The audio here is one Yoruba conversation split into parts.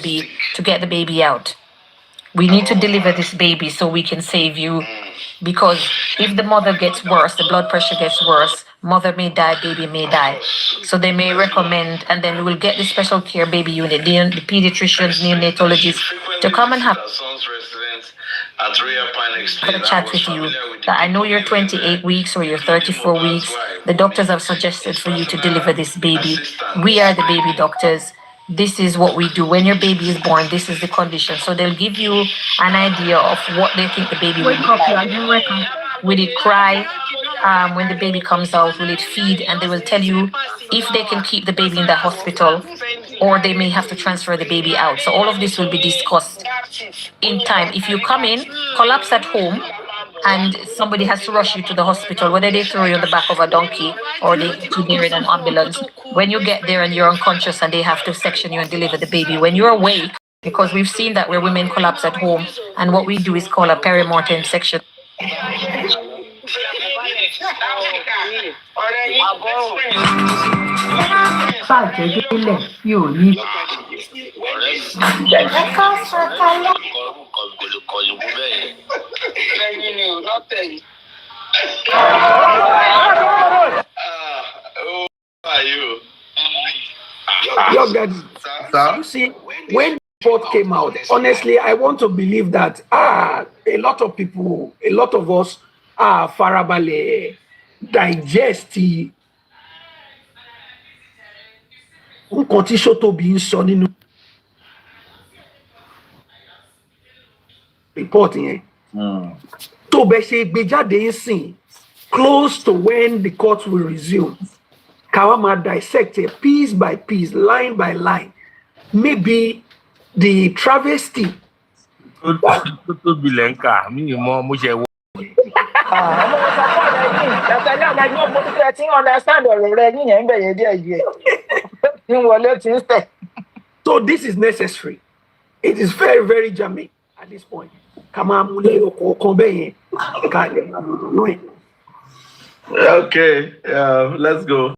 be to get the baby out. We need to deliver this baby so we can save you. Because if the mother gets worse, the blood pressure gets worse, mother may die, baby may die. So they may recommend, and then we'll get the special care baby unit, the pediatricians, neonatologists, to come and have a chat with you. That I know you're 28 weeks or you're 34 weeks. The doctors have suggested for you to deliver this baby. We are the baby doctors. This is what we do. When your baby is born, this is the condition. So they'll give you an idea of what they think the baby will be like. Will it cry? When the baby comes out, will it feed? And they will tell you if they can keep the baby in the hospital or they may have to transfer the baby out. So all of this will be discussed in time. If you come in, collapse at home, and somebody has to rush you to the hospital, whether they throw you on the back of a donkey or they put you there in an ambulance. When you get there and you're unconscious and they have to section you and deliver the baby, when you're awake, because we've seen that where women collapse at home, and what we do is call a perimortem section. You see, when the report came out, honestly, I want to believe that a lot of people, a lot of us are farabale digest nǹkan tí Sotobi ń sọ nínú report yẹn tó bẹ ṣe gbé jáde ń sìn close to when the court will resume. Kawama dissect it piece by piece, line by line. Maybe the travesty. So this is necessary. It is very, very germane at this point. Okay, let's go.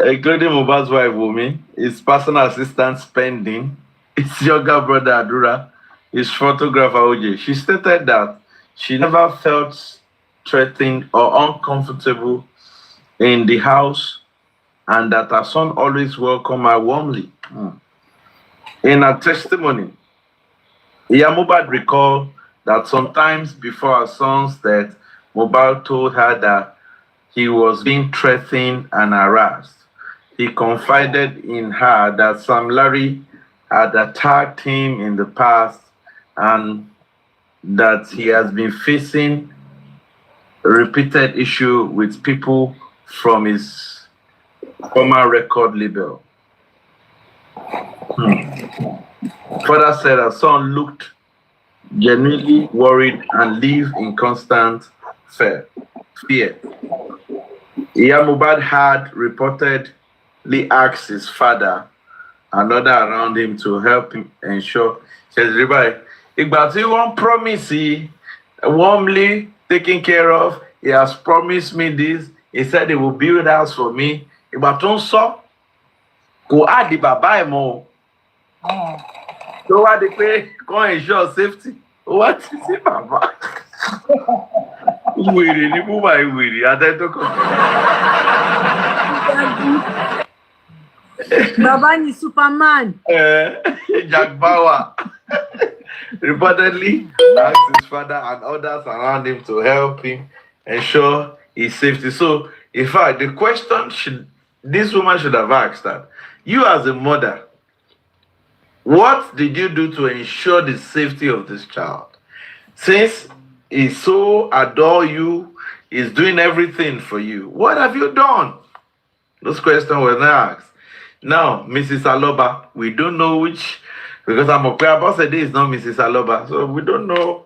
Including Mohbad's wife, Wumi, his personal assistant spending, his younger brother, Adura, his photographer, OJ. She stated that she never felt threatened or uncomfortable in the house and that her son always welcomed her warmly. In her testimony, Mohbad recalled that sometimes before her son's death, Mohbad told her that he was being threatened and harassed. He confided in her that Sam Larry had attacked him in the past and that he has been facing a repeated issue with people from his former record label. Father said her son looked genuinely worried and lived in constant fear. Mohbad had reportedly asked his father and others around him to help him ensure he won't promise he warmly taken care of. He has promised me this. He said he will build a house for me. But also, go add the baba more. So what they pay? Go ensure safety. What is it, Baba? Baba ni Superman. Jack Bauer reportedly asked his father and others around him to help him ensure his safety. So, in fact, the question this woman should have asked that, you as a mother, what did you do to ensure the safety of this child? Since he so adore you, he's doing everything for you. What have you done? Those questions were not asked. Now, Mrs. Aloba, we don't know which, because I'm a prayer boss today is not Mrs. Aloba, so we don't know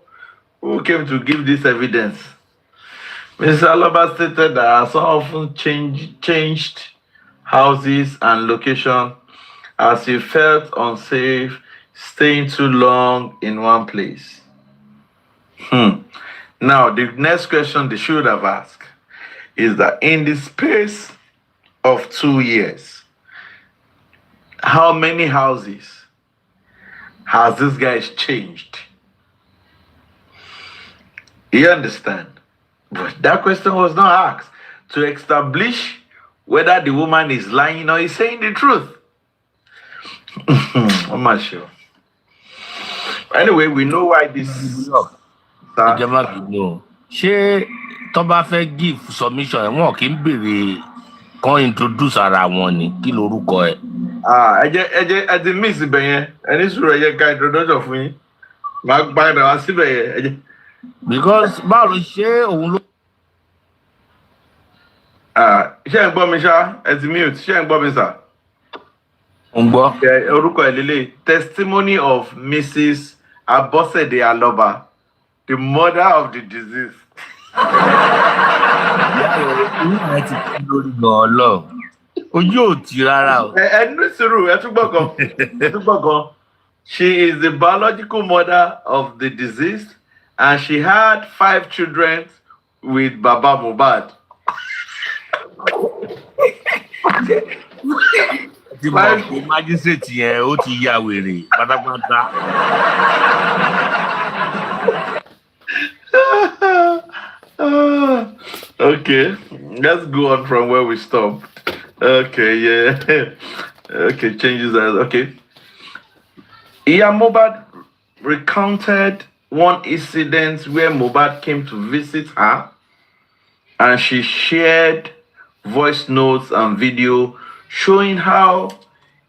who came to give this evidence. Mrs. Aloba stated that her son often changed houses and location as he felt unsafe staying too long in one place. Now, the next question they should have asked is that in the space of 2 years, how many houses Has this guy changed? You understand? But that question was not asked to establish whether the woman is lying or is saying the truth. I'm not sure. Anyway, we know why this. Ìjọba kìíní ṣé tó bá fẹ́ give submission wọn kì í béèrè kan introduce ara wọn ni kí lorúkọ ẹ. Ẹ ti miss ibẹ̀ yẹn ẹni sùúrù ẹ̀yẹ ká introduction fún yín máa gbàdá wá síbẹ̀ yẹn. Because báwo ló ṣe òun ló. Ṣé ẹ̀ ń gbọ́ mi ṣá? Ẹ ti mute. Ṣé ẹ̀ ń gbọ́ mi sà? Ń gbọ́. Orúkọ ẹ̀ lélẹ̀ testimony of Mrs. Abosede Aloba, the mother of the disease. Ìyá ẹ ti kú lórí gan-an lọ. Ojú ò tí rárá o. Ẹ ní sùúrù ẹ tún gbọ́ kan. She is the biological mother of the deceased and she had 5 children with Baba Mohbad. Tí mo kò májísrèètì yẹn ó ti ya wèrè pátápátá. Okay, let's go on from where we stopped. Okay, yeah. Okay, changes that. Okay. Mohbad recounted one incident where Mohbad came to visit her and she shared voice notes and video showing how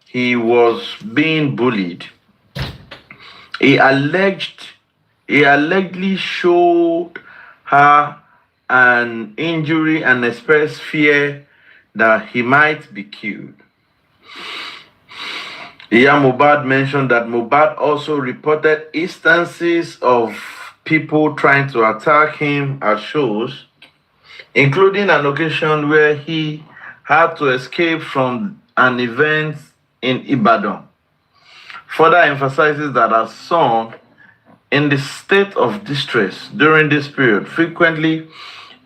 he was being bullied. He allegedly showed her an injury and expressed fear that he might be killed. Mohbad mentioned that Mohbad also reported instances of people trying to attack him at shows, including an occasion where he had to escape from an event in Ibadan. Further emphasizes that her son, in the state of distress during this period, frequently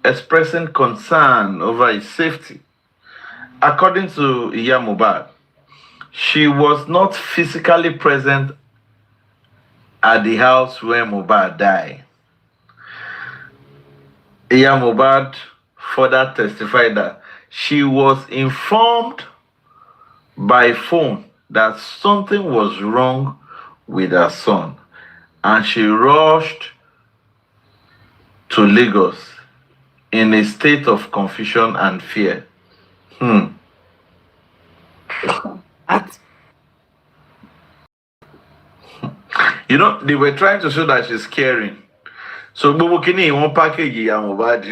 expressing concern over his safety. According to Mohbad, she was not physically present at the house where Mohbad died. Mohbad further testified that she was informed by phone that something was wrong with her son, and she rushed to Lagos in a state of confusion and fear. You know, they were trying to show that she's caring. So, Bobo Kini, one package, Mohbad.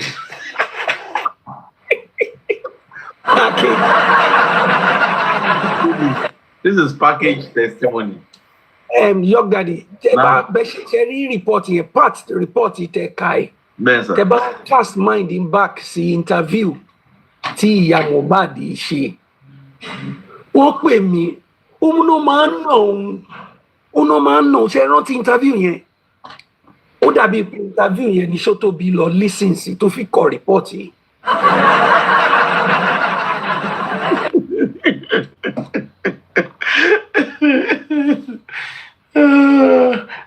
This is package testimony. Young Daddy, Cherry report here, part the report it Kai. Teba cast mind in back, see interview. Ti Mohbad she. Walk with me. Uno man no. Ṣé rántí interview yẹn. Ó dàbí interview yẹn ní Soto bí lọ listen sí tó fi kọ report yìí.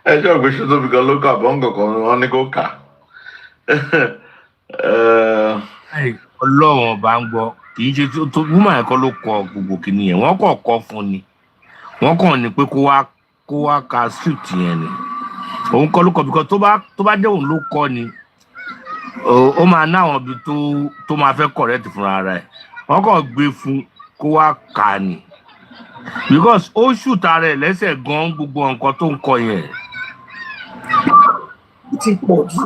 Ẹjọ́ ìgbé Soto bí kan ló kà bọ́ǹgọ̀ kan wọ́n ní kó kà. Ọlọ́run ọba ń gbọ́ kì í ṣe tó woman ẹ̀kọ́ ló kọ gbogbo kìíní yẹn wọ́n kàn kọ́ fún ni wọ́n kàn ní pé kó wá ka script yẹn ni òun kọ́ ló kọ because tó bá dé òun ló kọ́ ni ó máa ná àwọn ibi tó máa fẹ́ correct fúnra rẹ̀ wọ́n kàn gbé fún kó wá kà ni because ó ṣùtà rẹ̀ lẹ́sẹ̀ gan gbogbo nǹkan tó ń kọ yẹn. Ó ti pọ̀ jù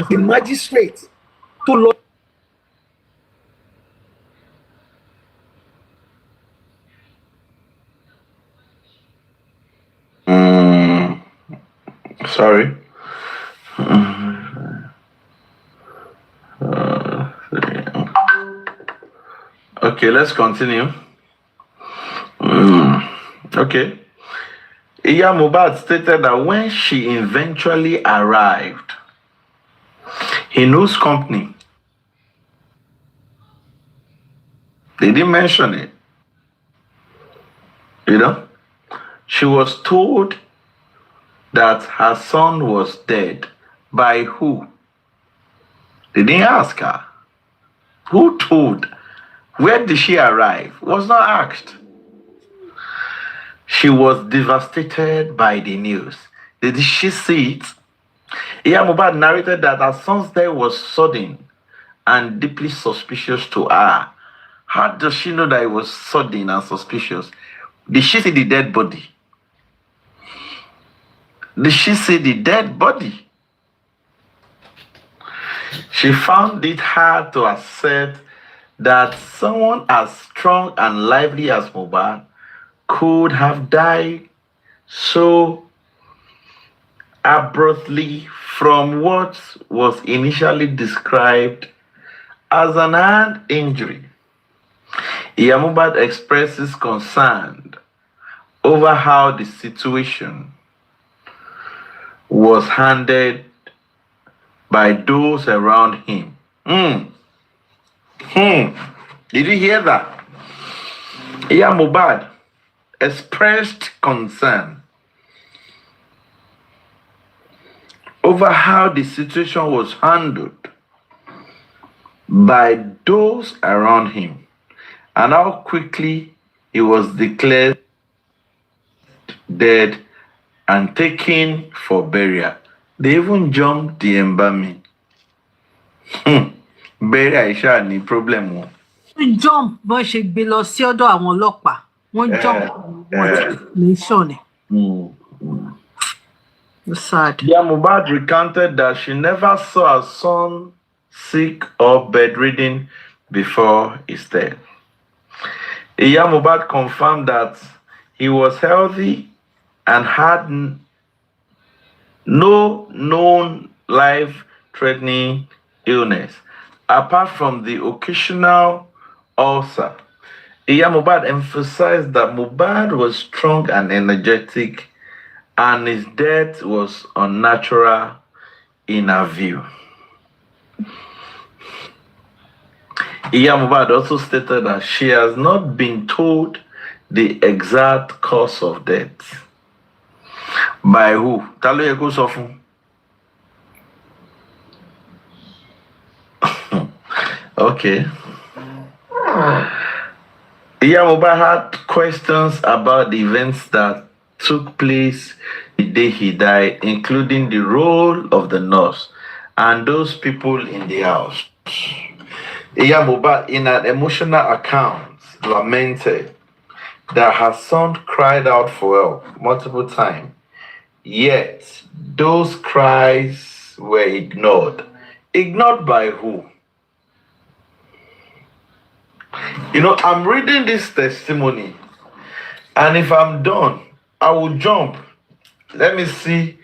the magistrate tó lọ. Sorry. Okay, let's continue. Okay. Mohbad stated that when she eventually arrived in whose company, they didn't mention it. You know, she was told that her son was dead. By who? They didn't ask her. Who told? Where did she arrive? Was not asked. She was devastated by the news. Did she see it? Iyabo narrated that her son's death was sudden and deeply suspicious to her. How does she know that it was sudden and suspicious? Did she see the dead body? Did she see the dead body? She found it hard to accept that someone as strong and lively as Mohbad could have died so abruptly from what was initially described as an hand injury. Iyabo expresses concern over how the situation was handled by those around him. Did you hear that? Iyabo expressed concern over how the situation was handled by those around him and how quickly he was declared dead and taken for burial. They even jumped the embalming. Burial is a problem. Wọ́n jump bọ́n ṣe gbé lọ sí ọ̀dọ̀ àwọn ọlọ́pàá. Wọ́n jump nation. It's sad. Mohbad recounted that she never saw her son sick or bedridden before his death. Mohbad confirmed that he was healthy and had no known life-threatening illness, apart from the occasional ulcer. Mohbad emphasized that Mohbad was strong and energetic, and his death was unnatural in her view. Mohbad also stated that she has not been told the exact cause of death. By who? Talo yẹ kó sọ fún. Okay. Mohbad had questions about the events that took place the day he died, including the role of the nurse and those people in the house. Mohbad, in an emotional account, lamented that her son cried out for help multiple times, yet those cries were ignored. Ignored by who? I'm reading this testimony, and if I'm done, I will jump. Let me see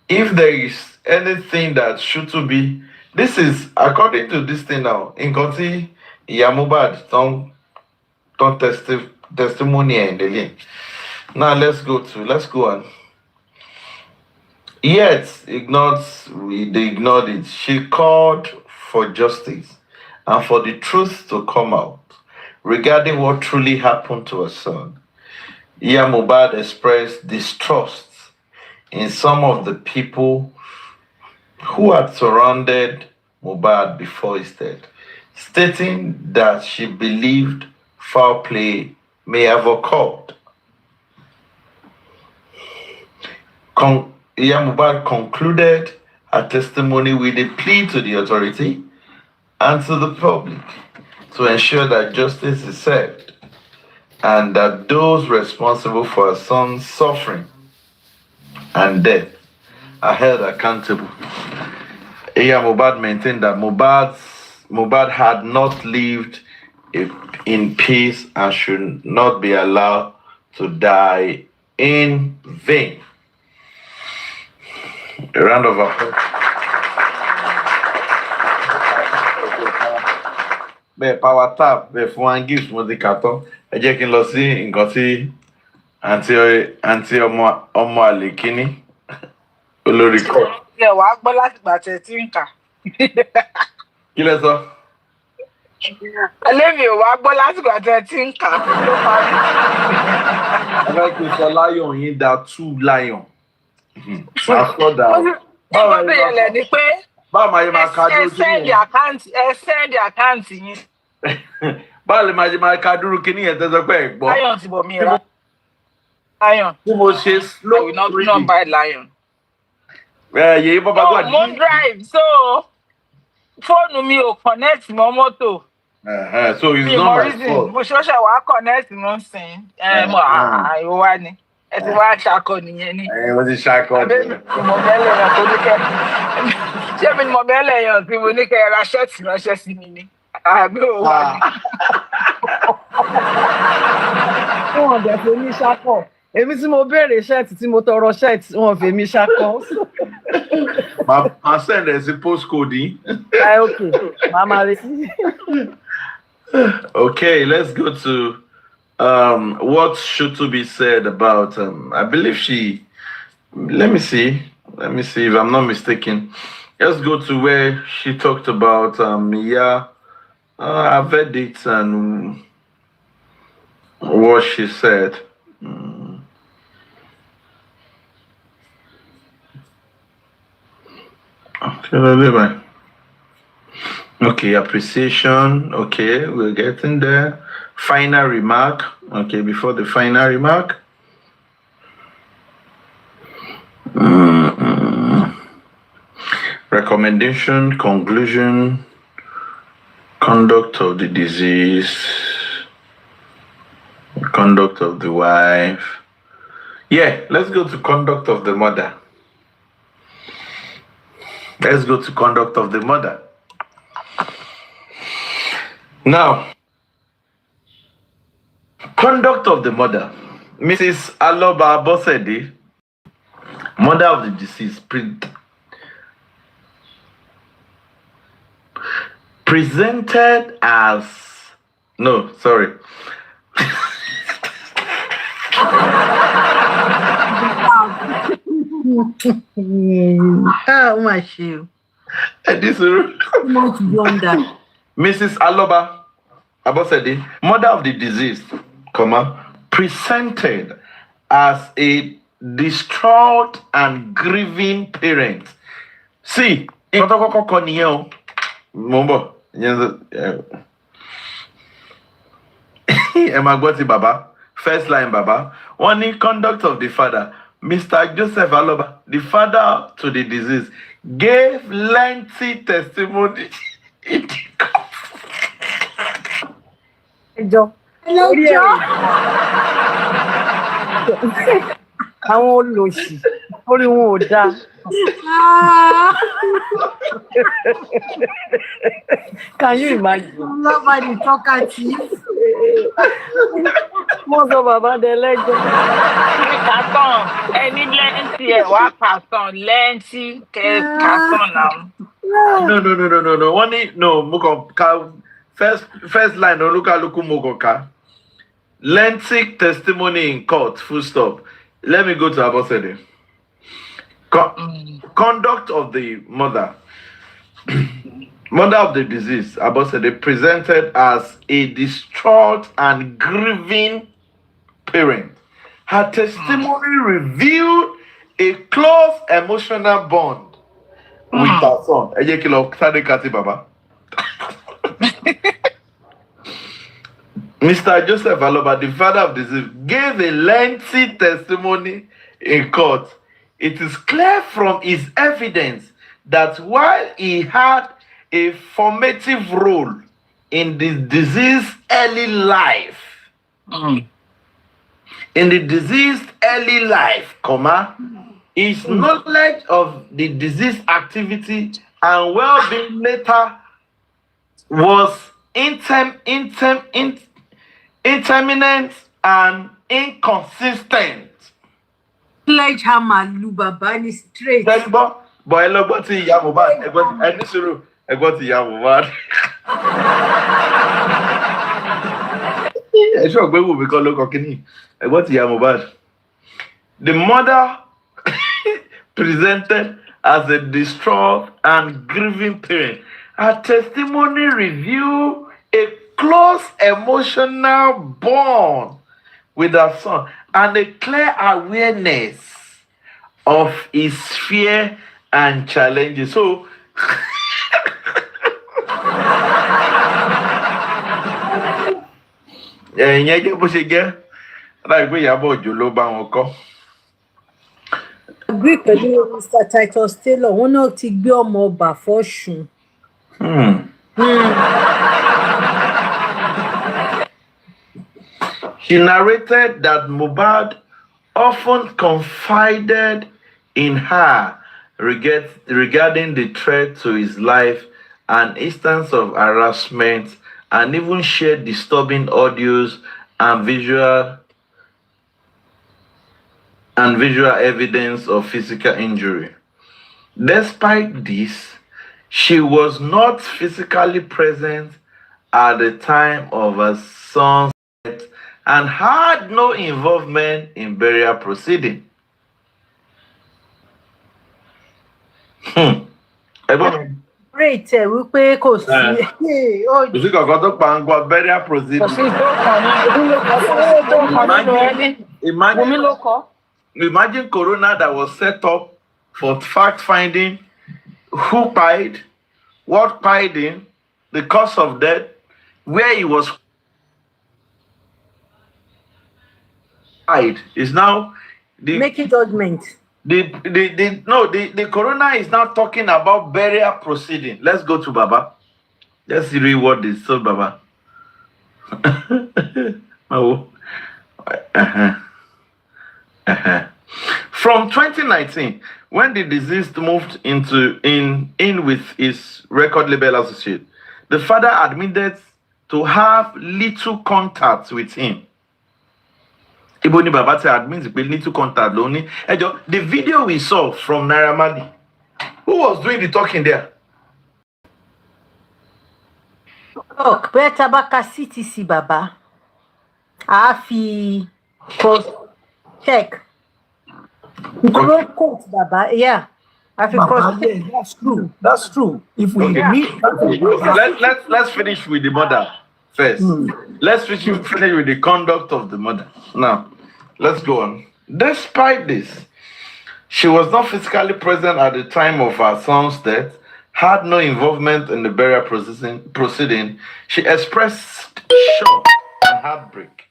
if there is anything that should to be. This is according to this thing now. In Koti, Mohbad don't testimony in the link. Now let's go on. Yet they ignored it. She called for justice and for the truth to come out regarding what truly happened to her son. Mohbad expressed distrust in some of the people who had surrounded Mohbad before his death, stating that she believed foul play may have occurred. Mohbad concluded her testimony with a plea to the authority and to the public to ensure that justice is served and that those responsible for her son's suffering and death are held accountable. Mohbad maintained that Mohbad had not lived in peace and should not be allowed to die in vain. A round of applause. Power tap, fún one gift mo ti kà tán. Ẹ jẹ́ kí n lọ sí nǹkan tí àǹtí ọmọ àlè kínní olórí kọ́. Ẹ wàá gbọ́ láti gbà tẹ̀ tí ń kà. Kí lẹ sọ? Ẹlẹ́mi ò wá gbọ́ láti gbà tẹ̀ tí ń kà. Ẹ fẹ́ kí n sọ lion yín dá two lion. I'll slow down. Nǹkan tó yẹlẹ̀ ni pé Báwo máa yẹ máa ka ẹ dúró kíní send àkáǹtì yín. yẹn? Báwo lè máa ka dúró kíní yẹn tẹ́sán pé ẹ̀ gbọ́? Lion ti bọ̀ mí ra. Lion. Tí mo ṣe I slow will not reading. buy lion. Yèyí bàbá No, gbà mo drive so fóònù mi ò connect mọ́ mọ́tò. So it's Mi not mọ my reason fault. mo ṣọ́ṣẹ̀ wá connect mọ́ sìn. Mo ìwọ wá ni. Ẹ ti wá ṣakọ nìyẹn ni. Wọ́n ti ṣàkọ́ Àbí mo bẹ́lẹ̀ yàn tó ní kẹ́. Ṣé mi ni mo bẹ́lẹ̀ yàn tí mo ní kẹ́ ra ṣẹ́ẹ̀tì ránṣẹ́ sí mi ni? Àbí òun wà ní. Wọn dẹ̀ fi mí ṣákọ̀. Èmi tí mo béèrè ṣẹ́ẹ̀tì tí mo tọrọ ṣẹ́ẹ̀tì wọn fi mí ṣákọ̀. Màá send ẹ̀ sí postcode yìí. Okay, màá máa retí. Okay, let's go to what should to be said about I believe let me see if I'm not mistaken. Let's go to where she talked about her verdict and what she said. Okay, appreciation. Okay, we're getting there. Final remark. Okay, before the final remark. Recommendation, conclusion, conduct of the disease, conduct of the wife. Yeah, let's go to conduct of the mother. Let's go to conduct of the mother. Now, conduct of the mother. Mrs. Aloba Abosede, mother of the deceased, presented as no, sorry. Oh my shoe. Much blunder. Mrs. Aloba Abosede, mother of the deceased, presented as a distraught and grieving parent. See, Mombo, Baba, first line Baba, one conduct of the father, Mr. Joseph Aloba, the father to the deceased, gave lengthy testimony. Àwọn olòṣì orí wọn ò dáa. Can you imagine? Nobody talkative. Wọ́n sọ bàbá dẹ lẹ́jọ́. Kàtàn ẹni lẹ́ǹtì ẹ̀ wá kàtàn lẹ́ǹtì kàtàn náà. No. First line, Olukaluku Mogoka. Lengthy testimony in court, full stop. Let me go to Abosede. Conduct of the mother. Mother of the deceased, Abosede, presented as a distraught and grieving parent. Her testimony revealed a close emotional bond with her son. Baba. Mr. Joseph Aloba, the father of the deceased, gave a lengthy testimony in court. It is clear from his evidence that while he had a formative role in the deceased's early life, his knowledge of the disease activity and well-being later was intermittent and inconsistent. Sledgehammer lu bàbá ní straight. Tẹ́lifọ́, bọ̀ ẹ lọ́gbọ́n tí ìyá Mohbad, ẹni sùúrù, ẹgbọ́n tí ìyá Mohbad. Ẹ ṣọ́ gbé wù mí kọ́ ló kọ kíní, ẹgbọ́n tí ìyá Mohbad. The mother presented as a distraught and grieving parent. Her testimony revealed a close emotional bond with her son and a clear awareness of his fear and challenges. So, ìyẹn jẹ́ bó ṣe jẹ́ láì pé Ìyábọ̀ Òjó ló bá wọn kọ́. Agree pẹ̀lú Mr. Titus Taylor, wọn náà ti gbé ọmọ ọba fọ́ṣùn. She narrated that Mohbad often confided in her regarding the threat to his life and instance of harassment, and even shared disturbing audios and visual evidence of physical injury. Despite this, she was not physically present at the time of her son's death and had no involvement in burial proceeding. Great, wípé kò sí. Kò sí kankan tó pa ń gbọ́ burial proceeding. Kò sí tó kàn ní. Imagine Corona that was set up for fact finding who died, what died him, the cause of death, where he was died is now Making judgment. The Corona is now talking about burial proceeding. Let's go to Baba. Let's read what they told Baba. From 2019, when the deceased moved in with his record label associate, the father admitted to have little contact with him. Iboni Babate admits little contact only. The video we saw from Naira Marley, who was doing the talking there? Look, better back a CTC Baba. Afi cross check. Cross coat Baba, yeah. Afi cross check. Yeah, that's true. That's true. If we meet, Let's finish with the mother first. Let's finish with the conduct of the mother. Now, let's go on. Despite this, she was not physically present at the time of her son's death, had no involvement in the burial proceeding. She expressed shock and heartbreak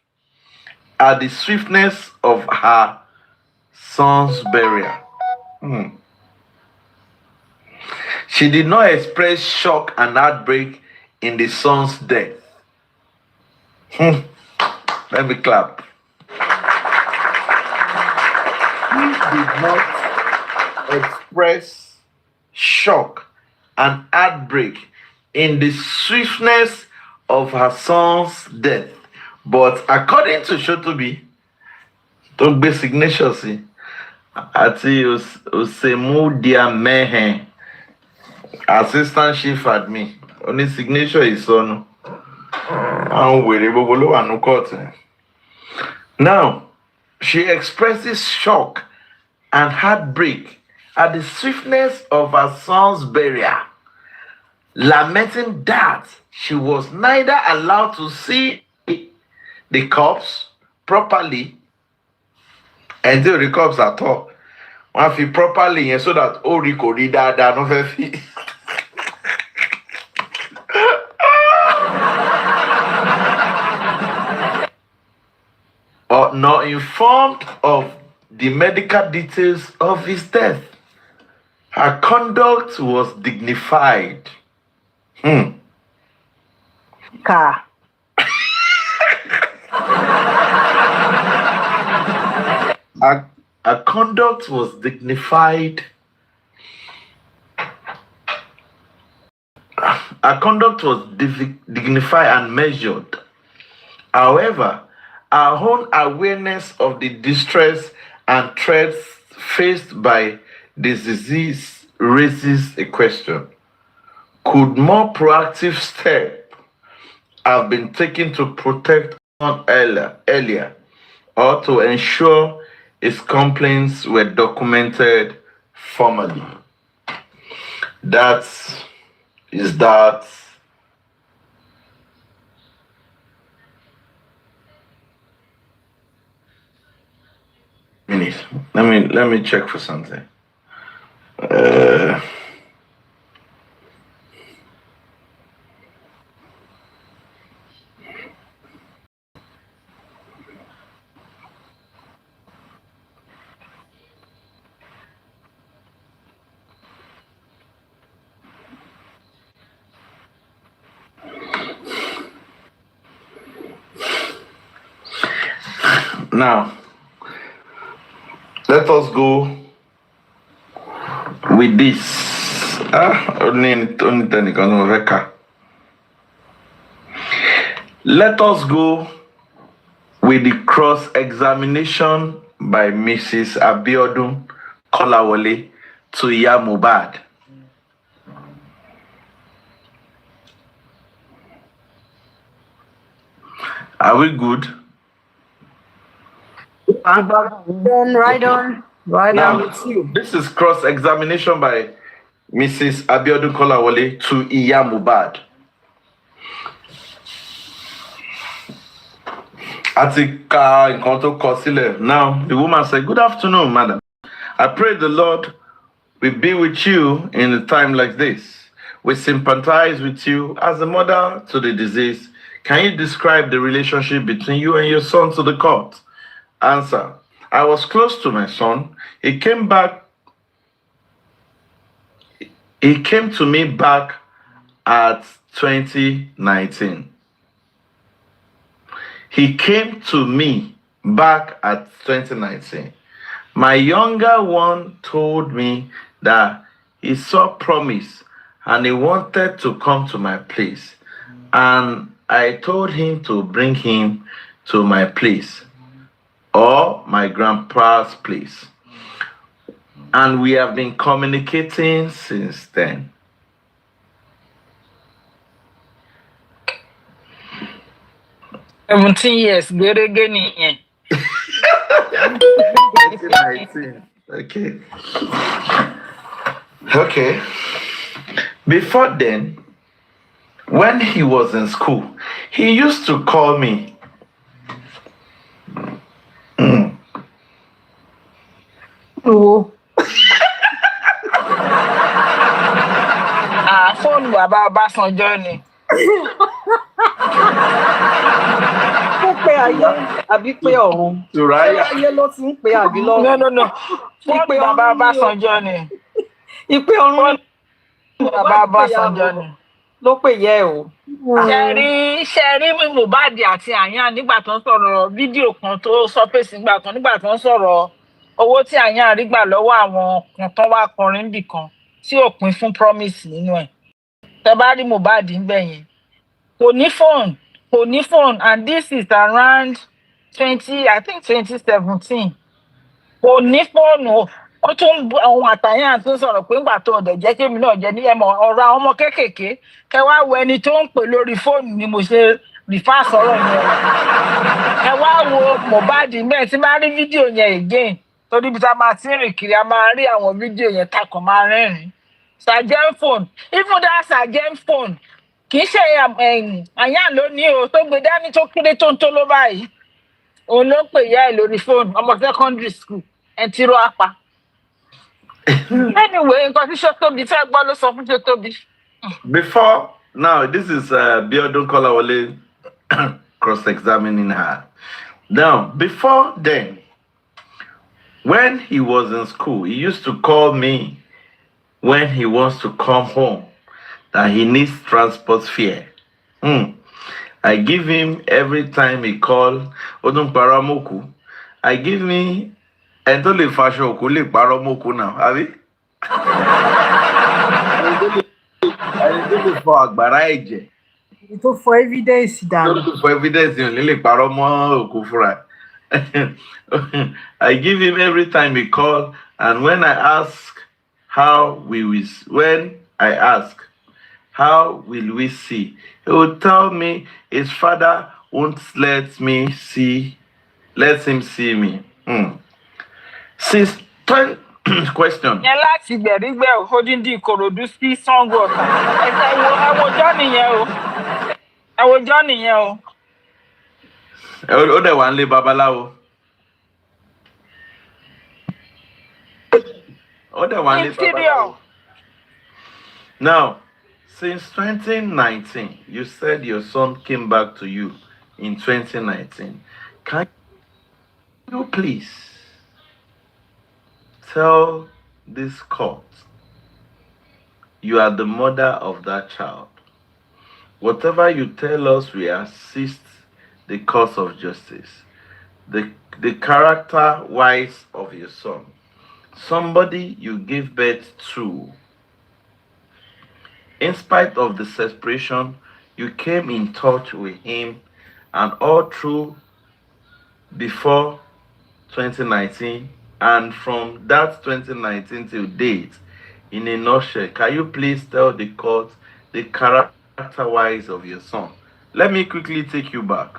at the swiftness of her son's burial. She did not express shock and heartbreak in the son's death. Let me clap. She did not express shock and heartbreak in the swiftness of her son's death. But according to Shotobi, don't be signature, see, Ati Osemu Dia Mehe, assistant chief admin, only signature is on. Now, she expresses shock and heartbreak at the swiftness of her son's burial, lamenting that she was neither allowed to see the corpse properly until the corpse at all. One feel properly and so that Oriko read that no fee. Or not informed of the medical details of his death. Her conduct was dignified. Car. Her conduct was dignified. Her conduct was dignified and measured. However, our own awareness of the distress and threats faced by this disease raises a question. Could more proactive steps have been taken to protect him earlier or to ensure his complaints were documented formally? That minute. Let me check for something. Now, let us go with this. Let us go with the cross-examination by Mrs. Abiodun Kolawole to Mohbad. Are we good? Right on. Now, this is cross-examination by Mrs. Abiodun Kolawole to Mohbad. Now, the woman said, "Good afternoon, madam. I pray the Lord will be with you in a time like this. We sympathize with you as a mother to the deceased. Can you describe the relationship between you and your son to the court?" Answer: I was close to my son. He came to me back at 2019. He came to me back at 2019. My younger one told me that he saw promise and he wanted to come to my place. And I told him to bring him to my place or my grandpa's place. And we have been communicating since then. Years, good again. 2019. Okay. Okay. Before then, when he was in school, he used to call me. Oh. Phone Baba Basanjo ni. Ó pé ayé àbí pé ọ̀run. Suraya. Ṣé ayé ló ti ń pè àbí lọ́run? No. Phone Baba Basanjo ni. Ìpè ọ̀run ni Baba Basanjo ni. Ló pè yẹ o. Ṣẹ̀rí Mohbad àti Àyàn nígbà tó ń sọ̀rọ̀ fídíò kan tó sọ fèsì nígbà kan nígbà tó ń sọ̀rọ̀ owó tí Àyàn rí gbà lọ́wọ́ àwọn kan tó wá kọrin bì kan tí ò pín fún promise nínú ẹ̀. Tẹ́ bá rí Mohbad ń bẹ̀ yẹn. Kò ní phone and this is around 2017. Kò ní phone ó tún àwọn àtàyàn tó sọ̀rọ̀ pé ńgbà tó ọ̀dẹ̀ jẹ́ kémi náà jẹ́ ní ẹ̀mọ̀ ọ̀rọ̀ àwọn ọmọ kéékèèké kẹ wá wo ẹni tó ń pè lórí fóònù ni mo ṣe rìfà sọ̀rọ̀ yẹn ẹ wá wo Mohbad mẹ́ẹ̀ tí máa rí fídíò yẹn again torí bí ta máa ti rìn kiri a máa rí àwọn fídíò yẹn takọ̀ máa rẹ́rìn-ín Sergeant phone even that Sergeant phone kì í ṣe Àyàn ló ní o tó gbé dání tó kéré tó ń tó ló báyìí òun ló ń pè yá ẹ lórí fóònù ọmọ secondary school ẹ ti rọ apá. Anyway, before now, this is Biodun Kolawole cross-examining her. Now, before then, when he was in school, he used to call me when he wants to come home, that he needs transport fare. I give him every time he call. Odun Paramoku. I give me. And to le fashion ko le paro moko now, abi? I do for agbara eje. To for evidence dan. For evidence you le paro mo oku fura. I give him every time he call, and when I ask how will we see, he will tell me his father won't let him see me. Since question. Yẹn láti gbẹ̀rígbẹ̀ òfòdìdí Ìkòròdú sí Ṣàngó Ọ̀tà. Ẹ̀wòjọ́ nìyẹn o. Ó dẹ̀ wá ń lé babaláwo. Other one is Inferior. Now, since 2019, you said your son came back to you in 2019. Can you please tell this court you are the mother of that child? Whatever you tell us, we assist the cause of justice. The character wise of your son, somebody you gave birth to. In spite of the separation, you came in touch with him, and all through before 2019, and from that 2019 till date, in a nutshell, can you please tell the court the character wise of your son? Let me quickly take you back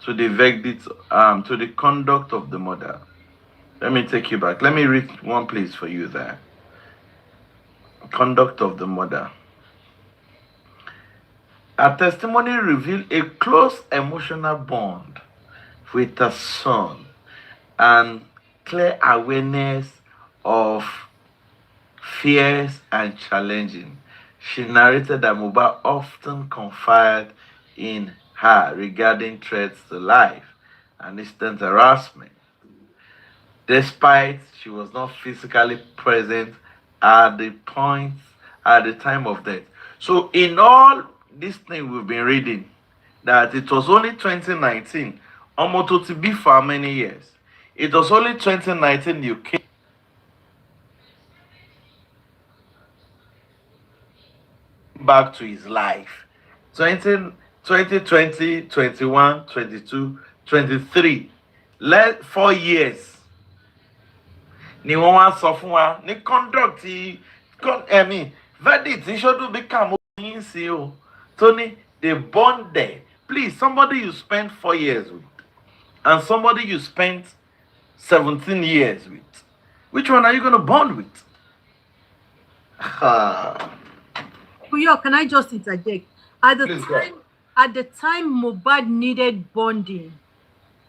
to the verdict, to the conduct of the mother. Let me take you back. Let me read one place for you there. Conduct of the mother. Her testimony revealed a close emotional bond with her son and clear awareness of fears and challenging. She narrated that Mohbad often confided in her regarding threats to life and instant harassment, despite she was not physically present at the time of death. So in all this thing we've been reading, that it was only 2019, almost to be for many years. It was only 2019 you came back to his life. 2020, 21, 22, 23. 4 years. Ni wọ́n wá sọ fún wa ní conduct verdict ṣọ́dún bí kàmú yín sí o. Tony, they bonded. Please, somebody you spent 4 years with and somebody you spent 17 years with. Which one are you going to bond with? Kuyo, can I just interject? At the Please time Mohbad needed bonding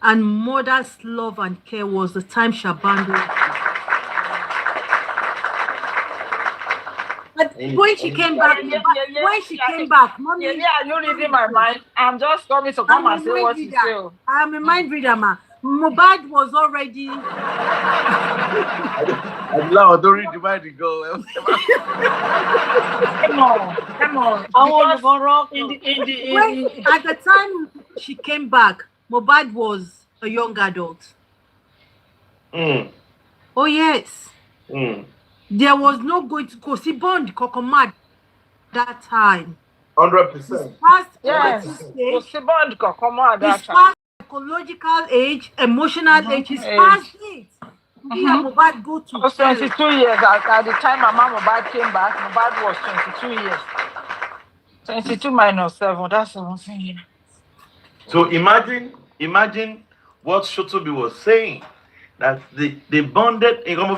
and mother's love and care was the time she abandoned. But when she came back, mommy. Yeah, you're reading my mind. I'm just coming to come and say what you say. I'm a mind reader, ma. Mohbad was already. I'm loud. Don't read the mind. Go. Come on. At the time she came back, Mohbad was a young adult. Oh yes. There was no going to go see bond Kokomad that time. 100%. Yes. His past psychological age, emotional age, his past age. Mohbad go to. It was 22 years at the time my mom Mohbad came back. Mohbad was 22 years. 22 minus 7, that's 17 years. So imagine what Shotobi was saying. That they bonded in so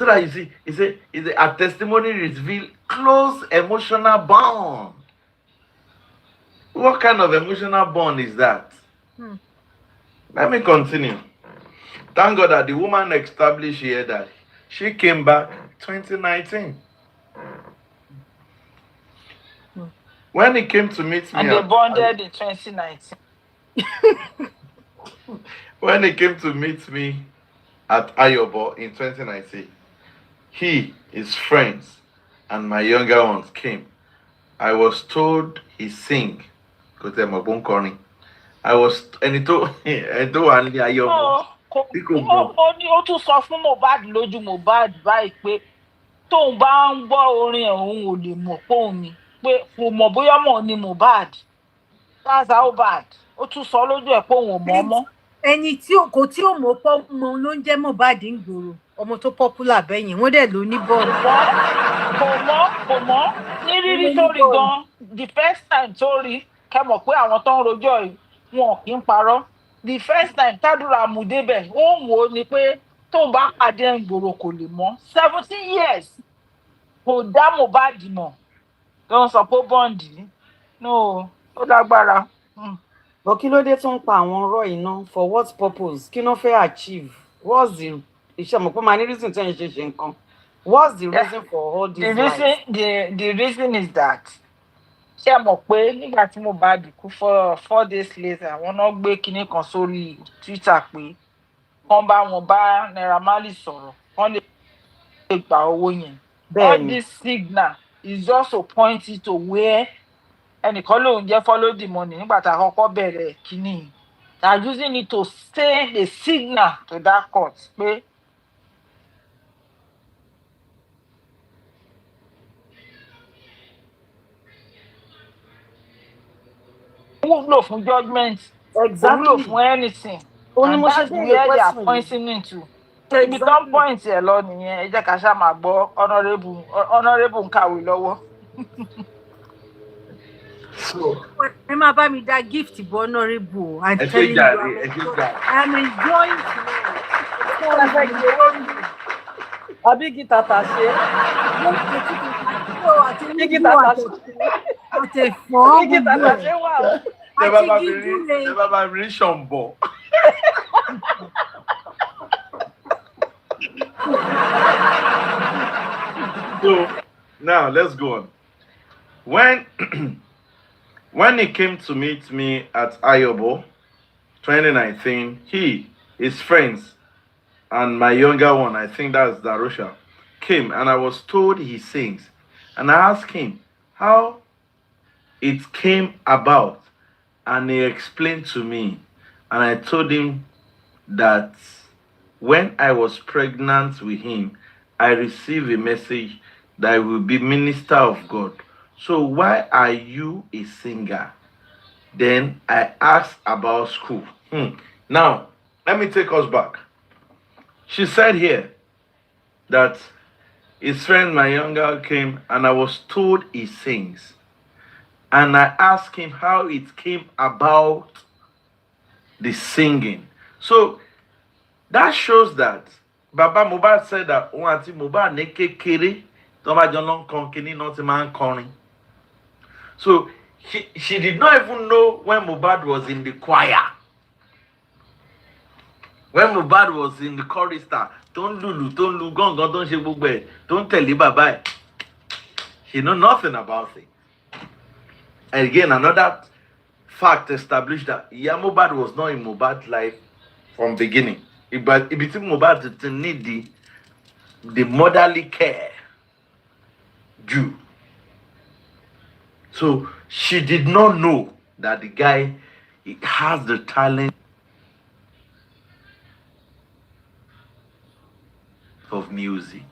that you see, it's a testimony reveal close emotional bond. What kind of emotional bond is that? Let me continue. Thank God that the woman established here that she came back 2019. When he came to meet me, and they bonded in 2019. When he came to meet me at Iyabo in 2019, he, his friends, and my younger ones came. I was told he sing. I was, and he told only Iyabo. Ó tún sọ fún Mohbad lójú Mohbad báyìí pé tóun bá ń gbọ́ orin òun ò lè mọ̀ pé òun ni pé kò mọ̀ bóyá mọ̀ ni Mohbad. That's how bad. Ó tún sọ lójú ẹ̀ pé òun ò mọ̀ mọ́. Ẹni tí kò tí ò mọ̀ pọ̀ mọ̀ ló ń jẹ́ Mohbad ń gbòòrò ọmọ tó popular bẹ́yìn wọ́n dẹ̀ ló ní bọ́ọ̀lù. Kò mọ̀ ní rírí tó rí gan the first time tó rí kẹ́ mọ̀ pé àwọn tó ń rojọ́ yìí wọn kì í parọ́. The first time tádùrà mú débẹ̀ ó ń wò ó ni pé tóun bá pàdé ń gbòòrò kò lè mọ̀ 17 years kò dá Mohbad mọ̀ tó ń sọ pé bọ́ǹdì no ó lágbára. But kí ló dé tó ń pa àwọn ọ̀rọ̀ yìí náà? For what purpose? Kí ló fẹ́ achieve? What's the iṣẹ́ mọ̀ pé máa ní reason tẹ́ ń ṣe nǹkan. What's the reason for all these lies? The reason is that ṣé ẹ mọ̀ pé nígbà tí Mohbad kú for 4 days later àwọn náà gbé kinní kan sórí Twitter pé wọ́n bá wọn bá Naira Marley sọ̀rọ̀ wọ́n lè gba owó yẹn. All this signal is just to point it to where ẹnìkan lòun jẹ́ follow the money nígbà tá a kọ́kọ́ bẹ̀rẹ̀ kinní. They are using it to send a signal to that court pé wúlò fún judgment, wúlò fún anything. And that's where they are pointing into. Ibi tó ń point ẹ̀ lọ nìyẹn, ẹ jẹ́ ká ṣáà máa gbọ́ honourable ń kàwé lọ́wọ́. ẹ máa bá mi dá gift bọ́ honourable. I'm telling you, I'm enjoying tonight. Àbí gítà tà ṣe. Àti gítà tà ṣe. Àtẹ̀fọ́ gbogbo ẹ̀. Never bá mi rí ṣọ̀nbọ̀. So now let's go on. When he came to meet me at Iyabo 2019, his friends, and my younger one, I think that's Darusha, came, and I was told he sings. And I asked him how it came about, and he explained to me. And I told him that when I was pregnant with him, I received a message that I will be minister of God. So why are you a singer? Then I asked about school. Now, let me take us back. She said here that his friend, my younger, came, and I was told he sings. And I asked him how it came about the singing. So that shows that Baba Mohbad said that Mohbad neke kere, so she did not even know when Mohbad was in the choir. When Mohbad was in the chorister, don't lulu, gong, don't she bugbe, don't tell you bye. She know nothing about it. And again, another fact established that Mohbad was not in Mohbad's life from beginning. But it between Mohbad to need the motherly care due. So she did not know that the guy has the talent of music.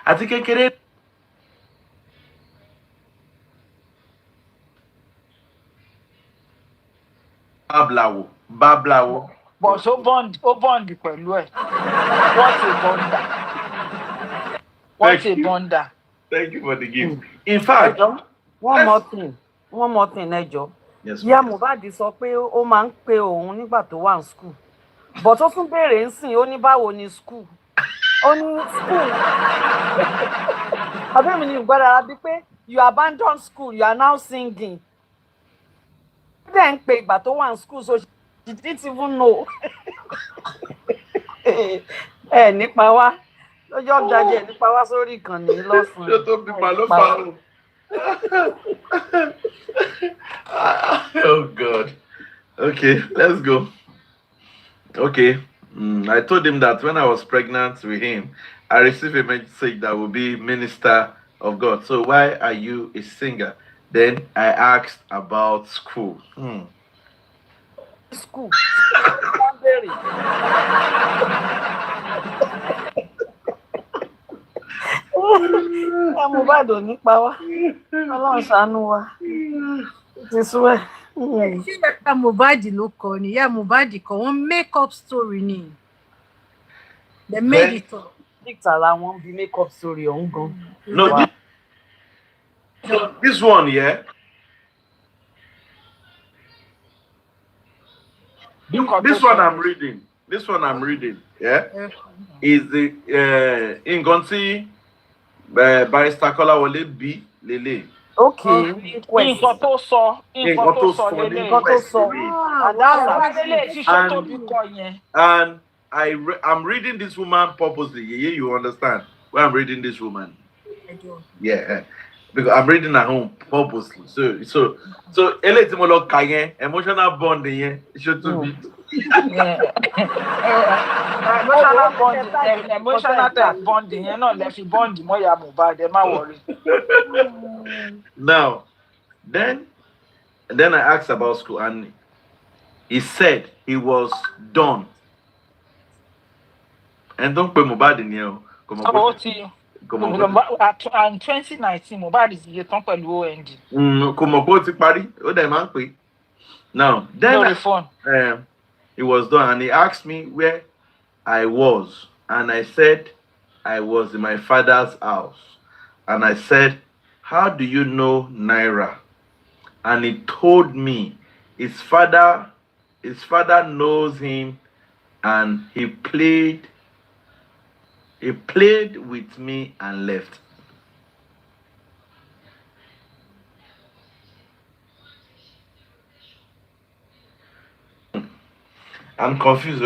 I think I can. Bablawo. But so bond pẹ̀lú ẹ̀. What's a bonder? Thank you for the gift. In fact, one more thing, ẹjọ́. Yes, Ìyá Mohbad sọ pé ó máa ń pe òun nígbà tó wà ní school. But ó tún béèrè ń sìn, ó ní báwo ni school? Ó ní school. Àbí mi ní ìgbàdára bí pé you abandon school, you are now singing. Then pé ìgbà tó wà ní school, so she didn't even know. Nípa wá. Lọ́jọ́ ọ̀dájẹ́ nípa wá sórí ìkànnì lọ́sàn-án. Ṣé tó bí màá ló fà ó? Oh God. Okay, let's go. Okay. I told him that when I was pregnant with him, I received a message that will be minister of God. So why are you a singer? Then I asked about school. School. Mohbad ò ní pa wá. Ọlọ́run ṣàánú wa. Ti sú ẹ̀. Ṣé ìyá Mohbad ló kọ ni? Ìyá Mohbad kọ wọ́n make up story ni. They made it up. Tara wọn bí make up story ọ̀hún gan. No, this one, yeah. This one I'm reading. Yeah. Is the Ingonsi Barrister Kolawole B Lele. Okay, nǹkan request. tó sọ lélẹ̀. Nǹkan tó sọ. Ah, And that's wow. Adélé tí Ṣótóbi kọ yẹn. And I'm reading this woman purposely. Yeah, you understand why I'm reading this woman? I do. Yeah, because I'm reading at home purposely. So eléyìí kàyẹn emotional bonding yẹn Ṣótóbi. Emotional type bonding yẹn náà lẹ fi bọ́ǹdì mọ́ ìyá Mohbad, ẹ má wọrí. Now, then I asked about school, and he said he was done. And don't put Mohbad in here. Come on. Ó ti and 2019 Mohbad ti ṣe tán pẹ̀lú OND. Kò mọ̀ pé ó ti parí, ó dẹ̀ máa ń pè. Now, then Lórí phone. He was done, and he asked me where I was, and I said I was in my father's house, and I said, "How do you know Naira?" And he told me his father knows him, and he played with me and left. I'm confused.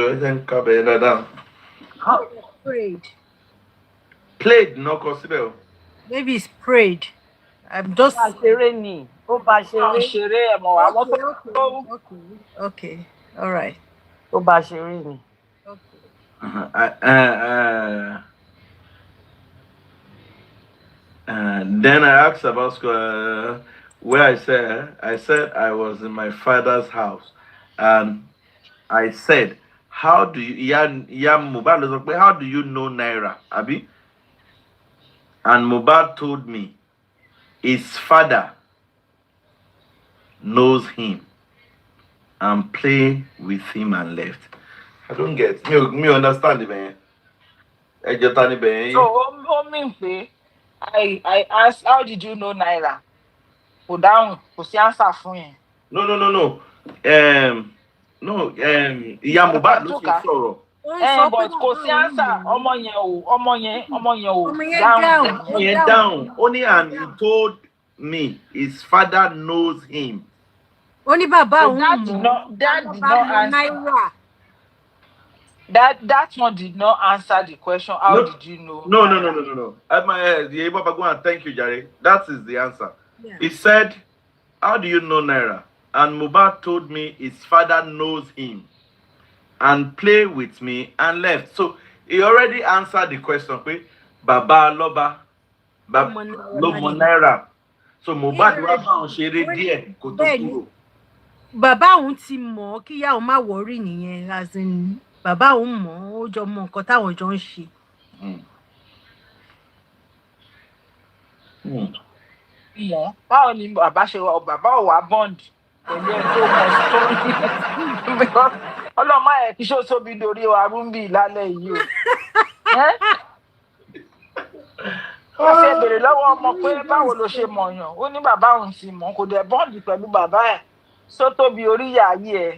Prayed. Played, no consider. Maybe it's prayed. I'm just. Ó bá ṣeré ni. Ó bá Àwọn ṣeré. ṣeré ẹ̀mọ̀ àwọn tó. Okay. All right. Ó bá ṣeré ni. Then I asked about school, where I said I was in my father's house, and I said, "How do you, Mohbad, how do you know Naira, Abi?" And Mohbad told me his father knows him and play with him and left. I don't get me understand it, man. So ó mean pé I asked, how did you know Naira? Kò dáhùn, kò sí answer fún yẹn. No. Ìyá Mohbad ló ṣe sọ̀rọ̀. But kò sí answer, ọmọ yẹn Down. Only, and he told me his father knows him. Only Baba So that did not answer. That one did not answer the question. How did you know? No. At my head, Iyabo, go and thank you, Jerry. That is the answer. Yeah. He said, "How do you know Naira?" And Mohbad told me his father knows him and play with me and left. So he already answered the question. Baba Loba, Lomo Naira. So Mohbad wa bá wọn ṣeré díẹ̀ kó tó kúrò. Bàbá òun ti mọ̀ kí ìyá òun má worry nìyẹn, as in bàbá òun mọ̀ ó jọ mọ̀ nǹkan táwọn jọ ń ṣe. Mọ̀ báwo ni bàbá ṣe wà bàbá ò wá bond pẹ̀lú ẹ̀ tó mọ̀ story because ọlọ́mọ ẹ̀ kí Ṣótóbi dorí arúgbì lálẹ́ yìí o. Wọ́n ṣe béèrè lọ́wọ́ ọmọ pé báwo ló ṣe mọ̀yàn, ó ní bàbá òun ti mọ̀, kò dẹ̀ bond pẹ̀lú bàbá ẹ̀. Ṣótóbi orí ìyá ayé ẹ̀.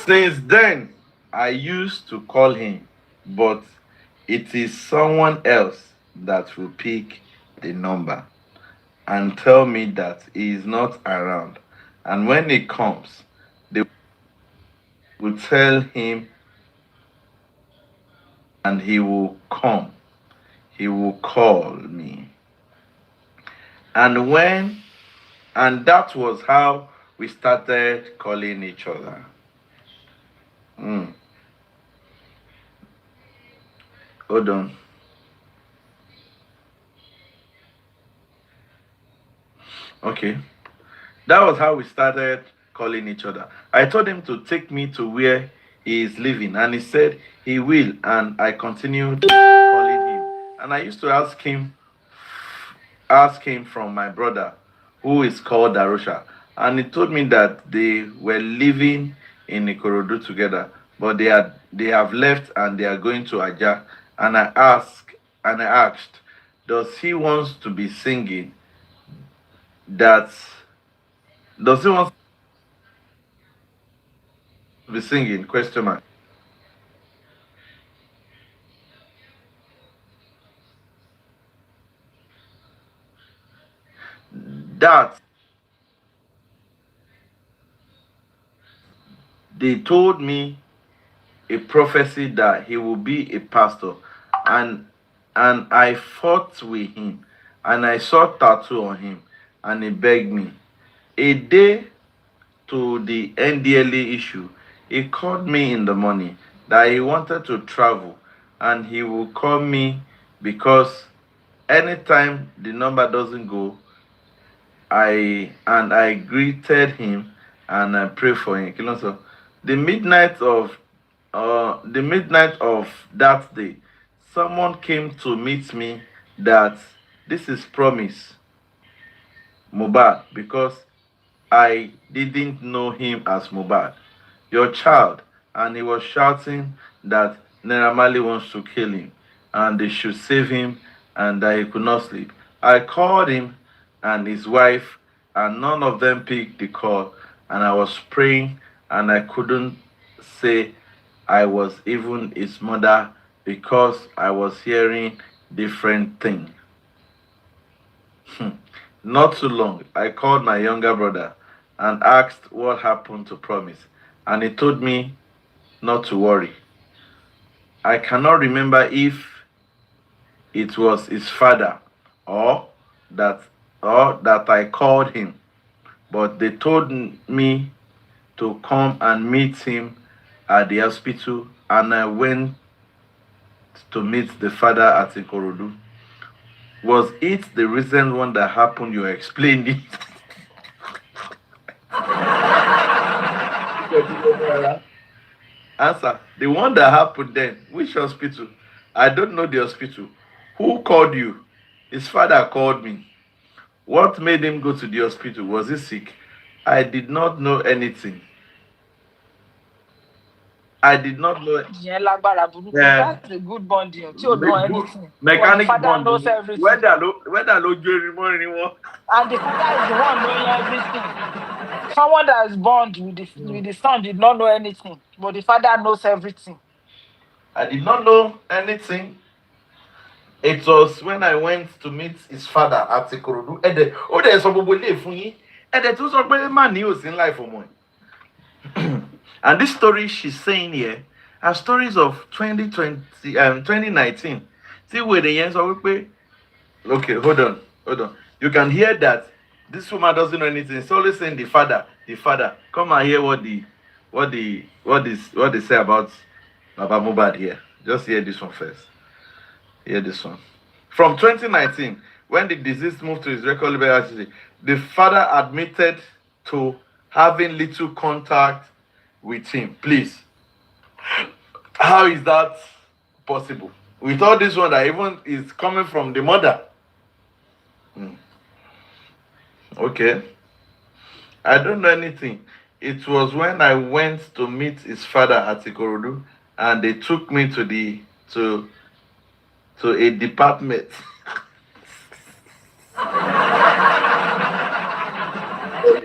Since then, I used to call him, but it is someone else that will pick the number and tell me that he is not around. And when he comes, they will tell him and he will come. He will call me. And that was how we started calling each other. Hold on. Okay. That was how we started calling each other. I told him to take me to where he is living, and he said he will, and I continued calling him. And I used to ask him from my brother, who is called Darusha, and he told me that they were living in Ikorodu together, but they have left and they are going to Aja. And I asked, does he want to be singing? Does he want to be singing? Question mark. that they told me a prophecy that he will be a pastor, and I fought with him, and I saw tattoo on him, and he begged me. A day to the NDLA issue, he called me in the morning that he wanted to travel, and he will call me because anytime the number doesn't go, I greeted him and I prayed for him. So the midnight of that day, someone came to meet me that this is promise Mohbad, because I didn't know him as Mohbad, your child, and he was shouting that Naira Marley wants to kill him and they should save him and that he could not sleep. I called him and his wife, and none of them picked the call, and I was praying and I couldn't say I was even his mother because I was hearing different things. Not too long, I called my younger brother and asked what happened to Promise, and he told me not to worry. I cannot remember if it was his father or that I called him, but they told me to come and meet him at the hospital, and I went to meet the father at Ikorodu. Was it the recent one that happened you explained it? Answer. The one that happened then. Which hospital? I don't know the hospital. Who called you? His father called me. What made him go to the hospital? Was he sick? I did not know anything. I did not know. Yeah, that's a good bonding. You know anything. Mechanic Well, the father bond. knows everything. Whether no anymore. And the father is the one knowing everything. Someone that is born with the son did not know anything, but the father knows everything. I did not know anything. It was when I went to meet his father at Ikorodu. There's some people for you. And there's also a man who was in life for me. And this story she's saying here are stories of 2019. See where the years of okay, hold on. You can hear that this woman doesn't know anything. It's always saying the father. Come and hear what they say about Baba Mohbad here. Just hear this one first. Hear this one. From 2019, when the deceased moved to his record label, the father admitted to having little contact with him. Please, how is that possible? With all this one that even is coming from the mother. Okay. I don't know anything. It was when I went to meet his father at Ikorodu, and they took me to a department.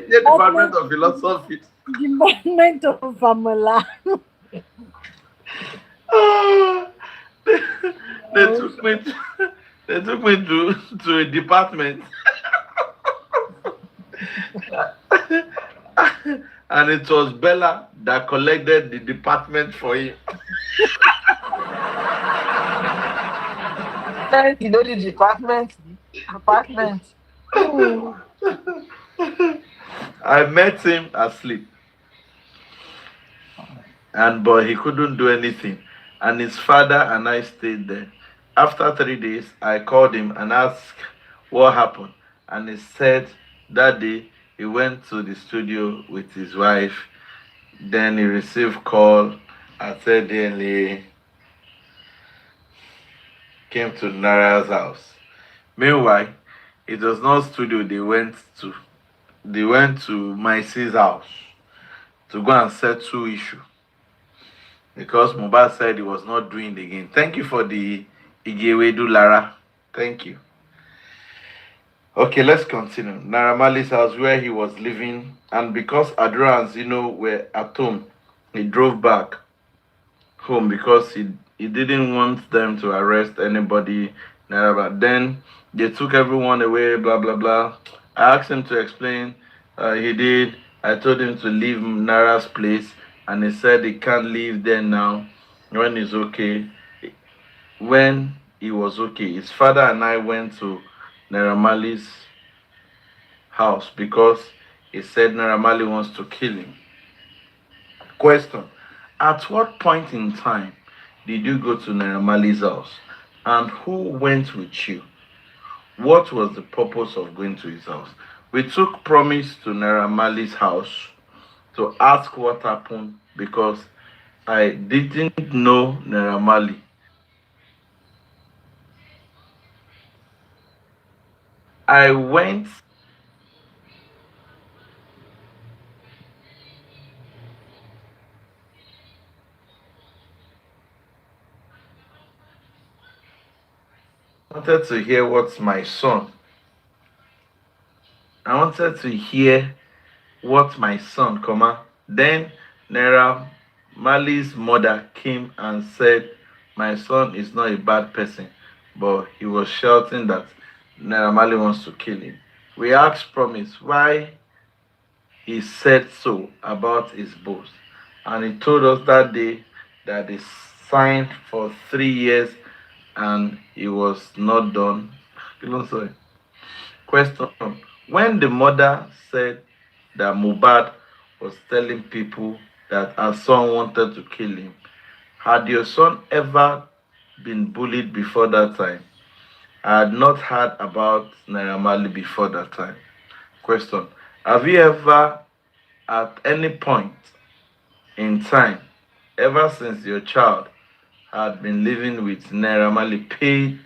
The Department of Philosophy. Department of Famala. They took me to a department. And it was Bella that collected the department for him. You know the department. I met him asleep. But he couldn't do anything. And his father and I stayed there. After 3 days, I called him and asked what happened. And he said that day he went to the studio with his wife. Then he received call at DLA, came to Nara's house. Meanwhile, it was not studio they went to. They went to my sis house to go and settle issue. Because Mohbad said he was not doing it again. Thank you for the Igewedu Lara. Thank you. Okay, let's continue. Naira Marley's house where he was living, and because Adura and Zino were at home, he drove back home because he didn't want them to arrest anybody. Then they took everyone away, blah blah blah. I asked him to explain. He did. I told him to leave Nara's place, and he said he can't leave there now when he's okay. When he was okay, his father and I went to Naramali's house because he said Naramali wants to kill him. Question: at what point in time did you go to Naramali's house, and who went with you? What was the purpose of going to his house? We took Promise to Naramali's house to ask what happened because I didn't know Naramali. I went. Wanted to hear what my son. I wanted to hear what my son, comma. Then Naira Mali's mother came and said, my son is not a bad person, but he was shouting that Naira Mali wants to kill him. We asked Promise why he said so about his boss, and he told us that day that he signed for 3 years and he was not done. Sorry. Question: when the mother said that Mohbad was telling people that her son wanted to kill him, had your son ever been bullied before that time? I had not heard about Naira Marley before that time. Question: have you ever, at any point in time, ever since your child had been living with Naira Marley, paid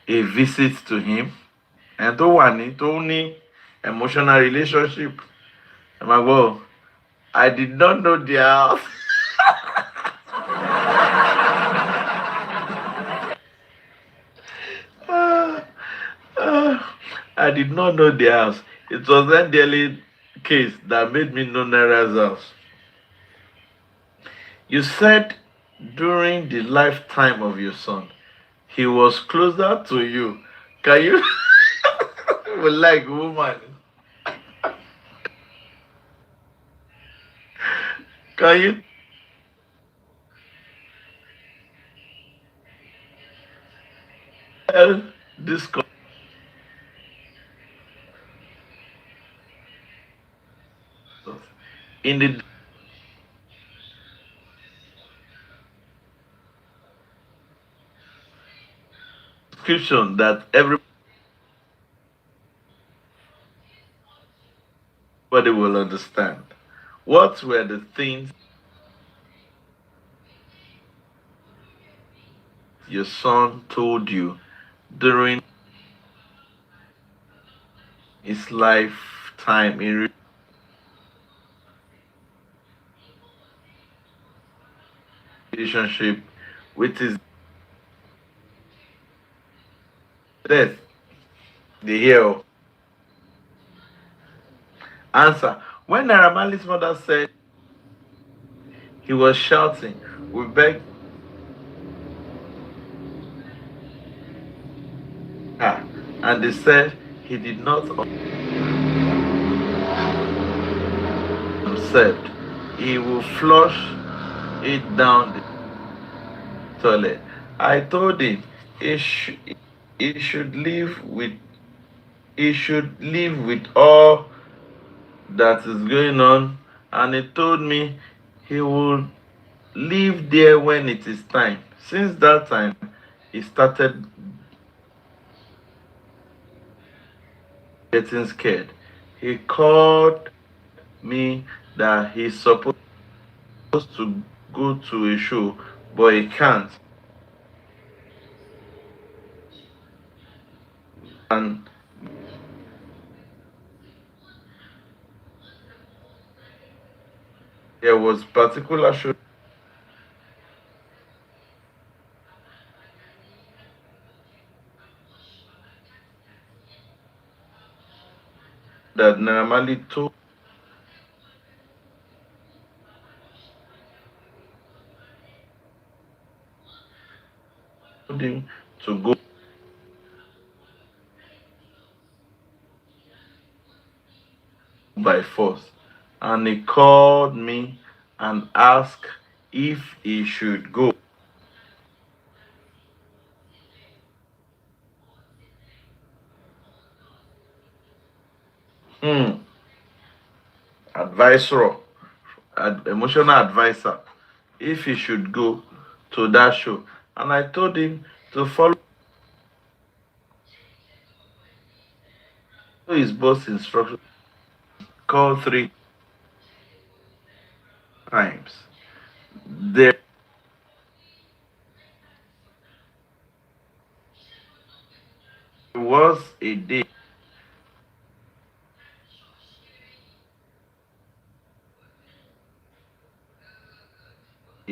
a visit to him? And tó wà ní tó ní emotional relationship. I'm like, whoa, I did not know their house. I did not know their house. It was that daily case that made me know Naira's house. You said during the lifetime of your son, he was closer to you. Can you like woman? Can you tell this in the description that everybody will understand? What were the things your son told you during his lifetime in relationship with his death? The hero. Answer: when Naramali's mother said he was shouting, we begged her, and they said he did not accept. He will flush it down the toilet. I told him he should live with all that is going on, and he told me he will live there when it is time. Since that time, he started getting scared. He called me that he's supposed to go to a show, but he can't. And there was particular show that normally told him to go. by force. And he called me and asked if he should go. Advisor, emotional advisor, if he should go to that show. And I told him to follow his boss instructions, call 3 times. There was a day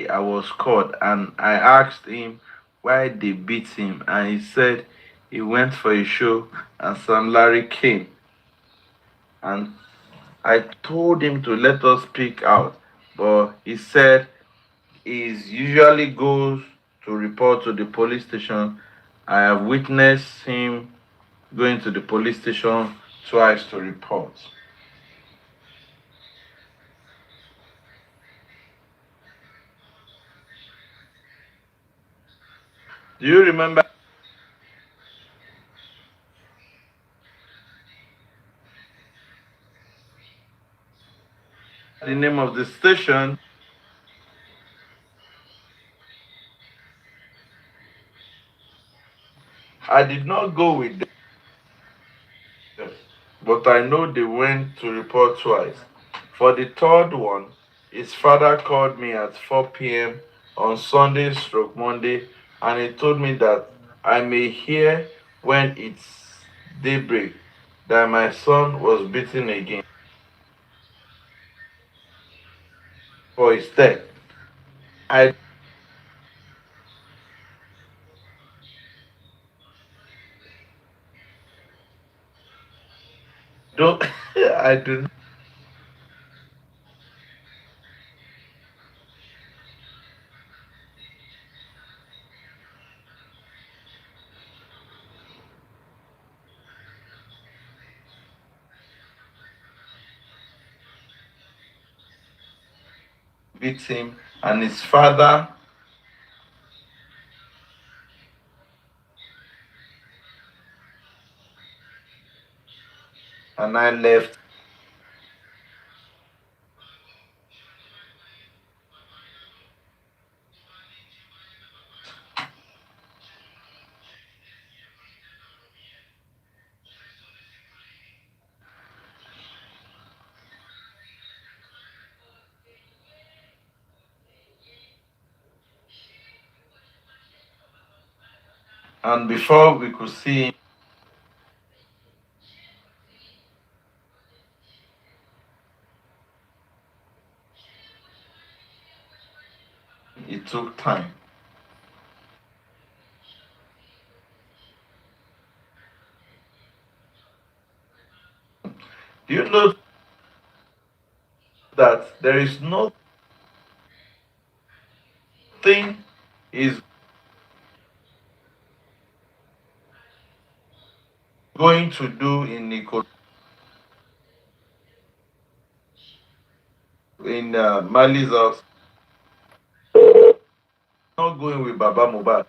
I was called and I asked him why they beat him, and he said he went for a show and Sam Larry came. And I told him to let us speak out, but he said he usually goes to report to the police station. I have witnessed him going to the police station twice to report. Do you remember the name of the station? I did not go with them, but I know they went to report twice. For the third one, his father called me at 4 p.m. on Sunday stroke Monday, and he told me that I may hear when it's daybreak that my son was beaten again for his death. I don't I do not beat him, and his father, and I left. And before we could see him, it took time. Do you know that there is nothing is going to do in Mali's house? Not going with Baba Mohbad.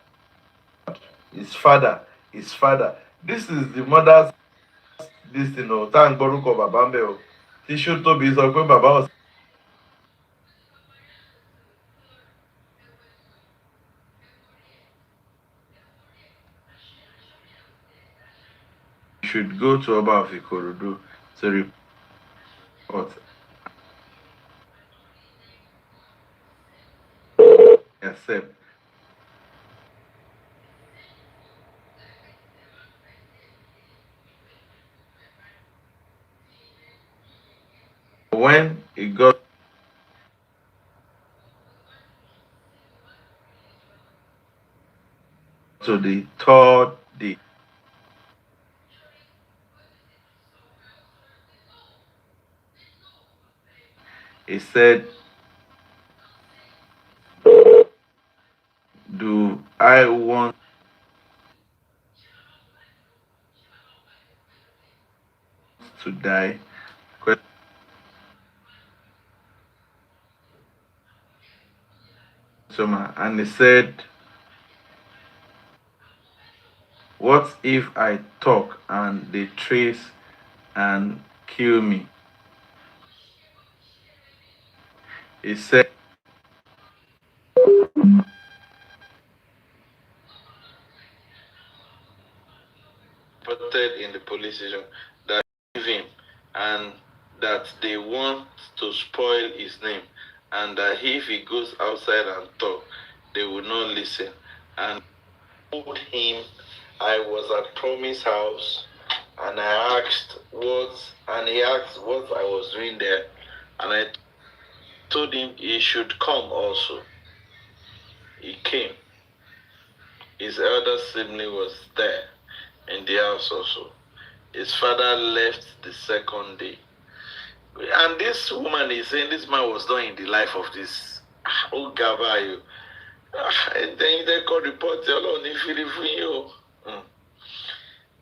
His father, his father. This is the mother's this thing. Oh, thank Boruko Babambe. He should to be so good Baba should go to Oba of Ikorodu to report. Except when he got to the third day, he said, do I want to die? And he said, what if I talk and they trace and kill me? He said, reported in the police station that leave him and that they want to spoil his name, and that if he goes outside and talk, they will not listen. And I told him I was at Promise House, and I asked and he asked what I was doing there, and I told him he should come also. He came. His elder sibling was there in the house also. His father left the second day. And this woman is saying this man was not in the life of this. Oh, Gavayo. And then they got reported,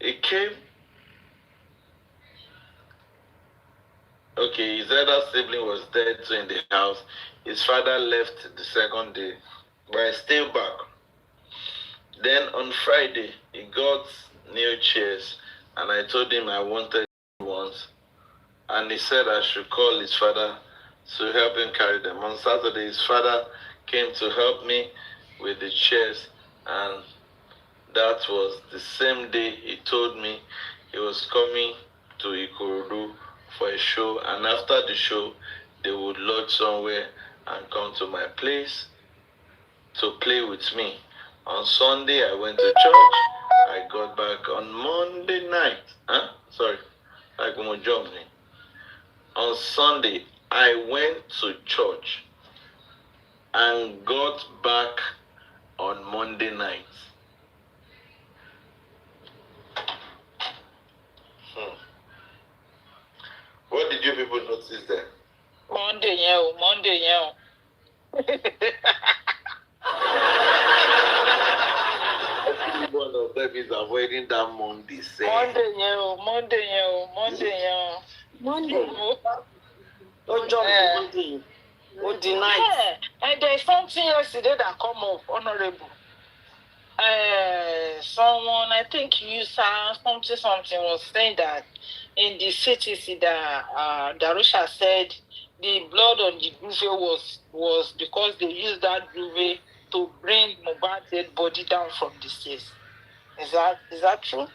he came. Okay, his elder sibling was there too in the house. His father left the second day, but I stayed back. Then on Friday, he got new chairs, and I told him I wanted ones. And he said I should call his father to help him carry them. On Saturday, his father came to help me with the chairs, and that was the same day he told me he was coming to Ikorodu for a show, and after the show, they would lodge somewhere and come to my place to play with me. On Sunday, I went to church. I got back on Monday night. On Sunday, I went to church and got back on Monday night. What did you people notice there? Monday, yeah. One of them is avoiding that Monday. Monday. Don't jump Monday. What denied? And there's something yesterday that come up, Honorable. Someone, I think you saw something was saying that in the CTC that Darusha said the blood on the duvet was because they used that duvet to bring Mohbad's dead body down from the stairs. Is that true?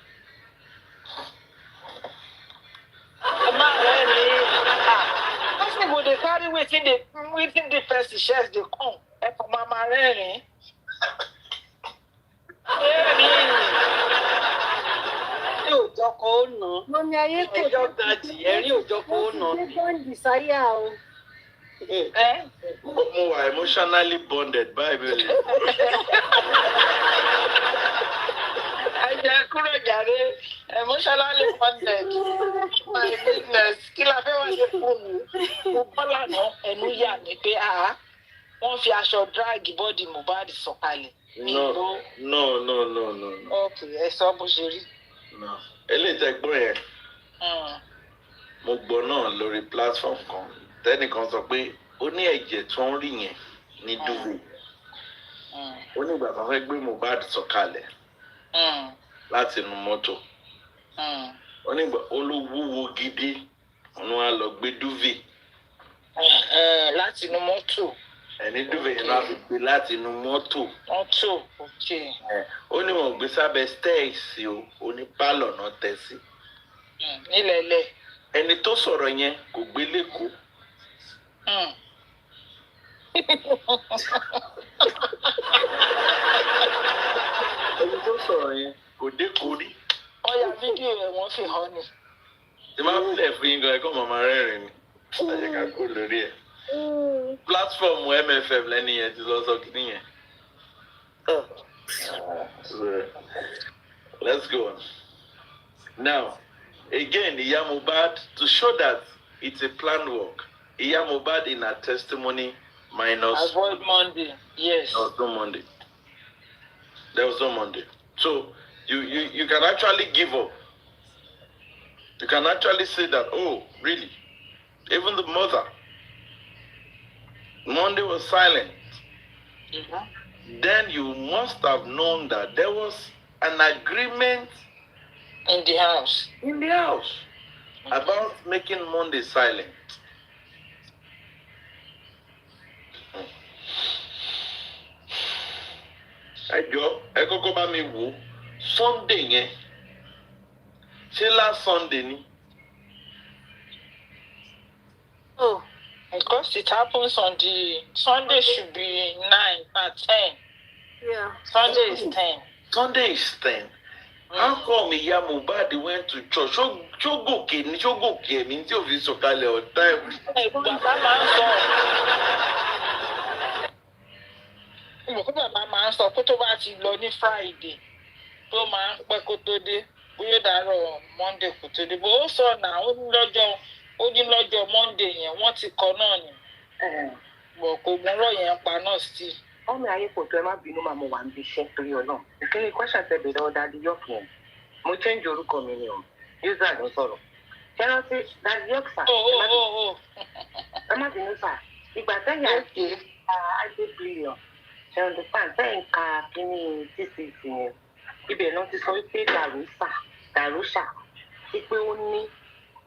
Most people they carry within the person shares they come. And for Mama Rene. Mommy, are you good? Emotionally bonded, Bible. Emotionally bonded. My goodness. Kill a wọ́n fi aṣọ drag body Mohbad sọ̀kalẹ̀. No. Okay, ẹ sọ bó ṣe rí. No. Eléyìí tẹ́ gbọ́ yẹn. Mo gbọ́ náà lórí platform kan. Tẹ́nìkan sọ pé ó ní ẹ̀jẹ̀ tó ń rí yẹn ní dúró. Ó ní ìgbà tó fẹ́ gbé Mohbad sọ̀kalẹ̀ láti inú mọ́tò. Ó ní ìgbà olówó gidi òun á lọ gbé dúvì. Láti inú mọ́tò. Ẹni dúvì yẹn náà fi gbé láti inú mọ́tò. Okay. Ó ní wọn gbé sábẹ́ stairs o, ó ní pálọ̀ náà tẹ́ sí. Nílẹ̀lẹ̀. Ẹni tó sọ̀rọ̀ yẹn kò gbé lẹ́kọ̀ọ́. Ẹni tó sọ̀rọ̀ yẹn kò dé kórí. Ọ̀yà fídíò rẹ̀ wọ́n fi hàn ni. Tí máa ń filẹ̀ fún yín gan ẹ̀kọ́ màmá rẹ́rìn ni. Àyè ká kó lórí ẹ̀. Platform MFM lẹ́ni yẹn ti lọ sọ kìíní yẹn. Let's go on. Now, again, Iya Mohbad, to show that it's a planned work. Iya Mohbad in her testimony minus. Avoid Monday. Yes. There was no Monday. So you can actually give up. You can actually say that, oh, really? Even the mother. Monday was silent. then you must have known that there was an agreement In the house. about making Monday silent. Ẹ kọ́kọ́ bá mi wò Sunday yẹn. Ṣé last Sunday ni? Oh, because it happens on the Sunday should be 9 or 10. Yeah. Sunday is 10. Sunday is 10. How come Iyabo Mohbad went to church? Ṣó gòkè ẹ̀mí tí ò fi sọ̀kalẹ̀ on time? Bàbá máa ń sọ. Bàbá máa ń sọ pé tó bá ti lọ ní Friday tó máa ń pẹ́ kó tó dé bóyá dàárọ̀ Monday kó tó dé. Bó ó sọ náà ó ní lọ́jọ́ Monday yẹn wọ́n ti kọ náà ni. Bọ̀ kò múrọ̀ yẹn pa náà sí. Ọmọ ayé kò tó ẹ má bínú màá mo wà níbi iṣẹ́ torí ọlọ́run. Ìkíni kwẹ́sà tẹ bèrè ọ̀dà adiyọ́kì yẹn. Mo change orúkọ mi ni o. User ló sọ̀rọ̀. Ṣé rántí adiyọ́kì sà? Ẹ má bínú sà. Ìgbà tẹ́yà ṣe àìdé bílíọ̀n. Ṣé understand tẹ́yìn ka kíní TCC yẹn? Ibẹ̀ náà ti sọ wípé Dàrúṣà wípé ó ní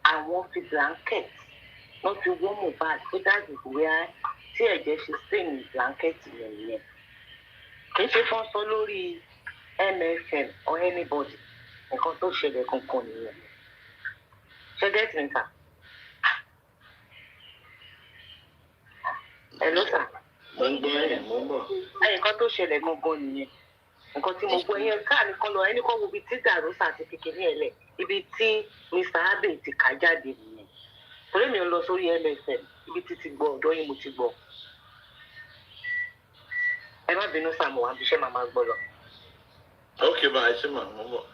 àwọn fi blanket wọ́n fi wọ́n Mohbad pé dájú ìwé tí ẹ̀jẹ̀ ṣe stain blanket yẹn nìyẹn. Kì í ṣe fọ́n sọ lórí MFM or anybody nǹkan tó ṣẹlẹ̀ kankan nìyẹn. Ṣé gẹ́tì ń tà? Ẹ ló tà. Mo ń gbọ́. Nǹkan tó ṣẹlẹ̀ gangan nìyẹn. Nǹkan tí mo gbọ́ yẹn káà nìkan lọ ẹnì kan wo ibi tí Dàrúṣà àti kékeré ẹ̀ lẹ̀ ibi tí Mr. Abbey ti kà jáde nìyẹn. Torí mi ò lọ sórí MFM ibi tí ti gbọ́ ọ̀dọ́ yìí mo ti gbọ́. Ẹ má bínú sáà mo wá bí iṣẹ́ màmá gbọ́ lọ. Okay, bye. Ṣé màá mú bọ̀?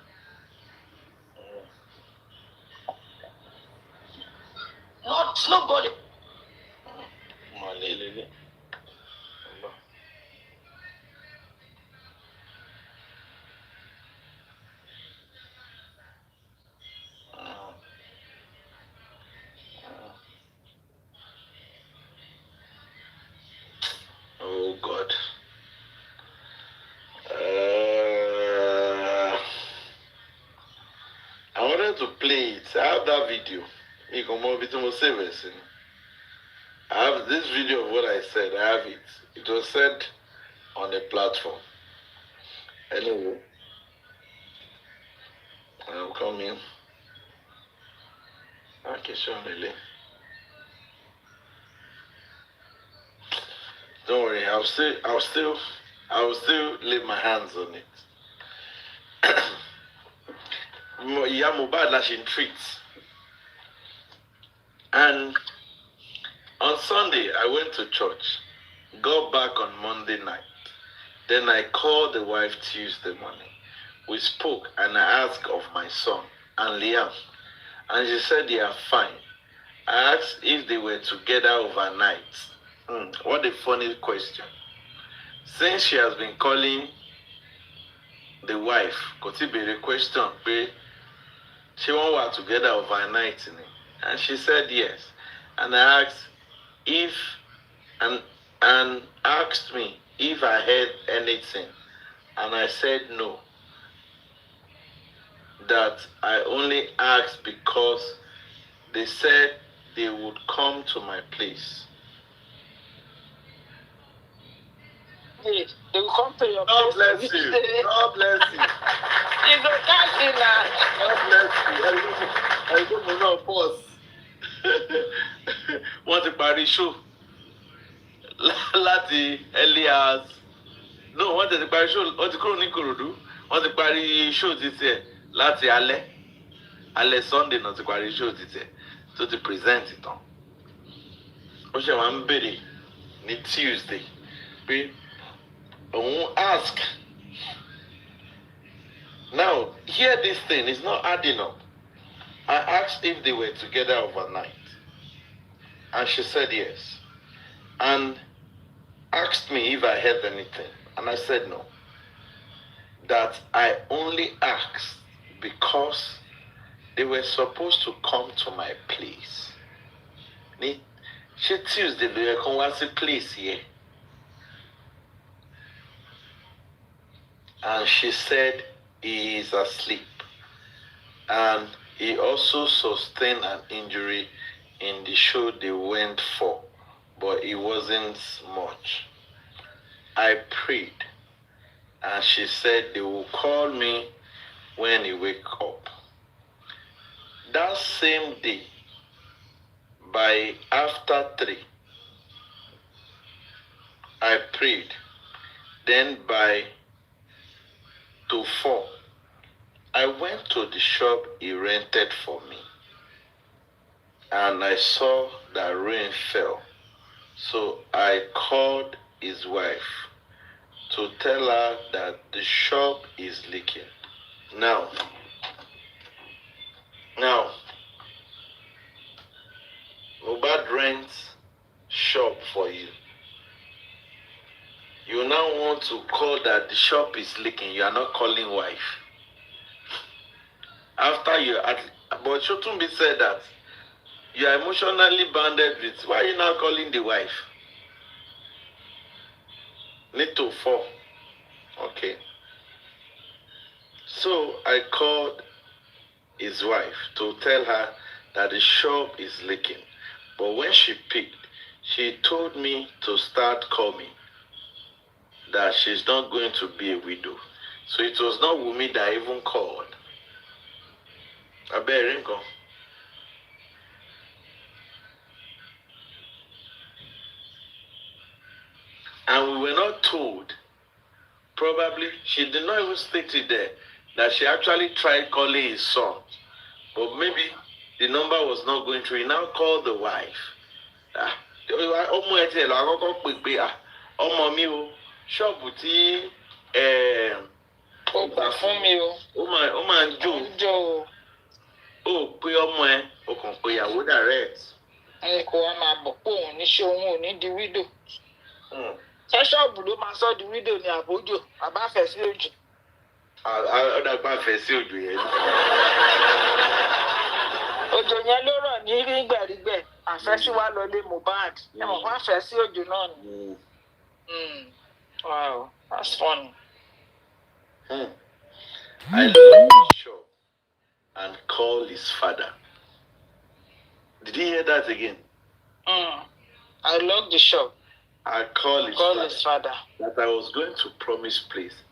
Nobody. Lele. Oh God. I wanted to play it. I have that video. You can move it to save. I have this video of what I said. I have it. It was said on the platform. Anyway, I'm coming. Okay, sure, Lily. Don't worry. I'll still lay my hands on it. Iyabo Mohbad lashing treats. And on Sunday, I went to church, got back on Monday night. Then I called the wife Tuesday morning. We spoke and I asked of my son and Liam. And she said they are fine. I asked if they were together overnight. What a funny question. Since she has been calling the wife, could it be a question? She were together overnight. And she said yes. And I asked if, and asked me if I heard anything. And I said no. That I only asked because they said they would come to my place. They will come to your God place. bless you. God bless you. You go catch it now. God bless you. I don't know, pause. Want to party show? Láti Elias. No, wọ́n ti parí show. Wọ́n ti kúrò ní Ìkòròdú. Wọ́n ti parí show títí ẹ̀ láti alẹ́ Sunday náà ti parí show títí ẹ̀ tó ti present ìtàn. Ó ṣe wá ń bèrè ní Tuesday pé òun ask. Now, hear this thing, it's not adding up. I asked if they were together overnight. And she said yes. And asked me if I heard anything. And I said no. That I only asked because they were supposed to come to my place. She Tuesday they come to place here. and she said he is asleep. And he also sustained an injury in the show they went for, but it wasn't much. I prayed, and she said they will call me when he wake up. That same day, by after 3, I prayed. Then by 4, I went to the shop he rented for me, and I saw that rain fell. So I called his wife to tell her that the shop is leaking. Now, Mohbad rents shop for you. You now want to call that the shop is leaking. You are not calling wife. After you, but Shotumbi said that you are emotionally bounded with. Why are you now calling the wife? Need to fall. Okay. So I called his wife to tell her that the shop is leaking. But when she picked, she told me to start coming, that she's not going to be a widow. So it was not Wunmi that even called. Aberinko. And we were not told. Probably she did not even state it there that she actually tried calling his son. But maybe the number was not going through. He now called the wife. Ṣọ́ọ̀bù tí ó gbà fún mi o. Ó máa ń jó. Ó pé ọmọ ẹ, ó kàn pé ìyàwó direct. Ẹ kò wá máa bọ̀ pé òun ní ṣe òun ò ní di widow. Ṣé ṣọ́ọ̀bù ló máa sọ di widow ní àbójò? Àbá fẹ̀ sí òjò. Ọ̀dàgbà fẹ̀ sí òjò yẹn. Òjò yẹn ló rọ̀ ní rígbẹ̀rígbẹ̀. Àfẹ́sí wa lọ lé Mohbad. Ẹ mọ̀ fún àfẹ́sí òjò náà ni. Wow, that's funny. I locked the shop and called his father. Did you hear that again? I locked the shop. I called his father that I was going to Promise Place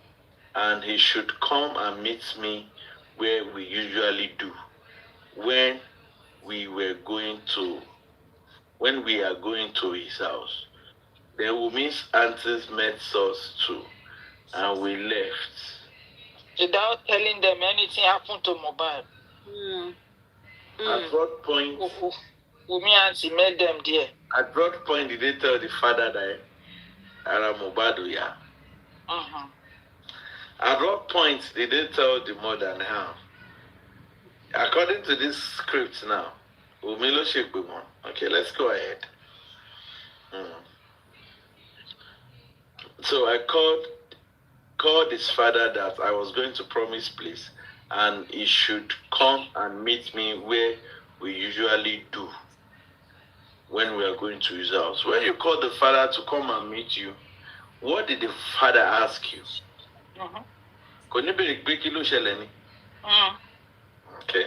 and he should come and meet me where we usually do when we are going to his house. Then Wunmi's aunties met us too, and we left. Without telling them anything happened to Mohbad. At what point? Wunmi auntie met them there. At what point did they tell the father that Ara Mohbad ya? At what point did they tell the mother now? According to this script now, Wunmi lo ṣe pè wọ́n. Okay, let's go ahead. So I called his father that I was going to Promise Place and he should come and meet me where we usually do when we are going to his house. When you call the father to come and meet you, what did the father ask you? Okay.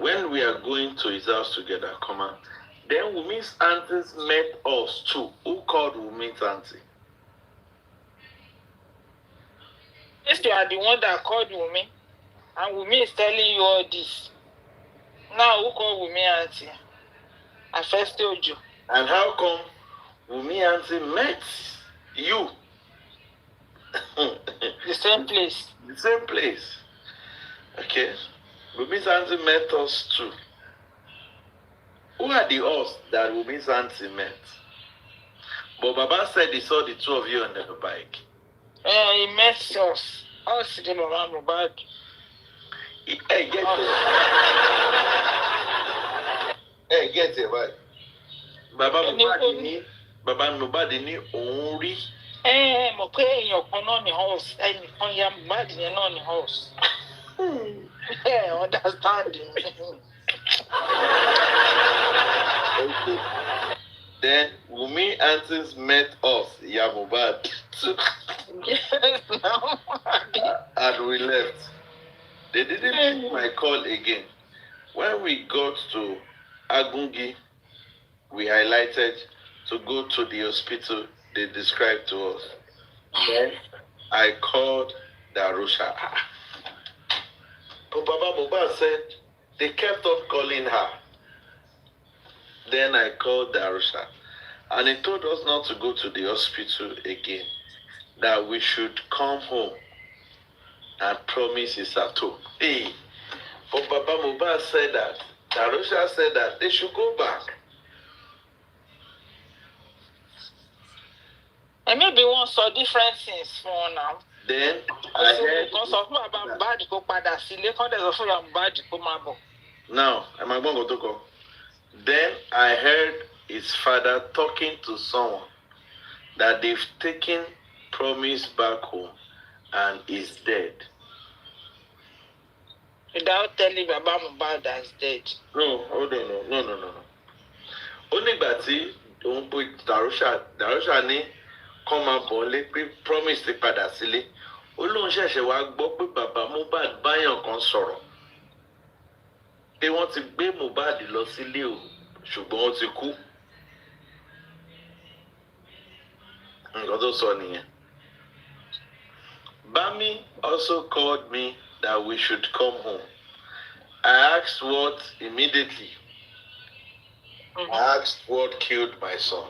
When we are going to his house together, then Wunmi's aunties met us too. Who called Wunmi's auntie? If you are the one that called Wunmi, and Wunmi is telling you all this, now who called Wunmi auntie? Afeste Ojo. And how come Wunmi auntie met you? The same place. The same place. Okay. Wunmi's auntie met us too. Who are the us that Wunmi's auntie met? But Baba said he saw the two of you on the bike. He met us. Us, the Mohbad. Hey, get it. Hey, get it, right? Baba Mohbad ní òun rí. Mo pé èèyàn kan náà ní house. Ẹnìkan ya Mohbad yẹn náà ní house. Understanding. Okay. Then Wumi aunties met us, Mohbad, Yes, no. and we left. They didn't pick my call again. When we got to Agungi, we highlighted to go to the hospital they described to us. Then I called Darusha. But Baba Mohbad said they kept on calling her. Then I called Darusha, and he told us not to go to the hospital again, that we should come home and promise he's at home. Hey, but Baba Mohbad said that, Darusha said that they should go back. And maybe one saw different things for now. Then I heard. Now, am I going to go? Then I heard his father talking to someone that they've taken Promise back home and is dead. Without telling Baba Mohbad that he's dead. No, hold on, no. Only Bati, don't put Darusha ni come bọ́lé pé Promise ti padà sílé. Ó lóun ṣẹ̀ṣẹ̀ wá gbọ́ pé bàbá Mohbad báyàn kan sọ̀rọ̀. Pé wọ́n ti gbé Mohbad lọ sílé o, ṣùgbọ́n ó ti kú. Nǹkan tó sọ nìyẹn. Bami also called me that we should come home. I asked what immediately. I asked what killed my son.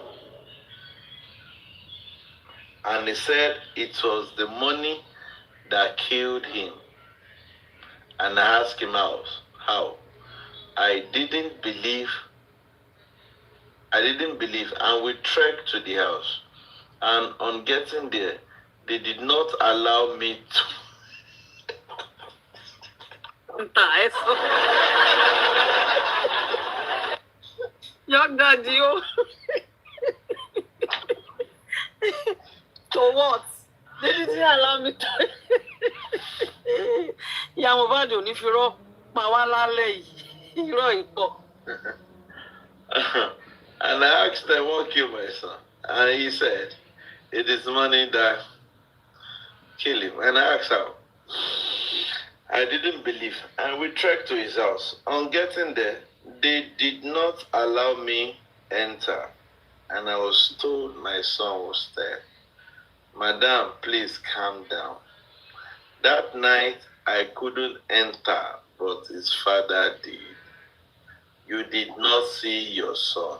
And he said it was the money that killed him. And I asked him how. I didn't believe, and we trekked to the house. And on getting there, they did not allow me to. Young daddy, oh. So what? They didn't allow me to. Yeah, Mohbad ò ní fi rọ́ pa wá lálẹ́ yìí. Irọ́ ìpọ̀. And I asked them what killed my son. And he said, it is money that killed him. And I asked how. I didn't believe. And we trekked to his house. On getting there, they did not allow me enter. And I was told my son was there. Madam, please calm down. That night, I couldn't enter, but his father did. You did not see your son.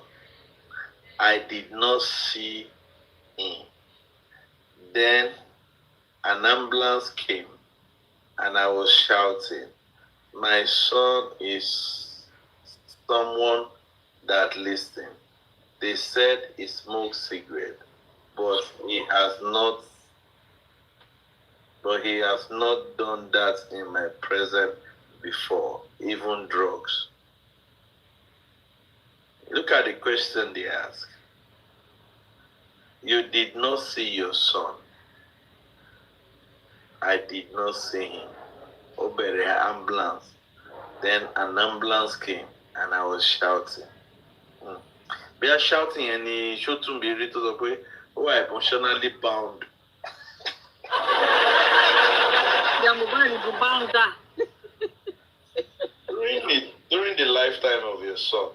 I did not see him. Then an ambulance came, and I was shouting, my son is someone that listened. They said he smoked cigarette, but he has not done that in my presence before, even drugs. Look at the question they ask. You did not see your son. I did not see him. Obere ambulance. Then an ambulance came and I was shouting. We are shouting and he showed to be written the way, oh, I emotionally bound. During the lifetime of your son,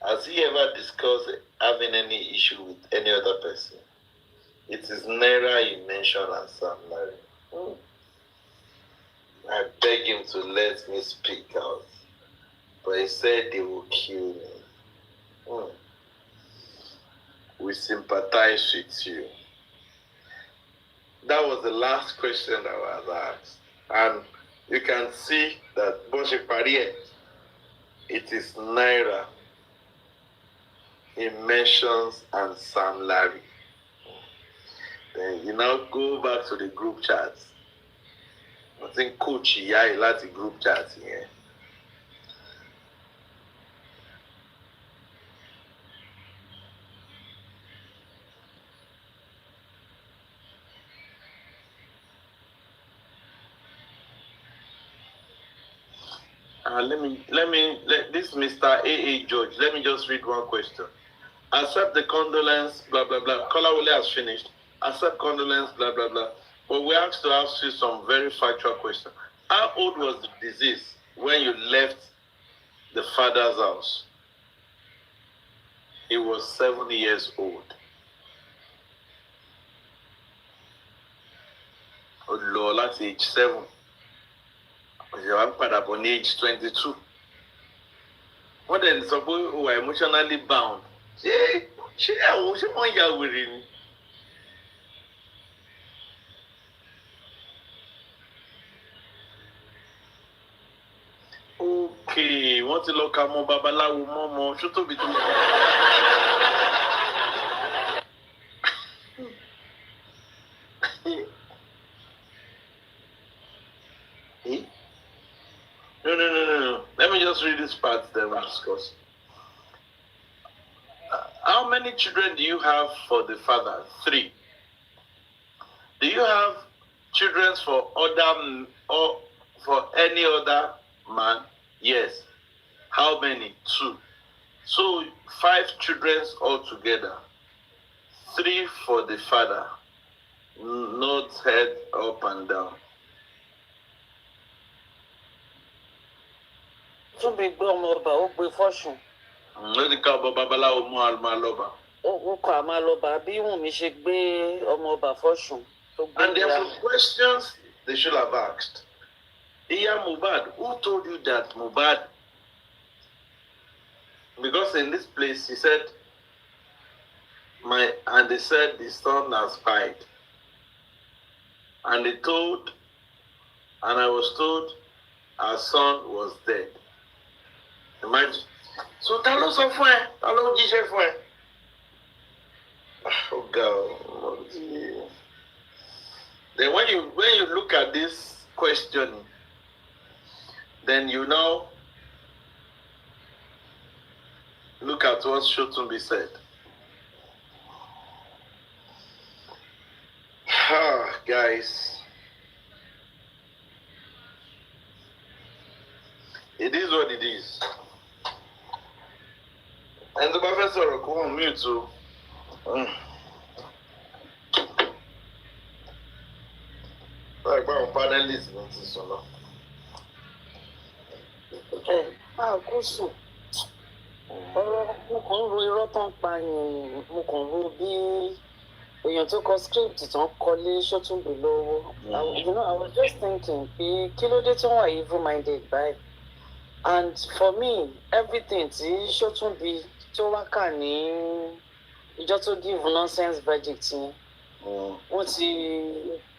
has he ever discussed having any issue with any other person? It is Naira he mentioned and Sam Larry. I beg him to let me speak out. But he said they will kill me. We sympathize with you. That was the last question that was asked. And you can see that Boshe Parie, it is Naira. He mentions and Sam Larry. Then you now go back to the group chats. I think Coach Yai like the group chats here. Let this Mr. A.A. George, let me just read one question. accept the condolence, blah, blah, blah. Kolawole has finished. Accept condolence, blah, blah, blah. But we asked to ask you some very factual questions. How old was the disease when you left the father's house? He was 7 years old. Lord, at age 7. You are on age 22. What then suppose who are emotionally bound? She won't get with him. Okay, wọ́n ti lọ ka mọ babaláwo mọ́mọ́ ṣó tóbi tó. No. Let me just read this part, then we'll discuss. How many children do you have for the father? 3. Do you have children for other or for any other man? Yes. How many? 2. So 5 children altogether. 3 for the father. Note head up and down. Tún bí gbé ọmọ ọba ó gbé fọ́ṣùn. Lórí ká ọba babaláwo mú àlùmá lọ́ba. Ó kọ àmà lọ́ba bí Wùnmí ṣe gbé ọmọ ọba fọ́ṣùn. And there are some questions they should have asked. Iya Mohbad, who told you that Mohbad? Because in this place he said, they said the son has died. And they told, and I was told, our son was dead. Imagine. So tell us of where? Tell us Jesus where? Oh God. Then when you look at this question, then you now look at what shouldn't be said. Guys, it is what it is. And the professor will come on mute too. Like my panelist meeting so now. Kó sùn. Ọ̀rọ̀ mo kàn ń ro irọ́ tán pa yẹn, mo kàn ń ro bí èèyàn tó kọ script tán kọlé Ṣótúnbí lọ́wọ́. I was just thinking pé kí ló dé tí wọ́n wà evil-minded báyìí. And for me, everything tí Ṣótúnbí tó wá kà ní ìjọ tó give nonsense verdict yẹn, wọ́n ti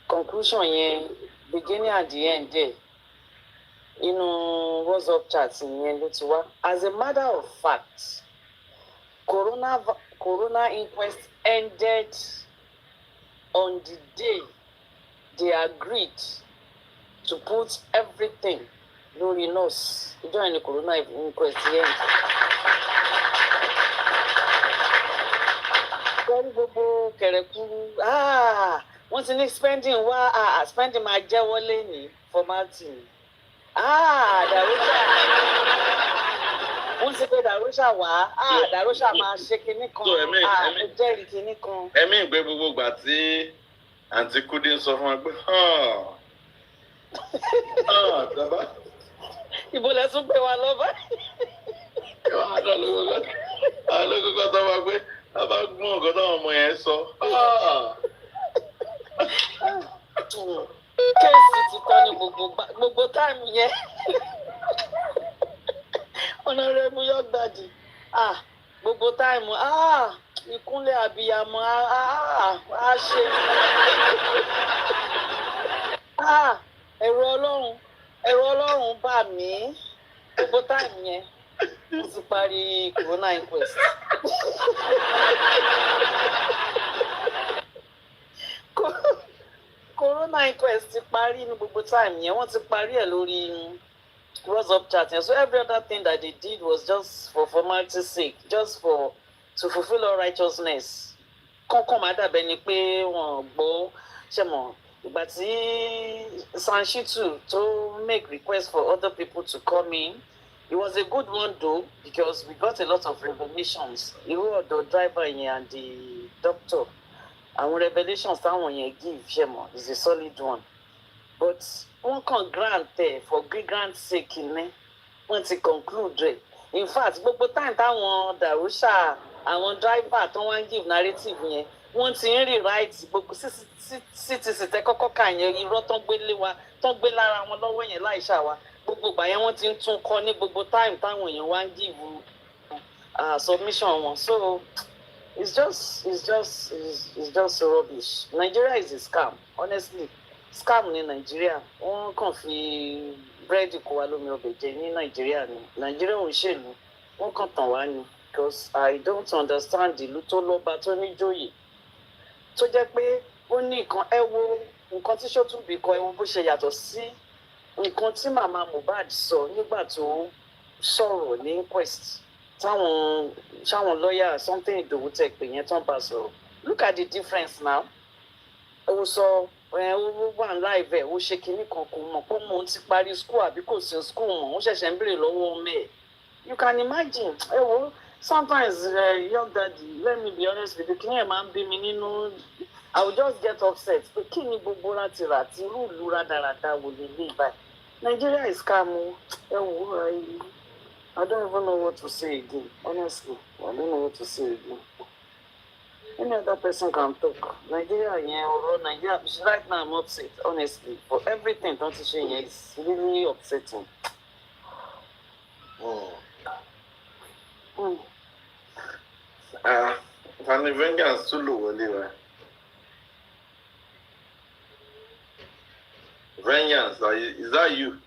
conclusion yẹn beginning at the end there. WhatsApp chat yẹn ló ti wá. As a matter of fact, Corona inquest ended on the day they agreed to put everything lórí nurse. Ìjọ yẹn ni Corona inquest yẹn. Wọ́n gbogbo kẹ̀rẹ̀kúrú. Wọ́n ti ní spending wá spending máa jẹ́ wọlé ní formality. Darusha. Wọ́n ti pé Darusha wá. Darusha máa ṣe kinní kan. Jẹ́rìí kinní kan. Ẹ̀mí ìgbé gbogbo ìgbà tí àǹtí Kúdí ń sọ fún wa pé dábàá. Ibo lẹ tún gbé wa lọ báyìí. Àlọ́kọ̀ọ́kọ́ tó wá pé a bá gbọ́n ọ̀gọ́ táwọn ọmọ yẹn sọ. Kéèsì ti tọ́ ní gbogbo táìmù yẹn. Honorable York Daddy. Gbogbo táìmù. Ìkúnlẹ̀ àbíyamọ á ṣe. Ẹ̀rọ Ọlọ́run bà mí. Gbogbo táìmù yẹn. Mo ti parí Corona inquest. Corona inquest ti parí ní gbogbo time yẹn. Wọ́n ti parí ẹ̀ lórí WhatsApp chat yẹn. So every other thing that they did was just for formality's sake, just to fulfill all righteousness. Kọ́kọ́ máa dàbẹ̀ ni pé wọ́n gbọ́ ṣe mọ̀ ìgbà tí Sanshitu tó make request for other people to come in. It was a good one though, because we got a lot of revelations. Even the driver and the doctor, our revelations that one give Shemo is a solid one. But one can grant for grant sake once to conclude. In fact, gbogbo time táwọn Darusha àwọn driver tó wá ń give narrative yẹn wọ́n ti ń rewrite gbogbo ctc tẹ kọ́kọ́ kà yẹn irọ́ tó ń gbé lé wa tó ń gbé lára wọn lọ́wọ́ yẹn láì ṣàwá gbogbo ìgbà yẹn wọ́n ti ń tún kọ́ ní gbogbo time táwọn èèyàn wá ń give submission wọn. So it's just rubbish. Nigeria is a scam, honestly. Scam ní Nigeria. Wọ́n kàn fi búrẹ́dì kó wa lómi ọbẹ̀ jẹ ní Nigeria ni. Nigeria ò ń ṣèlú. Wọ́n kàn tàn wá ni. Because I don't understand ìlú tó lọ́ba tó níjòyè. Tó jẹ́ pé ó ní nǹkan ẹ wo nǹkan tí Ṣótúnbí kọ ẹ wo bó ṣe yàtọ̀ sí nǹkan tí màmá Mohbad sọ nígbà tó sọ̀rọ̀ ní inquest. Sáwọn lọ́yà something Ìdòwú tẹ̀ pé yẹn tán bá sọ̀rọ̀. Look at the difference now. Ó sọ ó wà live ẹ̀ ó ṣe kinní kan kò mọ̀ pé mo ti parí school àbí kò sí school mọ̀ ó ṣẹ̀ṣẹ̀ ń béèrè lọ́wọ́ ọmọ ẹ̀. You can imagine ẹ wo sometimes young daddy let me be honest with you kí ni ẹ̀ máa ń bí mi nínú I will just get upset pé kí ni gbogbo láti rà tí irú ìlú rádaràda wò lè lè báyìí. Nigeria is scam o ẹ wo I don't even know what to say again honestly I don't know what to say again. Any other person can talk. Nigeria, Nigeria. Right now, I'm upset, honestly. For everything, don't you say it's really upsetting. Fanny Vengeance Sulu, anyway. Vengeance, is that you?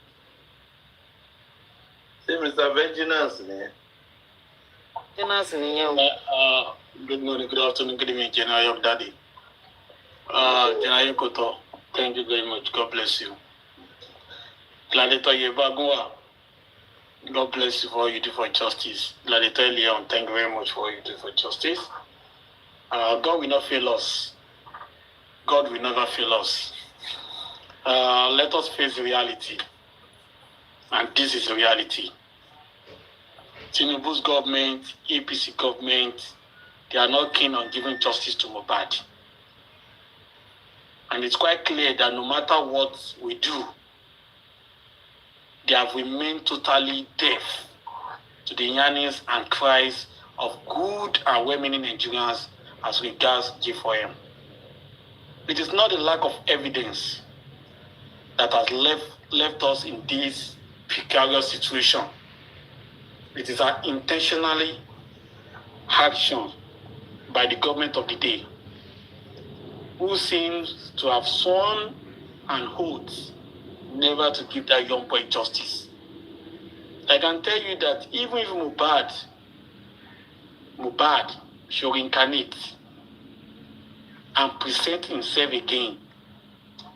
Say, Mr. Vengeance, man. Good morning, good afternoon, good evening, General Daddy. General Koto, thank you very much. God bless you. Gladiator Yebagua, God bless you for all you do for justice. Gladiator Leon, thank you very much for all you do for justice. God will not fail us. God will never fail us. Let us face reality. And this is reality. Tinubu's government, APC government, they are not keen on giving justice to Mohbad. And it's quite clear that no matter what we do, they have remained totally deaf to the yearnings and cries of good and well-meaning Nigerians as regards G4M. It is not the lack of evidence that has left us in this precarious situation. It is an intentionally action by the government of the day, who seems to have sworn an oath never to give that young boy justice. I can tell you that even if Mohbad should reincarnate and present himself again,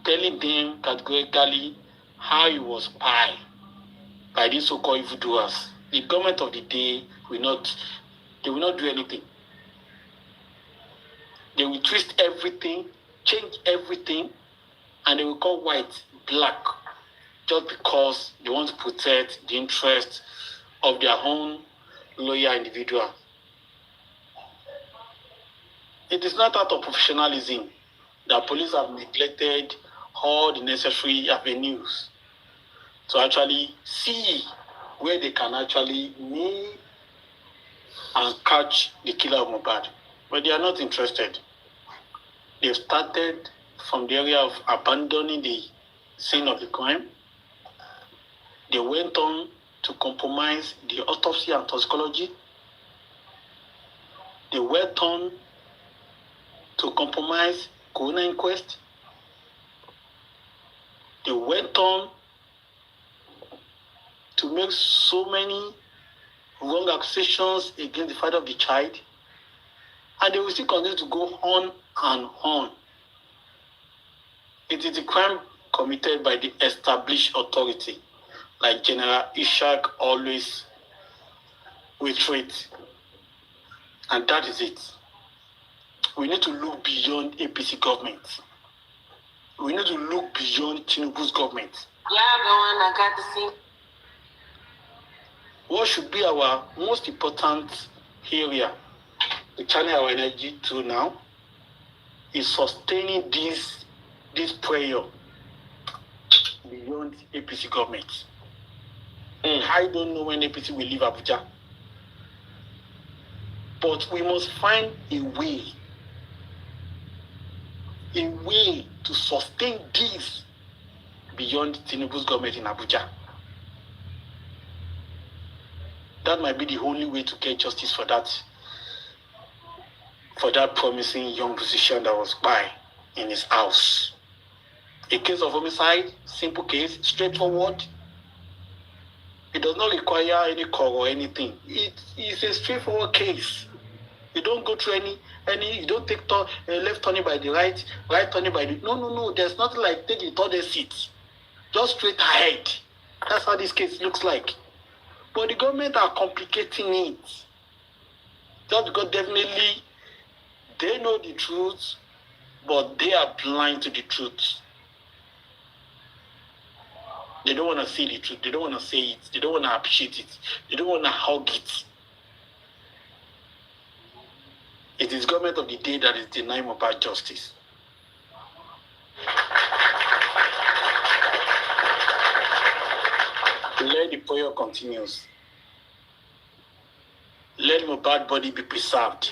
telling them categorically how he was spied by these so-called evildoers, the government of the day will not do anything. They will twist everything, change everything, and they will call white black just because they want to protect the interest of their own loyal individual. It is not out of professionalism that police have neglected all the necessary avenues to actually see where they can actually meet and catch the killer of Mohbad. But they are not interested. They've started from the area of abandoning the scene of the crime. They went on to compromise the autopsy and toxicology. They went on to compromise coroner inquest. They went on to make so many wrong accusations against the father of the child, and they will still continue to go on and on. It is a crime committed by the established authority, like General Ishak always reiterates, and that is it. We need to look beyond APC government. We need to look beyond Tinubu's government. Yeah, the one I got to see. what should be our most important area to channel our energy to now is sustaining this prayer beyond APC government. I don't know when APC will leave Abuja, but we must find a way to sustain this beyond Tinubu's government in Abuja. That might be the only way to get justice for that promising young musician that was by in his house. A case of homicide, simple case, straightforward. It does not require any call or anything. It's a straightforward case. You don't go through any you don't take left turning by the right turning by the no. There's nothing like taking the third seat. Just straight ahead. That's how this case looks like. But the government are complicating it. Just because definitely they know the truth, but they are blind to the truth. They don't want to see the truth. They don't want to say it. They don't want to appreciate it. They don't want to hug it. It is government of the day that is denying Mohbad justice. Let the prayer continues. Let Mohbad body be preserved.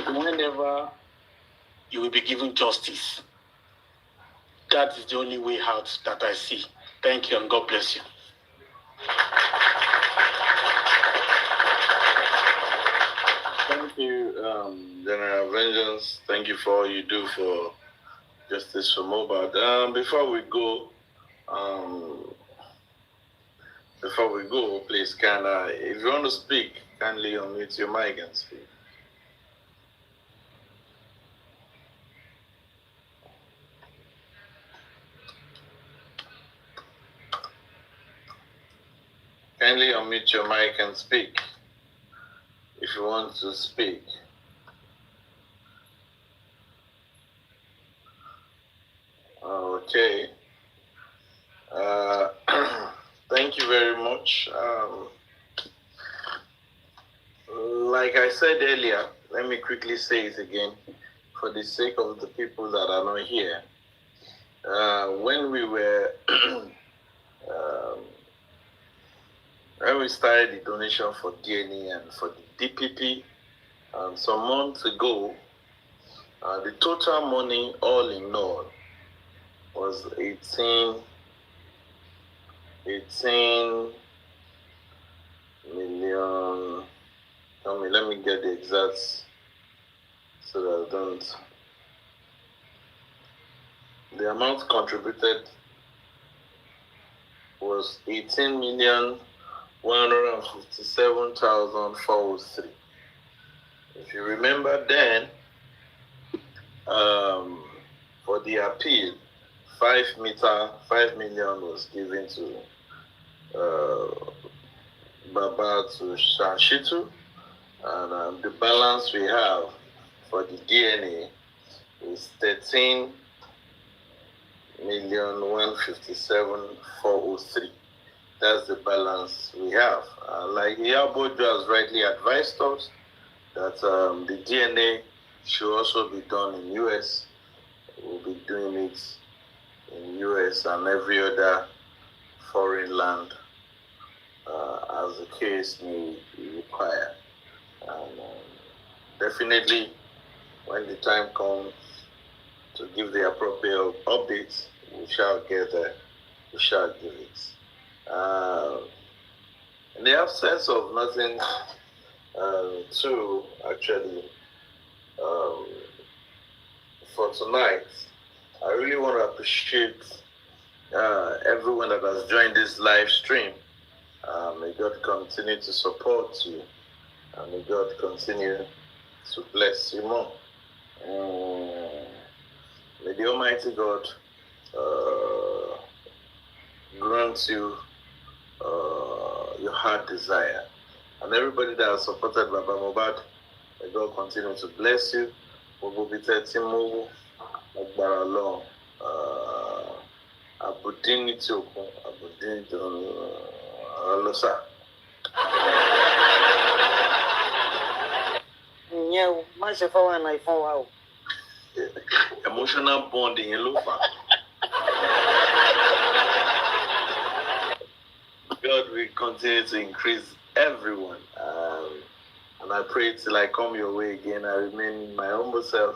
Whenever you will be given justice, that is the only way out that I see. Thank you and God bless you. Thank you, General Vengeance. Thank you for all you do for justice for Mohbad. Before we go, please, if you want to speak, kindly unmute your mic and speak. Kindly unmute your mic and speak if you want to speak. Okay. Thank you very much. Like I said earlier, let me quickly say it again for the sake of the people that are not here. When we were when we started the donation for DNA and for the DPP some months ago, the total money all in all was 18 million. Let me get the exact so that I don't. The amount contributed was 18,157,403. If you remember then, for the appeal, 5 million was given to Baba to Shanshitu, and the balance we have for the DNA is 13,157,403. That's the balance we have. Like Iyabo has rightly advised us that the DNA should also be done in US. We'll be doing it in US and every other foreign land as the case may require. And definitely, when the time comes to give the appropriate updates, we shall get there. We shall give it. In the absence of nothing to actually for tonight, I really want to appreciate everyone that has joined this live stream. May God continue to support you, and may God continue to bless you more. May the Almighty God grant you your heart desire. And everybody that has supported Baba Mohbad, may God continue to bless you. Abuja opportunity Losa. Yeah, much of our and I found Emotional bonding in Lufa. God will continue to increase everyone. And I pray till I come your way again. I remain my humble self,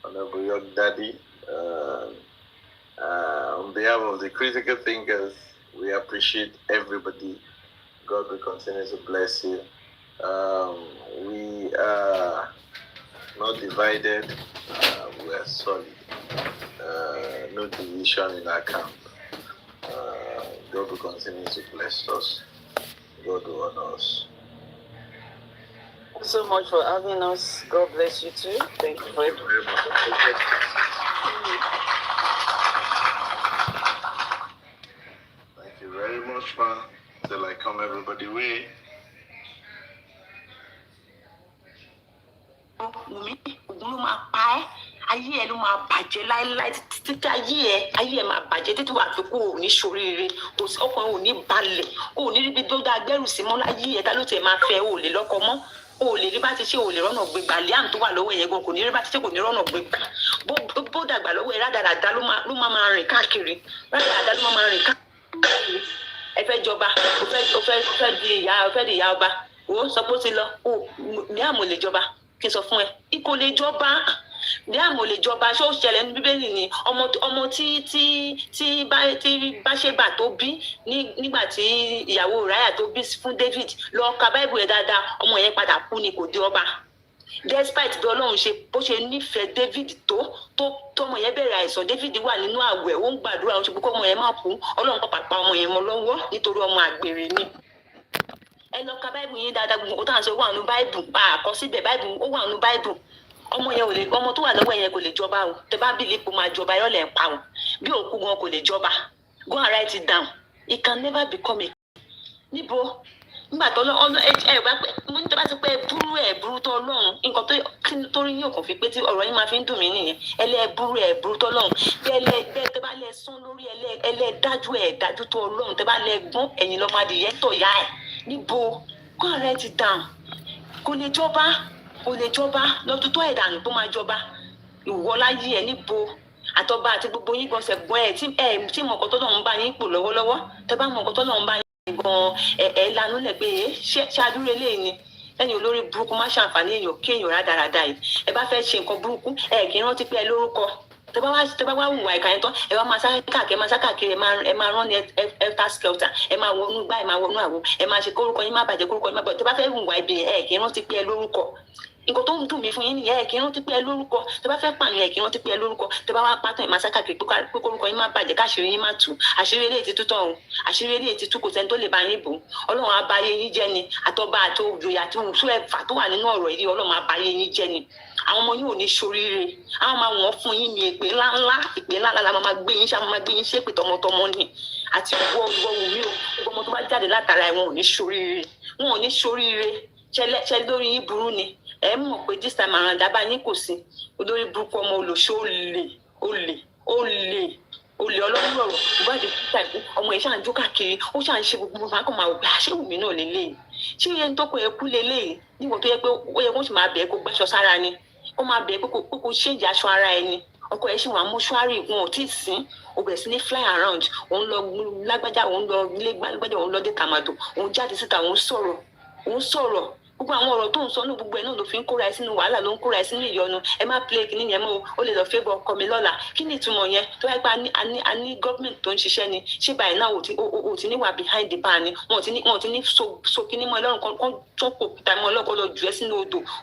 Honorable Young Daddy. On behalf of the critical thinkers, we appreciate everybody. God will continue to bless you. We are not divided, we are solid. No division in our camp. God will continue to bless us. God will honor us. Thank you so much for having us. God bless you too. Thank you very much. Thank you very much, ma. Till I come everybody way. Ayé ẹ ló máa bàjẹ́ láéláé títí ayé ẹ máa bàjẹ́ títí wàá fi kú òní ṣoríire kò sí ọkùnrin òní balẹ̀ òní ríbi tó dáa gbẹ́rù sí mọ́ láyé ẹ ta ló tiẹ̀ máa fẹ́ òòlè lọ́kọ mọ́ òòlè rí bá ti ṣe òòlè rọ́nà gbégbá liam tó wà lọ́wọ́ ẹ̀yẹ gan kò ní rí bá ti ṣe kò ní rọ́nà gbégbá bó dàgbà lọ́wọ́ ẹ rádaràda ló máa rìn káàkiri rádaràda ló máa rìn káàkiri ẹ fẹ́ jọba ó fẹ́ di ìyá ọba ó sọ pé ó ti lọ liam ò lè jọba kí n sọ fún ẹ kò lè jọba ní àmọ́ lè jọba ṣó ṣẹlẹ̀ ní bíbélì ni ọmọ tí báṣẹ́bà tó bí nígbà tí ìyàwó ráyà tó bí fún david lọ ka báìbù yẹn dáadáa ọmọ yẹn padà kú ni kò dé ọba despite bí ọlọ́run ṣe bó ṣe nífẹ̀ẹ́ david tọmọ yẹn bẹ̀rẹ̀ àìsàn david wà nínú àwẹ̀ ó ń gbàdúrà ó ṣe kókó ọmọ yẹn má kú ọlọ́run pàpà ọmọ yẹn mọ́ lọ́wọ́ nítorí ọmọ àgbèrè ni ẹ lọ ka báìbù yẹn dáadáa gbogbo tó à ń sọ wà nínú báìbù àkọsíbẹ̀ báìbù ó wà nínú báìbù ọmọ yẹn ò lè ọmọ tó wà lọ́wọ́ yẹn kò lè jọba o tẹ bá bí ipò máa jọba yọ lẹ̀ ń pa o bí òkú gan kò lè jọba go and write it down it can never become a níbo nígbà tó ẹ bá pẹ mo ní tẹ bá ti pẹ burú tó Ọlọ́run nǹkan tó rí yóò kàn fi pé tí ọ̀rọ̀ yín máa fi ń dùn mí nìyẹn burú tó Ọlọ́run bẹ́ẹ̀ tẹ bá lẹ sún lórí dájú tó Ọlọ́run tẹ bá lẹ gbọ́n ẹ̀yìn lọ́mọ adìyẹ tọ̀ yá ẹ̀ níbo go and write it down kò lè jọba lọ́dún tó ẹ̀dànù tó máa jọba ìwọ láyé ẹ̀ níbo àtọba àti gbogbo yín gan ṣẹ̀gbọ́n ẹ̀ tí mọ̀ọ́kọ́ tó lọ́n ń bá yín pò lọ́wọ́lọ́wọ́ tẹ bá mọ̀ọ́kọ́ tó lọ́n ń bá yín gan ẹ̀ lanú lẹ̀ pé ṣáàdúró eléyìí ni ẹni olórí burúkú má ṣàǹfààní èèyàn kí èèyàn rádaràda yìí ẹ bá fẹ́ ṣe nǹkan burúkú kì í rántí pé ẹ lórúkọ tẹ bá wá hùwà ìkànnì tán ẹ wá máa sá káàkiri ẹ máa rán ní elter skelter ẹ máa wọnú gbá ẹ máa wọnú àwo ẹ máa ṣe kórúkọ yín má bàjẹ́ kórúkọ yín má bàjẹ́ tẹ bá fẹ́ hùwà ibi kì í rántí pé ẹ lórúkọ nǹkan tó ń dùn mí fún yín nìyẹn kí n rántí pé ẹ lórúkọ tẹ bá fẹ́ pààyàn kí n rántí pé ẹ lórúkọ tẹ bá wá pátán ìmọ̀ sákàkiri pé kórúkọ yín má bàjẹ́ káṣírí yín má tú àṣírí eléyìí ti tú tán o àṣírí eléyìí ti tú kò sẹ́ni tó lè bá yín bò Ọlọ́run á bá yé yín jẹ́ ni àtọ́ba àti òjòyè àti òṣù ẹ̀fà tó wà nínú ọ̀rọ̀ yìí Ọlọ́run á bá yé yín jẹ́ ni àwọn ọmọ yín ò ní ṣoríire àwọn máa wọ́n fún yín ní ìpè ńlá la máa gbé yín ṣépè tọmọtọmọ ni àti Wùmí o ọmọ tó bá jáde látara ẹ̀ wọn ò ní ṣoríire ṣẹlẹ̀ lórí yín burú ni ẹ mọ̀ pé this time around dábàá yín kò sí olórí burúkú ọmọ olùṣọ́ olè ọlọ́run ọ̀rọ̀ ìwádìí kúta ìkú ọmọ ẹ̀ ṣáà ń jó káàkiri ó ṣáà ń ṣe gbogbo máa kàn máa wò pé àṣẹ Wùmí náà lélẹ́yìí ṣé ẹni tó kọ ẹ kú lélẹ́yìí níwọ̀n tó yẹ pé ó yẹ kó sì máa bẹ̀ẹ́ kó gbáṣọ sára ni ó máa bẹ̀ẹ́ pé kó ṣéǹjì aṣọ ara ẹni ọkọ ẹ ṣì wà mọ́ṣúárì wọn ò tí ì sín ó bẹ̀rẹ̀ sí ní fly around òun lọ lágbájá òun lọ ilé lágbájá òun lọ dé tàmàdò òun jáde síta òun sọ̀rọ̀ gbogbo àwọn ọ̀rọ̀ tó ń sọ ní gbogbo ẹ̀ náà ló fi ń kóra ẹ sínú wàhálà ló ń kóra ẹ sínú ìyọnu ẹ má play kìíní yẹn mọ́ ó lè lọ favour ọkọ mi lọ́la kí ni ìtumọ̀ yẹn tó wáyé pé a ní gọ́ọ̀mẹ̀ntì tó ń ṣiṣẹ́ ni ṣé báyìí náà ò ti ní wà behind the bar ni wọn ò ti ní so kíní mọ́ ẹlọ́run kan tó kò kúta mọ́ ọlọ́kọ́ lọ jù ẹ́ sínú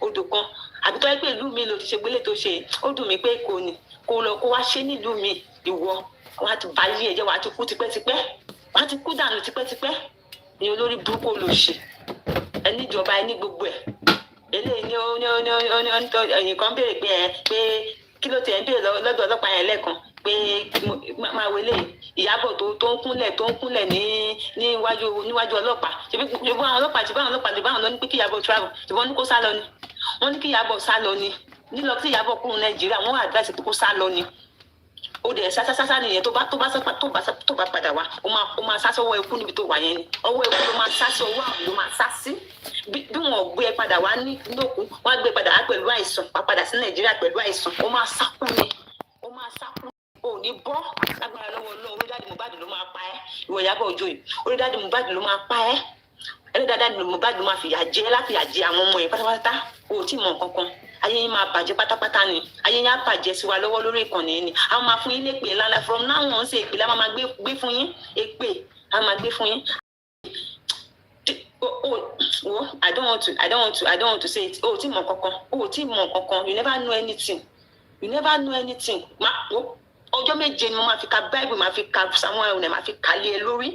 odò kan àbí tó wáyé pé ìlú mi ló ti ṣe gbélé tó ṣe ó dùn mí pé kò ní kó lọ kó wá ṣe nílùú mi ìwọ wàá ti bá yí ẹ̀jẹ̀ wàá ti kú tipẹ́tipẹ́ wàá ti kú dànù tipẹ́tipẹ́ ni olórí burúkú olóṣè ẹni ìjọba ẹni gbogbo ẹ̀ eléyìí ní ẹ̀yìn kan béèrè pé kí ló ti ẹ̀ ń béèrè lọ́dọ̀ ọlọ́pàá yẹn lẹ́ẹ̀kan pé máa wọlé Ìyábọ̀ tó ń kúnlẹ̀ níwájú ọlọ́pàá ṣùgbọ́n àwọn ọlọ́pàá lọ ní pé kí Ìyábọ̀ travel ṣùgbọ́n ní kó sá lọ ni wọ́n ní kí Ìyábọ̀ sá lọ ni nílọ tí Ìyábọ̀ kúrò Nàìjíríà wọ́n advice pé kó sá lọ ni ó dẹ̀ sásásásá nìyẹn tó bá padà wá ó máa sá sọ́wọ́ ikú níbi tó wà yẹn ni ọwọ́ ikú ló máa sá sí ọwọ́ àrùn ló máa sá sí bí wọn gbé ẹ padà wá ní lókun wọn á gbé padà wá pẹ̀lú àìsàn wá padà sí Nàìjíríà pẹ̀lú àìsàn ó máa sákú ni ó máa sákú ò ní bọ́ lágbára lọ́wọ́ Ọlọ́run orí dáàdì Mohbad ló máa pa ẹ́ ìwọ Ìyábọ̀ Òjó yìí orí dáàdì Mohbad ló máa pa ẹ́ ẹni dáadáa ni Mohbad ló máa fìyà jẹ láfìyà jẹ àwọn ọmọ yẹn pátápátá ò tí mọ̀ kankan ayé yín máa bàjẹ́ pátápátá ni ayé yín á bàjẹ́ sí wa lọ́wọ́ lórí ìkànnì yìí ni àwọn máa fún yín lépè ńlá from now on ṣe èpè la máa gbé fún yín èpè a máa gbé fún yín. I don't want to say it o tí mọ̀ kankan you never know anything ọjọ́ méje ni mo máa fi ka Bible máa fi ka Samuel ọ̀nà máa fi kà lé ẹ lórí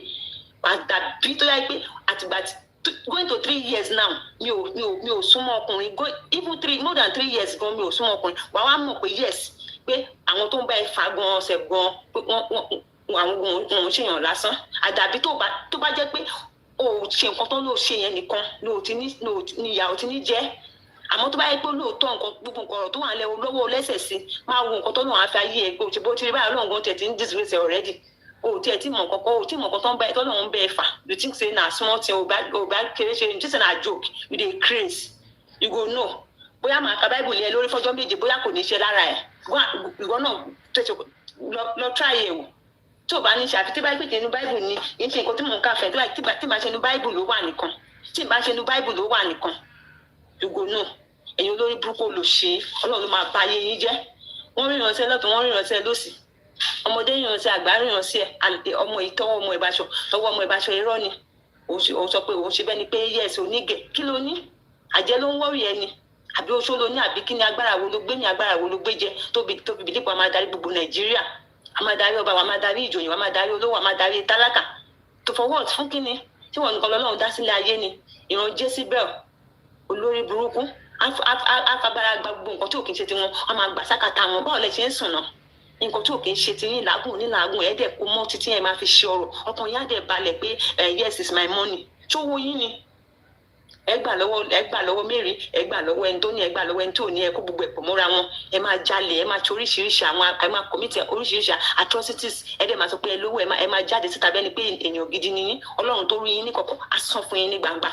àdàbí tó yá pé àtìgbà going to 3 years now mi ò súnmọ́ ọkùnrin even more than 3 years gan mi ò súnmọ́ ọkùnrin wà wá mọ̀ pé yes pé àwọn tó ń bá ẹ fa gan ọ̀sẹ̀ gan pé àwọn ohun ṣèyàn lásán àdàbí tó bá jẹ́ pé o ṣe nǹkan tó lóò ṣe yẹn nìkan ní ìyà ò ti ní jẹ́ àmọ́ tó bá yẹ pé lóòótọ́ nǹkan gbogbo nǹkan ọ̀rọ̀ tó wà lẹ́wọ̀ lọ́wọ́ lẹ́sẹ̀ sí máa wo nǹkan tó náà á fi ayé ẹ̀ pé òṣèbó ti rí báyìí Ọlọ́run gan tẹ̀ ti ń disgrace already o tí ẹ ti mọ̀ kankan o tí mọ̀ kankan bá ẹ tọ́lọ́run bẹ́ẹ̀ fà you think say na small thing o bá kéré ṣe you think say na joke you dey craze you go know bóyá màá ka Bible lé ẹ lórí fọjọ́ méje bóyá kò ní ṣe lára ẹ̀ ìwọ náà tẹ̀sọ̀ lọ try ẹ̀ wò tí o bá ní ṣe àfi tí bá pèsè inú Bible ni yín ṣe nǹkan tí mò ń kà fẹ́ tí bá ṣe inú Bible ló wà nìkan tí bá ṣe inú Bible ló wà nìkan you go know ẹ̀yin olórí burúkú ló ṣe Ọlọ́run ló máa bá ayé yín jẹ́ wọ́n rí ìrànṣẹ́ lọ́tún wọ́n rí ìrànṣẹ́ lọ́sì ọmọdé ìrànṣẹ́ àgbà ìrànṣẹ́ ọmọ ìtọ́wọ́ ọmọ ìbáṣọ tọwọ́ ọmọ ìbáṣọ irọ́ ni òun sọ pé òun ṣe bẹ́ẹ̀ ni pé yẹ́sì onígẹ̀ kí ló ní àjẹ́ ló ń wọ́rì ẹni àbí oṣó ló ní àbí kí ni agbára wo ló gbé ní agbára wo ló gbé jẹ tóbi bìlípọ̀ a máa darí gbogbo Nàìjíríà a máa darí ọba wa máa darí ìjòyè wa máa darí olówó wa máa darí tálákà tó fọwọ́ fún kíni tí wọn nìkan lọ́lọ́run dá sílẹ̀ ayé ni ìran Jésíbẹ́l olórí burúkú afabara gba gbogbo nǹkan tí ò kì í ṣe tiwọn wọn máa gbà sákàtà wọn báwo lẹ ṣe ń sùn náà nǹkan tí ò kì í ṣe ti yín làágùn nílàágùn ẹ dẹ̀ kó mọ́ títí ẹ máa fi ṣe ọ̀rọ̀ ọkàn yín á dẹ̀ balẹ̀ pé yes is my money tó wo yín ni ẹ gbà lọ́wọ́ Mary ẹ gbà lọ́wọ́ ẹni tó ní ẹ gbà lọ́wọ́ ẹni tó ní ẹ kó gbogbo ẹ̀pọ̀ mọ́ra wọn ẹ máa jalè ẹ máa ṣe oríṣiríṣi ẹ máa commit oríṣiríṣi atrocities ẹ dẹ̀ máa sọ pé ẹ lówó ẹ máa jáde síta bẹ́ẹ̀ ni pé èèyàn gidi ni yín Ọlọ́run tó rí yín ní kọ̀kọ̀ á sàn fún yín ní gbangba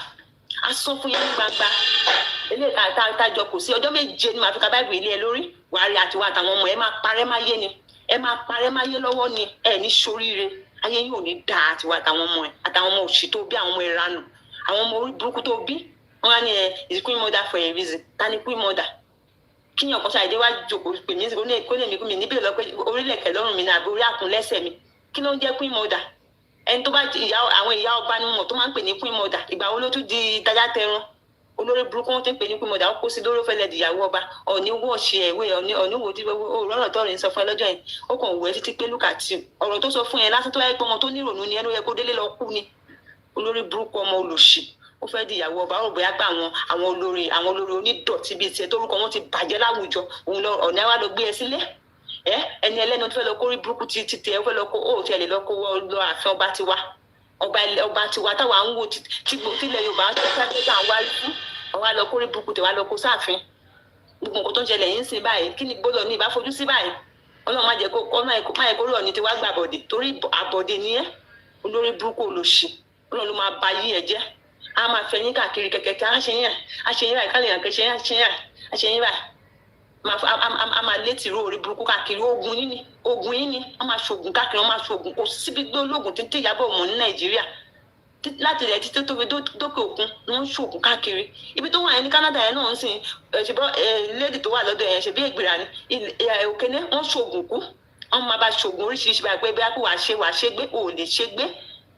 eléyìí àtàjọ kò sí ọjọ́ méje ni màá fi ka Bible ilé ẹ lórí wàá rí àtiwá àtàwọn ọmọ ẹ máa parẹ́ máa yé ni ẹ máa parẹ́ máa yé lọ́wọ́ ni ẹ ní ṣoríire ayé yín ò ní dá àtiwá àtàwọn ọmọ ẹ àtàwọn ọmọ òṣì tó bí àwọn ọmọ ìranù àwọn ọmọ orí burúkú tó bí wọn á ní is queen mother for a reason ta ni queen mother kíyàn kan ṣàìdé wá jókòó pè mí kó lè ní kú mi níbẹ̀ lọ pé orílẹ̀-èdè lọ́rùn mi ní àbí orí àkùn lẹ́sẹ̀ mi kí ló ń jẹ́ queen mother ẹni tó bá àwọn ìyá ọba ni wọn tó máa ń pè ní queen mother ìgbà wo ló tún di dájá tẹran olórí burúkú wọn ti ń pè ní queen mother ó kó sí lórí fẹlẹ dìyàwó ọba ọ̀ní wọ́ọ̀ṣì ẹ̀wé ọ̀ní wo tí òrọ̀rọ̀ tọ́rin sọ fún ẹ lọ́jọ́ yẹn ó kàn wù ẹ́ títí pé look at you ọ̀rọ̀ tó sọ fún ẹ lásán tó yẹ pé ọmọ tó nírònú ni ẹnu yẹ kó délé lọ kú ni olórí burúkú ọmọ olòṣì ó fẹ́ dìyàwó ọba ó bóyá pé àwọn olórí onídọ̀tí bíi tiẹ̀ tórúkọ wọn ti bàjẹ́ láwùjọ òun ọ̀nà wa lọ gbé ẹ sílé ẹni ẹlẹ́nu tó fẹ́ lọ kó rí burúkú ti tẹ̀ ẹ fẹ́ lọ kó ó tiẹ̀ lè lọ kó lọ àfin ọba tiwa táwa ń wò tílẹ̀ Yorùbá tó fẹ́ ká wá fún àwọn àlọ́ kó rí burúkú tẹ̀ wá lọ kó sáàfin gbogbo nǹkan tó ń ṣẹlẹ̀ yín sí báyìí kí ni gbọ́dọ̀ ní ìbá fojú sí báyìí Ọlọ́run má jẹ́ kó rọ̀ ní tiwa gbà bọ̀dẹ̀ torí àbọ̀dẹ̀ ni ẹ́ olórí burúkú olòṣì Ọlọ́run ló máa ba yí ẹ jẹ́ a máa fẹ́ yín káàkiri kẹ̀kẹ́ àṣeyín báyìí kálí yàn kẹ́ṣẹ́ àṣeyín báyìí a máa létí ro orí burúkú káàkiri oògùn yín ni a máa ṣoògùn káàkiri wọn máa ṣoògùn kò síbi gbé olóògùn títí Ìyábọ̀ mọ̀ ní Nàìjíríà láti ilẹ̀ títí tó fi dókè òkun ni wọ́n ń ṣoògùn káàkiri ibi tó wà yẹn ní Canada yẹn náà ń sìn ṣùgbọ́n léèdì tó wà lọ́dọ̀ yẹn ṣe bí ègbèrà ni òkèlè wọ́n ṣoògùn kú wọ́n máa bá ṣoògùn oríṣiríṣi báyìí pé bí wàá ṣe gbé ò lè ṣe gbé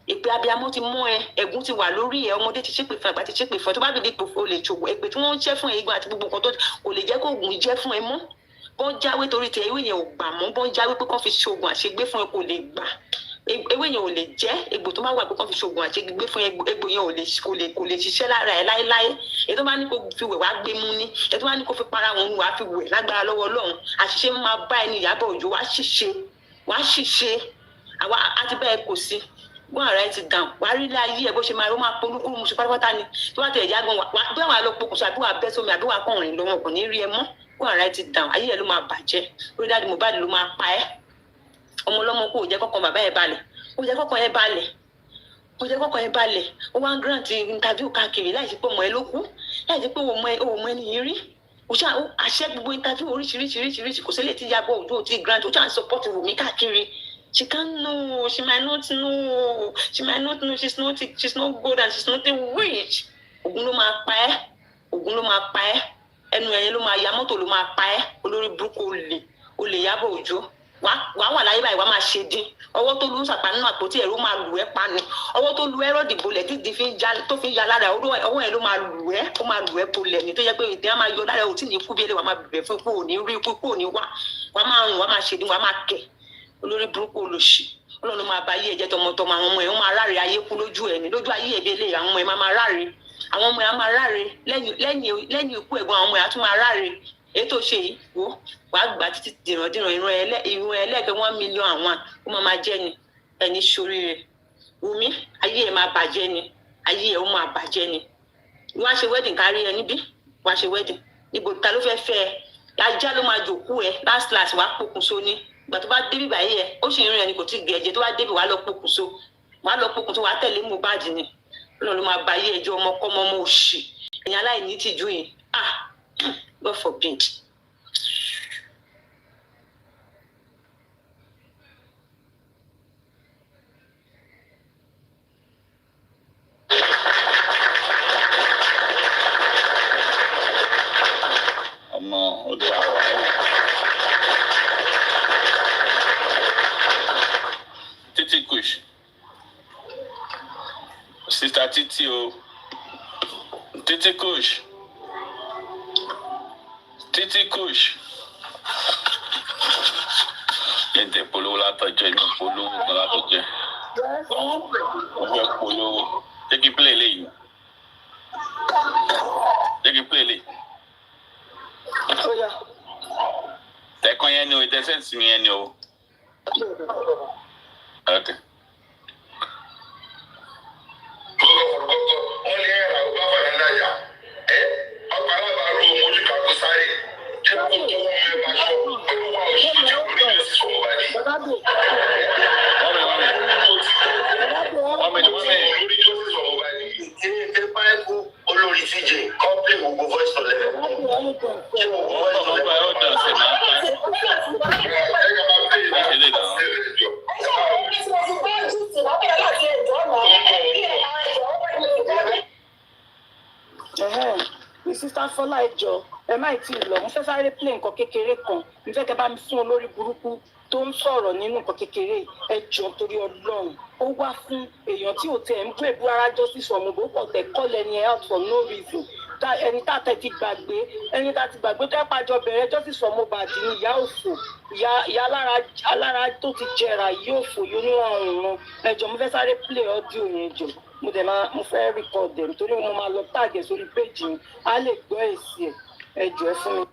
èpè abiyamọ ti mú ẹ ẹ̀gún ti wà lórí ẹ ọmọdé ti ṣépè fún àgbà ti ṣépè fún ẹ tó bá bìbí ipò o lè ṣògùn èpè tí wọ́n ń ṣẹ́ fún ẹ igun àti gbogbo nǹkan tó kò lè jẹ́ kó oògùn jẹ́ fún ẹ mọ́ bọ́n jáwé torí tẹ ewé yẹn ò gbà mọ́ bọ́n jáwé pé kán fi ṣoògùn àṣegbé fún ẹ kò lè gbà ewé yẹn ò lè jẹ́ egbò tó bá wà pé kán fi ṣoògùn àṣegbé fún egbò yẹn kò lè ṣiṣẹ́ lára ẹ láéláé èyí tó bá ní kó fi wẹ̀ wá gbé mú ní èyí tó bá ní kó fi para wọn wá fi wẹ̀ lágbára lọ́wọ́ Ọlọ́run àṣìṣe máa bá ẹni Ìyábọ̀ Òjó wá ṣìṣe àwa àti bẹ́ẹ̀ kò sí gbọ́n ara ẹ ti dàn wá rí ilé ayé ẹ bó ṣe máa rí ó máa polúkúrú musu pátápátá ni tó bá tẹ̀ ẹ̀já gan wá bí àwọn alọ́pọ̀kùsọ àbí wà bẹ́ sómi àbí wà kọrin lọ́wọ́ kò ní rí ẹ mọ́ gbọ́n ara ẹ ti dàn ayé ẹ ló máa bàjẹ́ orí dáàdi Mohbad ló máa pa ẹ́ ọmọ ọlọ́mọ kò jẹ́ kọ́kọ́ bàbá ẹ̀ balẹ̀ kò jẹ́ kọ́kọ́ ẹ̀ balẹ̀ kò jẹ́ kọ́kọ́ ẹ̀ balẹ̀ ó wá ń grant interview káàkiri láìsí pé ọmọ ẹ ló kú láìsí pé òun ẹni yìí rí ó ṣáà àṣẹ gbogbo interview oríṣiríṣi kò sílẹ̀ tí Iyabo Ojo ti grant ó ṣáà ń support Wunmi káàkiri. She can't know. She might not know. She might not know. She's not good and she's not a witch. Ogun ló máa pa ẹ́. Ogun ló máa pa ẹ́. Ẹnu ẹ̀yẹ ló máa ya mọ́tò ló máa pa ẹ́. Olórí burúkú olè Iyabo Ojo. Wàá wà láyé báyìí wàá máa ṣe dín. Ọwọ́ tó lu ń sàpá nínú àpótí ẹ̀rọ máa lù ẹ́ pa ni. Ọwọ́ tó lu ẹ̀rọ dìbò lẹ̀ tí tó fi ń ya lára ọwọ́ ẹ̀ ló máa lù ẹ́. Ó máa lù ẹ́ bolẹ̀ ní tó yẹ pé ìdí á máa yọ lára ẹ̀ ò tí ní kú bí ẹlẹ́ wàá máa bẹ̀bẹ̀ fún ikú òní rí ikú òní wá. Wàá máa rùn wàá máa ṣe dín wàá máa kẹ̀. Olórí burúkú olòṣì Ọlọ́run máa bá ayé ẹ̀jẹ̀ tọmọtọmọ àwọn ọmọ ẹ̀ wọ́n máa ráre ayé kú lójú ẹ̀ ní lójú ayé ẹ̀bí eléyìí àwọn ọmọ ẹ̀ máa ráre àwọn ọmọ ẹ̀ á máa ráre lẹ́yìn ikú ẹ̀gbọ́n àwọn ọmọ ẹ̀ á tún máa ráre èyí tó ṣe yìí wò wàá gbà títí dìrandìran ìrun ẹlẹ́ẹ̀kẹ́ 1 million àwọn ó máa jẹ́ ni ẹni ṣoríire Wùmí ayé ẹ̀ máa bàjẹ́ ni ayé ẹ̀ ó máa bàjẹ́ ni wọ́n á ṣe wedding kárí ẹ níbí wọ́n á ṣe wedding níbo ta ló fẹ́ fẹ́ ẹ ajá ló máa jòkú ẹ last wàá pokùnso ní ìgbà tó bá débi báyìí ẹ ó sì ń rìn ẹni kò tí ì gẹ̀ẹ́jẹ tó bá débi wàá lọ pokùnso wàá tẹ̀lé Mohbad ni Ọlọ́run ló máa ba ayé ẹjọ́ ọmọkọ́mọ ọmọ òṣì èèyàn aláìní tìjú yìí God forbid. ọmọ ọdún àwọn Titi Kush Sister Titi o Titi Kush yẹn polówó látọjọ́ inú polówó kan látọjọ́ ọgbẹ polówó jẹ́ kí play léyìí tẹkàn yẹn ni o ìtẹsẹǹsì mi yẹn ni o. Okay. Sister Fọlá ẹjọ́ ẹ má tí ì lọ mo fẹ́ sáré play nǹkan kékeré kan mo fẹ́ kẹ́ bá mi fún olórí burúkú tó ń sọ̀rọ̀ nínú nǹkan kékeré ẹjọ́ torí Ọlọ́run ó wá fún èèyàn tí ò tẹ̀ ń bú èbú ara justice for Mohbad pọ̀ tẹ̀ kọ́lẹ̀ ẹni out for no reason ẹni tá tẹ̀ ti gbàgbé tó ẹ̀ pàjọ bẹ̀rẹ̀ justice for Mohbad ní ìyá òfò ìyá alára tó ti jẹrà yóò fò yóò níwọ̀n òun ẹjọ́ mo fẹ́ sáré play audio yẹn jọ mo fẹ́ record them torí mo máa lọ tag ẹ̀ sórí page mi á lè gbọ́ èsì ẹ̀ ẹjọ́ ẹ fún mi.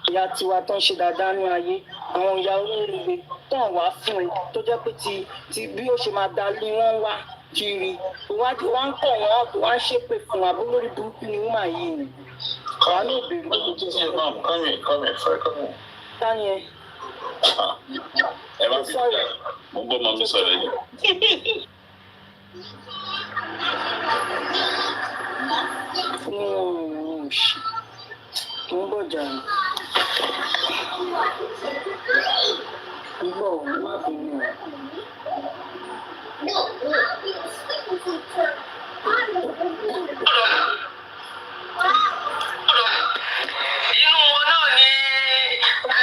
ìyá tiwa tó ń ṣe dáadáa ní ayé àwọn ìyá oníire tó ń wá fún ẹ tó jẹ́ pé ti bí ó ṣe máa dá lé wọ́n wá kiri ìwádìí wọ́n ń kọ̀ wọ́n tó wọ́n ń ṣépè fún wa lórí burúkú ni wọ́n máa yí ni. àwa náà bèrè lójú tó ṣe. Come Tani ẹ. ẹ má fi jà mo gbọ́ mọ́ mi sọ̀rọ̀ yìí. Mo ń bọ̀ jà ní. Nígbà wo má bínú ẹ̀. Inú wọn náà ni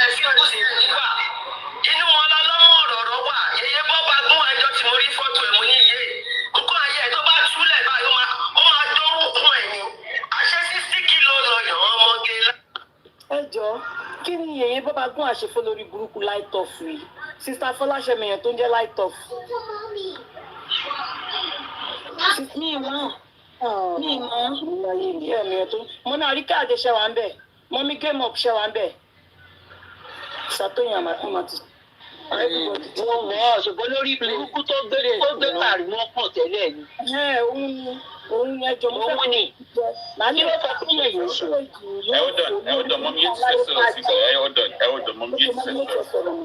ẹ̀sìn òsì nígbà. Inú wọn lọ́lọ́mọ ọ̀rọ̀ wà. Yeye bọ́ bá gún ẹjọ́ tí mo rí fọ́tò ẹ̀ mo ní iye. Nǹkan ayé ẹ̀ tó bá túlẹ̀ báyìí ó máa dórúkún ẹ̀ ni. Àṣẹ 60 kìló lọ́yàn ọmọge lá. Ẹ jọ̀ọ́ kí ni yeye bọ́ bá gún àṣefó lórí burúkú light off rí? Sista Fọláṣẹ́miyàn tó ń jẹ́ light off. Mi ìmọ̀ mo ní àríkà àjẹsẹ̀ wà ń bẹ̀ mo ní game up ṣẹ́ wà ń bẹ̀ ṣàtòyìn àmàtúmọ̀tì Wọ́n mọ̀ ọ́ ṣùgbọ́n lórí burúkú tó gbé pàrí wọn pọ̀ tẹ́lẹ̀ ni. Òun ni ẹjọ́ mo fẹ́ ni. Kí ló fẹ́ kí èyí ṣe? Ẹ ó dàn mọ́ mi yé ti fẹ́ sọ̀rọ̀ sí bọ̀ ẹ ó dàn mọ́ mi yé ti fẹ́ sọ̀rọ̀.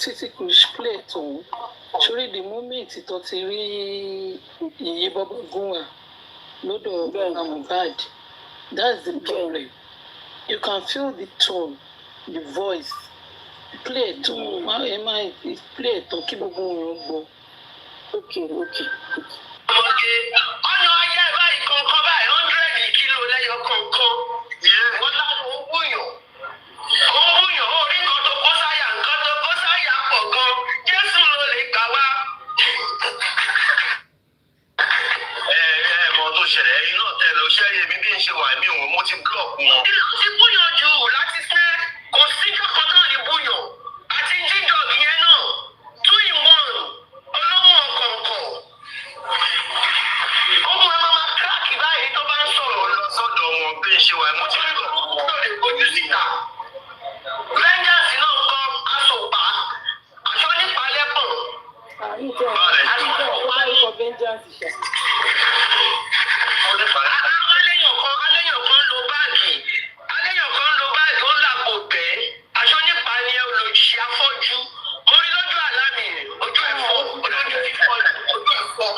Títí kò play tó sórí the moment tó ti rí iye bọ́bọ̀ gún wa lọ́dọ̀ Mohbad, that's the problem. You can feel the tone, the voice. Play tó play tó kí gbogbo wọn gbọ́. Okay. Ọ̀nà ayé báyìí kankan báyìí 100 kilo lẹ́yọ kankan. Wọ́n láwọn owóyàn. Owóyàn orí nǹkan tó kó sáyà pọ̀ gan. Jésù ló lè gbà wá. Mọ tó ṣẹlẹ̀ ẹ̀yin náà tẹ̀lé oṣẹ́ yẹn mi bí n ṣe wà mí òun mo ti búlọ̀kù wọn. Ìlú ti búyàn jù láti ṣe kò síjọ́ kan náà ní búyàn àti jíjọ ìyẹn náà 2 in 1 olówó ọ̀kọ̀ọ̀kọ̀. Ọmọ ẹ máa kíláàkì báyìí tó bá ń sọ̀rọ̀ lọ sọ́dọ̀ wọn bí n ṣe wà mo ti búlọ̀kù wọn. Ó lè gbójú síta. Vengeance náà kọ́ aṣọ̀pá aṣọ nípa lẹ́pọ̀n. Aléyàn kan lo báàgì ó làpò bẹ́ẹ̀ aṣọ nípa ni ẹ olùsí afọ́jú orí lójú àlá mi ojú ẹ̀fọ́ olójú fífọ́ ojú ẹ̀fọ́.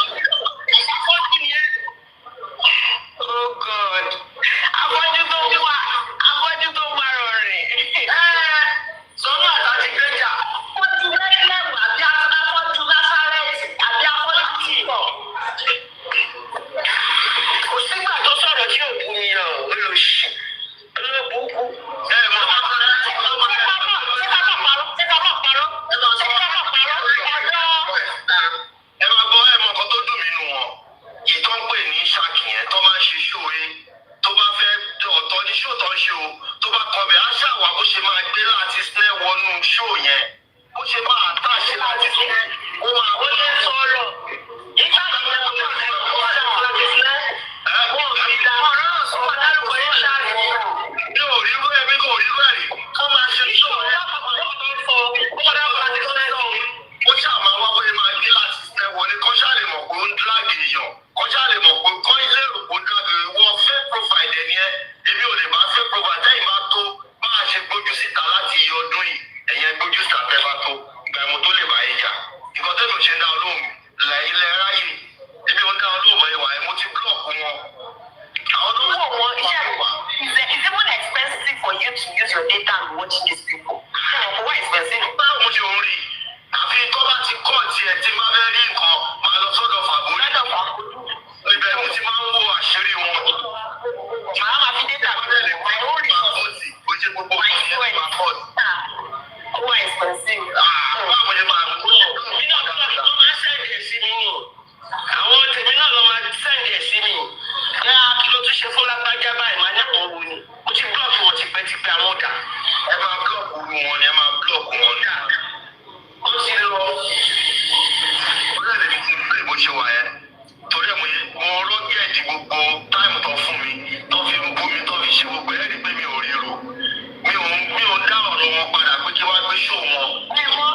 Afọ́jú ni ẹ. Oh God. Afọ́jú tó wà rọrìn. Sọ́nà àtàtì gbẹ́jà. Afọ́jú lẹ́gbẹ̀ẹ́ àbí afọ́jú Násárẹ́tì àbí afọ́jú tìbọ̀. Kò sígbà tó sọ̀rọ̀ tí ò bú mi náà olóṣì olóbùkú. Ẹ máa gbọ́ ẹ̀mọ́ kan tó dùn mí nù wọn. Yìí tó ń pè ní ṣáàkì yẹn tó máa ń ṣe ṣóore tó bá fẹ́ ọ̀tọ̀ ní ṣó tó ń ṣe o tó bá kọ bẹ̀ á ṣàwà bó ṣe máa gbé láti sinẹ́ wọnú ṣó yẹn bó ṣe máa àtàṣe láti sinẹ́ ó máa wọ́n lè sọ̀rọ̀ nígbà tó ń bọ̀ láti sinẹ́ wọ́n fi dá ọ̀rọ̀ náà sọ wà lárúkọ yẹn ṣáàkì mi ò rí rú ẹ̀mí kò rí rú ẹ̀rí kó máa ṣe ṣó yẹn ó ṣàmà wá bóyá máa gbé láti sinẹ́ wọlé kó ṣàlè mọ̀ pé ó ń dráàgì èèyàn kó ṣàlè mọ̀ pé kọ́ ilé rò kó dráàgì wọ́n fẹ́ profile ẹ̀ ní ẹ́ èmi ò lè bá fẹ́ profile tẹ́yìn bá tó máa ṣe gbójú síta láti iye ọdún yìí ẹ̀yẹn gbójú síta tẹ́ bá tó ìgbà ìmọ̀ tó lè bá yé jà nǹkan tẹ́mi ò ṣe ń dá olóhùn ilẹ̀ ráyè èmi ò ń dá olóhùn bọ̀ ìwà ẹ̀ mo ti búlọ̀kù wọn. Àwọn olówó wọn iṣẹ́ it's even expensive for you to use your data and watch these people. Why expensive? Báwo mo ṣe ń rí àfi tó bá ti kọ́ tiẹ̀ tí máa fẹ́ rí nǹkan máa lọ sọ́dọ̀ fàbórí. Ibẹ̀ mo ti máa ń wo àṣírí wọn. Màá máa fi data mi my own resources. Kò ṣe gbogbo ìṣẹ́ ní máa pọ̀ sí. Owó expensive. Báwo mo ṣe máa ń kó mi náà lọ́ máa sẹ́ndì ẹ̀ sí mi nì. Àwọn tèmi náà lọ́ máa sẹ́ndì ẹ̀ sí mi. Ẹ á kí ló tún ṣe fún lágbájá báyìí máa ní àwọn wo ni. Mo ti búlọ̀kì wọn tipẹ́tipẹ́ àwọn ọ̀dà. Ẹ máa búlọ̀kì wọn ni ẹ máa búlọ̀kì wọn ni. Ó ti lọ. Ó lè lè fi pé bó ṣe wà yẹn. Torí ẹ̀ mo rọ́gẹ̀dì gbogbo táìmù tó fún mi tó fi ń bú mi tó fi ṣe gbogbo ẹ̀ rí pé mi ò ríro. Mi ò dá ọ̀rọ̀ wọn padà pé kí wá gbé ṣó wọn. Mi mọ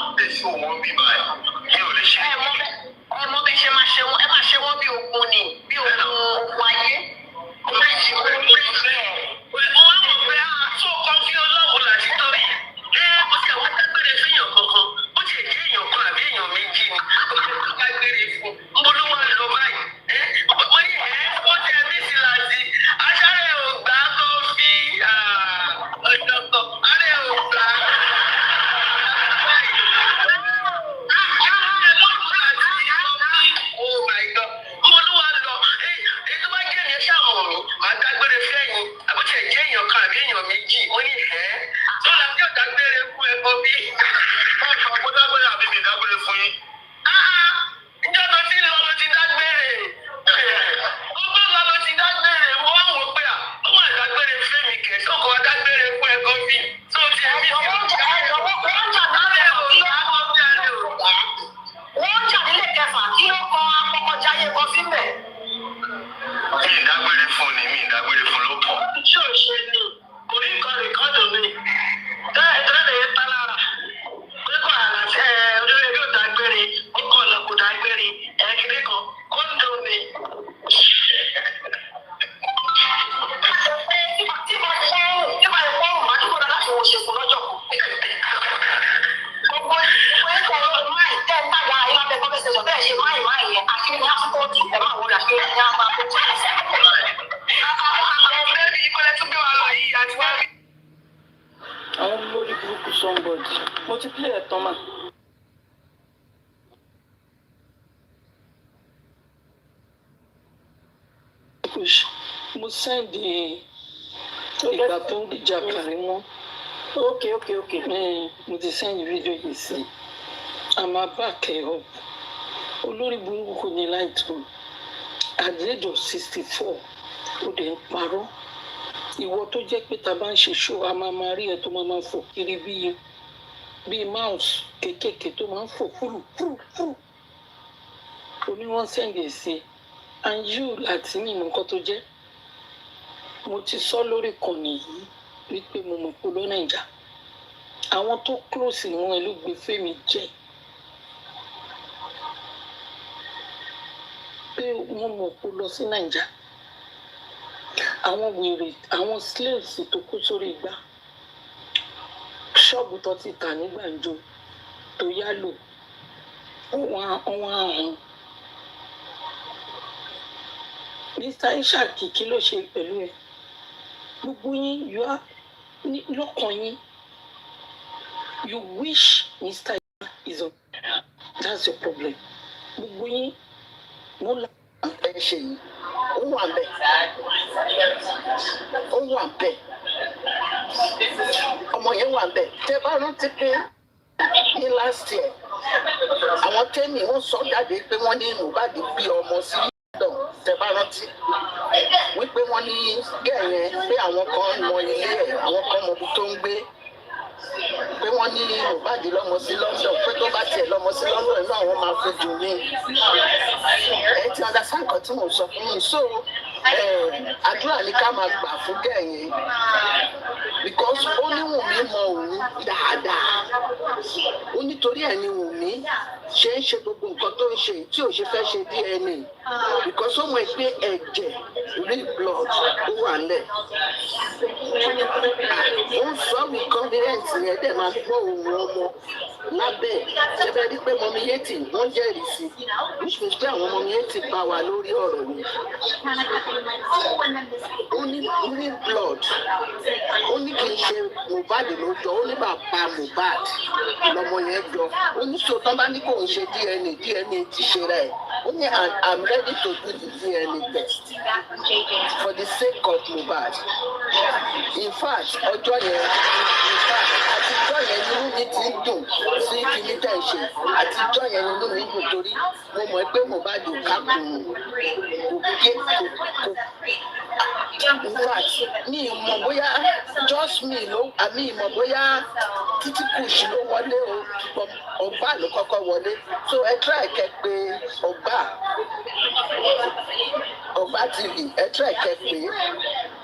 ṣe sọ bẹ́ẹ̀ ṣe máì yẹn àṣírí ní àkókò ẹ̀ máa wọlé àṣírí ní àpá. Bẹ́ẹ̀ni ìkọlẹ̀ tún gbé wa lọ yìí àti wá rí. Àwọn olórí burúkú somebody mo ti play ẹ̀tàn mà. Mo send ìgbà tó ń dìjà kàrí mọ́. Okay. Mo ti send video yìí sí. I'm back up. Olórí burúkú kò ní láìtó. At the age of 64, ó dẹ̀ ń parọ́. Ìwọ tó jẹ́ pé ta bá ń ṣe show a máa rí ẹ tó máa fò kiri bíi mouse kéékèèké tó máa ń fò fúrú. Oní wọ́n sẹ́ǹdì sí and you láti ní ìmọ̀ nǹkan tó jẹ́. Mo ti sọ lórí ìkànnì yìí wípé mo mọ̀ pé ló Nàìjà. Àwọn tó close mọ́ ẹ ló gbé fèmí jẹ́. Pé wọ́n mọ̀ pé lọ sí Nàìjà. Àwọn wèrè àwọn slaves tó kú sórí igbá ṣọ́ọ̀bù tó ti tà ní gbàǹjo tó yálò wọ́n àhún. Mr. Ishaq kí ló ṣe pẹ̀lú ẹ? Gbogbo yín lọ́kàn yín you wish Mr. Ishaq is on. That's your problem. Gbogbo yín mo la ẹ ṣe yìí. Ó wà bẹ́ẹ̀. Ọmọ yẹn wà bẹ́ẹ̀. Tẹ́ bá rántí pé ní last year àwọn tẹ́mì wọ́n sọ jáde pé wọ́n ní Mohbad bí ọmọ sí London. Tẹ́ bá rántí wípé wọ́n ní gẹ̀yẹn pé àwọn kan mọ ilé ẹ̀ àwọn kan mọ ibi tó ń gbé pé wọ́n ní Mohbad lọ́mọ sí London pé tó bá tiẹ̀ lọ́mọ sí London inú àwọn máa fi dùn ní. Ẹ ti understand nǹkan tí mo sọ fún yín. So àdúrà ní ká máa gbà fún gẹ̀yìn because ó ní Wùnmí mọ òun dáadáa ó nítorí ẹ̀ ní Wùnmí ṣe ń ṣe gbogbo nǹkan tó ń ṣe tí ò ṣe fẹ́ ṣe DNA because ó mọ̀ pé ẹ̀jẹ̀ real blood ó wà lẹ̀ ó ń sọ with confidence yẹn dẹ̀ máa gbọ́ ohùn ọmọ lábẹ́ ṣẹ́fẹ́ rí pé mọ́mí yétì wọ́n jẹ́rìí sí which means pé àwọn mọ́mí yétì bá wa lórí ọ̀rọ̀ yìí. Ó ní blood ó ní kì í ṣe Mohbad ló jọ ó ní bàbá Mohbad lọmọ yẹn jọ ó ní sọtán bá ní kò ń ṣe DNA ti ṣe rẹ̀ ó ní I'm ready to do the DNA test for the sake of Mohbad. In fact ọjọ́ yẹn àtijọ́ yẹn nínú mi ti ń dùn sí kìíní tẹ̀ ṣe àtijọ́ yẹn nínú mi dùn torí mo mọ̀ pé Mohbad ò kákùn in fact mi ìmọ̀ bóyá just me ló àmì ìmọ̀ bóyá títí kùsì ló wọlé o ọgbà ló kọ́kọ́ wọlé so ẹ try kẹ pé ọgbà tv ẹ try kẹ pé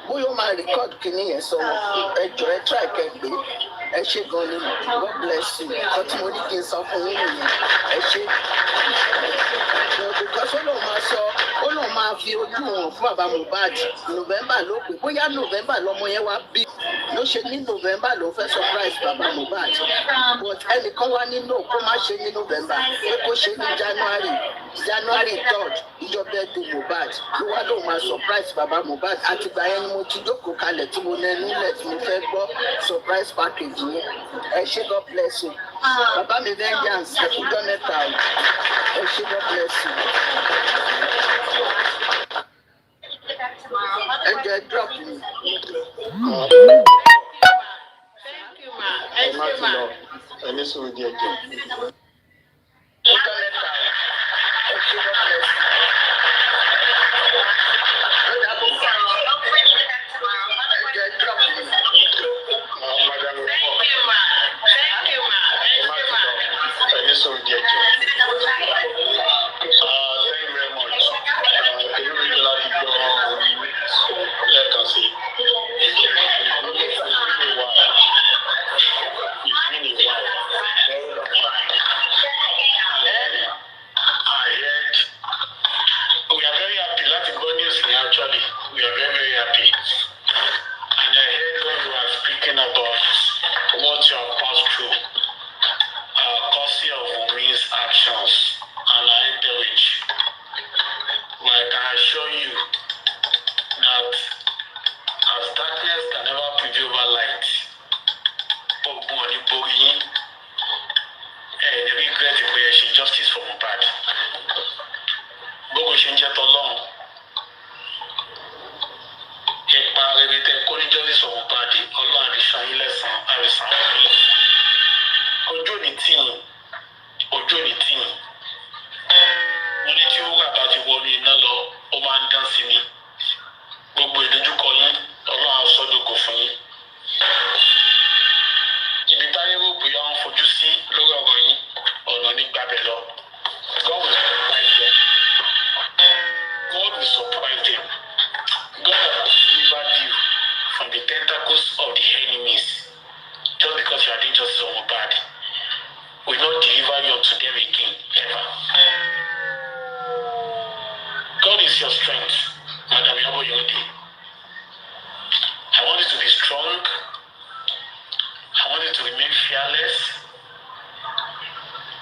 bóyá ó máa record kìíní yẹn sọ ẹ jọ ẹ try kẹ pé ẹ ṣe gan ni God bless you nǹkan tí mo ní kí n sọ fún yín nìyẹn ẹ ṣe because ó lóun máa fi ojú wọn fún bàbá Mohbad November ló pè bóyá November lọmọ yẹn wá bí ló ṣe ní November ló fẹ́ surprise bàbá Mohbad but ẹnìkan wá nínú kó má ṣe ní November pé kó ṣe ní January 3rd ìjọba ẹdùn Mohbad ló wá lóun máa surprise bàbá Mohbad àtìgbà yẹn ni mo ti jókòó kalẹ̀ tí mo nẹnu lẹ̀ tí mo fẹ́ gbọ́ surprise package yẹn ẹ ṣé God bless you bàbá mi vengeance ẹ kú jọ́ mẹ́ta ẹ ṣé God bless you. ẹ jẹ́ drop mi. Thank you ma. Ẹ ṣé ma. Ẹni sọ̀rọ̀ díẹ̀ jẹ́. regret pé ẹ ṣe justice for Mohbad. Gbogbo ṣe ń jẹ́ tọ́lọ́run. Ipa rere tẹ kó ní justice for Mohbad, Ọlọ́run àdìsán yín lẹ́sàn-án, àdìsán yín. Ojú òní tì yín, ojú òní tì yín. Mo ní tí wúrà bá ti wọnú iná lọ, ó máa ń dán sí ni. Gbogbo ìdojúkọ yín, Ọlọ́run á sọ dògo fún yín. Ibi táyé rò pé àwọn fojú sí lórí ọ̀rọ̀ yín, ọ̀nà ní gbàbẹ̀ lọ. God will surprise them. God will surprise them. God has delivered you from the tentacles of the enemies just because you are doing justice on Mohbad. Will not deliver you unto them again, ever. God is your strength, Madam Iyabo Yodi. I want you to be strong. I want you to remain fearless.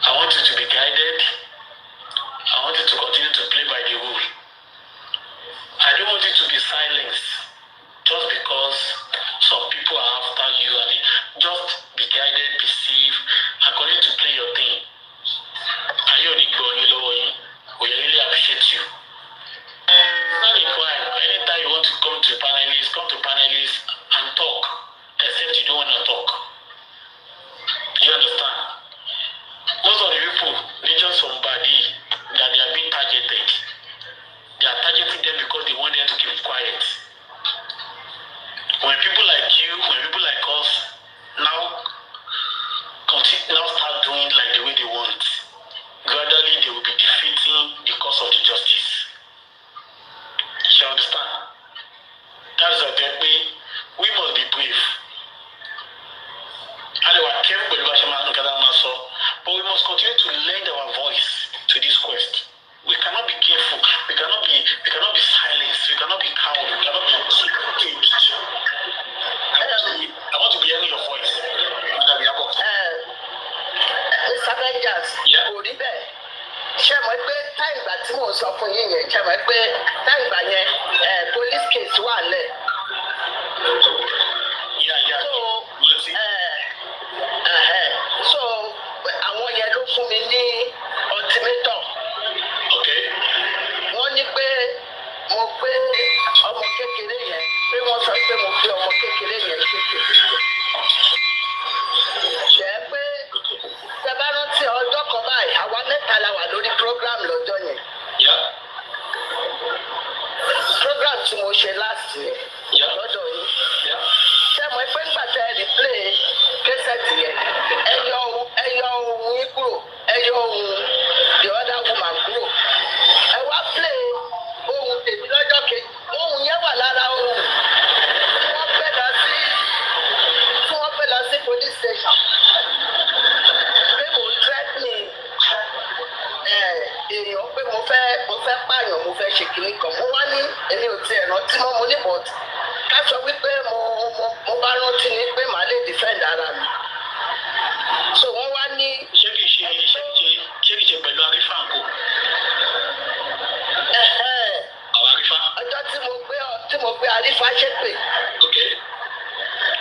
I want you to be guided. I want you to continue to play by the rule. I don't want you to be silenced just because some people are after you and just be guided, be safe, and continue to play your thing. And you only go in, we really appreciate you. It's not a crime. Anytime you want to come to panelists and talk, except you don't want to talk. You understand? Most of the people, they just somebody that they are being targeted. They are targeting them because they want them to keep quiet. When people like you, when people like us now start doing like the way they want, gradually they will be defeating the cause of the justice. You understand? That's the way we must be brave. And we are careful but we must continue to lend our voice to this quest. We cannot be careful. We cannot be silenced. We cannot be cowed. We cannot be caged. I want to be hearing your voice. Mr. Avengers, kò rí bẹ́ẹ̀. Ṣé mo pé táìgbà tí mò ń sọ fún yín yẹn, ṣé mo pé táìgbà yẹn police case wà lẹ̀. So àwọn yẹn ló fún mi ní ultimatum. Wọ́n ní pé mo gbé ọmọ kékeré yẹn, pé wọ́n sọ pé mo gbé ọmọ kékeré yẹn kékeré. Ṣé pé ṣe bá rántí ọjọ́ kan báyìí, àwa mẹ́ta la wà lórí program lọ́jọ́ yẹn. Program tí mo ṣe láti lọ́dọ̀ yìí. Ṣé mo pé nígbà tẹ́ ẹ replay késẹ̀tì yẹn, ẹ yọ ohun yín kúrò, ẹ yọ ohun the other woman kúrò. Ẹ wá play ohun tèmi lọ́jọ́ kejì, ohun yẹn wà lára ohun. Wọ́n fẹ́ lọ sí police station. Pé mo threatening èèyàn pé mo fẹ́ pààyàn, mo fẹ́ ṣe kìnnì kan. Mo wá ní èmi ò tiẹ̀ rántí mọ́, mo ní but ká sọ wípé mo bá rántí ní pé màá lè defend ara mi. So wọ́n wá ní. Ṣé kìí ṣe pẹ̀lú arífà kò? Àwọn arífà. Ọjọ́ tí mo gbé arífà ṣépè.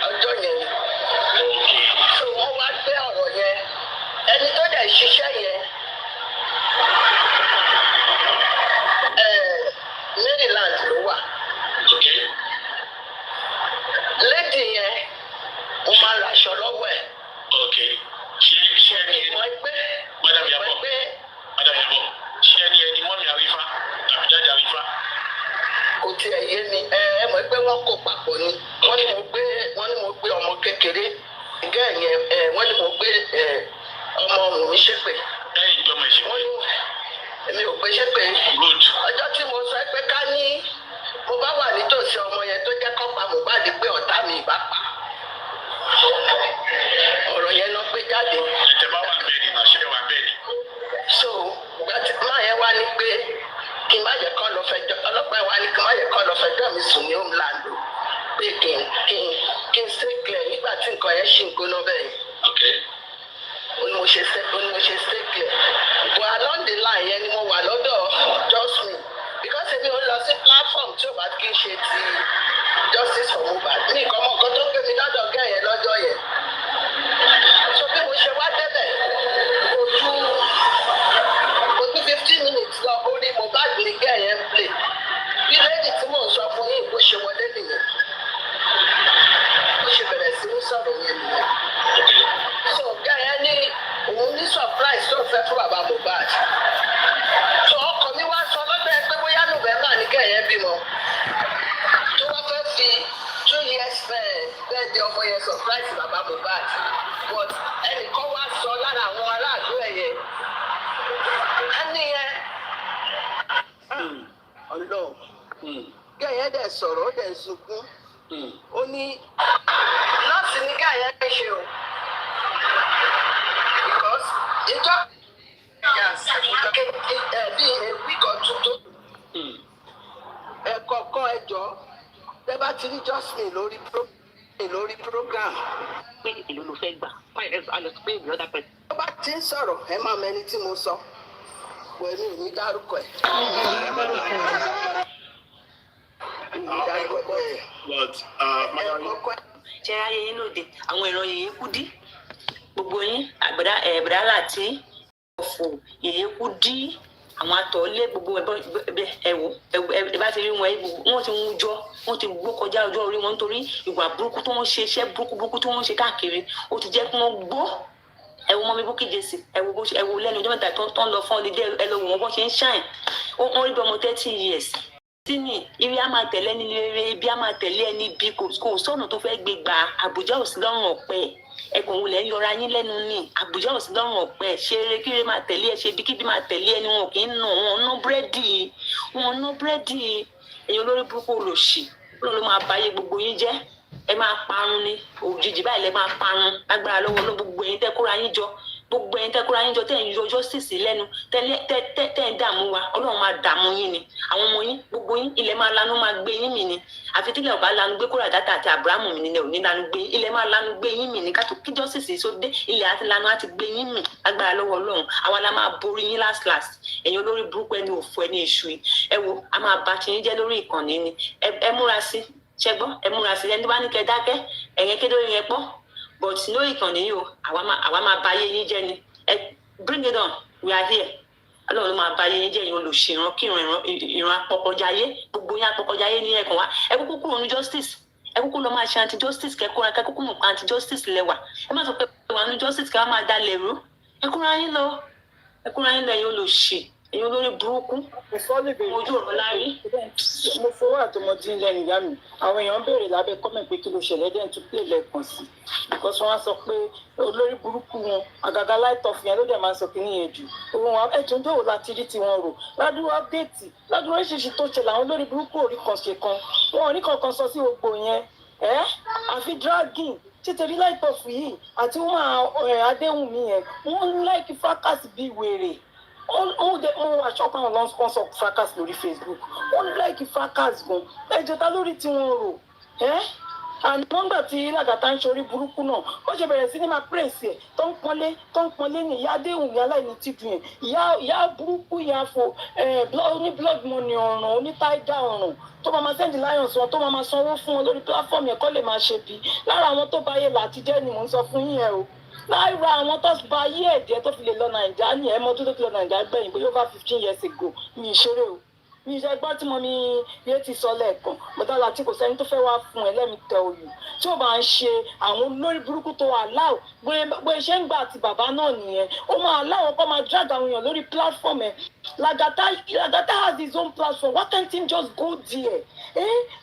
Ọjọ́ yẹn ni. So wọ́n wá gbé ọ̀rọ̀ yẹn. Ẹni tó dẹ̀ ṣiṣẹ́ yẹn. Maryland ló wà. Lady yẹn, mo máa ń raṣọ lọ́wọ́ ẹ̀. Ṣé ẹni Madam Iyabo, ṣé ẹni mọ́mí arífà tàbí dájà arífà? Kò tiẹ̀ yé mi, ẹ mọ̀ pé wọ́n kó papọ̀ ni. Wọ́n ní mo gbé ọmọ kékeré. Ìgá ẹ̀yẹn, wọ́n ní mo gbé ọmọ Omowummi ṣépè. Lẹ́yìn ìjọba ìṣèpè. Èmi ò gbé ṣépè. Ọjọ́ tí mo sọ pé ká ní mo bá wà nítòsí ọmọ yẹn tó jẹ́ kọ́pa Mohbad pé ọ̀tá mi ìbá pa. Ọ̀rọ̀ yẹn lọ gbé jáde. Ẹ̀jẹ̀ bá wà bẹ́ẹ̀ ni, nàṣẹ́ wà bẹ́ẹ̀ ni. So máa yẹn wá ní pé kí n má yẹ kọ́ lọ fẹjọ́, ọlọ́pàá wá ní kí n má yẹ kọ́ lọ fẹjọ́ mi sùn ní homeland o. Pé kí n stay clear nígbà tí nǹkan yẹn ṣì ń gbóná bẹ́ẹ̀. Ó ní mo ṣe stay clear. But along the line yẹn ni mo wà lọ́dọ̀ just me. Because èmi ò lọ sí platform tí ò bá kí n ṣe ti justice for Mohbad. Ní ìkọ́mọ̀ kan tó gbé mi lọ́dọ̀ gẹ́ yẹn lọ́jọ́ yẹn. So bí mo ṣe wá débẹ̀, ojú surprise tó fẹ́ fún bàbá Mohbad. So ọkọ mi wá sọ lọ́dọ̀ ẹ pé bóyá November ní kẹ́yìn bímọ. Tó wá fẹ́ fi 2 years bẹ́ẹ̀ ọmọ yẹn surprise bàbá Mohbad. But ẹnìkan wá sọ lára àwọn aráàlú ẹ̀yẹ. A ní ẹ. Ọlọ́run. Kẹ́yìn dẹ̀ sọ̀rọ̀ ó dẹ̀ sunkún. Ó ní nọ́ọ̀sì ní kẹ́yìn ẹ ṣe o. Because ìjọ bí week or two ẹ̀kọ̀ọ̀kan ẹjọ́ tẹ́ bá ti rí Justin lórí program. Pé ìlú ló fẹ́ gbà fine ẹ̀ alẹ́ pé ìlú ọ̀dà pẹ̀. Tó bá ti ń sọ̀rọ̀ ẹ máa mẹni tí mo sọ wẹ̀ mi ò ní dárúkọ ẹ̀. Ṣé ayé yín lóde àwọn ìran yìí kú dí gbogbo yín àgbẹ̀dá láti ọ̀fọ̀ yìí kú dí àwọn àtọ̀ọ́lé gbogbo ẹ̀wọ̀ bá ti rí wọn ti ń jọ wọn ti gbó kọjá ọjọ́ orí wọn nítorí ìwà burúkú tó ń ṣe iṣẹ́ burúkú tó ń ṣe káàkiri ó ti jẹ́ kí wọ́n gbó ẹ̀wọ̀ mọ́mí Bukky Jesse ẹ̀wọ̀ lẹ́nu ọjọ́ mẹ́ta tó ń lọ fún ọdídé ẹlòmíràn wọn bọ́ ṣe ń ṣàìn wọ́n rí bí ọmọ 30 years tíní ibi á máa tẹ̀lé ẹni rere ibi á máa tẹ̀lé ẹni bí kò sọ́nà tó fẹ́ gbé gbà Àbújá ò sí lọ́rùn ọ̀pẹ ẹkùn òun lẹ ń yọra yín lẹ́nu ní Àbújá ò sí lọ́rùn ọ̀pẹ ṣe eré kíre máa tẹ̀lé ẹ ṣe bí kíbi máa tẹ̀lé ẹni wọn kì í nà wọn ná búrẹ́dì èyí olórí burúkú olòṣì ló máa báyé gbogbo yín jẹ́ ẹ máa parun ni òjijì báyìí lẹ máa parun lágbára lọ́wọ́ ló gbogbo ẹ̀yin tẹ́ kóra yín jọ tẹ́ ń yọ justice lẹ́nu tẹ́ ń dààmú wa Ọlọ́run máa dààmú yín ni àwọn ọmọ yín gbogbo yín ilẹ̀ máa lanu máa gbé yín mì ni àfi tílẹ̀ ọba lanu gbé kóra dátà àti Abrahamu mi nílẹ̀ òní lanu gbé ilẹ̀ máa lanu gbé yín mì ni kátó kí justice so dé ilẹ̀ àti lanu àti gbé yín mì lágbára lọ́wọ́ Ọlọ́run àwa la máa borí yín last ẹ̀yin olórí burúkú ẹni òfò ẹni èṣù yìí ẹ wo a máa bá ti yín jẹ́ lórí ìkànnì ni ẹ múra sí ṣẹgbọ́n ẹ múra sí ẹni tó bá ní kẹ dákẹ́ ẹ̀yẹn kéde orin yẹn pọ́ but lórí ìkànnì yìí o àwa máa bá yé yín jẹ́ ni bring it on we are here Ọlọ́run ló máa bá yé yín jẹ́ ìyẹn olùṣèrán kí ìran apọkọjáyé gbogbo yín apọkọjáyé ní ẹ̀kan wá ẹ kúkú kúrò ní justice ẹ kúkú lọ máa ṣe anti justice kẹkọra kẹkúkú mọ̀ anti justice lẹ́wà ẹ má sọ pé wà ní justice kẹ wá máa dalẹ̀ rú ẹ kúra yín lọ ẹ̀yin olùṣì èyí olórí burúkú ojú ọ̀rọ̀ láyé. Mo fowó àtọmọdé lẹ́nu ìyá mi àwọn èèyàn béèrè lábẹ́ kọ́mẹ̀ pé kí ló ṣẹlẹ̀ dẹ́n tún pè lẹ́ẹ̀kan sí because wọ́n á sọ pé olórí burúkú wọn àgàgà láìtọ́ fi yẹn ló dẹ̀ máa ń sọ kí nìyẹn jù òun wọn ẹ̀tún dòwò láti rí tiwọn rò ládùúgbò update ládùúgbò oríṣiríṣi tó ṣẹlẹ̀ àwọn olórí burúkú ò rí kan ṣe kan wọn ò ní kankan sọ sí gbogbo yẹn àfi dragging títẹ̀rí láìtọ́ fún yìí àti wọn adéhùn mi yẹn wọn ń láìkí fracas bíi wèrè aṣọ kan lọ sponsor fracas lórí Facebook wọn like fracas gan ẹjọ ta lórí tí wọn rò àná gbà tí Lagata ń ṣorí burúkú náà ó ṣe bẹ̀rẹ̀ sí ní máa pèsè ẹ̀ tó ń pọ́nlé ní ìyá adéhùn ìyá aláìní tìjú yẹn ìyá burúkú ìyá fo oní blood money ọ̀ràn oní táìdá ọ̀ràn tó máa send lions wọn tó máa sanwó fún wọn lórí platform yẹn kọ́ lè máa ṣe bí lára àwọn tó bá yẹ láti jẹ́ ni mò ń sọ fún yín ẹ o láìra àwọn tó bá yí ẹ̀jẹ̀ tó fi lè lọ nàìjíríà ní ẹ̀mọ́ tó fi lọ nàìjíríà gbẹ̀yìn bóyá over 15 years ago mi ìṣeré o mi ìṣe gbọ́ tí mo mi yé ti sọ lẹ́ẹ̀kan mọ̀tàlá tí kò sẹ́ni tó fẹ́ wá fún ẹ lẹ́mi tẹ oyù tí ó bá ń ṣe àwọn olórí burúkú tó aláwọ̀ bóyá ṣe ń gbà àti bàbá náà nìyẹn ó máa aláwọ̀ kó máa drag àwọn èèyàn lórí platform ẹ̀ Lagata has his own platform why can't him just go there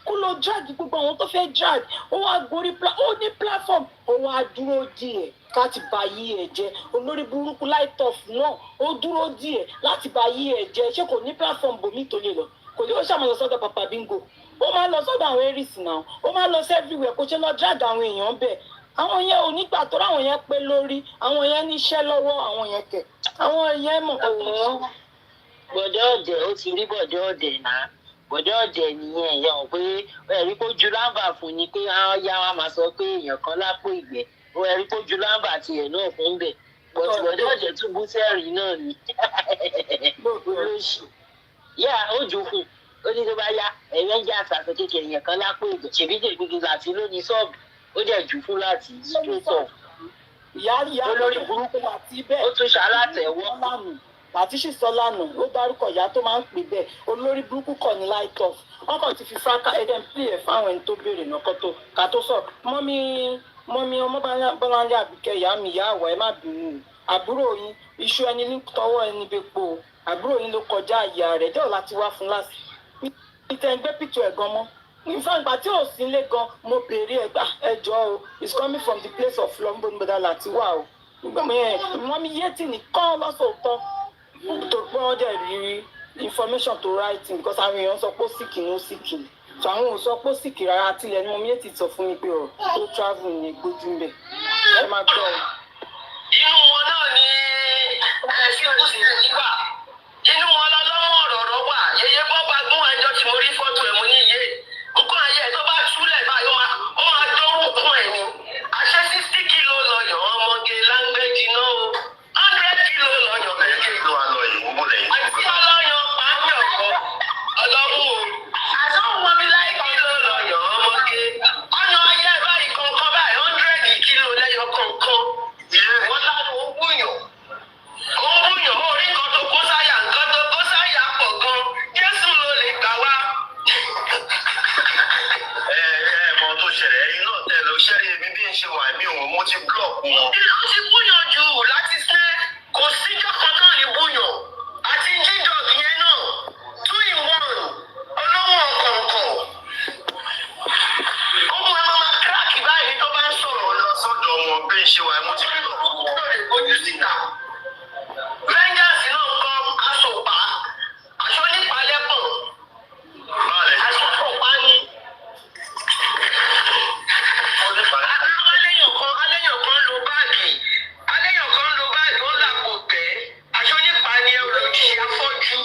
kó lọ drag gbogbo àwọn tó fẹ́ drag ó wá gorí ó ní platform ó wá dúró díẹ̀ láti bá yí ẹ jẹ olórí burúkú láìtọ̀fù náà ó dúró díẹ̀ láti bá yí ẹ jẹ ṣé kò ní platform bòmí tó lè lọ kò ní ó ṣàmọ̀ lọ sọ́dọ̀ Papa Bingo ó máa lọ sọ́dọ̀ àwọn aries náà ó máa lọ sí everywhere kò ṣe lọ drag àwọn èèyàn bẹ́ẹ̀ àwọn yẹn ò nígbà tó ráwọn yẹn pé lórí àwọn yẹn níṣẹ́ lọ́wọ́ àwọn yẹn kẹ̀ àwọn yẹn mọ̀ kó tó ṣe. bọ̀dọ̀ ọ̀dẹ̀ ó ti rí bọ̀dọ̀ ọ̀dẹ̀ náà bọ̀dọ̀ ọ̀dẹ̀ nìyẹn yẹn ò pé ẹ̀rí kó ju lámbà fún ni pé àwọn yá wa máa sọ pé èèyàn kan lápò ìgbẹ́ ẹ̀rí kó ju lámbà tiẹ̀ náà fún bẹ̀ bọ̀dọ̀ ọ̀dẹ̀ tún bú sẹ́rìn náà ni olóṣù yá ó jù fún ó ní tó bá yá ẹ̀yẹ́ ń jẹ́ àṣàṣe kékeré yẹn kan lápò ìgbẹ́ ṣèbí jèbí láti lóní ṣọ́ọ̀bù ó jẹ́ jù fún láti straight up olórí burúkú ó tún ṣàlàtẹ̀wọ́ àti ṣìṣọ́ lánàá ló dárúkọ ìyá tó máa ń pè bẹ́ẹ̀ olórí burúkú kọ̀ ní light off wọ́n kàn ti fi fraka ẹ̀dẹ̀ ń pè é fáwọn ẹni tó béèrè náà ká tó sọ mọ́mí ọmọ Bọ́láńlé Àbíkẹ́ ìyá mi ìyá àwọ̀ ẹ má bínú àbúrò yín iṣu ẹni ní tọwọ́ ẹni bepo àbúrò yín ló kọjá àyà rẹ̀ jẹ́ láti wá fún láti ìtẹ̀gbẹ́ pìtù ẹ̀ gan mọ́ ìfàǹgbà tí ò sí ilé gan mo béèrè ẹjọ́ o it's coming from the place of lombo nígbàdà láti wà o wọ́n mi yé tì nìkan lọ́sọ̀tọ̀ tó gbọ́ ọdẹ rírí information to writing because àwọn èèyàn sọ pé ó sìkì ní ó sìkì so àwọn ò sọ pé ó sìkì rárá tilẹ̀ ni mo mi yé ti sọ fún mi pé ó travel ní gbójú ń bẹ̀ ẹ máa gbọ́ ọ. inú wọn náà ni ẹ̀sìn òsì nígbà inú wọn lọ́lọ́mọ ọ̀rọ̀ wà yẹyẹ bọ́ bá gún ẹjọ́ tí mo rí fọ́tò ẹ̀ mo ní iye nǹkan ayé ẹ̀ tó bá túlẹ̀ báyìí ó máa dọ́rùn kún ẹ̀ ni àṣẹ 60 kilo lọ́yọ̀ ọmọge láńgbẹ́jì náà o 100 kilo lọ́yọ̀ bẹ́ẹ̀ ló wà lọ́yọ̀ owó lẹ́yìn. àti ọlọ́yọ̀ pàǹdọ̀ kọ ọlọ́run o àtọ́wọ́n wọn mi láì kilo lọ́yọ̀ ọmọge ọ̀nà ayé báyìí kọ̀ọ̀kan báyìí 100 kilo lẹ́yọ̀ kọ̀ọ̀kan wọ́n lánàá ó wúyàn orí kan tó kó sáyà nǹkan tó kó sáyà pọ̀ gan Jésù ló lè gbà wá. Mọ tó ṣẹlẹ̀ ẹ̀yin náà tẹ̀ lọ ṣẹ́rí èmi bí n ṣe wà mí òun mo ti búlọ̀kù wọn. ìlú ti búyàn jù láti ṣe kò síjọ́ kan náà ní búyàn àti jíjọ yẹn náà 2 in 1 olówó ọ̀kọ̀ọ̀kọ̀. ọmọ ẹ máa kíráàkì báyìí tó bá ń sọ̀rọ̀ lọ sọ́dọ̀ wọn bí n ṣe wà mo ti búlọ̀kù wọn. ojú síta rangers náà kọ́ aṣọ̀pá aṣọ nípalẹ́pọ̀ aṣọ̀pá ní. aléyàn kan lo báàgì ó làpò tẹ́ aṣọ nípa ni ẹ olójì afọ́jú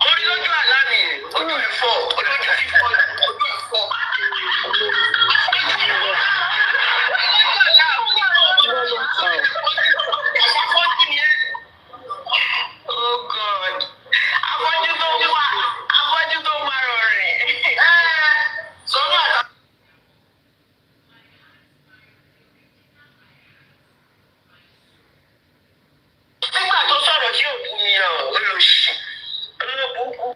mo rí lójú àlá mi ojú ẹ̀fọ́ olójú fífọ́ ojú ẹ̀fọ́. Oh God. Afọ́jú tó máa rọrìn. Sọ́nà àtà. Nígbà tó sọ̀rọ̀ tí òkú mi hàn, olóṣì, olóbùkú.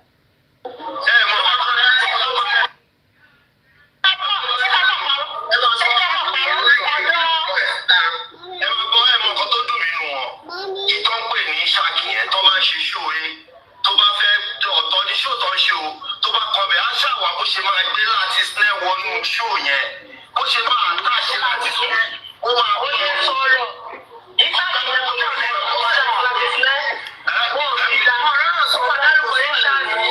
Bó ṣe máa dé láti sinẹ́ wọnú ṣó yẹn bó ṣe máa káṣe láti sinẹ́ ó máa ó yẹ sọ̀rọ̀ nígbà tó ń bọ̀ ó ṣe láti sinẹ́ wọn ò fi dá ọ̀rọ̀ náà sọ wọn dárúkọ yẹn ṣáàlì mi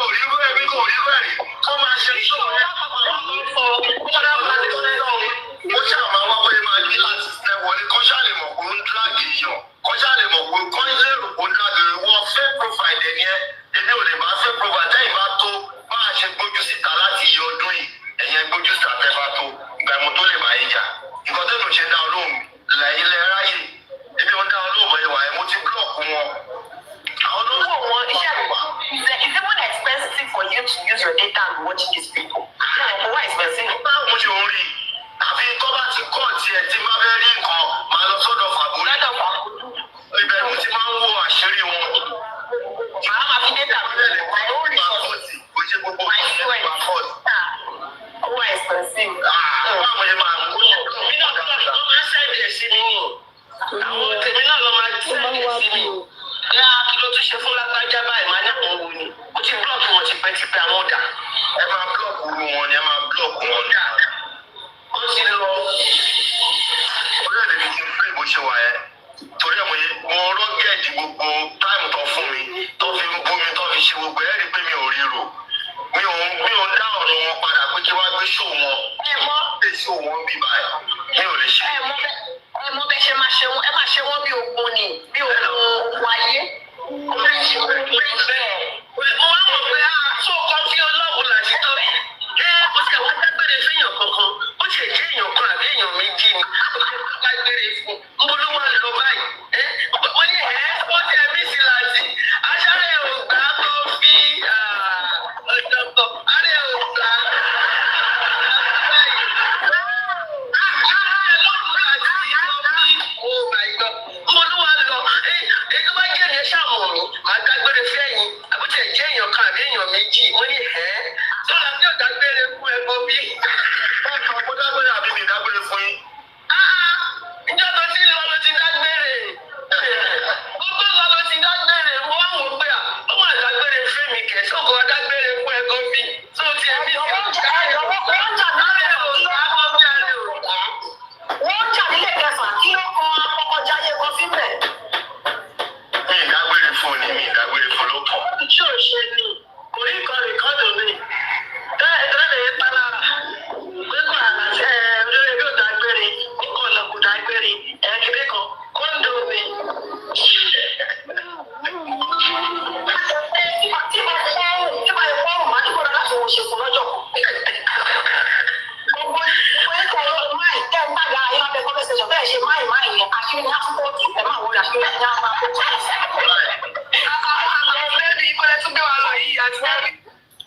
ò rí wẹ́ẹ̀ mi kò rí wẹ́ẹ̀ kó máa ṣe ṣó yẹn ó ṣàmà wá pé máa dé láti sinẹ́ wọlé kó ṣàlè mọ̀ pé ó ń dráàgì yàn kó ṣàlè mọ̀ pé kó ń lérò pé ó ń dráàgì wọn fẹ́ profile ẹ̀ yẹn èmi ò lè bá fẹ́ profile tẹ́yìn bá tó máa ṣe gbójú síta láti iye ọdún yìí ẹ̀yẹn gbójú síta tẹ́fà tó ìgbà ìmọ̀ tó lè máa yín jà nǹkan tẹ́nu ṣe dá olóhùn lẹ́yìn lẹ́ráyè ebi wọn dá olóhùn bẹ́ẹ̀ wà ẹ̀ mo ti búlọ̀kù wọn. àwọn olówó wọn iṣẹ́ àgbà it's even expensive for you to use your data and watch these people. why expensive? mo ṣe ń rí àfi tó bá ti kọ́ tiẹ̀ tí má fẹ́ rí nǹkan máa lọ sọ́dọ̀ fàbórí ibẹ̀ mo ti máa ń wo àṣírí wọn. màá máa fi data my own resources. My friend. Owó expensive. Báwo ni màá mú yàn? Mi náà ló máa ń ṣẹ̀dẹ̀ sí mi ni. Àwọn tèmi náà ló máa ń ṣẹ̀dẹ̀ sí mi. Ní kí ló tún ṣe fún lágbájá báyìí máa ní àwọn wo ni? Mo ti búlọ̀kì wọn tipẹ́tipẹ́ àwọn ọ̀dà. Ẹ máa búlọ̀kì wọn ni ẹ máa búlọ̀kì wọn ni. Ó ti lọ. Orí ẹ̀dẹ̀ mi ti fún ìbò ṣe wà ẹ́. Torí ẹ̀ mo rọ́gẹ̀dì gbogbo táìmù tó fún mi tó fi ń bú mi tó fi ṣe gbogbo ẹ̀ rí pé mi ò rí rò. Mi ò dá ọ̀rọ̀ wọn padà pé kí wọ́n gbé ṣó wọn. Ẹ mọ́ lè ṣó wọn bí báyìí. Mi ò lè ṣe. Ẹ mọ bẹ́ẹ̀ ṣe máa ṣe wọn. Ẹ máa ṣe wọn bí ogun ni bí ogun ayé. Bẹ́ẹ̀. Mo wá mọ̀ pé tó kan tí ọlọ́run là ṣe tó. Ó sì àwọn agbẹ́gbẹ́rẹ́ fẹ́yàn kankan. Ó ti jẹ́ èèyàn kan àbí èèyàn méjì ni. Ó ti agbẹ́gbẹ́rẹ́ fún. Ń bolo wà lọ báyìí. Wọ́n ní ó tẹ̀ mí sí láti. Aṣáré ò gbà tó fi ààrẹ ò gbà. Oh my God. Mo ló wà lọ.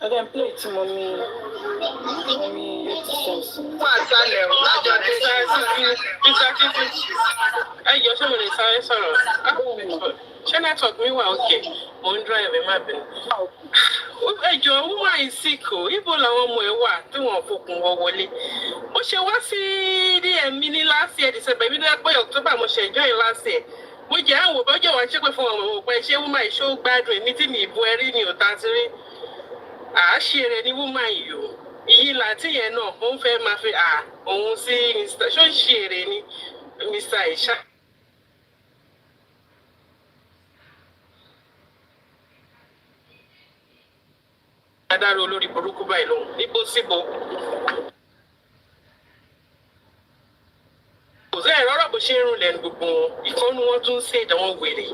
I can play it, mommy. Ṣé network mi wà òkè? Mo ń drive ẹ̀ má bẹ̀rẹ̀. Ẹjọ́ woman is sick o, ibo làwọn ọmọ ẹ̀ wà tí wọ́n fokùn wọ wọlé. Mo ṣe wá sí DM mi ní last year December, mi ní pé October mo ṣe join last year. Mo jẹ́ àwọn òbí ọjọ́ wa ṣépè fún ọmọ òpẹ́ ṣé woman ìṣó gbádùn èmi tí mi ìbú ẹrí ni ò ta sí rí. Àṣìírí ni woman yìí o. Iyì láti yẹn náà, ó ń fẹ́ máa fi òun sí Mr. Ṣó ń ṣe èrè ni Mr. Isha. Adáro olórí burúkú báyìí lòun níbo síbo. Kò sí ẹ̀rọ ọ̀rọ̀ bó ṣe ń rún lẹ́nu gbogbo wọn. Ìkọ́nú wọn tún ń ṣe ìdánwò wèrè.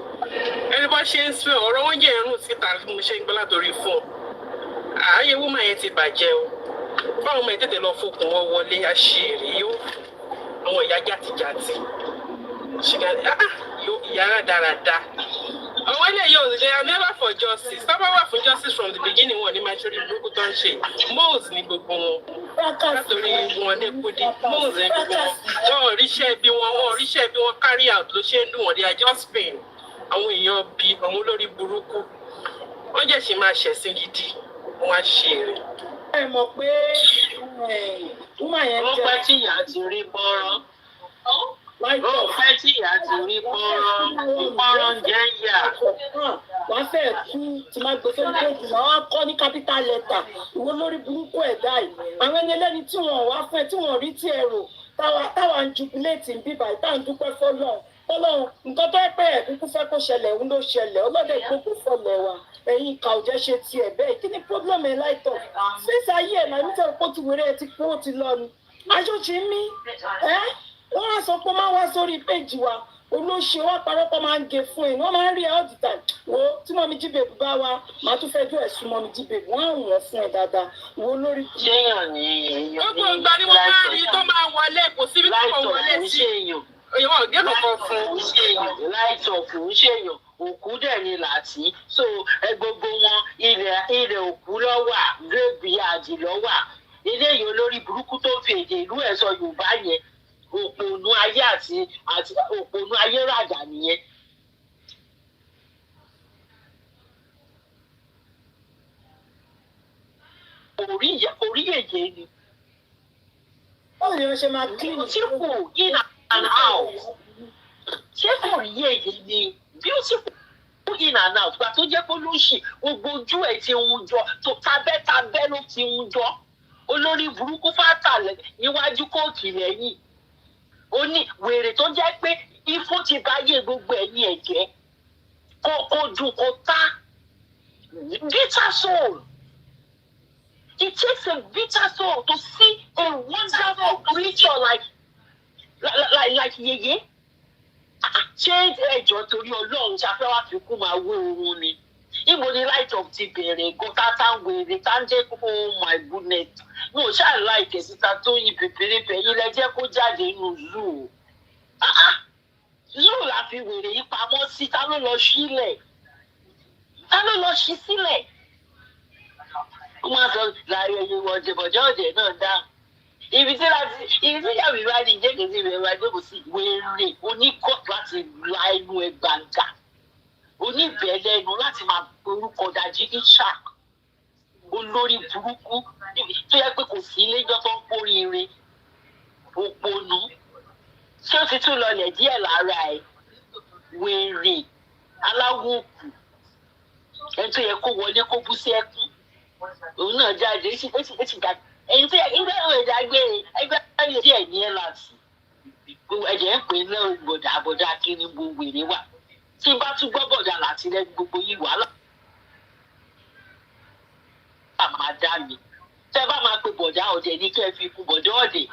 Ẹni bá ṣe ń sún ọ̀rọ̀ wọn jẹ́ ẹ̀rùn síta bí mo ṣe ń gbọ́ látòrí fún. Ààyè wúmà yẹn ti bàjẹ́ o. Báwo máa tètè lọ fokùn wọn wọlé àṣírí yó. Àwọn ìyá jàtìjàtì. Ìyá dáradára. Àwọn eléyìí ò they are never for justice. Sábà wà fún justice from the beginning wọn ní máa ṣorí burúkú tó ń ṣe. Moles ní gbogbo wọn. Látòrí wọn ní kúdí. Moles ní gbogbo wọn. Wọ́n ríṣẹ́ bí wọ́n carry out ló ṣe ń dùn wọ́n. They are just pain. Àwọn èèyàn bí àwọn olórí burúkú. Wọ́n jẹ́ ṣì máa ṣẹ̀sìn gidi. Wọ́n á ṣe èrè. Ẹ mọ̀ pé woman yẹn jẹ́. Ó pẹ́ tí ìyá ti rí bọ́rọ́. Ó fẹ́ tí ìyá ti rí pọ́nrán jẹ́ yà. Wọ́n fẹ́ kú tí máa gbé sórí péjì máa wá kọ́ ní capital letter ìwọ lórí burúkú ẹ̀dá yìí. Àwọn ẹni ẹlẹ́ni tí wọ́n wá fẹ́ tí wọ́n rí tí ẹ̀rọ táwa ń jubilate ń bíbà ìta ń dúpẹ́ fọ́lọ́run. Fọ́lọ́run nǹkan tó pẹ́ ẹ̀ kúkú fẹ́ kó ṣẹlẹ̀ òun ló ṣẹlẹ̀ ọlọ́dẹ gbogbo fọ́lẹ̀ wa. Ẹ̀yin ìkà ò jẹ́ ṣe tiẹ̀ bẹ́ẹ̀ kí ni problem ẹ̀ láìtọ̀? Fíìsì ayé ẹ̀ náà nítorí pé ó ti wéré ẹ ti kú ó ti lọ ni. Aṣọ ti ń mí wọ́n á sọ pé máa wá sórí péjì wa olóṣè wá parọ́pọ̀ máa ń ge fún ẹ̀ wọ́n máa ń rí ẹ̀ all the time wo tí mọ́mí jíbèbù bá wa màá tún fẹ́ jọ ẹ̀sùn mọ́mí jíbèbù wọ́n á wọ̀n fún ẹ̀ dáadáa wo lórí. ṣéyàn ni èèyàn gbogbo ìgbà ni wọ́n máa rí tó máa wọlé kò síbi tó máa wọlé sí. èèyàn ọ̀gẹ́ kankan fún. láìsọ̀ fún ṣéyàn òkú dẹ̀ ni làtí so gbogbo wọn ilẹ̀ òkú lọ́wà graveyard lọ́wà eléyìí olórí burúkú tó fi èdè ìlú ẹ̀ sọ Yorùbá yẹn òpònú ayé àti òpònú ayé ràjà nìyẹn. orí èyí ni. báwo ni wọ́n ṣe máa kí ni. beautiful in and out. ṣé kò rí èyí ni beautiful in and out gba tó jẹ́ pé olóṣì gbogbo ojú ẹ̀ ti ń jọ tó tabẹ́tabẹ́ ló ti ń jọ olórí burúkú fàtà níwájú kóòtù lẹ́yìn. Ó ní wèrè tó jẹ́ pé ifo ti báyé gbogbo ẹ̀yìn ẹ̀jẹ̀ kó dùn kó tá bitter soul. It takes a bitter soul to see a wonderful creature like yeye. Ṣé ẹjọ́ torí Ọlọ́run ṣàfẹ́ wá fi kú máa wé oorun ni? Ibo ni light of ti bẹ̀rẹ̀ gọ́tà táwọn èrè tá ń jẹ́ oh my goodness. No, ṣáà láìkẹ́ síta tó yin pèpèrèpè yín lẹ́jẹ́ kó jáde nínú zoo. Zoo la fi wèrè yí pamọ́ sí ta ló lọ sílẹ̀? Ta ló lọ sí sílẹ̀? Ó máa sọ láàrin ẹyin wọ ọ̀jẹ̀bọ̀jẹ̀ ọ̀jẹ̀ náà dá. Ibi tí yàrá ìwà ni ìjẹ́kẹ̀sí rẹ̀ wá jókòó sí wèrè oníkọ́ láti la ẹnu ẹ̀ gbàǹgà. Oníbẹ̀ẹ́lẹ̀ ẹnu láti máa orúkọ dájú ní shark. Olórí burúkú tó yẹ pé kò sí iléjọ́ tó ń kórìíre òpònú ṣé ó ti tún lọlẹ̀ díẹ̀ lára ẹ̀ wèrè aláwọ̀ òkú ẹni tó yẹ kó wọlé kó bú sí ẹkún òun náà jáde ó sì jáde ẹni tó yẹ kí ẹgbẹ́ ìwé ìdágbé ẹgbẹ́ ìwé díẹ̀ ní ẹ̀ láti ẹ̀jẹ̀ ń pè é náà bọ̀dà kí ni gbogbo wèrè wà tí n bá tún gbọ́ bọ̀dà láti lẹ́nu gbogbo yìí wàhálà. Máa dá mi tẹ́ bá máa pe bọ̀dá ọ̀dẹ̀ ní kẹ́ fi kú bọ̀dá ọ̀dẹ̀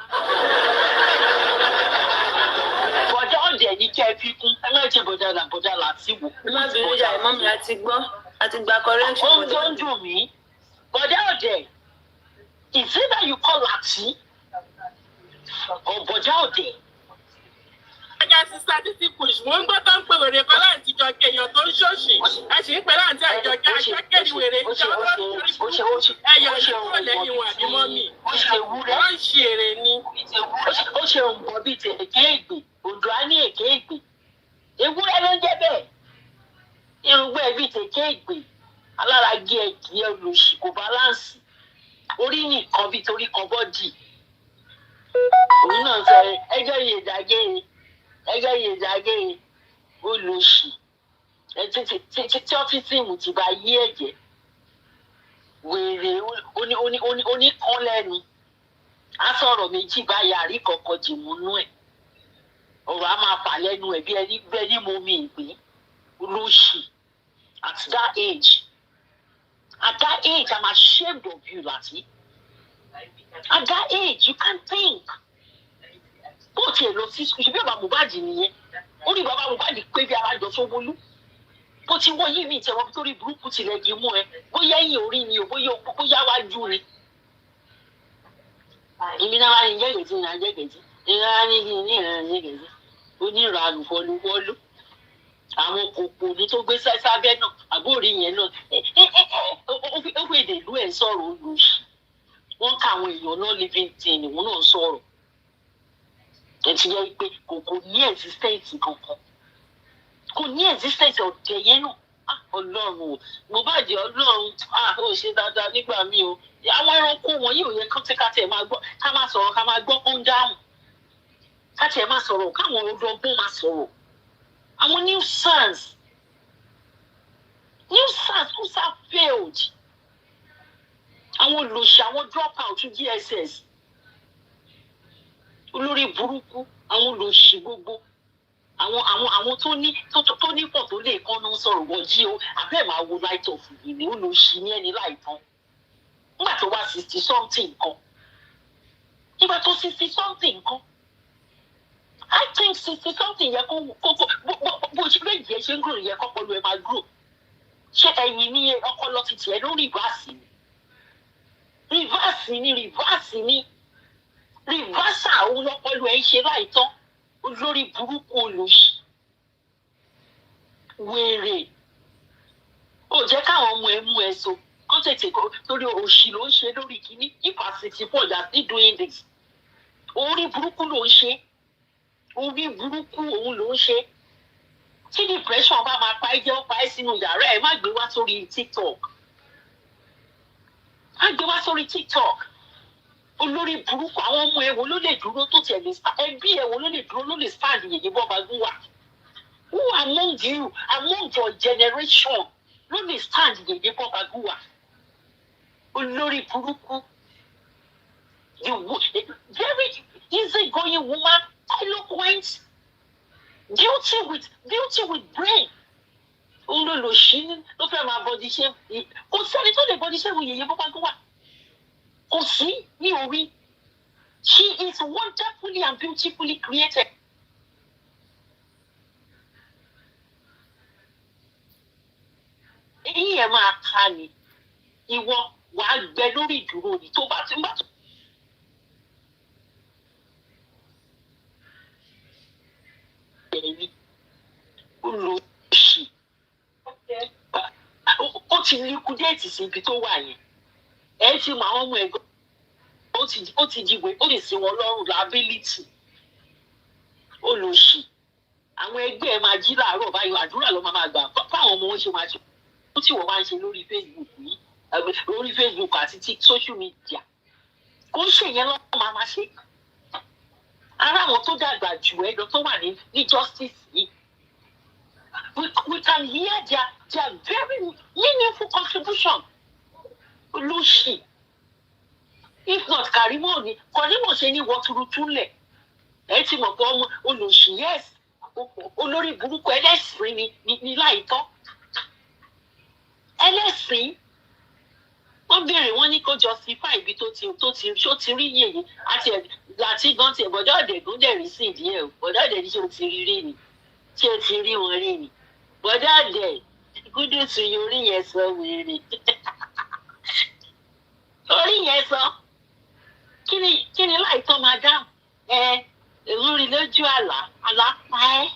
bọ̀dá ọ̀dẹ̀ ní kẹ́ fi kú ẹ má jẹ́ bọ̀dá láti wò. ẹ má bínú ìjà ìmọ̀ mi láti gbọ́ àti gba correction. ohun tó ń dùn mí bọ̀dá ọ̀dẹ̀ is it that you call láti or bọ̀dá ọ̀dẹ̀. Àjọkẹ́ sísá títí push mo ń gbọ́ tó ń pè wèrè kan láti jọ kéèyàn tó ń ṣòṣì ẹ sì ń pè láǹtí Àjọkẹ́ Àjọkẹ́ ni wèrè ń jọ tó ń torí burúkú ẹ̀yọ̀ ìṣòro lẹ́yìn wọn àbí mọ́mì wọ́n ń ṣe èrè ni. Ó ṣe nǹkan bíi ti èké ìgbè òǹdó á ní èké ìgbè ewúrẹ́ ló ń jẹ́ bẹ́ẹ̀ irúgbẹ́ bíi ti èké ìgbè alára gé ẹ̀kí olùsì kò báláǹsì orí nìkan bíi torí kan bọ́dì òun náà sọ ẹjọ́ yìí ìdàgé olùsì tí ọ́fíìsìmù ti bá yí ẹ̀jẹ̀ wèrè oníkan lẹ́nu á sọ̀rọ̀ méjì báyà rí kọ̀ọ̀kan jìmúnú ẹ̀ ọ̀rọ̀ á máa fà lẹ́nu ẹ̀ bí ẹni mo mi ìgbín olùsì at that age I'm ashamed of you Lati. At that age you can't think. Bó tiẹ̀ lọ sí ṣe bí bàbá Mohbad nìyẹn ó ní bàbá Mohbad pé bí alájọ Sanwó-Olú bó ti wọ́n yí mi ìtẹ̀wọ́ torí burúkú tilẹ̀ gé mú ẹ bóyá ẹ̀yìn orí ni o bóyá wájú ni. Èmi náà wá ní jẹ́gẹ̀dì ní ajẹ́gẹ̀dì ìrora ní ìrànjẹ́gẹ̀dì onírànù fọlúwọ́lú àwọn kòkò ní tó gbé sábẹ́ náà àbórí yẹn náà ó fèdè ìlú ẹ̀ sọ̀rọ̀ olùsí wọ́n ká àwọn èèyàn náà living thing ìwọ̀n náà sọ̀rọ̀ ẹ ti yẹ pé kò ní existence kankan kò ní existence ọ̀dẹ̀ yẹn náà ọlọ́run o Mohbad ọlọ́run ó ṣe dáadáa nígbà míì o àwọn ẹranko wọn yóò yẹ kátẹ́kátẹ́ máa gbọ́ ká máa sọ̀rọ̀ ká máa gbọ́ kó ń dáhùn kátẹ́ máa sọ̀rọ̀ káwọn ọdọọgbọ́n máa sọ̀rọ̀ àwọn new sons who have failed àwọn olùṣe àwọn drop out GSS olórí burúkú àwọn olùṣe gbogbo àwọn tó ní pọ̀ tó lè kánná sọ̀rọ̀ wọ́n jí o abẹ́ máa wo light of yìí ni olùṣe ní ẹni láìtàn nígbà tó wá 60 something kan nígbà tó 60 something kan I think 60 something yẹ kó bó ṣe méjì ẹ ṣe ń grow yẹ kó pọ̀lú ẹ máa grow ṣé ẹ̀yin ní ọpọlọ ti tiẹ̀ ló rìvásì ni rìvásà òun lọ́pọlọ ẹ ń ṣe láìtán olórí burúkú olùsì wèrè ó jẹ́ káwọn ọmọ ẹ mú ẹ so kán tètè kó torí òṣì ló ń ṣe lórí kínní ìfàsìtì pọ̀ yà sí doing this orí burúkú ló ń ṣe orí burúkú òun ló ń ṣe tí depression bá máa pa ẹ́ jẹ́ ó pa ẹ́ sínú yàrá ẹ̀ má gbé wá sórí TikTok olórí burúkú àwọn ọmọ ẹ wo ló lè dúró tó tiẹ̀ lè ẹbí ẹ wo ló lè dúró ló lè stand yèyé bọ́ba gúnwà who among you among your generation ló lè stand yèyé bọ́ba gúnwà olórí burúkú very easy going woman eloquent beauty with brain òun ló ṣí ló fẹ́ máa bọ́dí ṣe kò sẹ́ni tó lè bọ́dí ṣe wò yèyé bọ́ba gúnwà kò sí ní orí she is wonderfully and beautifully created. Èyí ẹ̀ máa ka ni ìwọ wàá gbẹ lórí ìdúró ni tó bá ti ń bá tó. Olùsì ó ti liquidate síbi tó wà yẹn ẹ ti mọ àwọn ọmọ ẹgbẹ́ ó ti jíwèé ó lè sin wọn lọ́rùn liability olùsì àwọn ẹgbẹ́ ẹ máa jí láàárọ̀ báyìí àdúrà ló máa gbà fáwọn ọmọ wọn ṣe máa ṣe ó tí wọ́n máa ń ṣe lórí Facebook yìí lórí Facebook àti social media kò ń ṣèyẹn lọ́wọ́ máa ṣe ara àwọn tó dàgbà jù ẹ lọ tó wà ní justice yìí we can hear their very meaningful contribution. Olùsì if not Karimo ni Karimo ṣe ní wọ́túrútúlẹ̀ ẹ ti mọ̀ pé ọmọ olùsì yes olórí burúkú ẹlẹ́sìn ní láìtọ́ ẹlẹ́sìn wọ́n béèrè wọ́n ní kó justify ibi tó ti rí yèyé àti láti gan tiẹ̀ bọ́dọ̀ ọ̀dẹ̀gún dẹ̀ rí sí ìdí ẹ̀ bọ́dọ̀ ọ̀dẹ̀ ní ṣé o ti rí ni ṣé o ti rí wọn rí ni bọ́dọ̀ ọ̀dẹ̀ kúndùsù yìí orí yẹn sọ wèrè orí yẹn sọ kí ni láìtọ́ máa dáhùn èrú rí lójú àlá pa ẹ́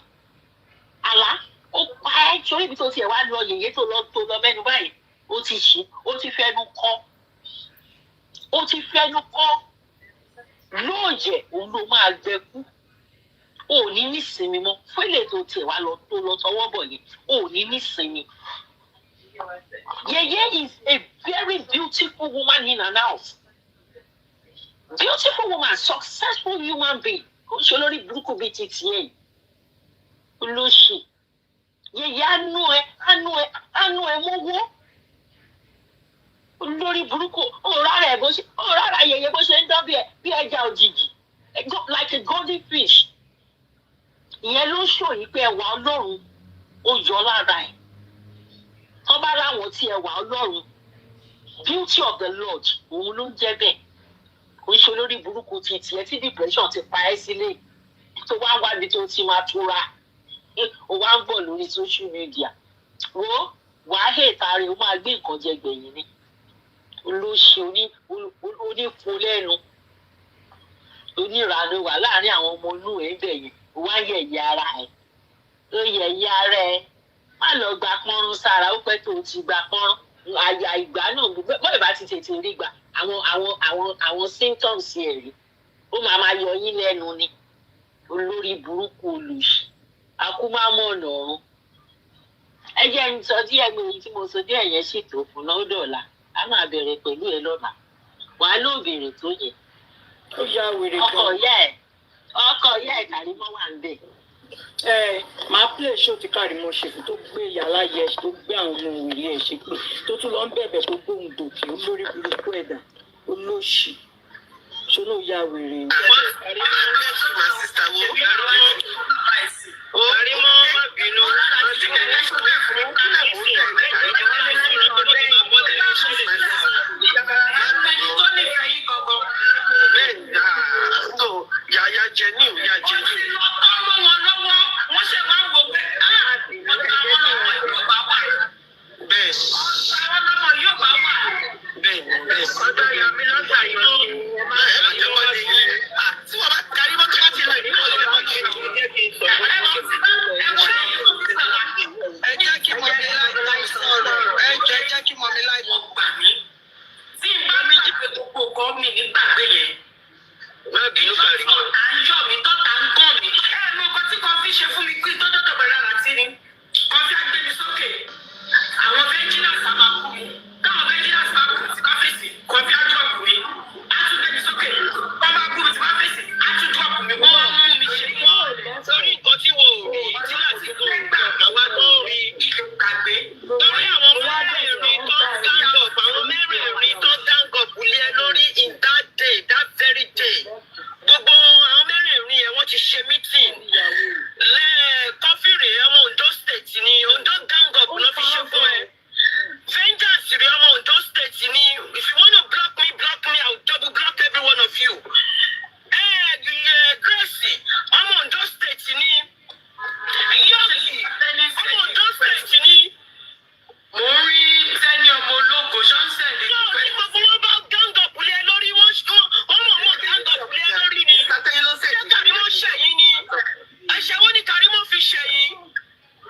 àlá ó pa ẹ́ torí ibi tó tiẹ̀ wá lọ yèyé tó lọ mẹ́nu báyìí ó ti ṣí ó ti fẹnu kọ́ lóòjẹ́ òun ló máa gbẹ kú ò ní nísinmi mọ́ fún ilé tó tiẹ̀ wá lọ tọwọ́ bọ̀ yẹn ò ní nísinmi. Yeye is a very beautiful woman in and out. Beautiful woman, successful human being. Kò ṣe olórí burúkú bíi ti tiẹ̀ olóṣì. Yeye àánú ẹ mọ́wọ́. Olórí burúkú òrárá yeye bó ṣe ń dán bí ẹja òjijì like a golden fish. Ìyẹn ló ṣòyí pé ẹwà Ọlọ́run ó yọ lára ẹ̀. Wọ́n bá láwọn tí ẹwà Ọlọ́run beauty of the Lord òun ló ń jẹ́ bẹ́ẹ̀. Kò ń ṣe olórí burúkú ti tiẹ̀ tí depression ti pa ẹ́ sílé tó wá wábi tó ti máa túra ó wá ń bọ̀ lórí social media wo wàá hẹ̀ta rẹ̀ ó máa gbé nǹkan jẹ gbẹ̀yìn ni olóṣì onífun lẹ́nu onírànú wà láàrin àwọn ọmọ inú ẹ̀ ń bẹ̀ yẹn wá yẹ̀yẹ́ ara ẹ̀ ó yẹ̀yẹ́ ara ẹ̀ má lọ gba pọ́nrún sára ó pẹ́ tó ti gba pọ́nrún àyà ìgbà náà bọ́ọ̀ bá ti tètè rí gbà àwọn symptoms ẹ̀ rí ó máa yọ yín lẹ́nu ni olórí burúkú olùsì akúmámọ̀ ọ̀nà ọ̀run ẹ jẹ́ ń sọ díẹ̀ mi èyí tí mo sọ díẹ̀ yẹn ṣètò fún náà dọ̀la a máa bẹ̀rẹ̀ pẹ̀lú ẹ lọ́la wàá ló bèrè tó yẹ ó yá wèrè gan. ọkọ ìyá ẹ̀ Kàrímọ́ wà ń bẹ̀. máa play show tí Kàrímọ́ ṣe fún tó gbé yàrá yẹ tó gbé àwọn ọmọ òwúrẹ ẹ ṣe pé tó tún lọ ń bẹ̀bẹ̀ tó gbóhùn dòkè olórí burúkú ẹ̀dá olóṣì ṣó ló yá wèrè. Kàrímọ́ má bínú yàyà jẹniu yà jẹniu. ọmọ wọn lọ́wọ́ wọ́n ṣe máa ń wo pé bẹ́ẹ̀ ọlọ́mọ yóò bá wà. bẹ́ẹ̀ ọjọ́ yàmi lọ́sà yìí ló àjẹmọ́ lè yẹ tí wọ́n bá kárí mọ́tò bá ti lọ ìdílé ọ̀sẹ̀ wọn ṣe kí n jẹ́ kí n sọ̀rọ̀. ẹ jẹ́ kí mọ̀ mi láì sọ̀rọ̀ ẹ jẹ́ kí mọ̀ mi láì gbà mí. tí n bá mi jí pé gbogbo kan mi nígbàgbé yẹn. má bínú Kàrímọ́. ayọ̀ mi tọ́ta ń gàn mí. mo kọ́ tí kan fi ṣe fún mi kí tó dọ́dọ̀ bẹ̀rẹ̀ àti ni. kan fi àgbẹ̀ mi sókè. àwọn vigilance á máa kú mi. káwọn vigilance bá kú mi tí bá fèsì. kan fi àjọ kù mi. á tún gbé mi sókè. wọ́n bá kú mi tí bá fèsì. á tún drop mi. wọ́n wá mú mi ṣe wọ́n. sórí nǹkan tí wò ó rí tí láti kó gbà àwa tó rí ìgbàgbé. torí àwọn mẹ́rẹ̀ẹ̀rin tó stand up àwọn mẹ́rẹ̀ẹ̀rin tó stand up lé lórí in that day that very day. gbogbo àwọn mẹ́rẹ̀ẹ̀rin yẹn wọ́n ti ṣe meeting. kọfíìrì ọmọ Ondo state ni Ondo gang up ló fi ṣe fún ẹ. vengeance rí ọmọ Ondo state ni if you wanna block me I will double block every one of you. Gracie ọmọ Ondo state ni yọ̀ọ̀lì ọmọ Ondo state ni. mo ń rí sẹ́ni ọmọ ológo ṣọ́nsẹ̀ ní ìfẹ́. ní gbogbo wọn bá gang up lé lórí wọn mọ̀ gang up lé lórí ni. ṣé Kàrímọ́ ṣẹ̀yìn ni ẹ̀ṣẹ̀ wo ni Kàrímọ́ fi ṣẹ̀yìn.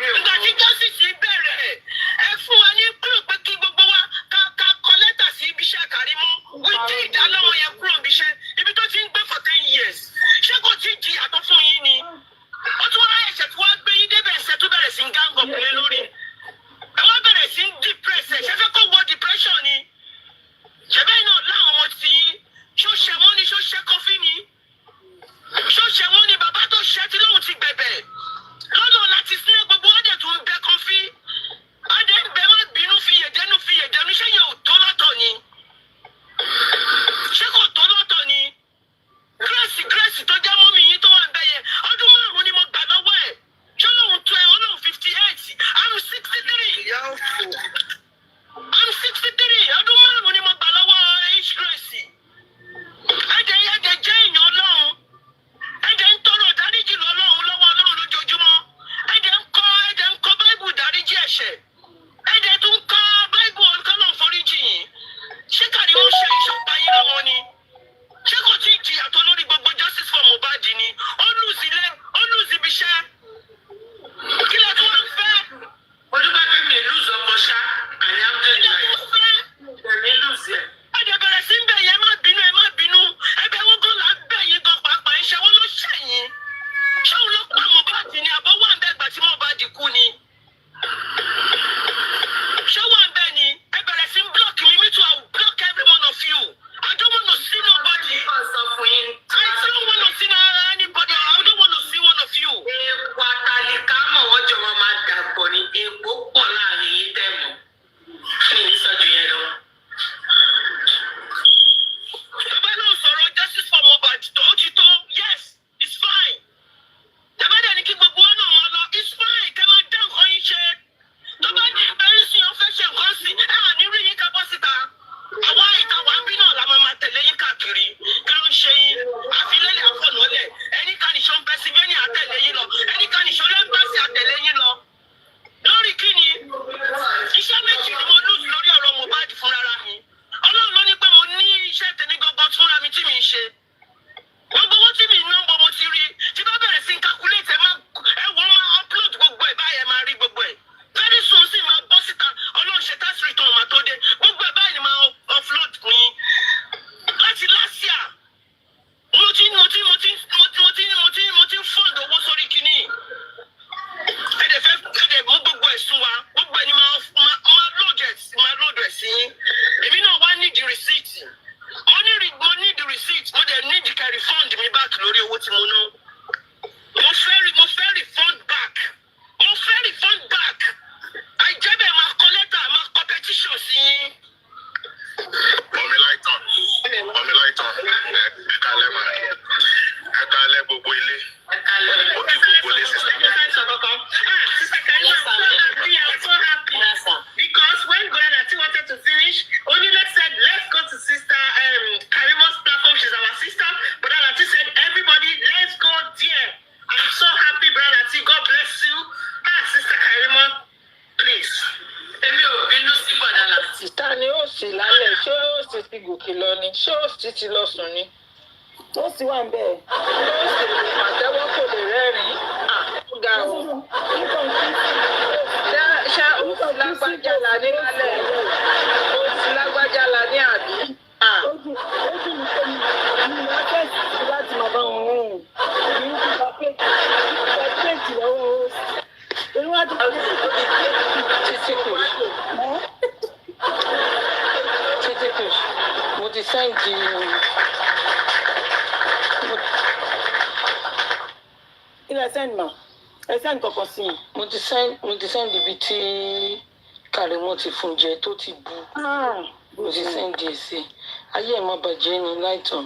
nígbà tí justice bẹ̀rẹ̀ ẹ fún wa ní kúrò pé kí gbogbo wa ká kọ lẹ́tà sí ibiṣẹ́ Kàrímọ́ wí tí ìdálọ́wọ́ yẹn kúrò ibiṣẹ́ ibi tó ti ń gbé for 10 years ṣé kò tí ì jìyà tó fún yín ni. ó tún wá ẹ̀ṣẹ̀ tí wọ́n gbé yín débẹ̀ ẹ̀ṣẹ̀ tó bẹ̀rẹ̀ sí gang up lé lórí. ẹ wá bẹ̀rẹ̀ sí depress ẹ̀ ṣe fẹ́ kó wọ depression ni. ṣẹ̀bẹ́ iná láwọn ọmọ tí ṣó ṣẹ̀ wọ́n ni ṣó ṣẹ́ kọfí ni. ṣó ṣẹ̀ wọ́n ni bàbá tó ṣẹ́ tí lóun ti gbẹ̀bẹ̀. lọ́dọ̀ láti sílẹ̀ gbogbo ọ̀dẹ̀ tó ń bẹ kọfí. ọ̀dẹ̀ ń bẹ má bínú fi yẹ̀dẹ́nu ṣé yẹ ò tó lọ́tọ̀ ni. ṣé kò tó lọ́tọ̀ ni. Grace tó jẹ́ mọ́mì yín tó wà ń bẹ yẹn ọdún 5 ni mo gbà lọ́wọ́ ẹ̀. ṣé lóun tó ẹ olóhùn 58 I'm 63. I'm 63 ọdún 5 ni mo gbà lọ́wọ́ Grace. ẹ̀jẹ̀ jẹ́ èèyàn Ọlọ́run. ẹ̀jẹ̀ ń tọrọ ìdáríjì lọ́wọ́ Ọlọ́run lójoojúmọ́. ẹ̀jẹ̀ ń kọ́ Báíbù ìdáríjì ẹ̀ṣẹ̀. ẹ̀jẹ̀ tún kọ́ Báíbù Ọlọ́run foríjì yìí. ṣé Kàrímọ́ ṣe ìṣọ̀pá yín lọ́wọ́ ni. ṣé kò tí ì jìyà tó lórí gbogbo justice for Mohbad ni. sì lálẹ́ ṣé ó sì ti gòkè lọ ni ṣé ó sì ti lọ sùn ni. Ó sì wà ń bẹ̀. Ó sì lè pàtẹ́wọ́ kò lè rẹ́rìn-ín. Ó ga o. Ṣé ó sì lágbájá la ní lálẹ́? Ó sì lágbájá la ní àbí? Ojú mi tó mi máa fẹ́ sí láti máa bá wọn rìn. Kì í ti pàpé lọ́wọ́ ó sì. Torí wọ́n ti Títí kù. Títí kù. Mo ti sẹ́ǹdì. Ilé sẹ́ǹdì mà. Ẹ sẹ́ǹdì kankan sí i. Mo ti sẹ́ǹdì ibi tí Kàrímọ́ ti fún jẹ tó ti bu. Mo ti sẹ́ǹdì ẹ̀ sí. Ayé ẹ̀ má bàjẹ́ ni láìtàn.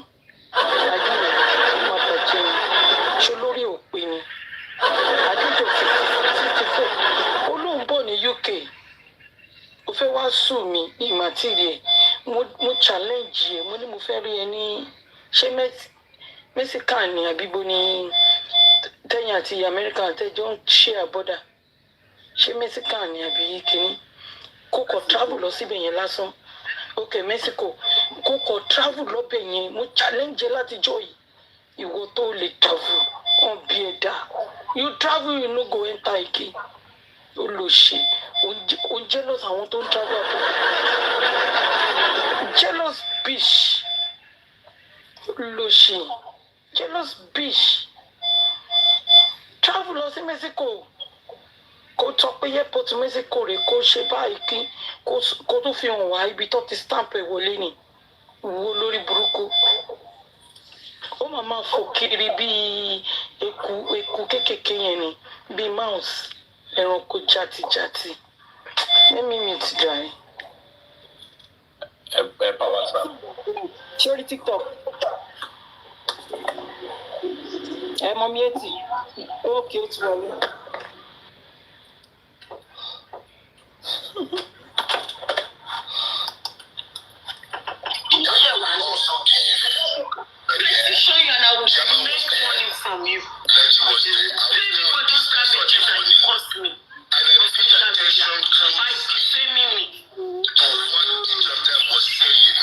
Ayé ẹ̀ má bàjẹ́ ni. Ṣé olórí ò pé ni? Adéjọ́ 64. Ó lóun bọ̀ ní UK. Ó fẹ́ wá sùn mí ní ìmàtìrì ẹ̀. Mo challenge ẹ̀. Mo ní mo fẹ́ rí ẹ ní ṣé Mexican ni àbíbo ni tẹ́yìn àti Amẹ́ríkà tẹ́jọ́ ń ṣe àbọ̀dà. Ṣé Mexican ni àbí kìíní? Kó kọ̀ travel lọ síbẹ̀ yẹn lásán. Okay, Mexico. Kó kọ̀ travel lọ́bẹ̀ yẹn. Mo challenge láti jọ yìí. Ìwọ tó lè travel. Wọ́n bí ẹ dá. You travel, you no go enter again. Ó lọ ṣe. O jealous àwọn tó ń travel àpò. Jealous bitch. Ó lọ ṣe. Jealous bitch. Travel lọ sí Mexico. Kó tọ́ pé airport Mexico rẹ̀ kó ṣe báyìí kí kó tó fi hàn wá ibi tó ti stamp ẹ̀ wọlé ni. Wo lórí burúkú. Ó máa fò kiri bíi eku kékèké yẹn ni bíi mouse ẹranko játijàti. Mẹ́mí mi ti dà ẹ́. Ẹ bá wa sá. Ṣé orí TikTok? Ẹ mọ mi etí. Ókè ó ti wọlé. Show you and I will make money from you. People just come and kiss and you cost me. By defaming me. To what each of them was saying.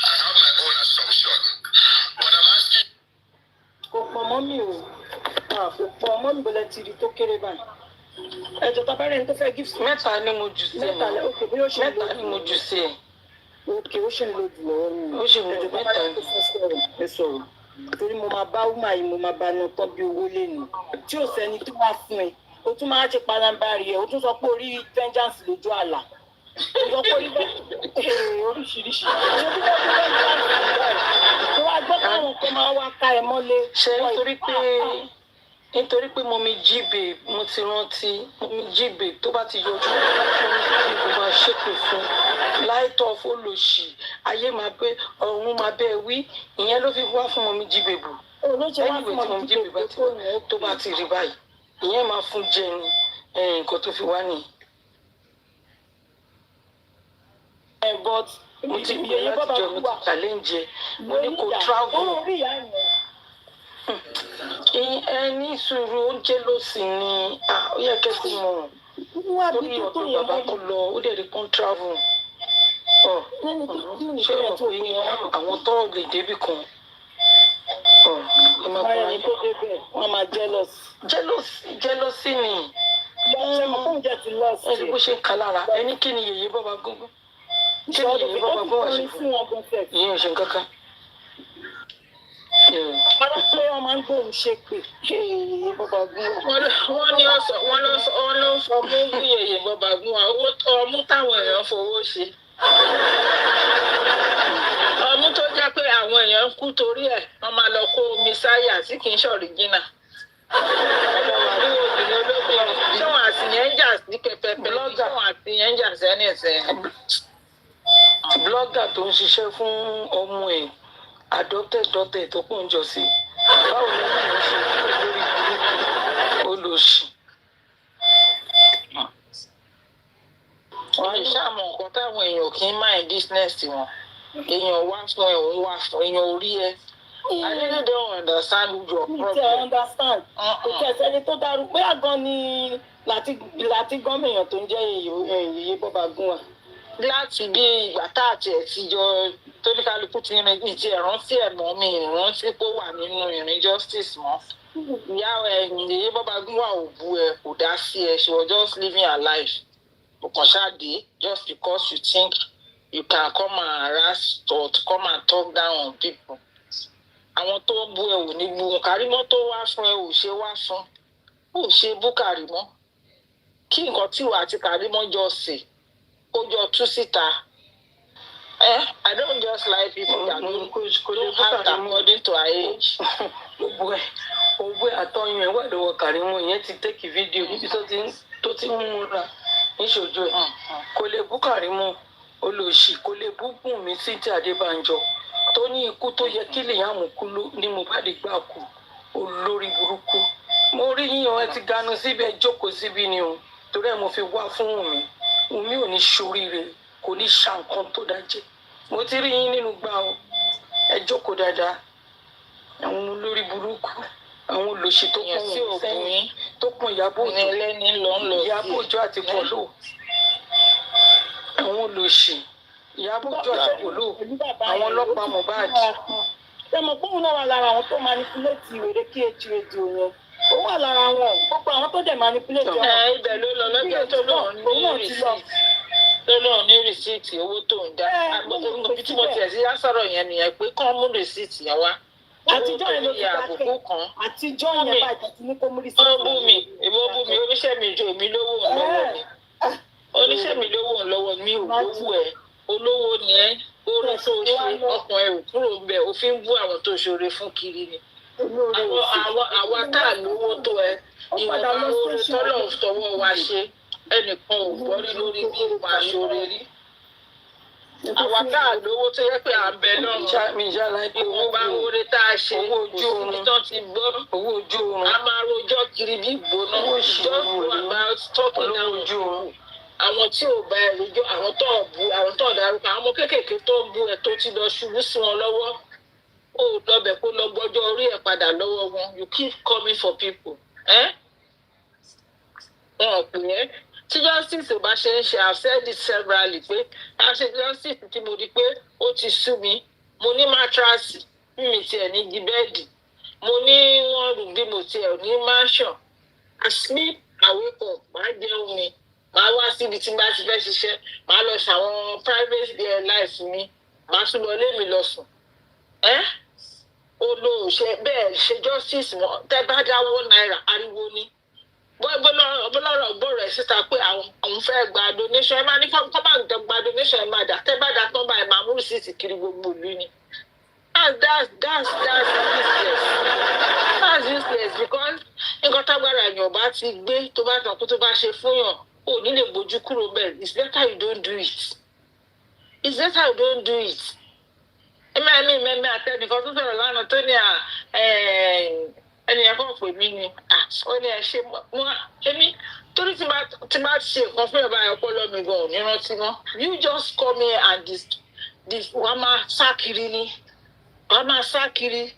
I have my own assumption. But I'm asking. Kò pọ̀ mọ́ mi o. Kò pọ̀ mọ́ mi bọ̀lẹ̀ tìrì tó kéré báyìí. Ẹ̀jọ̀ tábàárẹ̀ ní tó fẹ́ gift. Mẹ́ta ni mo jù sí ẹ̀. Mẹ́ta ni mo jù sí ẹ̀. Òkè ó ṣe ń lo jù lọ́wọ́ mi. Ó ṣe ń lo mẹ́ta ni. Ẹ sọ̀rọ̀. Torí mo máa bá wúmà yìí mo máa bá nu tán bí owó lẹ́nu. Tí ò sẹ́ni tó wá fún ẹ, o tún máa ṣe panambari ẹ̀, o tún sọ pé orí vengeance lójú àlà. O sọ pé orí oríṣiríṣi. Ṣé bí wọ́n ti vengeance lójú àlà? Tó wá gbọ́ káwọn kan máa wá ká ẹ mọ́lé. Ṣé nítorí pé Mọ́mì Jíbè mo ti rántí Mọ́mì Jíbè tó bá ti yọjú Mọ́mì Jíbè máa ṣépè fún láìtọ́ fólòṣì ayé máa bẹ ọ̀run máa bẹ wí ìyẹn ló fi wá fún Mọ́mì Jíbè bù ẹnìwé tí Mọ́mì Jíbè tó bá ti rí báyìí ìyẹn máa fún jẹ ní nǹkan tó fi wá nìyí. But mo ti gbé látijọ́ mo ti challenge ẹ mo ní kò travel. Ẹni sùúrù oúnjẹ ló sì ní ó yẹ kẹ́sì mọ̀ lórí ọ̀dọ̀ bàbá kò lọ ó dẹ̀ rí kán travel. Ṣé o mọ̀ pé àwọn tó lè débì kan ẹ máa bọ̀ ayé. Wọ́n máa Jealousy ni. Ẹni bó ṣe ń kà lára ẹni kí ni yèyé bàbá gógó. Kí ni yèyé bàbá gógó wà ṣe fún ìyẹn ò ṣe nǹkan kan. Pé wọ́n máa ń gbóhùn ṣe pé bàbá gún wa. Wọ́n ló sọ fún yèyé bàbá gún wa ọmú táwọn èèyàn fowó ṣe. Ọmú tó jẹ́ pé àwọn èèyàn kú torí ẹ̀ wọ́n máa lọ kó omi sáyà tí kì í ṣọ̀ríjínà. Ṣé wọn àtìyẹn ń jà sí pẹpẹpẹ ṣé wọn àtìyẹn ń jà sẹ́ni ẹ̀sẹ̀. Blọ́gà tó ń ṣiṣẹ́ fún ọmọ ẹ̀ adopted daughter tó kún jọ sí báwo ni wọ́n ṣe lórí burúkú olóṣì. Wọ́n ṣàmọ̀ nǹkan táwọn èèyàn kì í mind business wọn èèyàn wá fún ẹ òun wá fún èèyàn orí ẹ. I really don't understand your problem. I understand. Because ẹni tó dárú pé àgàn ni láti gọ́ọ̀mù èèyàn tó ń jẹ́ yèyé bọ́ba gún wa. láti bí ìgbà tá àti ẹ̀ ti jọ tóníkálukú ti rìn ní ti ẹ̀rántí ẹ̀ mọ́ mi ìrántí pé ó wà nínú ìrìn justice mọ́. Ìyá ẹ̀yìn èyí bọ́ba gúnwà òbu ẹ̀ kò dá sí ẹ̀ she was just living her life. Kò kàn ṣáàdé just because you think you can come and harass or to come and talk down on people. Àwọn tó ń bú ẹ ò ní bú wọn. Kàrímọ́ tó wá fún ẹ ò ṣe wá fún. Ó ṣe bú Kàrímọ́. Kí nǹkan tí wà àti Kàrímọ́ jọ sè kó jọ tú síta. I don't just like people that don't act according to our age. Gbogbo àtọyún ẹ̀ wà lọ́wọ́ Kàrímọ́ yẹn ti tẹ́kì fídíò níbi tó ti ń múra níṣojú ẹ̀. Kò lè bú Kàrímọ́ olóòṣì, kò lè bú Bùnmi Cynthia Adébánjọ tó ní ikú tó yẹ kí Liam kú ní Mohbad gbà kú olórí burúkú. Mo rí yíyan ẹ ti ganu síbẹ̀ jókòó síbí ni o torí ẹ̀ mo fi wá fún Wùnmí. Wùnmí ò ní ṣoríire kò ní ṣa nǹkan tó dájẹ́. Mo ti rí yín nínú gbà o ẹ jókòó dáadáa. Àwọn olórí burúkú àwọn olóṣì tó kún wọn sẹ́yìn tó kún Ìyábọ̀ Òjó Ìyábọ̀ Òjó àti Pọ̀lọ́. Àwọn olóṣì Ìyábọ̀ Òjó àti Pọ̀lọ́ àwọn ọlọ́pàá Mohbad. Ṣé mo gbóhùn náà wà lára àwọn tó manipulate ìwéré kí ètò rédíò yẹn? Ó wà lára wọn gbogbo àwọn tó dẹ̀ manipulate ọmọ. Ibẹ̀ ló lọ lọ́jọ́ tó lọ́ọ̀ ní rìsíìtì tó lọ́ọ̀ ní rìsíìtì owó tó ń dá. Àgbọ̀dọ̀ tí mo tiẹ̀ sí sọ̀rọ̀ yẹn nìyẹn pé kán mú rìsíìtì yẹn wá. Àtijọ́ yẹn ló ti dákẹ́. Àtijọ́ yẹn bá ìtàtí ní kó mú rìsíìtì. Ó bú mi, oníṣẹ́ mi ju èmi lówó lọ́wọ́ mi. Oníṣẹ́ mi lówó lọ́wọ́ mi ò lówó ẹ̀. Olówó ni ẹ́, orí tó ṣe ọkàn ẹ̀ ò kúrò ń bẹ̀, òfin bú àwọn tó ṣoore fún kiri ni. Àwọn tá à lówó tó ẹ, ìwọ̀nba oore tọ́lọ̀ tọwọ́ wa ṣe, ẹnìkan ò gbọ́ rí lórí bí ìwà ṣoore rí. Àwọn tá à lówó tó yẹ pé à ń bẹ lọ́rùn, ìwọ̀nba oore tá a ṣe, òfin tó ti gbọ́, a máa rojọ́ kiri bí ìgbóná, just about talking down. Àwọn tí ò bá ẹ rojọ́, àwọn tó bú, àwọn tó dárúkọ, àwọn ọmọ kéékèèké tó ń bú ẹ tó ti lọ ṣubú sí wọn lọ́wọ́. Ó lọ́bẹ̀ kó lọ gbọ́jọ́ orí ẹ̀ padà lọ́wọ́ wọn. You keep coming for people. Wọn ò pè é. Tí justice ò bá ṣe ń ṣe, I've said it severally pé a ṣe justice tí mo rí pé ó ti sú mi. Mo ní mátrasì, mi tiẹ̀ ní di bẹ́ẹ̀dì. Mo ní wọ́n rù bí mo tiẹ̀ ní mansion. I sleep, I wake up, màá jẹun mi. Màá wá síbi tí bá ti fẹ́ ṣiṣẹ́. Màá lọ ṣàwọn private life mi. Màá tún lọ lé mi lọ sùn. Olóòṣè bẹ́ẹ̀ ṣe justice mọ́ tẹ́ bá dá £1 ariwo ni. Bọ́lọ́rọ̀ gbọ́rọ̀ ẹ̀ síta pé àwọn fẹ́ gba donation ẹ máa ní kọ́ bá gba donation ẹ máa dà tẹ́ bá dá tán báyìí máa mú rìsíìtì kiri gbogbo ìlú ni. That's useless. That's useless because nǹkan tágbára èèyàn bá ti gbé tó bá tàn kó tó bá ṣe fún yàn ò ní lè gbójú kúrò bẹ́ẹ̀. It's better you don't do it. It's better you don't do it. Mẹ́mí àtẹnìkan tó sọ̀rọ̀ lánàá tó ní ẹnìyàn kan pè mí ni ó ní ẹ ṣe wọn èmi torí tí bá ṣe nǹkan fún ẹ̀bá ọpọlọ mi gan ò ní rántí mọ́. You just come here and wàá máa sá kiri ni wàá máa sá kiri.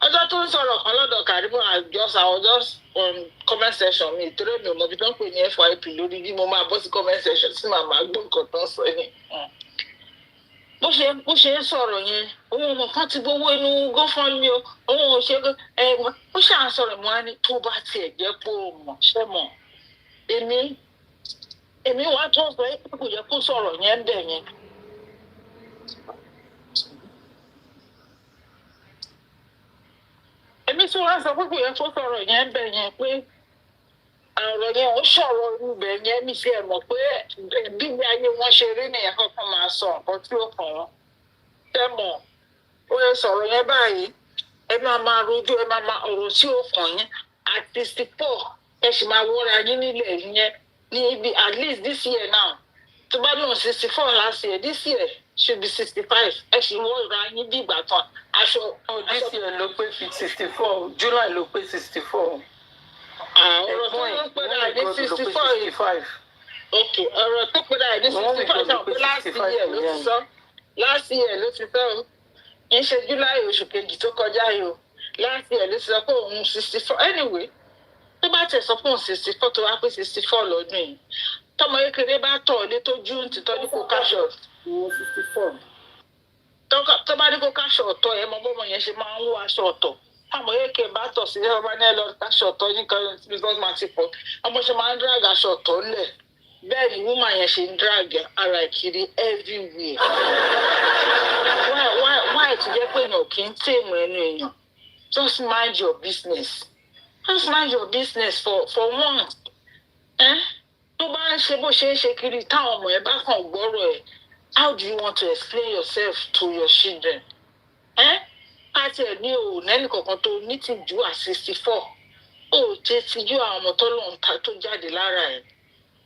Ọjọ́ tó ń sọ̀rọ̀ kan lọ́dọ̀ Kàrímọ́ àwọn just on comment section mi ìtòrò mi ò mọ̀ bí tó ń pè ní FYP lórí bí mo máa bọ́ sí comment section sí màmá gbọ́ nǹkan tó ń sọ ni. Bó ṣe ń sọ̀rọ̀ yẹn òun ọmọ kan ti gbowó inú GoFundMe o òun ò ṣe ó ṣáà sọ̀rọ̀ mọ́ á ní tó bá tiẹ̀ jẹ́ pé o mọ̀ ṣẹ́ mọ̀ èmi wá tó sọ pé kò yẹ kó sọ̀rọ̀ yẹn ń bẹ̀ yẹn. Èmi tí wọ́n sọ pé kò yẹ kó sọ̀rọ̀ yẹn ń bẹ̀ yẹn pé ọ̀rọ̀ yẹn ó ṣọ̀rọ̀ ibẹ̀ yẹn mi fi ẹ̀ mọ̀ pé bí ayé wọn ṣe rí nìyẹn kankan máa sọ nǹkan tí ó kàn wọ́n. Tẹ́mọ̀ ó yẹ sọ̀rọ̀ yẹn báyìí ẹ máa rojú ẹ máa ọ̀rọ̀ tí ó kàn yín at 64 ẹ sì máa wọ́ra yín nílẹ̀ yẹn ní ibi at least this year now tó bá náà 64 last year this year should be 65 ẹ sì wọ́ra yín bí ìgbà kan aṣọ. This year ló pé 64 July ló pé 64. Ọ̀rọ̀ tó ń pè náà ní 65. Ok, ọ̀rọ̀ tó pè náà ní 65 náà pé last year ló ti sọ. Last year ló ti sọ o. Kì í ṣe July oṣù kejì tó kọjá yìí o. Last year ló ti sọ pé òun 64. Anyway, tó bá tẹ̀ sọ fún 64 tó wá pé 64 lọ́dún yìí tọmọ kékeré bá tọ̀ ilé tó jú ti tọ́ ní kó káṣọ 64. tó bá ní kó káṣọ ọ̀tọ̀ ẹ̀ mọ bọ́mọ yẹn ṣe máa ń wọ aṣọ ọ̀tọ̀ tọmọ kékeré bá tọ̀ sílẹ̀ ọba ní ẹ lọ káṣọ ọ̀tọ̀ ní kan because máa ti pọ̀ ọmọ ṣe máa ń drag aṣọ ọ̀tọ̀ ńlẹ̀ bẹ́ẹ̀ ni woman yẹn ṣe ń drag ara ìkiri everywhere why ti jẹ́ pé èèyàn kì í tèmù ẹnu èèyàn just mind your business for once tó bá ń ṣe bó ṣe ń ṣe kiri táwọn ọmọ ẹ bá kàn gbọ́rọ̀ ẹ̀ how do you want to explain yourself to your children káàtì ẹ̀ ní òun lẹ́nu kankan tó ní tìjú à 64 ó jẹ́ tìjú àwọn ọmọ tó lọ́n ta tó jáde lára ẹ̀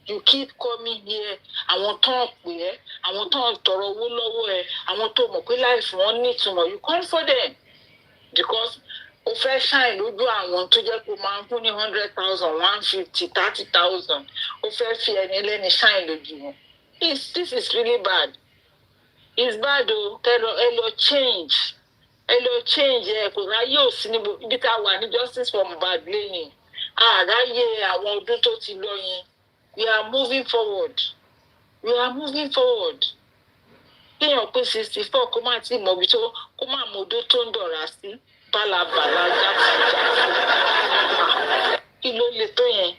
you keep coming here àwọn tó ń pè ẹ́ àwọn tó ń tọrọ owó lọ́wọ́ ẹ̀ àwọn tó mọ̀ pé láìfún wọn ní ìtumọ̀ you come for them because o fẹ́ ṣàìn lójú àwọn tó jẹ́ kó máa ń fún ní 100,000 150 30,000 o fẹ́ fi ẹni lẹ́ni ṣàìn lójú wọn this is really bad it's bad o ẹ lọ change kò ráyè ò sí níbi tá a wà ní justice for Mohbad lẹ́yìn àráyè àwọn ọdún tó ti lọ yẹn we are moving forward kéèyàn pé 64 kó má tí mọ̀bí tó kó má mọdó tó ń dọ̀ra sí bálabàlá jáde kí ló le tó yẹn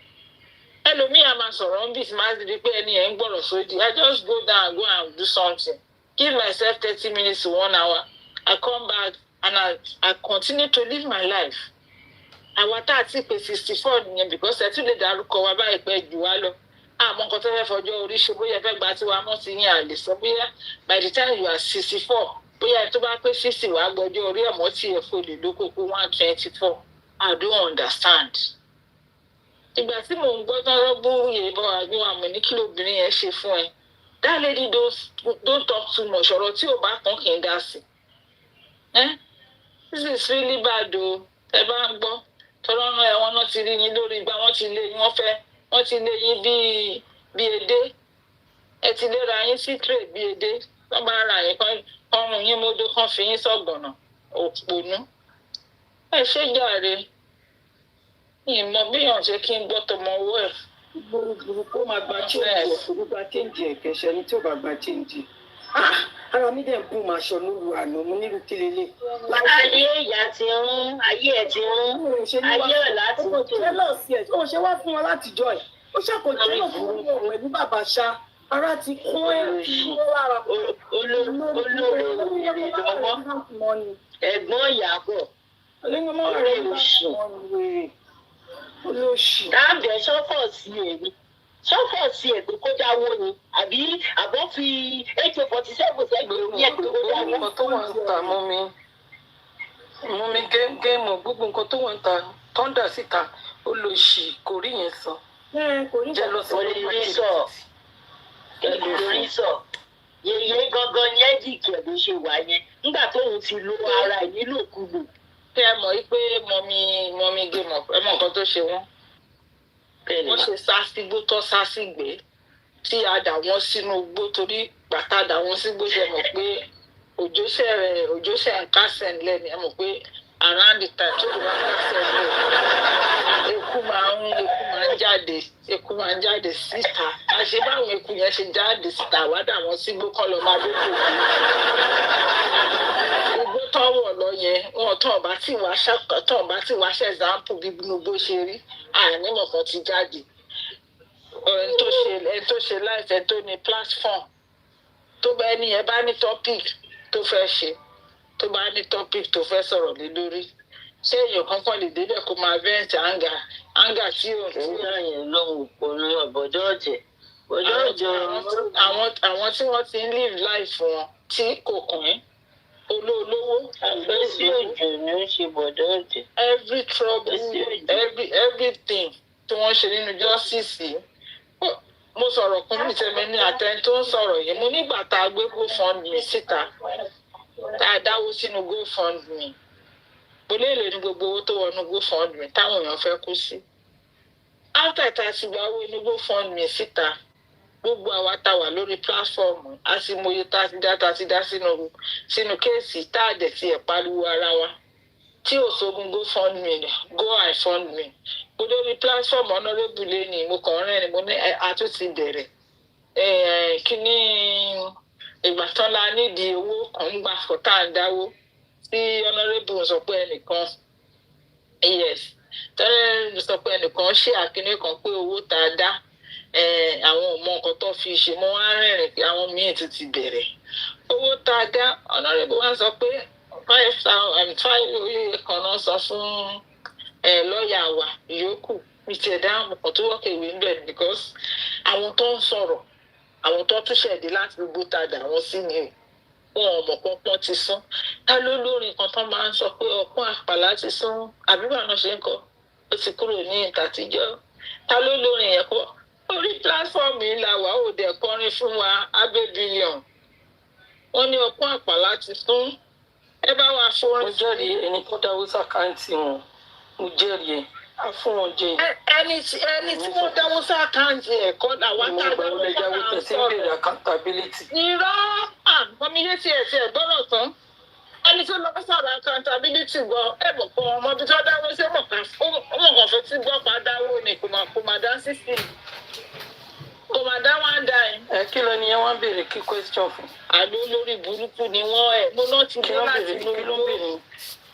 ẹlòmíà máa sọ̀rọ̀ ń bì sí máa di pé ẹni yẹn ń gbọ́rọ̀ sódì I just go down and go and do something give myself 30 minutes to 1 hour I come back and I continue to live my life àwa tá a ti pé 64 nìyẹn because ẹ tún lè dárúkọ wa báyìí pé jù wá lọ àmọ́ nǹkan tó fẹ́ fọjọ́ orí ṣe bóyá fẹ́ gba tiwa mọ́ sí yín àlè sọ bóyá by the time you are 64 bóyá tó bá pé 60 wàá gbọ́jọ́ orí ẹ̀mọ́ tí ẹ̀ fò lè lóko pé 124 I don't understand. ìgbà tí mò ń gbọ́ tán lọ́gbọ́n Iyabo àgbọn àmọ́ ní kí lóbìnrin yẹn ṣe fún ẹ that lady don't talk too much ọ̀rọ̀ tí ò bá kàn kì í dá sí this is really bad o ẹ bá ń gbọ́ tọ́lọ́ náà ẹ̀wọ̀n náà ti rí yín lórí ìgbà wọ́n ti lé yín wọ́n ti lé yín bí edé ẹ ti léra yín sí tray bí edé wọ́n bá ra yín kọ́rùn yín mọ́dó kan fi yín sọ̀gbọ̀nà òpònú ẹ ṣe jàre ìmọ̀ bíyàn ṣe kí n gbọ́ tọmọ owó ẹ̀. Gbogbo ó máa gba change ẹ̀ gba change ẹ̀ kẹsẹ̀ ní tí ò bá gba change. Ara mi dẹ̀ ń bù máa ṣọ lóru àná mo nílùú kí lélẹ̀. Ayé ìyá ti rún, ayé ẹ̀ ti rún, ayé ẹ̀ láti tó. Jẹ́lọ̀sì ẹ̀ ó ṣe wá fún wọn látijọ́ ẹ̀. Ó ṣàkóso náà fún wọn pẹ̀lú bàbá ṣá. Ara ti kún ẹ̀ lára. Olórí ìdánwò ẹ̀gbọ́n Iyabo. Olóṣì. Dáàbẹ̀ sọ́fọ̀ sí ẹ̀ pé kó dáwó ni àbí àbọ̀ fi AK-47 sẹ́gbẹ̀ẹ́ orí ẹ̀ pé kó dáwó. Nǹkan tó wọ́n ń ta mú mi géèmù gbogbo nǹkan tó wọ́n ń ta tọ́ndà síta olóṣì kò rí yẹn sọ. Jẹ́ lọ sọ lórí sọ. Yèyé gangan ní ẹ́dìkì ẹ̀ ló ṣe wà yẹn nígbà tóun ti lo ara ẹ̀ nílòkulò. Kí ẹ mọ̀ pé mọ́mí géèmù ẹ mọ̀ nǹkan tó ṣe wọ́n. Wọ́n ṣe sá sígbó tó sá sígbé tí a dà wọ́n sínú igbó torí bàtà dà wọ́n sígbó ṣe mọ̀ pé òjò ṣe ń kásẹ̀ ńlẹ̀ ni ẹ mọ̀ pé around the time tó lè wá kásẹ̀ ńlẹ̀ eku máa ń jáde síta àṣé báwọn eku yẹn ṣe jáde síta wá dà wọ́n sígbó kọ́ lọ máa dókòó igbó tọ́wọ̀ lọ yẹn wọn tán bá tí wàá ṣe example bí gbogbo ṣe rí ànímọ̀ kan ti jáde ẹni tó ṣe láìfẹ́ tó ní platform tó bá ẹni yẹn bá ní topic tó fẹ́ ṣe tó bá ní topic tó fẹ́ sọ̀rọ̀ lé lórí ṣé èèyàn kankan lè débẹ̀ kó máa vent anger tí ò tí ò yẹn lóhùn òpònú ọ̀bọ̀dọ̀ ọ̀jẹ̀ àwọn tí wọ́n ti ń live life wọn tí kò kàn ẹ́ olówó àgbẹ̀sí òjò ni ó ṣe bọ̀dọ̀ ọ̀jẹ̀. every trouble everything tí wọ́n ṣe nínú justice mo sọ̀rọ̀ kún mi tẹ́mi ní àtẹni tó ń sọ̀rọ̀ yìí mo nígbà tá a gbé GoFundMe síta tá a dáwó sínú GoFundMe mo léèrè ní gbogbo owó tó wọnú GoFundMe táwọn èèyàn fẹ́ kú sí after tá a ti gba owó ní GoFundMe síta gbogbo àwa tá a wà lórí pílátífọ́ọ̀mù a sì mọye tá a ti dá sínú kéèsì tá a dẹ̀ ti ẹ̀ pariwo ara wa tí ò sógun go and fund me mo lórí platform honourable lẹ́ni mo kàn rẹ́ni mo ní àtúntì bẹ̀rẹ̀ kíní ìgbà tán la nídìí owó kan ń gbà fọ́ tá à ń dáwó tí honourable sọ pé ẹnìkan yes tẹ́lẹ̀ sọ pé ẹnìkan ṣe àkíní kan pé owó tá a dá àwọn ò mọ nǹkan tó fi ṣe mọ́ wá rìnrìn pé àwọn míì ti bẹ̀rẹ̀ owó tá a dá honourable wá sọ pé 5,000 oye kan náà sọ fún lọ́ọ̀yà wa ìyókù mi tiẹ̀ dáhùn ọ̀pọ̀ tó wọ́kẹ̀ ìwé ń bẹ̀ because àwọn tó ń sọ̀rọ̀ àwọn tó tún ṣẹ̀dí láti gbogbo tàdà wọn sí ni wọn ò mọ̀ pọ́npọ́n ti sún ta ló lórí nǹkan tó máa ń sọ pé ọpọ́n àpàlà ti sún àbíbà náà ṣe ń kọ ó ti kúrò ní ìtàtíjọ́ ta ló lórí yẹn kọ́ orí pílátfọ́ọ̀mù yìí la wà ó dẹ̀ kọrin fún wa abẹ́ bílíọ̀n wọ́n ní ọpọ́n àpàlà ti sún ẹ bá wa fọrin. mo jẹ́rìí ẹni tó dáwó sàkáǹtì wọn mo jẹ́rìí ẹ̀ á fún wọn jẹ. ẹni tí wọ́n dáwó sàkáǹtì ẹ̀kọ́ làwọn tá a dáwó sàkáǹtì sọ̀rọ̀ accountability. irọ́ mọ́mí yé tiẹ̀ gbọ́dọ̀ tán ẹni tó lọ sọ̀rọ̀ accountability gan ẹ̀bùn kan ọmọ bí tó dáwó sí ọmọ kan fẹ́ tí gbọ́ pa dáwó ni kò máa dá sísìn kò máa dá wọn dá ẹ. Kí ló ní ẹ wọ́n béèrè kí question fún. àlọ́ lórí burúkú ni wọ́n mo náà ti dé láti kí ló béèrè.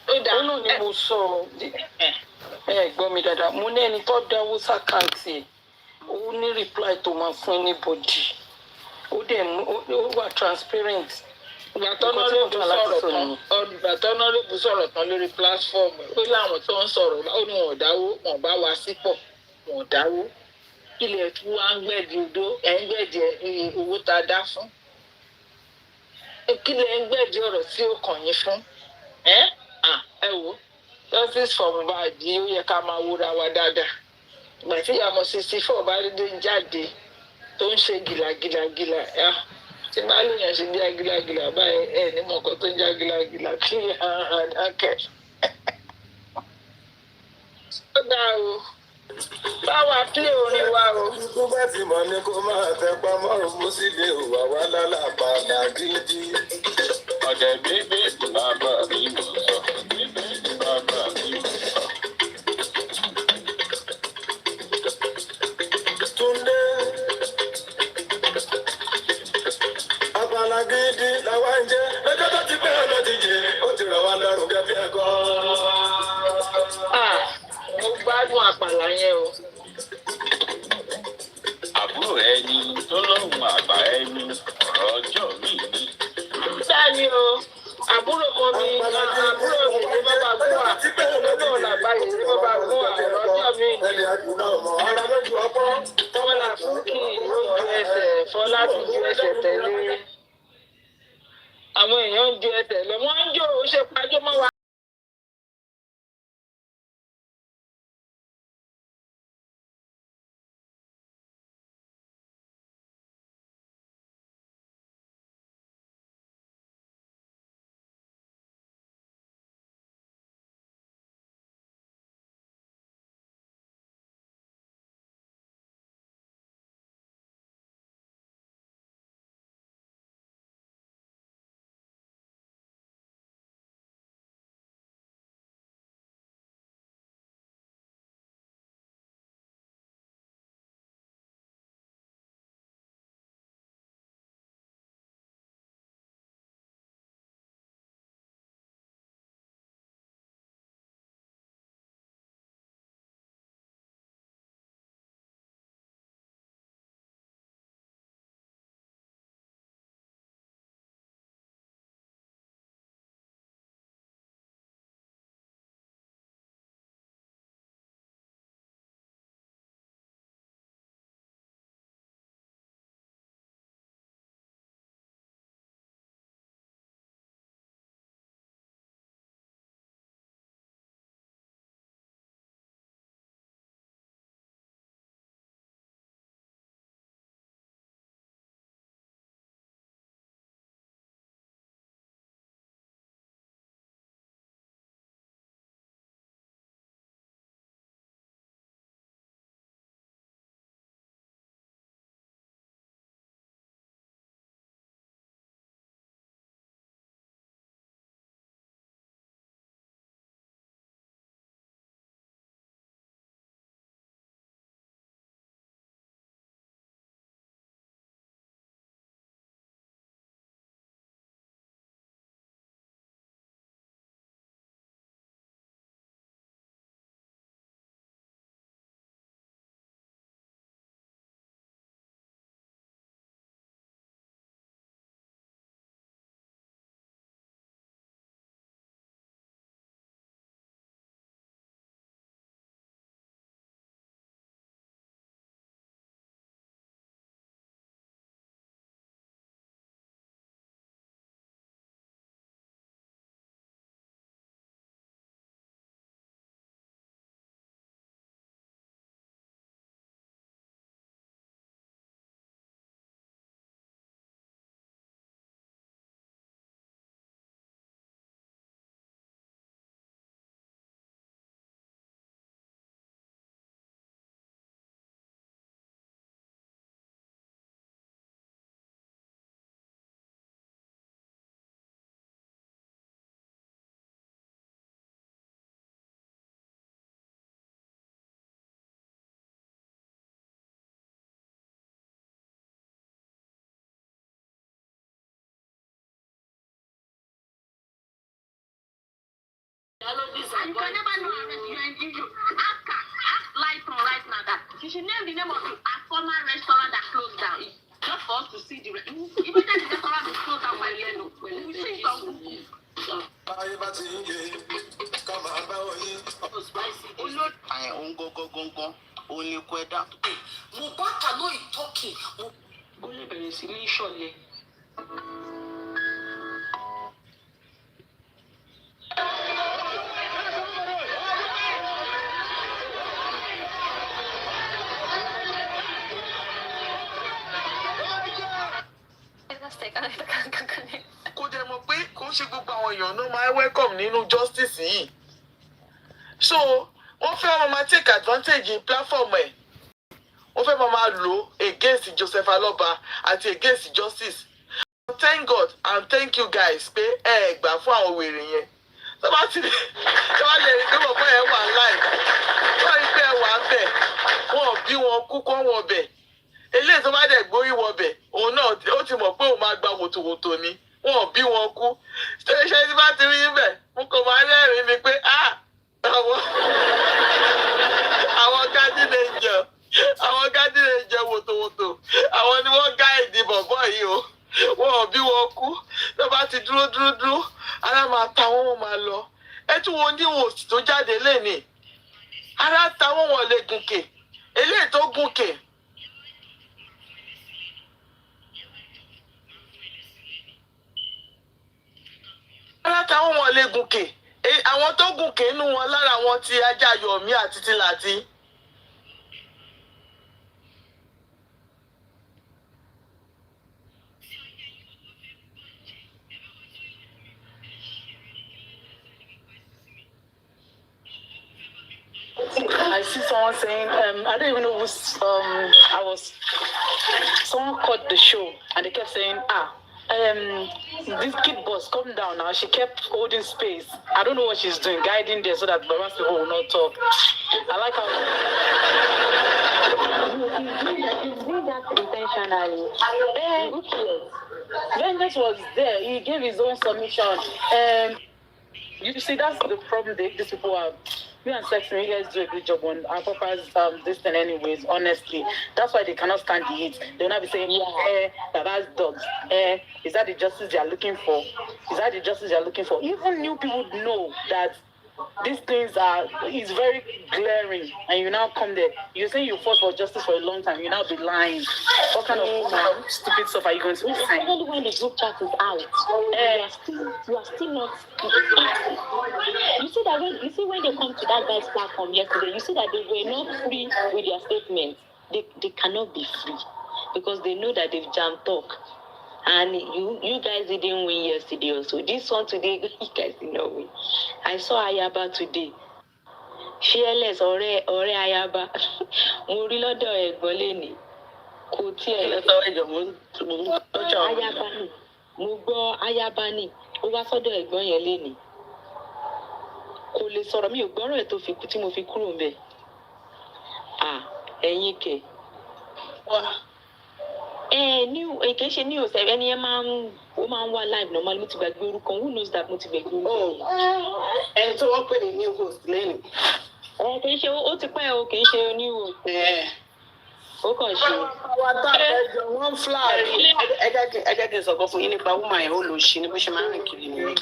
ó dà ó náà ni mo sọ gbọ́ mi dáadáa mo ní ẹni tó dáwó sàkáǹtì ẹ̀ ó ní reply tó máa fún anybody ó dẹ̀ ó wà transparent. ìgbà tọ́nọ́rẹ́bù sọ̀rọ̀ tán lórí platform ó láwọn tó ń sọ̀rọ̀ ó ní wọn ò dáwó wọn bá wa sípò wọn ò dáwó ilẹ̀ tí wọ́n á ń gbẹ̀dì odó ẹ̀ ń gbẹ̀dì owó tá a dá fún kí lẹ̀ ń gbẹ̀dì ọ̀rọ̀ tí ó kàn yín fún ẹ wò justice for Mohbad ó yẹ ká máa wúra wa dáadáa ìgbà tí ìyàmọ̀ 64 bá dé jáde tó ń ṣe gìlàgìlàgìlà tí máa lè yàn ṣe bí agilagila báyìí ní mọ̀kọ́ tó ń jẹ́ agilagila kí àdákẹ́. ó dáa o báwa pílé orin wa o. tó bá ti mọ̀ ní kó máa tẹ pamọ́ òun sì lè wà wá lálàpàdà gidi. ọ̀dẹ̀ bíbí bàbá mi mọ̀ sọ bàbá mi mọ̀ sọ. Túndé. Abalagidi làwa ń jẹ lọ́jọ́ tó ti pẹ́ ọ̀nà ti jẹ ó ti rọ̀ wá lọ́rùn gẹ́gẹ́ ẹ̀kọ́. mo gbádùn àpàlà yẹn o. Àbúrò ẹni tó lóhùn àgbà ẹni ọ̀rọ̀ ọjọ́ mi ni. Bẹ́ẹ̀ni o, àbúrò kan mi ní bàbá gún wa lọ́dọ̀ làgbáyé ní bàbá gún wa ọ̀rọ̀ ọjọ́ mi ni. Fọlá fún kí ó ju ẹsẹ̀ Fọlá ti ju ẹsẹ̀ tẹ̀lé. Àwọn èèyàn ń ju ẹsẹ̀ lọ, wọ́n ń jó ó ṣe pàjọ́ mọ́ wa. You can never know unless you are in Egypt. Ask Lighton right now that she should name the name of a former restaurant that closed down. It's just for us to see the restaurant. Even that the restaurant is closed down by yellow. We see some. Mohbad no is talking. Only very silly shortly. Kò dẹ̀ mọ̀ pé kò ń ṣe gbogbo àwọn èèyàn ló máa welcome nínú justice yìí. So wọ́n fẹ́ máa take advantage platform ẹ̀. Wọ́n fẹ́ máa lò against Joseph Aloba àti against justice. Thank God and thank you guys pé ẹ gbà fún àwọn wèrè yẹn. Tó bá lè rí pé bọ̀bọ̀ yẹn wà live. Tó rí pé ẹ wà ń bẹ̀. Wọ́n bí wọn kú kọ́ wọn bẹ̀. Eléyìí tó bá dẹ̀ gbórí wọbẹ̀ òun náà ó ti mọ̀ pé òun máa gba wòtòwòtò ni wọn bí wọn kú ṣé tí bá ti rí bẹ̀ mo kàn máa rẹ́rìn-ín ni pé àwọn gádìrè jẹ wòtòwòtò àwọn ni wọ́n gá ìdí bọ̀bọ̀ yìí o wọn bí wọn kú tó bá ti dúró ara máa ta wọn máa lọ ẹ tún wọn níwọ̀n òsì tó jáde lénìí ara ta wọn lè gùnkè eléyìí tó gùnkè. Látàwọn wọn lè gùnkè àwọn tó gùnkè inú wọn lára wọn ti ajá Yomi àti Tìlàtì. I see someone saying, I don't even know who someone caught the show and they kept saying, this kid boss, come down now. She kept holding space. I don't know what she's doing, guiding there so that Bara's people will not talk. I like how He's doing that intentionally. Vengeance was there. He gave his own submission. You see, that's the problem these people have. Me and Sexton, you guys do a good job on our papa's this thing anyways, honestly. That's why they cannot stand the heat. They'll not be saying, that's dogs. Is that the justice they are looking for? Is that the justice they are looking for? Even new people know that these things it's very glaring, and you now come there. You say you fought for justice for a long time, you now be lying. What kind of stupid stuff are you going to be saying? Especially when the group chat is out, you are still not. You see that when they come to that guy's platform yesterday, you see that they were not free with their statements. They cannot be free because they know that they've jammed talk. And you guys didn't win yesterday also. This one today, you guys did not win. I saw Iyabo today. Fearless, ọ̀rẹ́ Iyabo. Mo rí lọ́dọ̀ ẹ̀gbọ́n lẹ́ni. Kò tiẹ̀. Iyabo ni. Mo gbọ́ Iyabo ni. Ó wá sọ́dọ̀ ẹ̀gbọ́n yẹn lẹ́ni. Kò lè sọ̀rọ̀ mi ò gbọ́rọ̀ ẹ̀ tó fi kú tí mo fi kúrò ńbẹ̀. Ẹ̀yin kẹ̀. Kì í ṣe ní ọ̀sẹ̀ ẹni ẹ máa ń wá live normal mo ti gbàgbé orúkọ who knows that mo ti gbàgbé orúkọ. Ẹni tó wọ́n pè ní new host lẹ́nu. Kì í ṣe ó ti pẹ́ o kì í ṣe new host. Ó kàn ṣe. Wọ́n fly. Ẹ jẹ́ kí n sọ̀kọ́ fún yín nípa woman yẹn ó lò ṣí ní bó ṣe máa ń rìn kiri nìyẹn.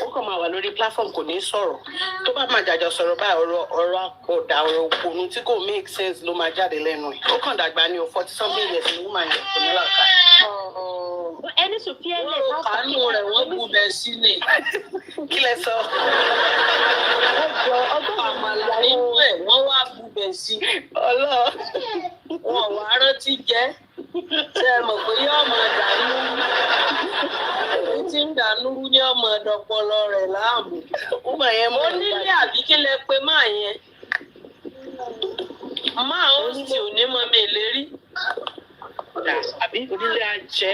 Ó kàn máa wà lórí platform kò ní sọ̀rọ̀. Tó bá máa jàjọ sọ̀rọ̀ báyìí ọ̀rọ̀ àpọ̀dà ọ̀rọ̀ òpònú tí kò make sense ló máa jáde lẹ́nu ẹ̀. Ó kàn dàgbà ní 40-something years ní woman yẹn kò ní làákà. Ẹni sùn fi ẹlẹ́ àánú rẹ̀ wọ́n bù bẹ́ẹ̀ sílẹ̀. Kí lẹ sọ? Àmàlà inú ẹ̀ wọ́n wá bù bẹ́ẹ̀ sí. Wọn wá rántí jẹ́. Ṣé ẹ mọ̀ pé yóò máa dànù? Èyí tí ń dànù ní ọmọ ọ̀dọ́pọlọ rẹ̀ láàmú. Ó nílé àbí kí lẹ pé máa yẹn? Máa ó sì ò ní mọ mi lérí. Àbí onílé ajé.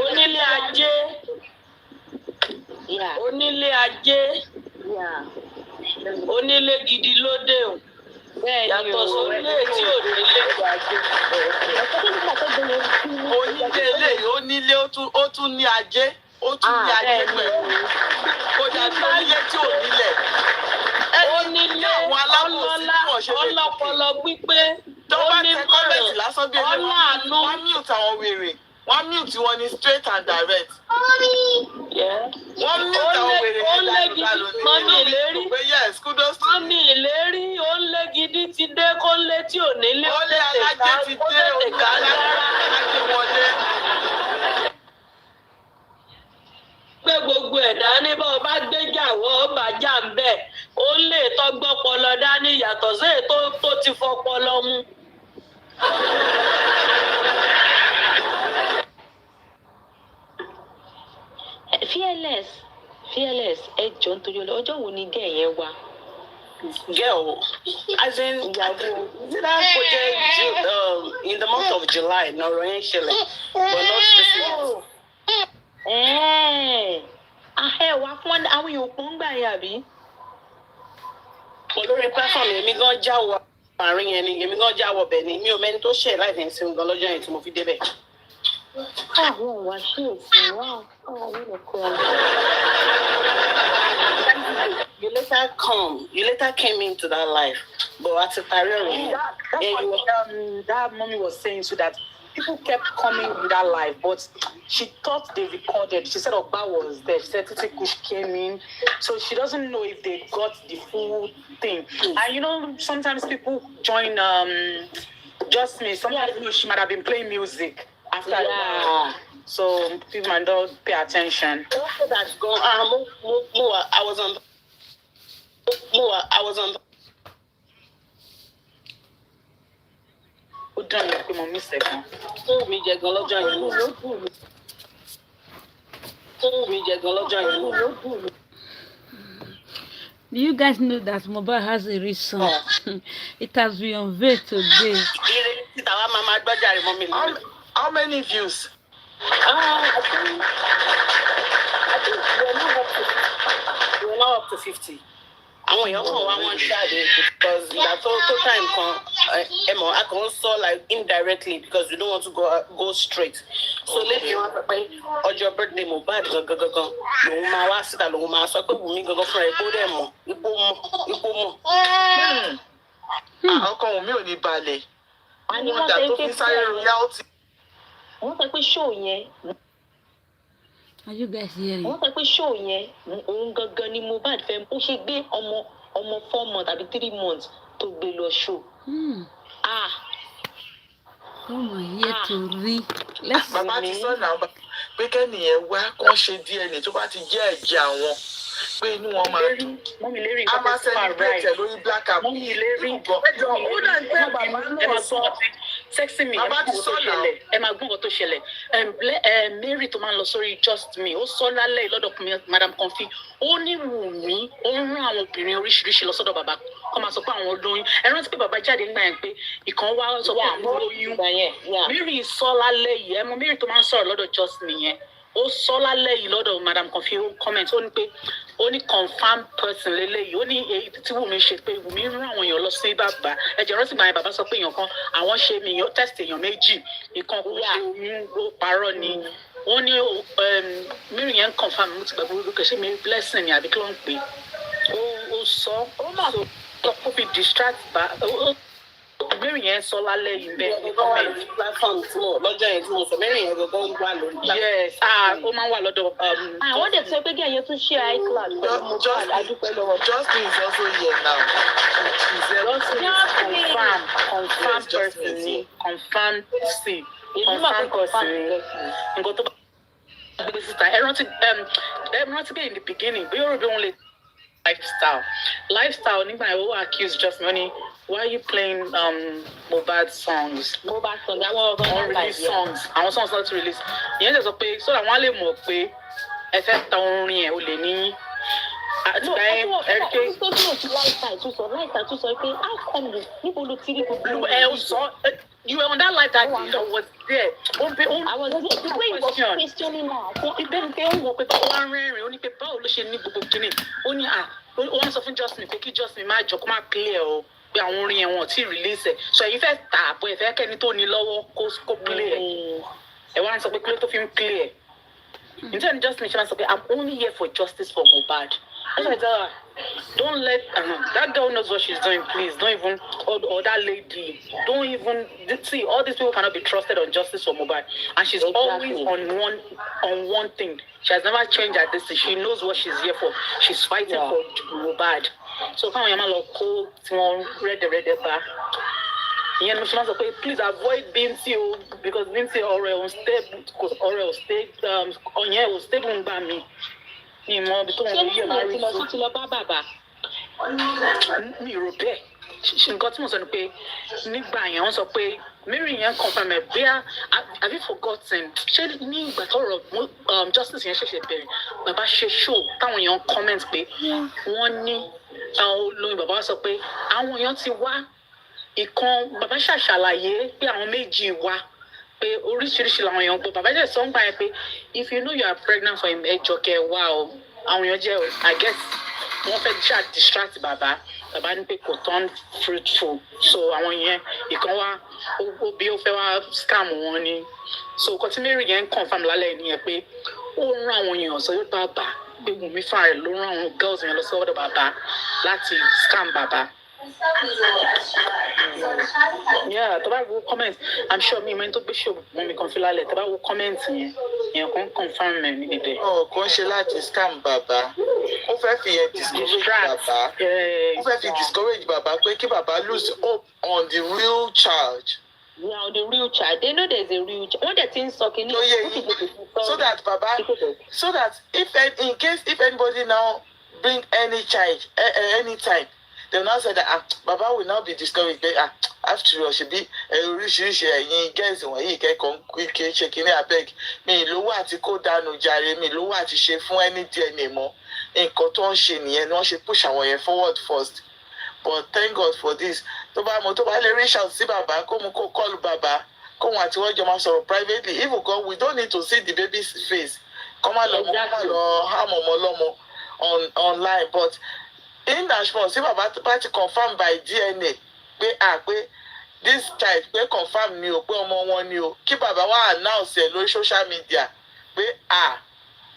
Onílé ajé. Onílé ajé. Onílé gidi lóde o. Yàtọ̀ sónílé tí ò nílé. Onílé eléyìí ó tún ní ajé. ó tún ní ajé pẹ̀lú kó dàbí onílé tí ò nílẹ̀. Ẹni ní àwọn alábòsí tí wọ́n ṣe lè ọlọ́pọlọ gbígbé tó bá tẹ kọ́mẹ̀tì lásán bí ẹni wọ́n mute àwọn wèrè wọ́n mute wọn ní straight and direct. Wọ́n mute àwọn wèrè yẹn dàlú mọ́mí ìlérí yes kudos to mọ́mí ìlérí ó lé gidi ti dé kó lé tí ò nílé ó lé alájẹ ti dé ó lé alájẹ wọlé. gbé gbogbo ẹ̀ dání bá ọba gbéjà wọ́ ọba jà ń bẹ̀ ó lè tọ́gbọ́n pọlọ dání yàtọ̀ sí ètò tó ti fọpọlọ mu. fearless ẹ jọ nítorí ọjọ́ wo ni gẹ̀ yẹn wá. Girl, as in Iyabo, that project in the month of July, no rain chilling, but not this month. Wá fún àwọn yòókù ń gbà yà bí. Olórí platform èmi gan jáwọ́ àárín yẹn ni èmi gan jáwọ́ bẹ̀ ni mi ò mẹ́ni tó ṣe láìpẹ́ sí gan lọ́jọ́ yẹn tí mo fi débẹ̀. Àwọn wá ṣe òfin wá àwọn olùkọ́. You later came into that life, but at the career, that mommy was saying so that people kept coming in that life, but she thought they recorded. She said Ogba was there. She said Titi Kush came in, so she doesn't know if they got the full thing. And you know, sometimes people join. Just me. Sometimes she might have been playing music after. So people might not pay attention. After that's gone. I was on. Ó dán mi pé mo miss ẹ̀ kan. Fún mi jẹ gan lọ́jọ́ yẹn. Do you guys know that Mohbad has a rich son? It has been unveiled today. How many views? I think we're now up to 50. Àwọn èèyàn kan wá wọn ṣáàdé because ìgbà tó time kan ẹmọ a kàn ń sọ like indirectly because we don't want to go straight. So lẹ́yìn wọn sọ pé ọjọ́ birthday Mohbad gangan lòun máa wá síta lòun máa sọ pé Wùmí gangan fúnra ẹ̀ kó dẹ̀ mọ̀ ipò mọ̀. Ọkọ Wùmí ò ní balẹ̀. Wọ́n dà tó fi sáré royalty. Wọ́n sọ pé show yẹn. Are you guys hearing? Wọ́n sọ pé show yẹn òun gangan ni Mohbad fẹ́ ó ṣe gbé ọmọ 4 months àbí 3 months tó gbé lọ show. Oh my, here to read. Let's see. Bàbá ti sọ náà pé kẹ́nìyàn wá kó ṣe DNA tó bá ti jẹ́ ẹ̀jẹ̀ àwọn pé inú wọn máa dùn. A máa celebrate lórí black and blue. Ó dà ń pẹ́ bàbá náà sọ. Sexy me, ẹ máa gbọ́ nǹkan tó ṣẹlẹ̀. Mary tó máa ń lọ sórí Just Me, ó sọ lálẹ́ lọ́dọ̀ Madam Comfy. Ó ní Wùmí, ó ń rán àwọn obìnrin oríṣiríṣi lọ sọ́dọ̀ bàbá kó máa sọ pé àwọn olóyún. Ẹ rántí pé bàbá jáde nígbà yẹn pé ìkan wá sọ pé àwọn olóyún. Mary sọ lálẹ́ yìí, ẹ mọ Mary tó máa ń sọ̀rọ̀ lọ́dọ̀ Just Me yẹn. Ó sọ lálẹ́ yìí lọ́dọ̀ Madam Comfy, ó comment, ó ní pé ó ní confam person lélẹ́yìí ó ní èyí tí Wùmí ṣe pé Wùmí rán àwọn èèyàn lọ sí bàbá ẹ̀jẹ̀ rántí gbà yẹn bàbá sọ pé èèyàn kan àwọn ṣe mí èèyàn test èèyàn méjì ìkan kò ṣe oyún ó parọ́ ni wọ́n ní Mary yẹn confam mo ti gbàgbọ́ orúkọ ṣé Mary blessing ni àbí kí ló ń pè ó sọ ó fi distract bá Mary yẹn sọ lálẹ́ yìí bẹ́ẹ̀ ní comment. Platform tí mo lọ́jọ́ yẹn tí mo sọ Mary yẹn gbogbo wà lórí. Yes, ó máa ń wà lọ́dọ̀. Àwọn dẹ̀ sọ pé kí ẹ̀yẹ tún ṣe iCloud pẹ̀lú Mohbad adúpẹ́ lọ́wọ́. Justin is also here now. Confirm person ni confirm sí confirm person ni nǹkan tó bá gbé síta ẹ rántí pé in the beginning bí yóò rí bí wọ́n lè lifestyle nígbà yẹn ó accuse Just Me why are you playing Mohbad songs àwọn release songs àwọn songs not release ìyẹn tẹ̀ sọ pé so that wọ́n á lè mọ̀ pé ẹ fẹ́ tan orin ẹ̀ o lè ní àtìgbà yẹn ẹ̀ríkẹ́. láìsà tún sọ pé how come níbo ló ti rí gbogbo ẹ ó sọ you were on that light that day that was there. I was there. The way you were questioning her. Ìbéèrè pé ó wọ pé báwo wá ń rẹ́rìn-ín ó ní pé báwo ló ṣe ní gbogbo kínní ó ní wọ́n sọ fún Just Me pé kí Just Me má jọ kó má play ẹ̀ o pé àwọn orin yẹn wọn ò tí ì release ẹ̀ so ẹ̀yin fẹ́ tà àbọ̀ ẹ̀ fẹ́ kẹ́ni tó ní lọ́wọ́ kó play ẹ̀ ẹ̀ wá ń sọ pé play tó fi ń play ẹ̀ In turn, just mention, okay, I'm only here for justice for Mohbad. That's why I tell her, don't let that girl knows what she's doing. Please don't even or that lady. Don't even see all these people cannot be trusted on justice for Mohbad, and she's always on one thing. She has never changed at this. She knows what she's here for. She's fighting for Mohbad. So come on, you're cold. Red bar. Yeah, no, she must say, please avoid Binti because Binti will stay because will stay on here will stay by me. Mi mọ bí tó wọn yẹ máa rí fún. Ti lọ bá bàbá. Mi rò bẹ́ẹ̀. Nǹkan tí mo sọ ni pé nígbà yẹn wọ́n sọ pé Mary yẹn confirm ẹ̀ bí have you forgotten? Ṣé ní ìgbà tọ́rọ̀ justice yẹn ṣẹ̀ṣẹ̀ bẹ̀rẹ̀ bàbá ṣe show táwọn èèyàn comment pé wọ́n ní olóyìn bàbá sọ pé àwọn èèyàn ti wá ìkan bàbá ṣàṣàlàyé pé àwọn méjì wá. Pé oríṣiríṣi làwọn èèyàn gbọ́ bàbá jẹ́ sọ́ngbà yẹn pé if you know you are pregnant for him ẹjọ́ kẹ wá o àwọn èèyàn jẹ́ I guess wọ́n fẹ́ ṣáà distract bàbá ní pé kò turn fruitful so àwọn yẹn ìkan wá ó bí ó fẹ́ wá scam wọn ni so nǹkan tí Mary yẹn ń confam lálẹ́ nìyẹn pé ó ń rán àwọn èèyàn sọ bàbá pé Wùnmí fúnra rẹ̀ ló rán àwọn girls yẹn lọ sọ́dọ̀ bàbá láti scam bàbá. Yeah, tó bá wo comment I'm sure me mẹ́ni tó gbé show mọ́ mi kan fi lálẹ́ tó bá wo comment yẹn kan confirm ẹ̀ ní dédé. Kò ń ṣe láti scam bàbá ó fẹ́ fi yẹn discourage bàbá ó fẹ́ fi discourage bàbá pé kí bàbá lose hope on the real child. Yeah, on the real child. They know there's a real child. When the things talking, so that baba, so that if in case if anybody now bring any child anytime. They will now say that Baba will now be discouraged. After all, she be oríṣiríṣi ẹ̀yin gẹ́ẹ̀sì wọ̀nyí kẹ́kọ̀ọ́ kí ṣe kí ní abeg mi lówó àti kó dànù jàre mi lówó àti ṣe fún ẹni DNA mọ́ nǹkan tó ń ṣe nìyẹn ni wọ́n ṣe push àwọn yẹn forward first but thank God for this tó bá lè reach out sí bàbá kó mú kó call bàbá kó wọn àti wọ́n jọ máa sọ̀rọ̀ privately even God we don't need to see the baby's face kọ́ máa lọ harm ọmọ lọ́mọ online but in as much see baba bá ti confirm by DNA pé this child pé confirm ni o pé ọmọ wọn ni o kí bàbá wa announce ẹ lórí social media pé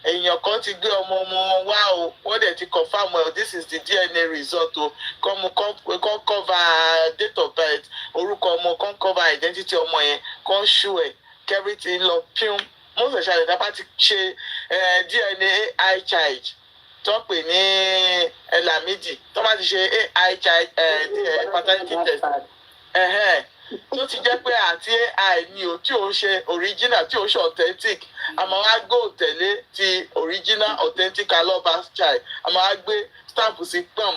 èèyàn kan ti gbé ọmọ wọn wá o wọ́n dẹ̀ ti confirm well this is the DNA result o kan cover date of birth orúkọ ọmọ kan cover identity ọmọ yẹn kan show ẹ everything lọ pim most especially tá bá ti ṣe DNA AI child tó pè ní Lamidi tó bá ti ṣe AI child paternity test tó ti jẹ́ pé àti AI ni o tí ò ń ṣe original tí ò ń ṣe authentic àmọ́ wá go tẹ̀lé ti original authentic aloba child àmọ́ wá gbé stamp sí pam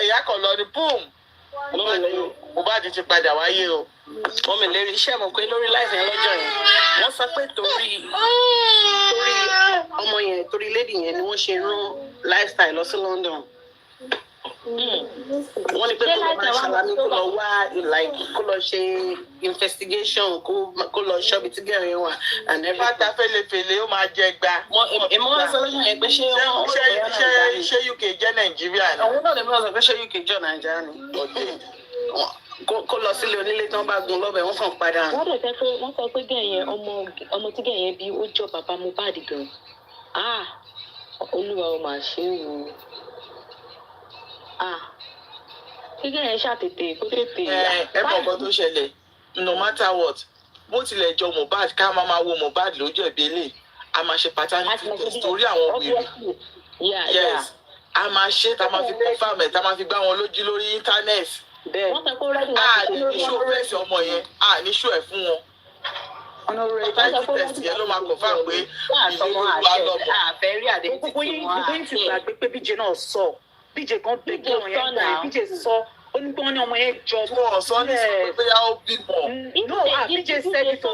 ìyá kan lọ ní boom Mohbad ti padà wáyé o. wọ́n mi lérí iṣẹ́ mọ̀ pé lórí láìsí yẹn lọ́jọ́ yẹn wọ́n sọ pé torí ọmọ yẹn torí lady yẹn ni wọ́n ṣe rán lifestyle lọ sí London. wọ́n ní pé kó lọ máa ṣàlàyé kó lọ wá kó lọ ṣe investigation kó lọ ṣọ́bi tí gẹ̀rẹ́ yẹn wà. fata fẹlẹfẹlẹ ó máa jẹ gba. èmi wọ́n sọ lọ́jọ́ yẹn pé ṣé UK jẹ́ Nàìjíríà ni. àwọn náà lè mọ̀ sọ pé ṣé UK jẹ́ Nàìjíríà ni. kó lọ sílé onílé tí wọ́n bá gun lọ́bẹ̀ wọ́n kàn padà. wọ́n sọ pé gẹ̀yẹn ọmọ tí gẹ̀yẹn bí ó jọ bàbá Mohbad gan. Olúwa ó máa ṣe é wò ó. kí gẹ̀yẹn ṣàtètè kó tètè. ẹ mọ̀ nǹkan tó ṣẹlẹ̀ no matter what bó tilẹ̀ jọ Mohbad ká máa wo Mohbad lójú ẹ̀bí ilé a máa ṣe paternity test torí àwọn wèrè. Yes a máa ṣe tá a máa fi confirm ẹ̀ tá a máa fi gbá wọn lójú lórí internet. wọ́n sọ pé rẹ́dí láti ṣe ní ṣó rẹ́sì ọmọ yẹn ní ṣó ẹ̀ fún wọn. paternity test yẹn ló máa confirm pé ìlú wa lọ́mọ. àfẹ́rí àdéhùn ti gbàgbé pé bíjẹ náà sọ bíjẹ kan bẹ̀gẹ̀ wọn yẹn gbà bíjẹ sọ ó ní pé wọ́n ní ọmọ yẹn jọ. wọ́n sọ ní sọ pé ó bímọ. bíjẹ sẹ́ni tó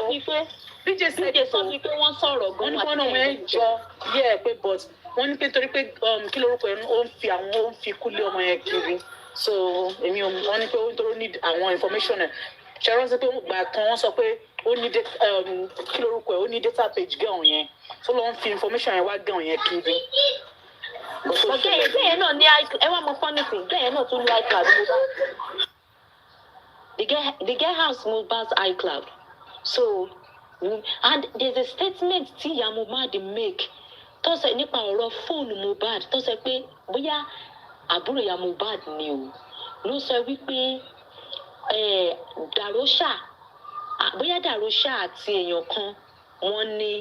bíjẹ sọ ní pé wọ́n sọ̀rọ̀ gan-an. wọ́n ní pé ọmọ yẹn jọ yẹ pé but wọ́n ní pé torí pé kí lórúkọ yẹn ó ń fi kúlé ọmọ yẹn kiri so èmi wọ́n ní pé ó ń tóró need àwọn information ẹ̀ ṣe rántí pé gbà kan wọ́n sọ pé ó ní kí lórúkọ ẹ̀ ó ní data page gẹ̀hún yẹn tó lọ́ ń fi information yẹn wá gẹ̀hún yẹn kiri. gẹ̀yẹn náà ní ẹ wá mọ funny thing gẹ̀yẹn náà tún ní iCloud Mohbad the get house Mohbad's iCloud so And there's a statement tí ìyá Mohbad make tó sọ nípa ọ̀rọ̀ fóònù Mohbad tó sọ pé bóyá àbúrò ìyá Mohbad ni o ló sọ wípé Dàróṣà bóyá Dàróṣà àti èèyàn kan wọ́n ní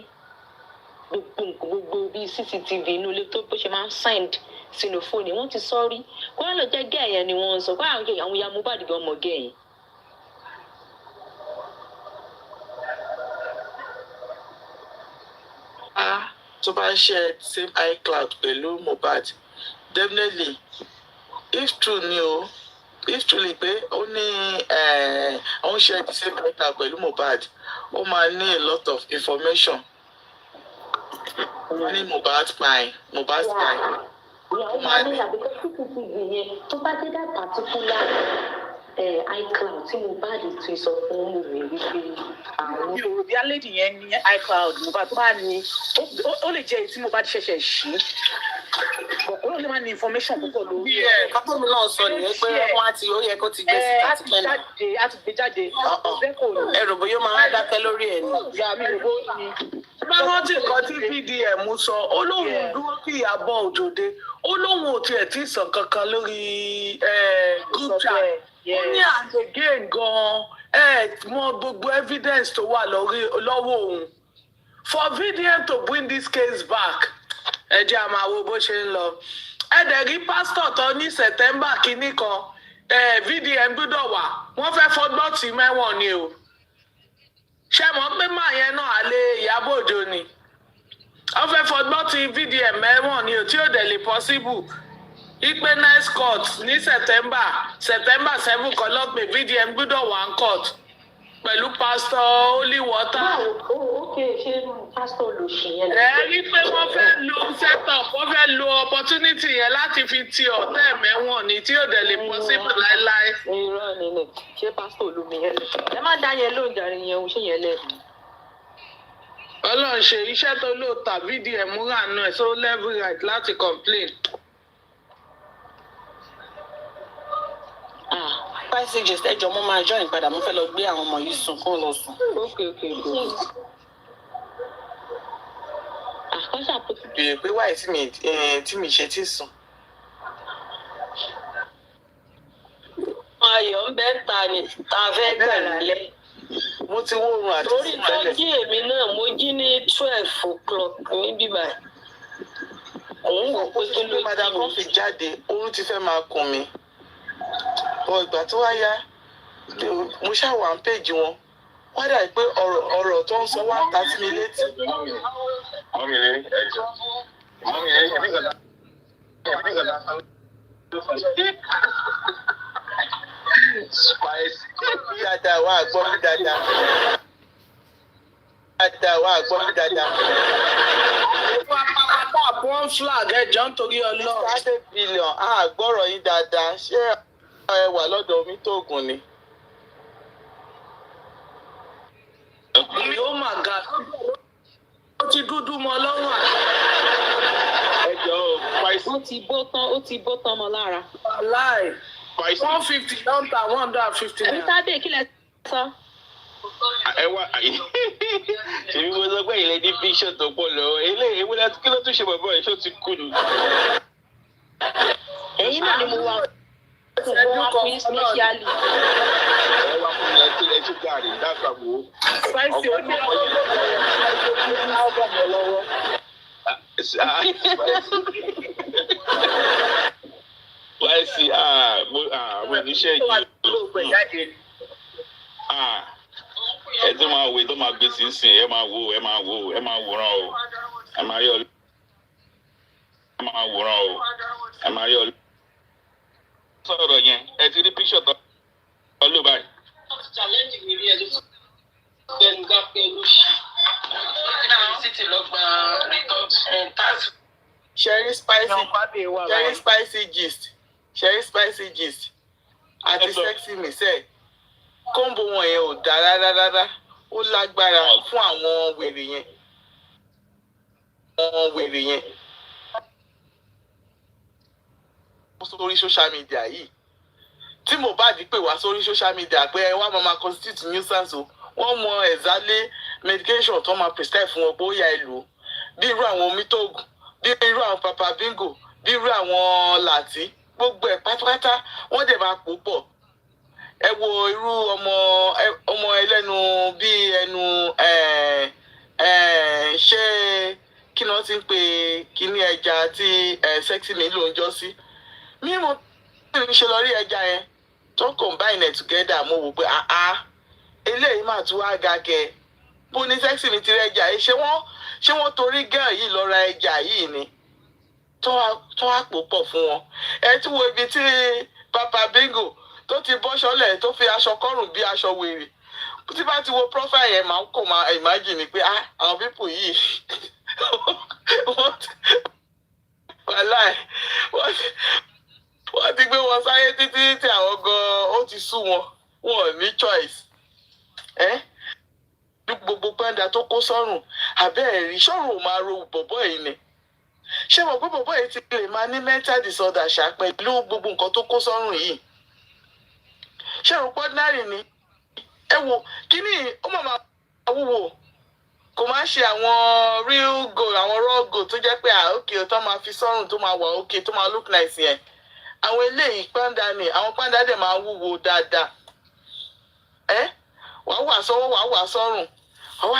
gbogbo bíi CCTV inú ilé tó bó ṣe máa ń send sínú fóònù wọ́n ti sọ rí kó wọ́n lọ jẹ́ gẹ́ẹ̀yẹn ni wọ́n ń sọ pé àwọn ìyá Mohbad gan ọmọ gẹ́ẹ̀yẹn. tó bá share same iCloud pẹ̀lú Mohbad definitely if true ni o if truly pé ó ní ó share the same iCloud pẹ̀lú Mohbad ó máa ní a lot of information ó ní Mohbad spy. Ó máa ní àbíkọ́ CCTV yẹn tó bá dé dá particular iCloud tí Mohbad ti sọ fún mi wípé àwọn. mi ò rò bí alédì yẹn ní iCloud Mohbad tó bá ní ó lè jẹ́ èyí tí Mohbad ṣẹ̀ṣẹ̀ ṣí ó lè má ní information púpọ̀ lórí ẹ̀. kápẹ́mi náà sọ nìyẹn pé wọ́n á ti ó yẹ kó ti gbé síta ti pẹ́ náà. á ti gbé jáde. ẹrù bóyá ó máa dákẹ́ lórí ẹ̀ ni. ìyá mi ò bó ni. bá rántí nǹkan tí PDM sọ ó lóun dúró kí Ìyábọ̀ Òjó dé ó lóun ò tiẹ̀ tí ì sàn kankan lórí group chat ó ní and again gan mọ gbogbo evidence tó wà lọ́wọ́ òun for VDM to bring this case back ẹ jẹ́ a máa wo bó ṣe ń lọ ẹ dẹ̀ rí pásítọ̀ tó ní September kínní kan VDM gbọ́dọ̀ wà wọ́n fẹ́ fọgbọ́n tì mẹ́wọ̀n ni o ṣé mọ̀ pé màá yẹn náà alẹ́ Ìyábọ̀ Òjó ni wọ́n fẹ́ fọgbọ́n tì VDM mẹ́wọ̀n ni o tí ò dẹ̀ lè possible ipe next court ní September 7 kan lọ pé VDM gbọ́dọ̀ wà ń court pẹ̀lú pásítọ̀ Holy Water. ókè ṣé pásítọ̀ ló ṣe yẹn. rí pé wọ́n fẹ́ lo setup wọ́n fẹ́ lo opportunity yẹn láti fi ti ọ̀tẹ̀ mẹ́wọ̀n ni tí ò dẹ̀ lè possible láéláé. irọ́ ni ṣé pásítọ̀ ló mi yẹn lẹ. ẹ má dá yẹn lóúnjẹ àárín yẹn ṣé yẹn lẹ́nu. Ọlọ́run ṣe iṣẹ́ tó lò ta VDM múra nù ẹ̀ so level right láti complain. Passages ẹjọ́ mo máa join padà mo fẹ́ lọ gbé àwọn ọmọ yìí sùn kán lọ sùn. Okay. Bèrè pé wáyé tí mi ṣe tí sùn. Ayọ̀ ń bẹ́ ta ni ta fẹ́ gbà lálẹ́. Mo ti wó oorun àti torí tó jí èmi náà mo jí ní 12:00 níbí báyìí. Òun wò pé kí ló jí padà kan fi jáde oorun ti fẹ́ máa kùn mí. Ìgbà tó wá yá mo ṣàwà ń péjì wọn wọ́n dà pé ọ̀rọ̀ tó ń sọ wá ta sí mi létí. Dáadáa wà gbọ́ mi dáadáa. One flag ẹjọ́ nítorí Ọlọ́run. 30 billion gbọ́rọ̀ yín dáadáa ṣé ẹ wà lọ́dọ̀ mi tóògùn ni. Yóò mà ga ó ti dúdú mọ́ lọ́rùn àti. Ẹjọ́ ó ti bó tán mọ́ lára. Láì 150 don't ta 150 naira. Sábẹ́ kí lẹ sọ. Ẹ wá ṣèbí mo sọ pé ilẹ̀ ní píṣọ̀ tó pọ̀ lọ eléyìí ewúrẹ́ kí ló tún ṣe bọ̀bọ̀ ẹ̀ ṣó ti kú ni. Ẹ̀yin náà ni mo wá fún specially. Ẹ wá fún ẹ tún gàrí dáfà wò ó. Spicy ó ní ọgbọ̀n lọ́wọ́. Spicy mo níṣẹ́ yìí. Ẹ tó máa wò tó máa gbé sínsìn ẹ máa wòran o ẹ máa yọ ẹ máa wòran o ẹ máa yọ. Sọ̀rọ̀ yẹn ẹ ti rí píṣọ̀ tó lò báyìí. challenge mi rí ẹ ló ti bẹnu gbá pé ló ṣì títí lọ gba return Sherry spicy gist àti sexy me sẹ́ẹ̀. Kóńbó wọn yẹn ò dá rárá ó lágbára fún àwọn wèrè yẹn. Sórí social media yìí tí Mohbad pè wá sórí social media pé ẹ wá máa constitute nuisance o wọ́n mọ ẹ̀zálé medication tó máa prescribe fún wọn pé ó yá ẹ lò ó bí irú àwọn omi tó gùn bí irú àwọn papa bingo bí irú àwọn làtí gbogbo ẹ̀ pátápátá wọ́n dẹ̀ máa pò pọ̀ ẹ wo irú ọmọ ẹlẹ́nu bí ẹnu ṣé kí ni wọ́n ti ń pè kíní ẹja tí sexy mi ló ń jọ sí mímọ bí mi ṣe lọ rí ẹja yẹn tó combine it together mo wò pé eléyìí máa tún wá ga kẹ bó ní sexy mi ti rí ẹja yìí ṣé wọ́n torí girl yìí lọ ra ẹja yìí ni tó wá pò pọ̀ fún wọn ẹ tún wo ibi tí papa bingo tó ti bọ́ ṣọlẹ̀ tó fi aṣọ kọ́rùn bí aṣọ wèrè tí bá ti wo profile yẹn máa ń kó máa imagine pé àwọn pípò yìí wàláì wọ́n ti gbé wọn sáyé títí tí àwọn gan ó ti sú wọn ò ní choice gbogbo pẹ́ńdà tó kó sọ́rùn àbẹ́ẹ̀rí sọ́rùn ò máa ro bọ̀bọ́ yìí ni ṣé mo gbé bọ̀bọ́ yìí ti lè máa ní mental disorder ṣá pẹ̀lú gbogbo nǹkan tó kó sọ́rùn yìí ṣé o ordinary ni ẹ wo kíní ó máa wúwo kò máa ṣe àwọn real gold àwọn raw gold tó jẹ́ pé òkè tó máa fi sọ́rùn tó máa wà òkè tó máa look nice yẹn àwọn eléyìí pàǹdà ni àwọn pàǹdà dẹ̀ máa wúwo dáadáa wàá wà sọ́wọ́ wàá wà sọ́rùn wàá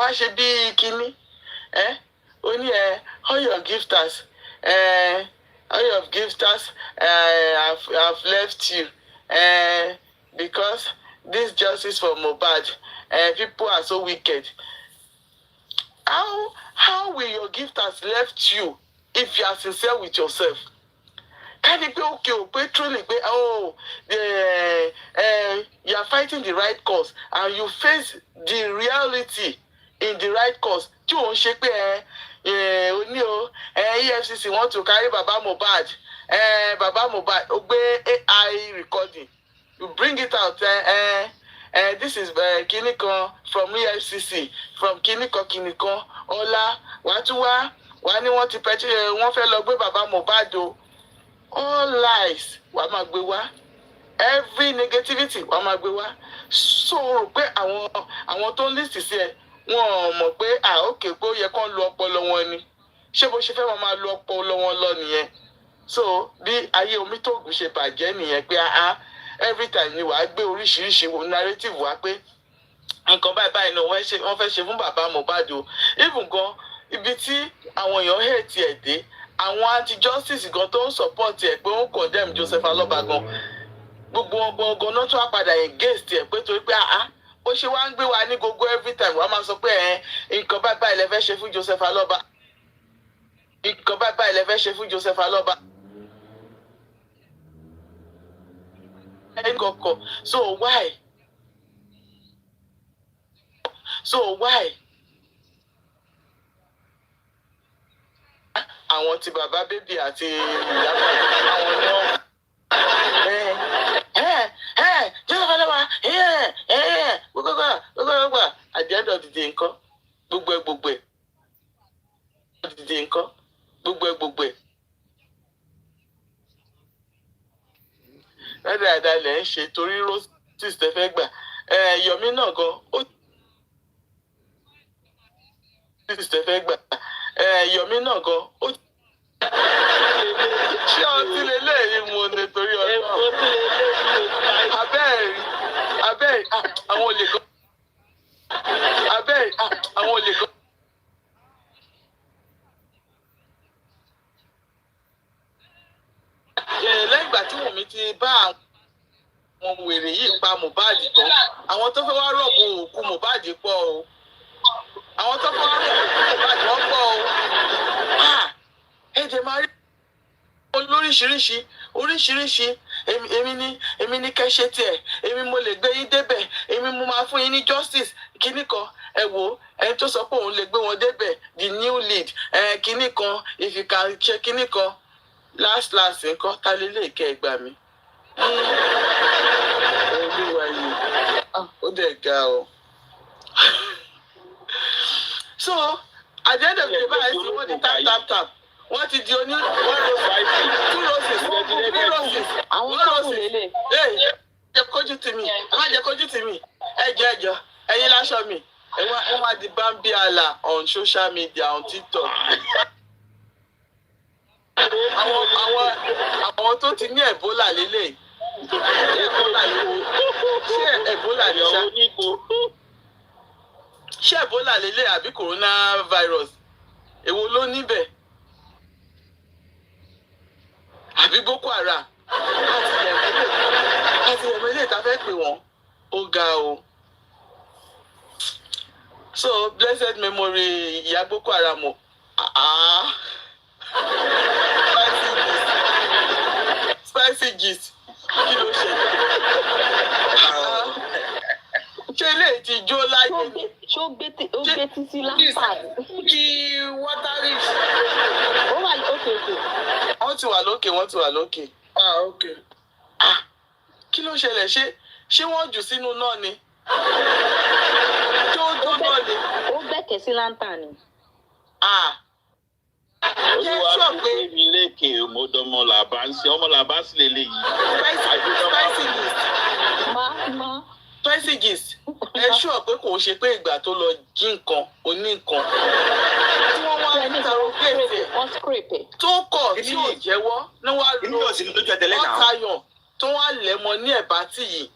wá ṣe bí kíní ó ní all your gifters have left you because this justice for Mohbad people are so wicked. How will your gifters left you if you are sincere with yourself? Can it be okay or truly be you are fighting the right cause and you face the reality in the right cause? Tí o ń ṣe pé EFCC want to carry Baba Mohbad ó gbé AI recording you bring it out this is kinikan from EFCC from kinikan ọlá wàá tún wá ní wọ́n ti wọ́n fẹ́ lọ gbé Baba Mohbad o all lies wàá máa gbé wá every negativity wàá máa gbé wá so rò pé àwọn tó ń list sí ẹ wọn mọ̀ pé òkè pé ó yẹ kán lo ọpọlọ wọn ni ṣé bó ṣe fẹ́ máa lo ọpọlọ wọn lọ nìyẹn so bí ayé Omítògùn ṣe bàjẹ́ nìyẹn pé every time ni wàá gbé oríṣiríṣi narrative wá pé nǹkan báyìí náà wọ́n fẹ́ ṣe fún bàbá Mohbad o even gan ibi tí àwọn èèyàn hate ẹ̀ dé àwọn anti-justice gan tó ń support ẹ̀ pé ó ń condemn Joseph Aloba gan gbogbo ọgbọ̀ngàn náà tó wá padà against ẹ̀ pé torí pé ó ṣe wá ń gbé wa ní gbogbo every time wàá máa sọ pé nǹkan báyìí lẹ fẹ́ ṣe fún Joseph Aloba nǹkan báyìí lẹ fẹ́ ṣe fún Joseph Aloba. So why? Àwọn tí bàbá bébì àti Iyabo àwọn ni wọ́n Joseph Aloba gbogbo at the end of the day nǹkan gbogbo ẹ̀ dìde nǹkan gbogbo ẹ̀ dáadáa lẹ̀ ń ṣe torí roses tẹ fẹ́ gbà Yomi náà gan ó roses tẹ fẹ́ gbà Yomi náà gan ó ṣé ọtí lélẹ́yìn mo ní torí ọdún abẹ́ẹ̀ àwọn olè gan àwọn olè gan. Lẹ́yìn ìgbà tí Wùnmí ti bá àwọn wèrè yìí pa Mohbad tán àwọn tó fẹ́ wá rọ̀bù òkú Mohbad pọ̀ o àwọn tó fẹ́ wá rọ̀bù òkú Mohbad wọ́n pọ̀ o ẹ̀jẹ̀ máa rí oríṣiríṣi èmi ní kẹ́ ṣe tiẹ̀ èmi mo lè gbé yín débẹ̀ èmi mo máa fún yín ní justice kíní kan ẹ wò ẹni tó sọ pé òun lè gbé wọn débẹ̀ the new lead kíní kan if you can ṣe kíní kan last nǹkan ta lè lè kẹ́ ẹ gbà mí. Olúwa yìí ó dẹ̀ ga o. So at the end of the day báyìí sí wọ́n ti tap wọ́n ti di oní 2 roses 3 roses àwọn tó kù lélẹ̀. jẹ́ kójú tì mí ẹ má jẹ́ kójú tì mí ẹjọ́ ẹ̀yin láṣọ mi wọ́n wá di Bambi Ala on social media, on TikTok. Àwọn tó ti ní Ebola lélẹ̀. Ṣé Ebola ni ṣá? Ṣé Ebola lélẹ̀ àbí coronavirus? Èwo ló níbẹ̀? Àbí Boko Haram? Àti ẹ̀mọ́ ilé ìta fẹ́ pè wọ́n. Ó ga o. So, blessed memory, ìyá Boko Haram. Spicy gist. Kí ló ṣe? Ṣé ilé ti jó láyé ni? Ṣó gbé títí lápá? Kí watery. Ó wà lókè. Wọ́n ti wà lókè. Okay. Kí ló ṣẹlẹ̀? Ṣé wọ́n jù sínú náà ni? Ó gbẹ̀kẹ̀ sí láńtà ni. Olúwa ló gbé mi lékè ọmọdọ́mọ làbá ń ṣe ọmọ làbá sì lélẹ́yìí. Spicy gist. Ẹ ṣọ́ pé kò ṣe pé ìgbà tó lọ jí nǹkan oní nǹkan. Tí wọ́n wá interrogate tó kọ̀ tí ò jẹ́wọ́ ní wàá lo ọ̀tayàn tó wá lẹ̀ mọ́ ní ẹ̀bá tì yìí.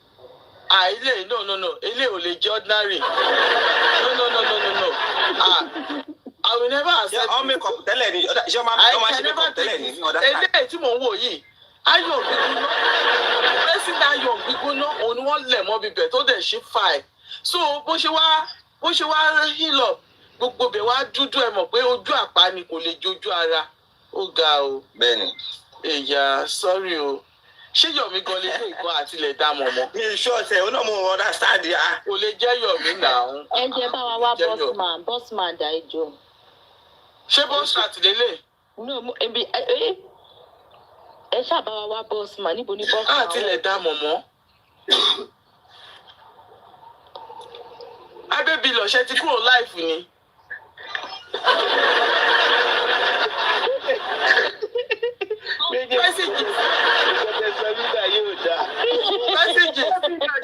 Ilé no. Ilé ò lè jẹ́ ordinary. No. I will never accept. I can never take this. Eléyìí tí mò ń wò yìí, ayọ̀ gbígbóná. Pressing ayọ̀ gbígbóná, òun ni wọ́n lẹ̀ mọ́ bíbẹ̀ tó dẹ̀ ṣe fàì. So bó ṣe wá heal up, gbogbo bẹ̀ wá dúdú ẹ mọ̀ pé ojú àpá ni kò lè jojú ara. Ó ga o. Bẹ́ẹ̀ni. Èyà sorry o. Ṣé Yomi gan lè ní nǹkan àtìlẹ̀ dá mọ̀ mọ́? Mi ṣọ́ọ̀ṣẹ̀ ó náà mo understand ya. Kò lè jẹ́ Yomi náà. Ẹ jẹ́ bá wa wá bossman dà ìjọ. Ṣé bọ́ọ̀sì àtìlélẹ̀? Ẹ ṣàbá wa wá bossman níbo ni bossman? Àtìlẹ̀ dá mọ̀ mọ́. Abébí lọ̀ṣẹ́ ti kúrò láìfù ni. Mẹ́sìgì.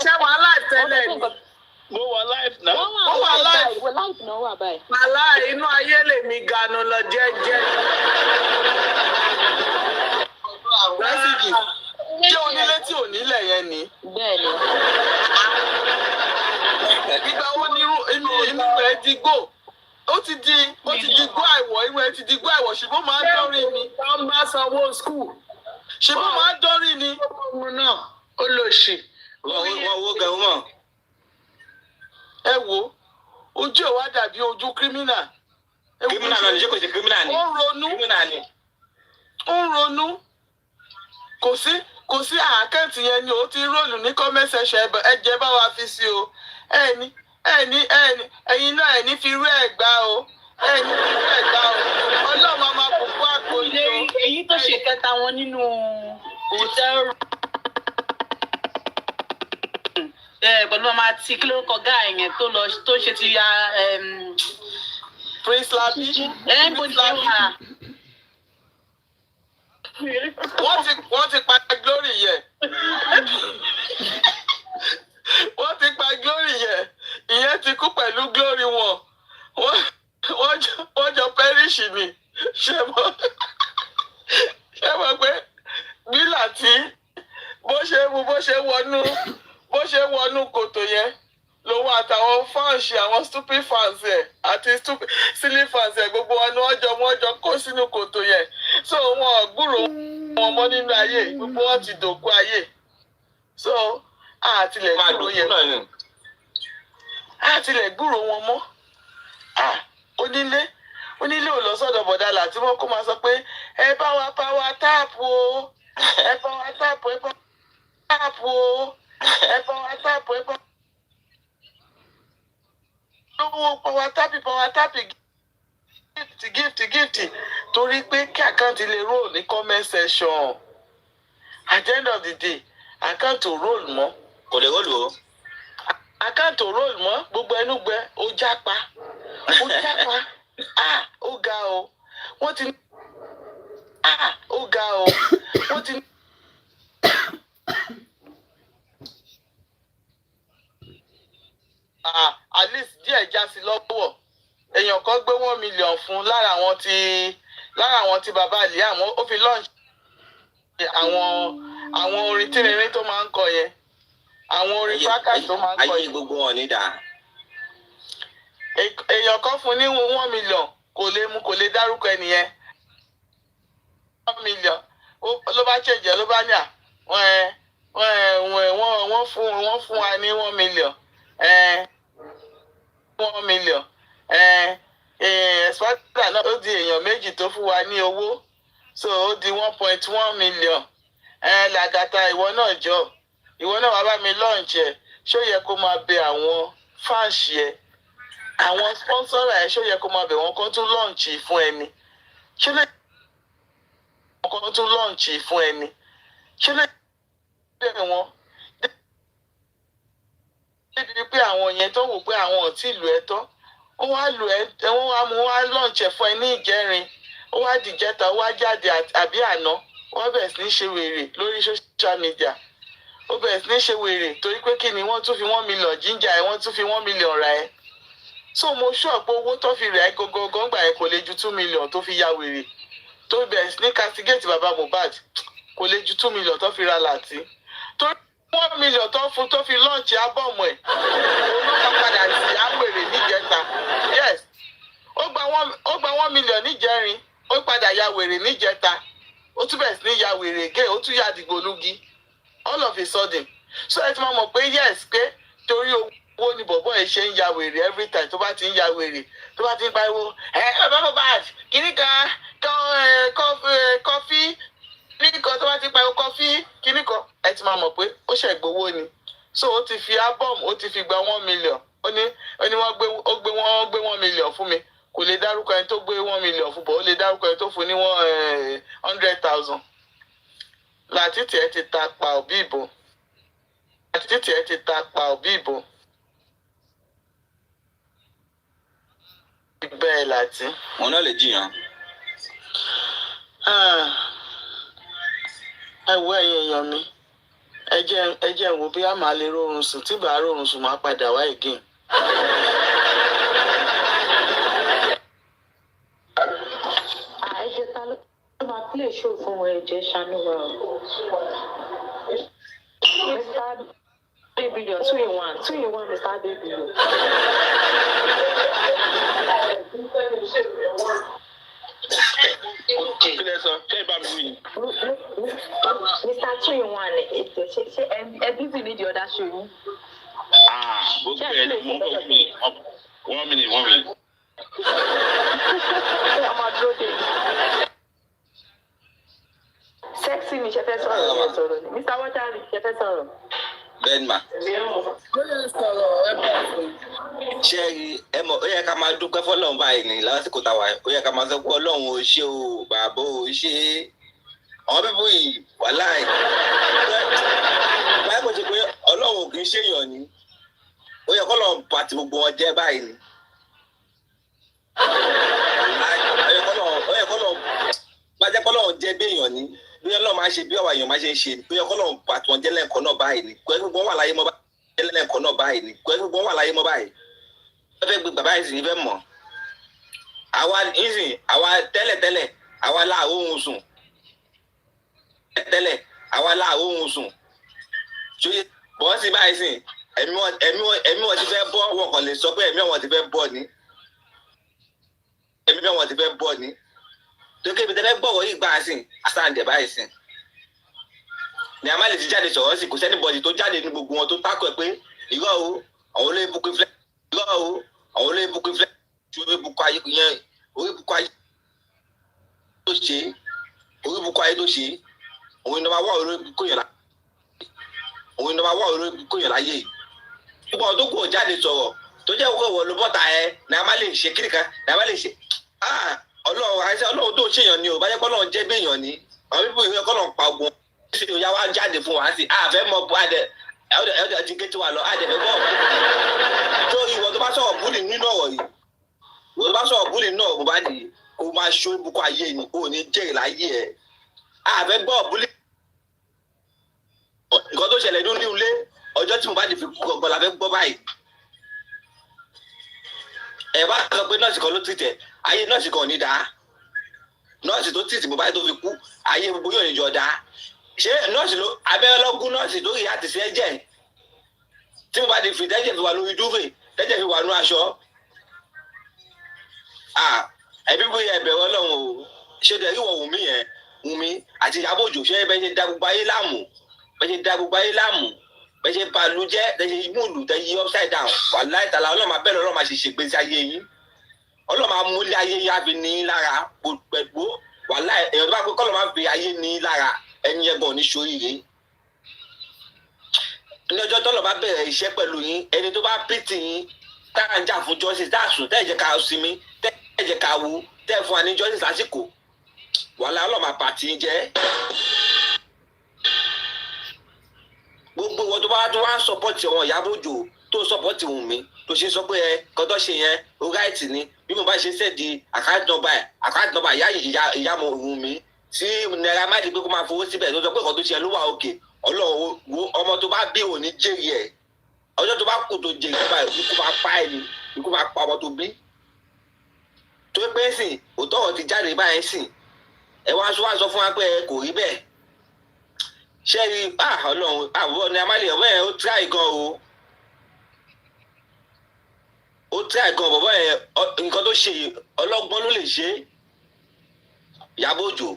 Ṣé wàá láì tẹ́lẹ̀ ni? Mo wà live náà. Ó wà live. Náà wà báyìí. Màlá inú ayé lèmi ganu lọ jẹ́jẹ́. Mẹ́sìgì. Ṣé onílé tí ò nílẹ̀ yẹn ni? Bẹ́ẹ̀ni. Ìgbà wo ni inú rẹ̀ di gbò? Ó ti di gbó àìwọ̀, inú ẹ̀ ti di gbó àìwọ̀, ṣùgbọ́n máa ń dọ́rí ni. Wọ́n bá sanwó skul. Ṣùgbọ́n máa ń dọ́rí ni. Ọmọ náà ó lọ ṣì. Wọ́n wo gan mọ̀. Ẹ wo, ojú ẹ̀ wá dàbí ojú kírímínà. Kírímínà náà ni ṣé kò ṣe kírímínà ni? Ó ń ronú. Kírímínà ni. Ó ń ronú. Kò sí àkáǹtì yẹn ni ó ti róòlù ní comment section ẹ jẹ́ bá wa fi sí o. Ẹ̀yin náà ẹni fi rú ẹ̀ gbá o. Ẹni fi rú ẹ̀ gbá o. Ọlọ́run á máa bùkún àpò yìí. Èyí tó ṣe kẹta wọn nínú hòtẹ́ẹ̀lì. Pẹ̀lú ọmọ àti kí ló kọ gáà yẹn tó ṣe ti ya Prince Labi. Wọ́n ti pa Glory yẹ. Wọ́n ti pa Glory yẹ. Ìyẹn ti kú pẹ̀lú Glory wọn. Wọ́n jọ perish ni. Ṣé mọ̀ pé bílà tí bó ṣe wọnú kòtò yẹn lòun àtàwọn fáǹsì àwọn stupid fans ẹ̀ àti silly fans ẹ̀ gbogbo wọn ni wọ́n jọ kó sínú kòtò yẹn. So wọn gbúrò wọn mọ́ nínú ayé, gbogbo wọn ti dòkú ayé. So àtìlẹ̀ gbúrò yẹn. Àtìlẹ̀ gbúrò wọn mọ́. Onílé ò lọ sọ́dọ̀ bọ̀dálà tí wọ́n kó máa sọ pé ẹ bá wa táàpù o. Ẹ bá wa táàpù o. Ẹ bá wa táàpù lówó power tapping gift torí pé kí àkáǹtì lè roll ní comment section. At the end of the day àkáǹtì ò roll mọ́. Kò lè roll o. Àkáǹtì ò roll mọ́, gbogbo ẹnu gbẹ ó jápa. Ó ga o. Wọ́n ti ó ga o. Wọ́n ti at least díẹ̀ já sí lọ́wọ́ èèyàn kan gbé 1 million fún lára àwọn tí bàbá Liam ó fi launch àwọn orin tírírín tó máa ń kọ yẹn àwọn orin fracas tó máa ń kọ yẹn. ayé gbogbo wọn ní dáa. èèyàn kan fún ní 1 million kò lè dárúkọ ẹnìyẹn 1 million ló bá ṣèjẹ ló bá ní wọ́n fún wa ní 1 million 1 million ẹ̀sìpátà náà ó di èèyàn méjì tó fún wa ní owó so ó di 1.1 million Làgàtà ìwọ náà wàá bá mi launch ẹ̀ ṣó yẹ kó máa bẹ àwọn fáǹsì ẹ̀ àwọn sponsor ẹ̀ ṣó yẹ kó máa bẹ wọn kó tún launch fún ẹni ṣó lè kó tún launch fún ẹni ṣó lè bẹ wọn débi pé àwọn yẹn tó wò pé àwọn ò tí ì lù ẹ́ tán wọ́n wá mú wá launch ẹ̀ fún ẹ ní ìjẹrin ó wá dìjẹta ó wá jáde àbí àná wọ́n bẹ̀rẹ̀ sí ní ṣe wèrè lórí social media ó bẹ̀rẹ̀ sí ní ṣe wèrè torí pé kí ni wọ́n tún fi 1 million jíjà ẹ̀ wọ́n tún fi 1 million ra ẹ̀ so mo sọ pé owó tó fi rà ẹ́ gógógó gbà ẹ̀ kò lè ju 2 million tó fi ya wèrè tó bẹ̀rẹ̀ sí ní castigate bàbá Mohbad kò lè ju 2 million tó fi ra Láti torí 1 million tó fún tó fi launch ábọ̀mù ẹ̀ òun ló padà sí àwèrè níjẹta yes ó gba 1 million níjẹrin ó padà ya wèrè níjẹta ó tún bẹ̀rẹ̀ sí ní ya wèrè gé ó tún ya dìgbòlugi all of a sudden so ẹ ti máa mọ̀ pé yes pé torí owó ni bọ̀bọ̀ ẹ̀ ṣe ń ya wèrè every time tó bá ti ń ya wèrè tó bá ti ń pariwo bàbá Mohbad kìíní kan kọfí kìíní kan tó bá ti ń pariwo kọfí kìíní kan ẹ ti máa mọ̀ pé ó ṣẹ̀ gbowó ni so ó ti fi album ó ti fi gba 1 million ó ní wọ́n gbé 1 million fún mi kò lè dárúkọ ẹni tó gbé 1 million fún bọ̀ ó lè dárúkọ ẹni tó fún ní 100,000 Láti tiẹ̀ ti ta pa òbí ìbò bẹ́ẹ̀ Láti. wọn náà lè jiyàn. ẹ wo ẹ̀yin èèyàn mi ẹ jẹ́ wo bí a máa lè rọrùn sùn tí bàá rọrùn sùn máa padà wá again. Play show fún ẹ̀jẹ̀ ṣàánú wa o. Mr. Baby, 2-in-1, Mr. Baby. Mr. 2-in-1 ètò ṣe ẹ busy ní the other show yìí. Gbogbo ẹ̀ ló mú bọ̀ fún mi. 1 minute. Ọmọ dúró dé. Sexy ni ṣe fẹ́ sọ̀rọ̀ ni Mr. Watari ṣe fẹ́ sọ̀rọ̀. Bẹ́ẹ̀ni ma. Ṣé ẹ mọ̀ ó yẹ ká máa dúpẹ́ fọ́lọ́run báyìí ní lásìkò táwa ó yẹ ká máa sọ pé Ọlọ́run ò ṣe o bàbá ò ṣe àwọn bíbú yìí wà láì. Báyìí kò ṣe pé Ọlọ́run ò kì í ṣèyàn ni ó yẹ k'Ọlọ́run pàtì gbogbo wọn jẹ́ báyìí ni. Ó yẹ k'Ọlọ́run bá jẹ́ k'Ọlọ́run jẹ́ bí èèyàn ni bí Ọlọ́run máa ṣe bí ọ̀wà èèyàn máa ṣe ń ṣe bí Ọlọ́run pàtó wọn jẹ́ lẹ́ẹ̀kan náà báyìí ni kò ẹ́ gbogbo wọn wà láyé mọ́ báyìí jẹ́ lẹ́ẹ̀kan náà báyìí ni kò ẹ́ gbogbo wọn wà láyé mọ́ báyìí. wọ́n fẹ́ gbé bàbá ìsìn fẹ́ mọ̀ àwa tẹ́lẹ̀ àwa láàrún sùn àwa láàrún sùn ṣóyè bọ́ọ̀ sí báyìí sìn ẹ̀mí wọn ti fẹ́ bọ́ wọn kàn lè sọ pé ẹ̀mí wọn ti fẹ́ bọ́ ni tó kébi tẹ́lẹ̀ gbọ́wọ́ yìí gbà sìn àsáǹdẹ̀ báyìí sìn ni a máa lè ti jáde sọ̀rọ̀ sí kò sẹ́ni bọ̀dì tó jáde ní gbogbo wọn tó tákọ̀ ẹ̀ pé irọ́ o àwọn olóyè bukú filẹ̀ orí bukú ayé yẹn orí bukú ayé tó ṣe òun ìnáwó àwọn orí bukú yẹn láyé gbogbo àwọn tó kù jáde sọ̀rọ̀ tó jẹ́ òkú ọ̀wọ́ ló bọ́ta ẹ ní a máa lè ṣe kíríkan ní a máa lè ṣe Ọlọ́run tó ṣèyàn ni ò bá jẹ́ k'Ọlọ́run jẹ́ bí èèyàn ni àwọn bíbí ìwé k'Ọlọ́run pa ogun sí ìyá wa jáde fún wa sí àfẹ́ mọ adẹ ti gé tí wà lọ adẹ fẹ́ bọ́ tó ìwọ tó bá sọ̀rọ̀ búlì nínú ọ̀rọ̀ yìí ìwọ tó bá sọ̀rọ̀ búlì nínú ọ̀rọ̀ bá di kó máa ṣó ibùkún ayé ni kó ní jẹ́rìí láyé ẹ̀ àfẹ́ gbọ́ búlì nǹkan tó ṣẹlẹ̀ nínú ilé ọjọ́ tí mo bá di fi gbọ́ la fẹ́ gbọ́ báyìí ẹ bá sọ pé nọ́ọ̀sì kan ló tìtẹ̀ ayé nọ́ọ̀sì kan ò ní dáa nọ́ọ̀sì tó tìtì Mohbad tó fi kú ayé gbogbo yóò ní jọ dáa ṣé nọ́ọ̀sì ló abẹ́rẹ́ lọ́gún nọ́ọ̀sì tó rí àti sí ẹ̀jẹ̀ tí Mohbad fi tẹ́jẹ̀ fi wà lórí dúfè tẹ́jẹ̀ fi wà nú aṣọ ẹbí bóyá ẹbẹ̀rẹ̀ Ọlọ́run o ṣé dẹ̀ rí wọ Wùmí yẹn Wùmí àti Ìyábọ̀ Òjó ṣé bẹ́ẹ̀ ṣe da gbogbo ayé láàmú bẹ́ẹ̀ ṣe balù jẹ́ bẹ́ẹ̀ ṣe múlù tẹ́ yí upside down wàláhì tàlà Ọlọ́run máa bẹ́ẹ̀ lọ́rọ̀ máa ṣe ṣègbésí ayé yín Ọlọ́run máa múlé ayé yín á fi ní lára gbogbo wàláhì èèyàn tó bá pé kọ́lọ́ máa fi ayé ní lára ẹni ẹgbọ́n ní ṣoríire ní ọjọ́ tọ́lọ̀ bá bẹ̀rẹ̀ iṣẹ́ pẹ̀lú yín ẹni tó bá pìtì yín tá à ń jà fún justice tá à sùn tẹ́ ẹ̀ jẹ́ ká sinmi tẹ́ ẹ̀ jẹ́ ká wo tẹ́ ẹ̀ fún wa ní justice lásìkò wàhálà ọlọ́mà pàtì ń jẹ́ gbogbo wọn tó bá tó wá ń sọpọ́tì ọmọ Ìyábọ̀ Òjó tó sọpọ́tì Wùmí tó ṣe sọ pé ẹ kọ́tọ́ ṣe yẹn ó ráìtì ni bí mo bá ṣe sẹ́ẹ̀dì àkáǹtì nọ́mbà ìyá Wùmí tí Naira Marley pé kó máa fowó síbẹ̀ tó sọ pé kọ́tọ́ ṣe ló wà òkè Ọlọ́run wo ọmọ tó bá bí òní jèrè ẹ̀ ọjọ́ tó bá kò tó jèrè báyìí ikú máa pa ẹ̀ ni ikú máa pa ọmọ tó bí tó pé sìn òótọ́ ọ̀ ti jáde báyìí sìn ẹ wá sọ fún wa pé kò rí bẹ́ẹ̀ ṣé rí Ọlọ́run àbúrò Naira Marley ọ̀bọ̀ yẹn ó tíráì gan o ó tíráì gan bọ̀bọ̀ yẹn nǹkan tó ṣe ọlọ́gbọ́n ló lè ṣe Ìyábọ̀ Òjó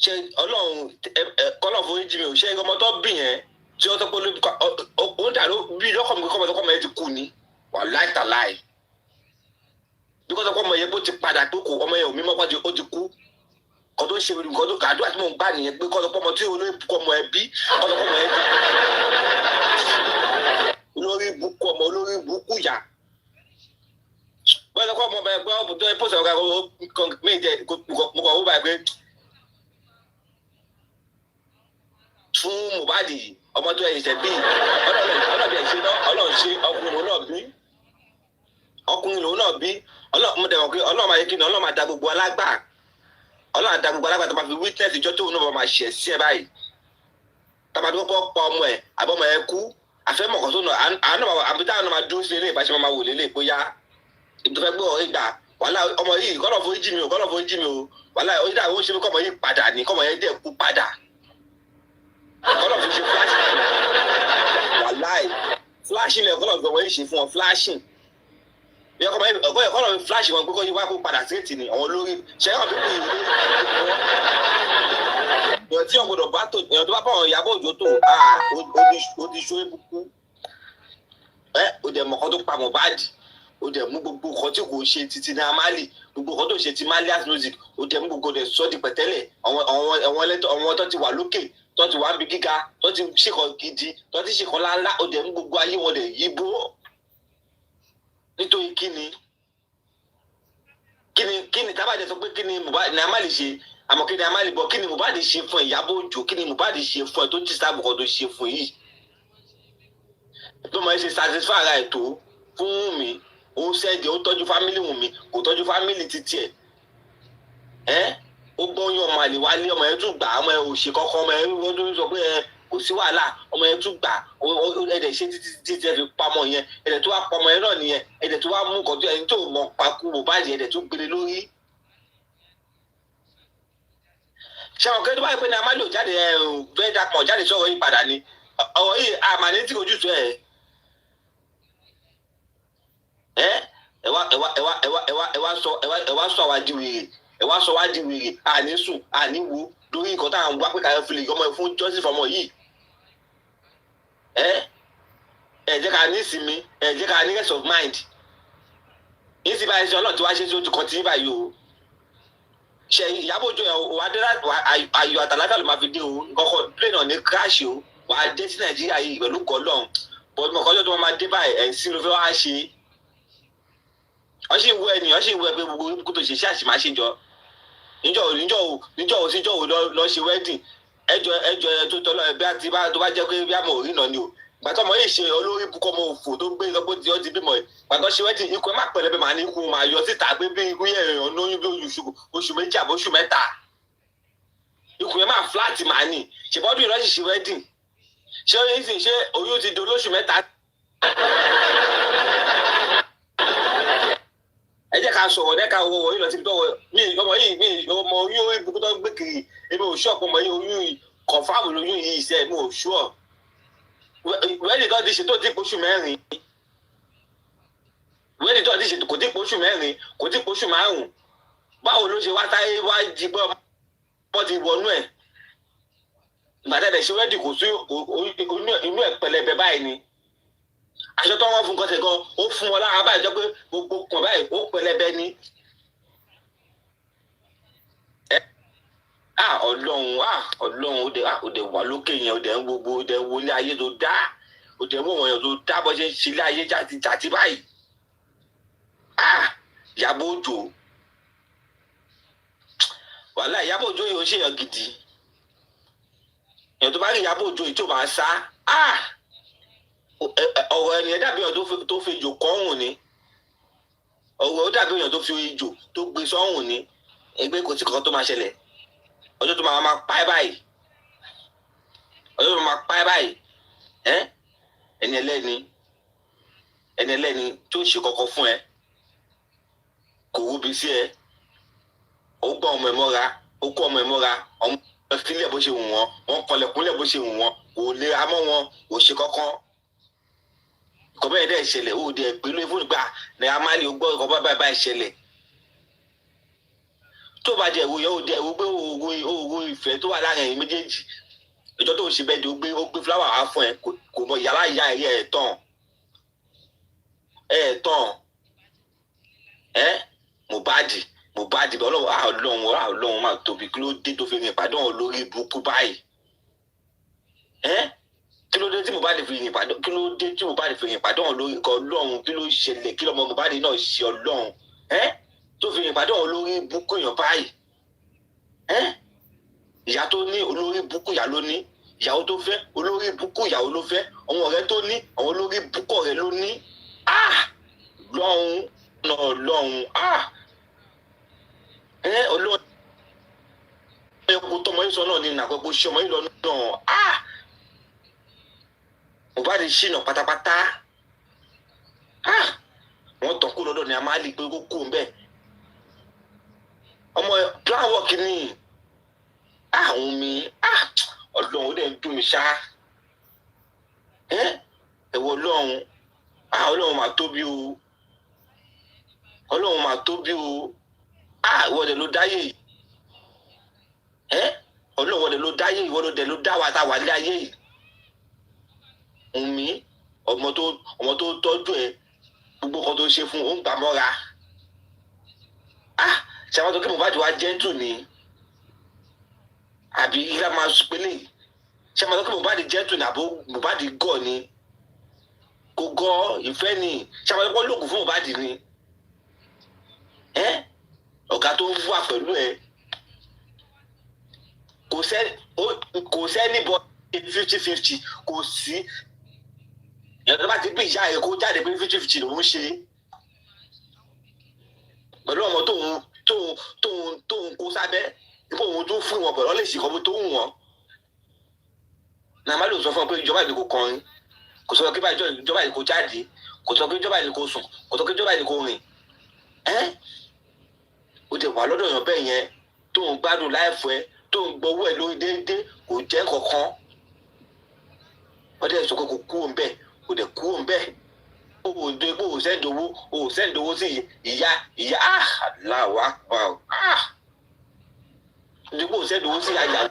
ṣe Ọlọ́run kọ́lọ̀ fún oríjì mi ò ṣe ọmọ tó bì yẹn tí ó tọ́pọ̀ lóbi ó ń dà ló bí lọ́kọ̀ mi kọ́mọ yẹn ti kú ni wà láìtàláì bí kọ́ tọ́pọ̀ ọmọ yẹn bó ti padà pé kò ọmọ yẹn ò mímọ́ pàdé ó ti kú kọ́ tó ń ṣe nǹkan tó kàdúrà tí mò ń gbà nìyẹn pé kọ́ tọ́pọ̀ ọmọ tí olórí bukọ́ ọmọ ẹ bí kọ́ tọ́pọ̀ ọmọ yẹn ti olórí bukọ́ ọmọ olórí bukú yà bọ́ẹ̀ tọ́pọ̀ ọmọ bẹ́ẹ̀ gbọ́ ọ̀bùn tó ẹ pọ̀sẹ̀ ọ̀gá mi jẹ́ mo kọ̀ ó báyìí pé fún Mohbad ọmọ tó ẹ̀yìn tẹ̀ bí Ọlọ́run ṣe ọkùnrin lòun náà bí Ọlọ́run dẹ̀ wọ́n pé Ọlọ́run máa yẹ kí ni Ọlọ́run máa da gbogbo alágbà tó máa fi witness ìjọ tó náà máa ṣẹ̀ sí ẹ báyìí tábà tó kọ́ pa ọmọ ẹ̀ àbọ̀mọ̀ ẹ̀ kú àfẹ́mọ̀kàn tó nà àbí táwọn náà máa dúró sí ilé ìbáṣẹ́ máa wò lélẹ̀ bóyá ibi tó fẹ́ gbọ́ ìgbà wàhálà ọmọ yìí kọ́lọ̀ fún jí mi o wàhálà ó dà ó ṣe kọ́mọ yìí padà ní kọ́mọ yẹn dẹ̀ kú padà kọ́lọ̀ fi ṣe flashing wàláì flashing lẹ̀ kọ́lọ̀ gbọ̀wọ́ yìí ṣe fún wọn flashing bí ọkọ̀ yẹn kọ́lọ̀ fi flash wọn pé kọ́ yìí wá kó padà sí ètì ni àwọn olórí ṣẹ́yìn ọ̀dọ́ bíi èèyàn tí ọ̀gbọ̀dọ̀ bá tó èèyàn tó bá bá wọn Ìyábọ̀ Òjó tó ó di ṣó ebùkú ó dẹ̀ mọ̀kọ́ tó pa Mohbad ó dẹ̀ mú gbogbo nǹkan tí kò ṣe títí Naira Marley gbogbo nǹkan tó ṣe ti Marlias music ó dẹ̀ mú gbogbo dẹ̀ sọ́ di pẹ̀tẹ́lẹ̀ àwọn tó ti wà lókè tó ti wà ń bi gíga tó ti ṣèkọ gidi tó ti ṣèkọ ńláńlá ó dẹ̀ mú gbogbo ayé wọn dẹ̀ yíbó nítorí kíni tábàjẹ́ sọ pé kíni Naira Marley ṣe àmọ́ kíni Naira Marley bọ̀ kíni Mohbad ṣe fún Ìyábọ̀ Òjó kíni Mohbad ṣe fún ẹ tó ti sábà kan tó ṣe fún yìí tó máa ṣe satisfy ara ẹ̀ tó fún mi ó ṣẹ́ẹ̀dì ó tọ́jú fámìlì Wùmí kò tọ́jú fámìlì títí ẹ̀ ó gbọ́yún ọmọ àlè wálé ọmọ yẹn tún gbà ọmọ yẹn ò ṣe kọ́kọ́ ọmọ yẹn wọ́n tún sọ pé kò sí wàhálà ọmọ yẹn tún gbà ẹ̀dẹ̀ ṣe títí ẹ̀ fi pamọ́ yẹn ẹ̀dẹ̀ tó wá pamọ́ yẹn náà nìyẹn ẹ̀dẹ̀ tó wá mú nǹkan tó ẹni tó mọ pakú Mohbad ẹ̀dẹ̀ tó gbélé lórí. ṣé àwọn kẹ́tọ́ báyìí pé Naira Marley ò jáde bẹ́ẹ̀ dàpọ̀ jáde sọ̀rọ̀ yìí padà ni ọ̀rọ̀ yìí àmàlẹ́ tí ojú tó ẹ̀ ẹ wá sọ wá di wèrè àní sùn àní wo lórí nǹkan tá à ń wá pé káyọ̀ fi lè yọmọ fún Joseph ọmọ yìí ẹ jẹ́ ká ní ìsinmi ẹ jẹ́ ká ní rest of mind yìí sì báyìí ṣe Ọlọ́run tí wàá ṣe tí ó ti kàn tí ní báyìí o ṣe Ìyábọ̀ Òjó yẹn wà á dé ayọ̀ àtàláfíà ló máa fi dé o nǹkan plane náà ní crash o wà á dé sí Nàìjíríà yìí pẹ̀lú gọ́lọ́n bọ́dún ọ̀kọ́jọ́ tó máa dé báyìí ẹ̀ ń sí ló fẹ́ wá ṣe wọ́n sì ń wọ ẹni wọ́n sì ń wọ ẹ pé gbogbo kó tó ṣe ṣáàṣì máa ṣe jọ níjọ́ lọ ṣe wedding ẹjọ́ tó tọ́lọ́ ẹ bí a ti bá tó bá jẹ́ pé bí a mọ̀ orí náà ni o gbàtọ́ ọmọ yìí ṣe olórí bukọ́ ọmọ òfò tó gbé lọ́pọ̀ tí ó ti bímọ ẹ̀ gbàtọ́ ṣe wedding ikú ẹ má pẹ̀lẹ́ bẹ́ẹ̀ máa ní ikú máa yọ síta pé bí ikú yẹn èèyàn lóyún bí oṣù méjì àbọ̀ oṣù mẹ́ta ikú yẹn máa flat máa nì ṣèbọ́dún ìrọ́ṣì ṣe wedding ṣé oyún ti di olóṣù mẹ́ta ká sọ̀rọ̀ dẹ́ka owó wọ̀nyí lọ síbi tó wọ mí ọmọ yìí oyún ìbùkún tó ń gbé kiri èmi ò ṣọ́ọ̀pù ọmọ yìí oyún kọ̀fáàmù lóyún yìí iṣẹ́ mi ò ṣọ́ọ̀ wẹ́ẹ̀dì tó ti ṣe tó ti poṣù mẹ́rin wẹ́ẹ̀dì tó ti ṣe kò ti poṣù mẹ́rin kò ti poṣù márùn-ún báwo ló ṣe wá táyé wá jí gbọ́ ọmọ ti wọnú ẹ̀ gbàdẹ́dẹ̀ ṣe wẹ́ẹ̀dì kò sí inú ẹ̀ pẹlẹbẹ báyìí ni aṣọ tó wọ́n fún kọ́sẹ̀ gan ó fún wọn lára báyìí jọ pé gbogbo kan báyìí ó pẹlẹbẹ ni. Ọlọ́run ó dẹ̀ wà lókè yẹn ó dẹ̀ ń gbogbo ó dẹ̀ ń wọlé ayé tó dá ó dẹ̀ ń wọ̀ wọ̀nyẹn tó dá bọ́ ṣe ń ṣe ilé ayé jáde báyìí. Ìyábọ̀ Òjó wàhálà Ìyábọ̀ Òjó yìí ó ṣèyàn gidi èèyàn tó bá rí Ìyábọ̀ Òjó yìí tó máa sá ọ̀rọ̀ ẹni ẹ dàbí èèyàn tó fi ejò kọ́rùn ni ọ̀rọ̀ ó dàbí èèyàn tó fi ejò tó gbé sọ́rùn ni ẹgbẹ́ kò sí kankan tó máa ṣẹlẹ̀ ọjọ́ tó máa pa ẹ́ báyìí ọjọ́ tó máa pa ẹ́ báyìí ẹni ẹlẹ́ni tó ṣe kọ́kọ́ fún ẹ kò wúbi sí ẹ ó gbọ́ ọmọ ẹ mọ́ra ó kó ọmọ ẹ mọ́ra ọmọ ẹ sílẹ̀ bó ṣe wù wọ́n wọ́n kọlẹ̀kúnlẹ̀ bó ṣe wù wọ́n kò lè amọ́ wọn kò ṣe kọ́kọ́ kọ́bẹ́ yẹn dẹ́ ṣẹlẹ̀ ó dẹ̀ pé lóyún fún ìgbà ní amáli ó gbọ́ ìkọ́ bá ìṣẹlẹ̀ tó bá jẹ́ ìwòye ó dẹ̀ ó gbé òògùn ìfẹ́ tó wà láàrin ẹ̀yìn méjèèjì ìjọ tó ń ṣe bẹ́ẹ̀ di ó gbé fúláwà wá fún ẹ kò mọ yàrá ìyá ẹ̀rí ẹ̀ tán Mohbad bẹ́ẹ̀ ọlọ́run máa tóbi kí ló dé tó fi rìn ìpàdé wọn lórí burúkú báyìí kí ló dé tí Mohbad fi rìn ìpàdé wọn lórí nǹkan ọlọ́run kí ló ṣẹlẹ̀ kí lọ́mọ Mohbad náà ṣe ọlọ́run tó fi rìn ìpàdé wọn lórí burúkú èèyàn báyìí ìyá tó ní olórí burúkú ìyá ló ní ìyàwó tó fẹ́ olórí burúkú ìyàwó ló fẹ́ àwọn ọ̀rẹ́ tó ní àwọn olórí burúkú ọ̀rẹ́ ló ní ọlọ́run ọlọ́run ẹ̀kú tọmọ yìí sọ náà ní nàpẹ́pọ̀ ṣé ọmọ yìí lọ náà Mohbad ṣìnà pátápátá wọ́n tàn kó lọ́dọ̀ ní a máa lè pé kó kó bẹ́ẹ̀ ọmọ plan work ni àwọn mi ọlọ́run ó dẹ̀ ń dùn mí ṣá ẹ̀wọ̀ ọlọ́run máa tóbi o ìwọ dẹ̀ ló dáyé ọlọ́run dẹ̀ ló dáyé ìwọ dẹ̀ ló dá wa tá a wà ní ayé yìí mi ọmọ tó tọ́jú ẹ gbogbo kan tó ṣe fún ó ń gbà mọ́ra ṣe àwọn tó kí Mohbad wá gentle ni àbí ilá máa pélé ṣe àwọn tó kí Mohbad gentle ní àbó Mohbad gọ̀ ni kò gọ̀ ìfẹ́ ni ṣe àwọn tó kọ́ lóògùn fún Mohbad ni ọ̀gá tó ń wà pẹ̀lú ẹ kò sẹ́ni bọ́ 50-50 kò sí ìyàtọ̀ bá ti bí ìyá ẹ̀ kó jáde pé 50-50 ló ń ṣe pẹ̀lú ọmọ tóun kó sábẹ́ ipò òun tó fún wọn pẹ̀lú ọ̀lẹ́ ìsìnkọ́ tó wù wọ́n nàmá ló sọ fún ọ pé ìjọba ìlú kò kọrin kò sọ pé ìjọba ìlú kò jáde kò sọ pé ìjọba ìlú kò sùn kò sọ pé ìjọba ìlú kò rìn ó dẹ̀ wà lọ́dọ̀ yàn bẹ́ẹ̀ yẹn tóun gbádùn láìfọ ẹ tóun gbowó ẹ lórí déédéé kò jẹ́ kankan wọ́n dẹ̀ sọ pé kò kú òun bẹ́ẹ̀ kò dẹ̀ kú òun bẹ́ẹ̀ o sẹ́ndowó sí ìyá aláwa pa ọ́ dípò sẹ́ndowó sí àyàwó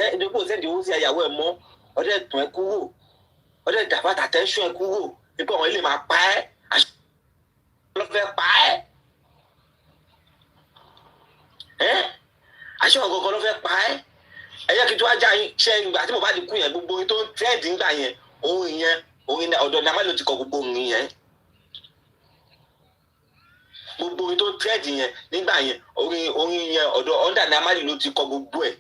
ẹ̀ dípò sẹ́ndowó sí àyàwó ẹ̀ mọ́ ọdẹ tún ẹ kúrò ọdẹ dàbàtà tẹ́sán ẹ kúrò nípa àwọn ilé máa pa ẹ́ lọ́fẹ́ pa ẹ́ aṣọ ọ̀gọ̀gọ̀ lọ́fẹ́ pa ẹ́ ẹ̀yẹ́ kí tó ajá ṣe ìgbà tí Mohbad kú yẹn gbogbo orin tó ń tẹ́ẹ̀dì ńgbà yẹn orin ọ̀dọ̀ ní amálò ti kọ gbogbo orin yẹn gbogbo orin tó ń tẹ́ẹ̀dì yẹn nígbà yẹn orin yẹn ọ̀dọ̀ ọ̀dà ní amálò ló ti kọ gbogbo ẹ̀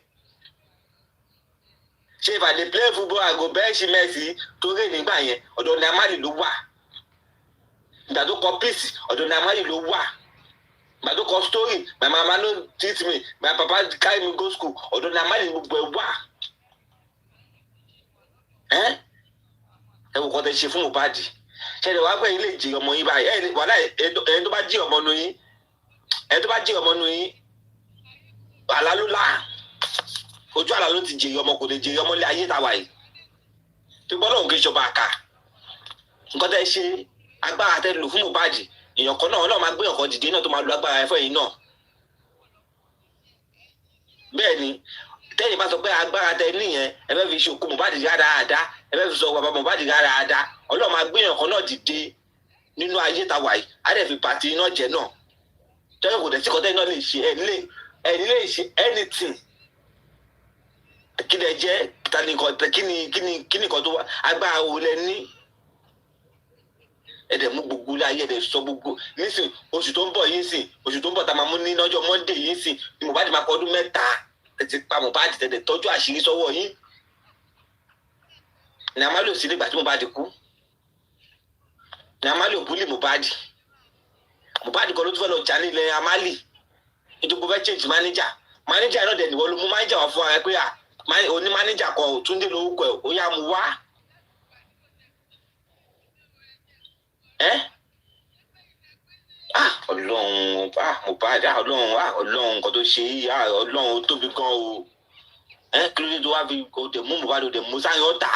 ṣé if I dey play football I go bench Messi tó rè nígbà yẹn ọ̀dọ̀ ní amálò ló wà ìgbà tó kọ peace ọ̀dọ̀ ní amálò ló wà ìgbà tó kọ story my mama no teach me my papa carry me go school ọ̀dọ̀ ní amálò gbogbo ẹ̀ wà ẹ wò kọ́ tẹ ṣe fún Mohbad ṣẹlẹ̀ wá pé ilé ìjì ọmọ yín báyìí wàhálà ẹni tó bá jí ọmọ nu yín àlá ló lá ojú àlá ló ti jèrè ọmọ kò lè jèrè ọmọ ilé ayé tàwa yìí tí bọ́lọ́hùn kì í ṣọba àká nǹkan tẹ́ ṣe agbára tẹ́ lò fún Mohbad èèyàn kan náà máa gbé ọ̀kan dìde náà tó máa lo agbára ẹ̀fọ́ yìí náà bẹ́ẹ̀ ni tẹ́yìn bá sọ pé agbára tẹ́ níyẹn ẹ fẹ́ fi ṣòkò Mohbad dáadáa ẹ fẹ́ fi sọ bàbá Mohbad dáadáa Ọlọ́run máa gbé ọ̀kan náà dìde nínú ayé tàwa yìí á dẹ̀ fi pàtì iná jẹ náà tẹ́yìn kò dẹ̀ sí kọ́tẹ́ iná lè ṣe ẹ̀ nílé ṣe anything kí lẹ jẹ́ kí ni kan tó wá agbára wo lẹ ní ẹ̀dẹ̀ mú gbogbo ilé ayé ẹ̀dẹ̀ sọ gbogbo nísìn oṣù tó ń bọ̀ yìí sìn oṣù tó ń bọ̀ tá a máa mú ní lọ́jọ́ Monday yìí sìn ni Mohbad máa pọ̀ ọdún 3 tẹ̀sí pa Mohbad tẹ̀dẹ̀ tọ́jú àṣírí sọ́wọ́ yín ní a máa lò sí nígbà tí Mohbad kú ní a máa lò búlì Mohbad kan ló tún fẹ́ lọ jà nílẹ̀ amálì ìjọba fẹ́ change manager náà dẹ̀ nìwọ ló mú manager wá fún ara pé oní manager kan Túndé lórúkọ ẹ̀ ó yá mu wá Ọlọ́run Mohbad Ọlọ́run nǹkan tó ṣe yìí Ọlọ́run ó tóbi gan o kí ló dé tó wá fi òde mú Mohbad òde mú sáyẹn ọ̀tá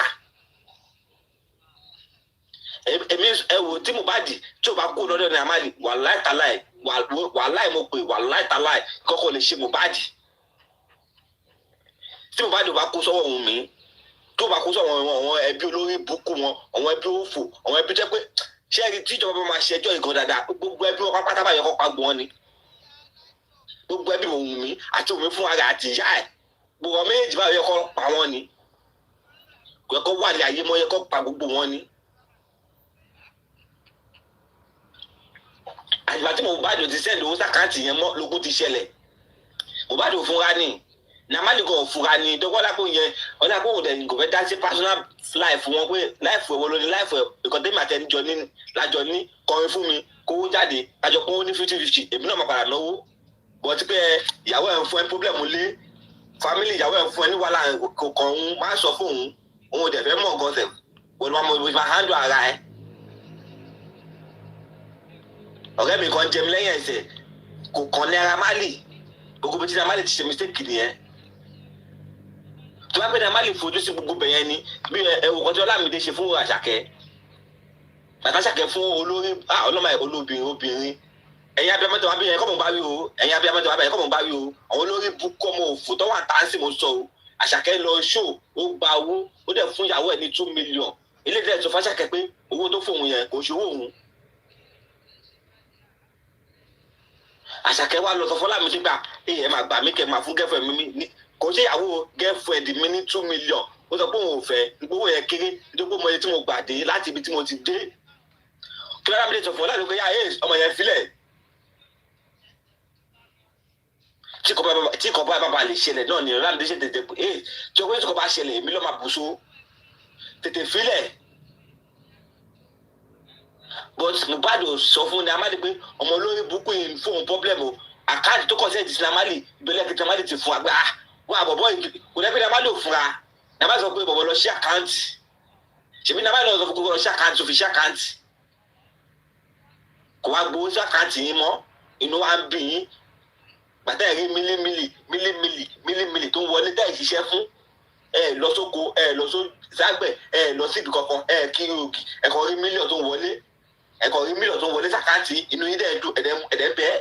èmi ẹ wò tí Mohbad tí o bá kó lọ́dọ̀ ní amali wàláì mo pè wàláì tàláì kọ́kọ́ lè ṣe Mohbad tí Mohbad ò bá kó sọ́wọ́ òun mi tó bá kó sọ́wọ́ àwọn ẹbí olórí búkú wọn àwọn ẹbí òfò àwọn ẹbí jẹ́ pé ṣé ẹni tí ìjọba máa ṣe ẹjọ́ ìgan dáadáa gbogbo ẹbí wọn pátá báyọ̀ kọ́ pa gbọ́n ni gbogbo ẹbí Òwùnmí àti Òwùnmí fún ara àti ìyá ẹ̀ gbogbo ọmọ méjì báyọ̀ kọ́ pa wọ́n ni kò yẹ kó wà ní ayé mọ́ yẹ kó pa gbogbo wọn ni. àyìnbá tí Mohbad ti sẹ́ẹ̀lì owó sàkáǹtì yẹn mọ́ lógún ti ṣẹlẹ̀ Mohbad ò fúnra ní nàmálìkọ̀ ò fúnra ní dọ́gbọ́lápò yẹn ọ̀làpò òdẹ̀ kò fẹ́ dá sí personal life wọn pé life ẹ̀wọ̀ lóní life ìkọ́tẹ́mì àtẹnijọ ní lájọ ní kọrin fún mi kówó jáde lájọ kówó ní 50-50 èmi náà máa padà náwó bọ́ tí pé ìyàwó ẹ̀ ń fún ẹ problem lé family ìyàwó ẹ̀ ń fún ẹ ní wàhálà kọ̀ọ̀kan òun máa sọ fún òun ò dẹ̀ fẹ́ mọ̀ nǹkan sẹ̀ wọ́n máa handle ara ẹ̀ ọ̀rẹ́ mi kan jẹun lẹ́yìn ẹsẹ̀ kò kàn Naira Marley gbogbo bí tí Naira Marley ti ṣe mistake nìyẹn tó bá gbé Naira Marley fojú sí gbogbo bẹ̀yẹn ni bí ẹ̀wù kan tí Ọlámídé ṣe fún Àṣàkẹ́ Àṣàkẹ́ fún olórí ọlọ́mọ ẹ̀ olóbìnrin ẹ̀yin abiyamọ́tò wá bí yẹn kọ́mọ̀ bá rí o ẹ̀yin abiyamọ́tò wá bí yẹn kọ́mọ̀ bá rí o àwọn olórí búkọ́ ọmọ òfò tó wà tá à ń sì mọ̀ sọ o Àṣàkẹ́ lọ ṣó ó gba owó ó dẹ̀ fún ìyàwó ẹ̀ ní 2 million ilé ìdílé sọ fún Àṣàkẹ́ pé owó tó fóun yẹn kò ṣòwò òun Àṣàkẹ́ wa lọ sọ fún Ọlámídé gbà ẹ máa gbà mí kẹ́ máa fún girlfriend mi kò ṣe ìyàwó girlfriend mi ní 2 million ó sọ pé òun ò fẹ́ gbówó yẹn kéré nítorí pé mo yẹ tí mo gbà dé láti ibi tí mo ti dé kí Ọlámídé sọ fún Ọlámídé pé yá ọmọ yẹn filẹ̀ tí kò bá lè ṣẹlẹ̀ náà ni Ọlámídé ṣe tètè pé tí ọkùnrin tí kò bá ṣẹlẹ̀ èmi ló máa bù so tètè filẹ̀ but Mohbad sọ fún Naira Marley pé ọmọ olórí burúkú yìí fóun pọ́blẹ́mù àkáǹtì tó kọ̀ sí ẹ̀dì sí Naira Marley ìbẹ̀lẹ̀ kí Naira Marley ti fún agbá wọn àbọ̀bọ̀ kò lẹ́pẹ́ Naira Marley ò fúnra Naira Marley sọ pé bọ̀bọ̀ lọ sí àkáǹtì ṣèbí Naira Marley lọ sọ fún kókó lọ sí àkáǹtì tó fi sí àkáǹtì kò wá gbowó sí àkáǹtì yín mọ́ inú wa ń bì yín bàtà ẹ̀rí mílímìlì tó ń wọlé tẹ́ ìṣiṣẹ́ fún ẹ lọ sóko ẹ lọ ságbẹ̀ ẹ lọ síbi kankan ẹ kiri ògì ẹ̀kọ́ rí mílíọ̀n tó ń wọlé ẹ̀kọ́ rí mílíọ̀n tó ń wọlé sàkáǹtì inú yín ẹ̀dẹ̀ bẹ́ẹ̀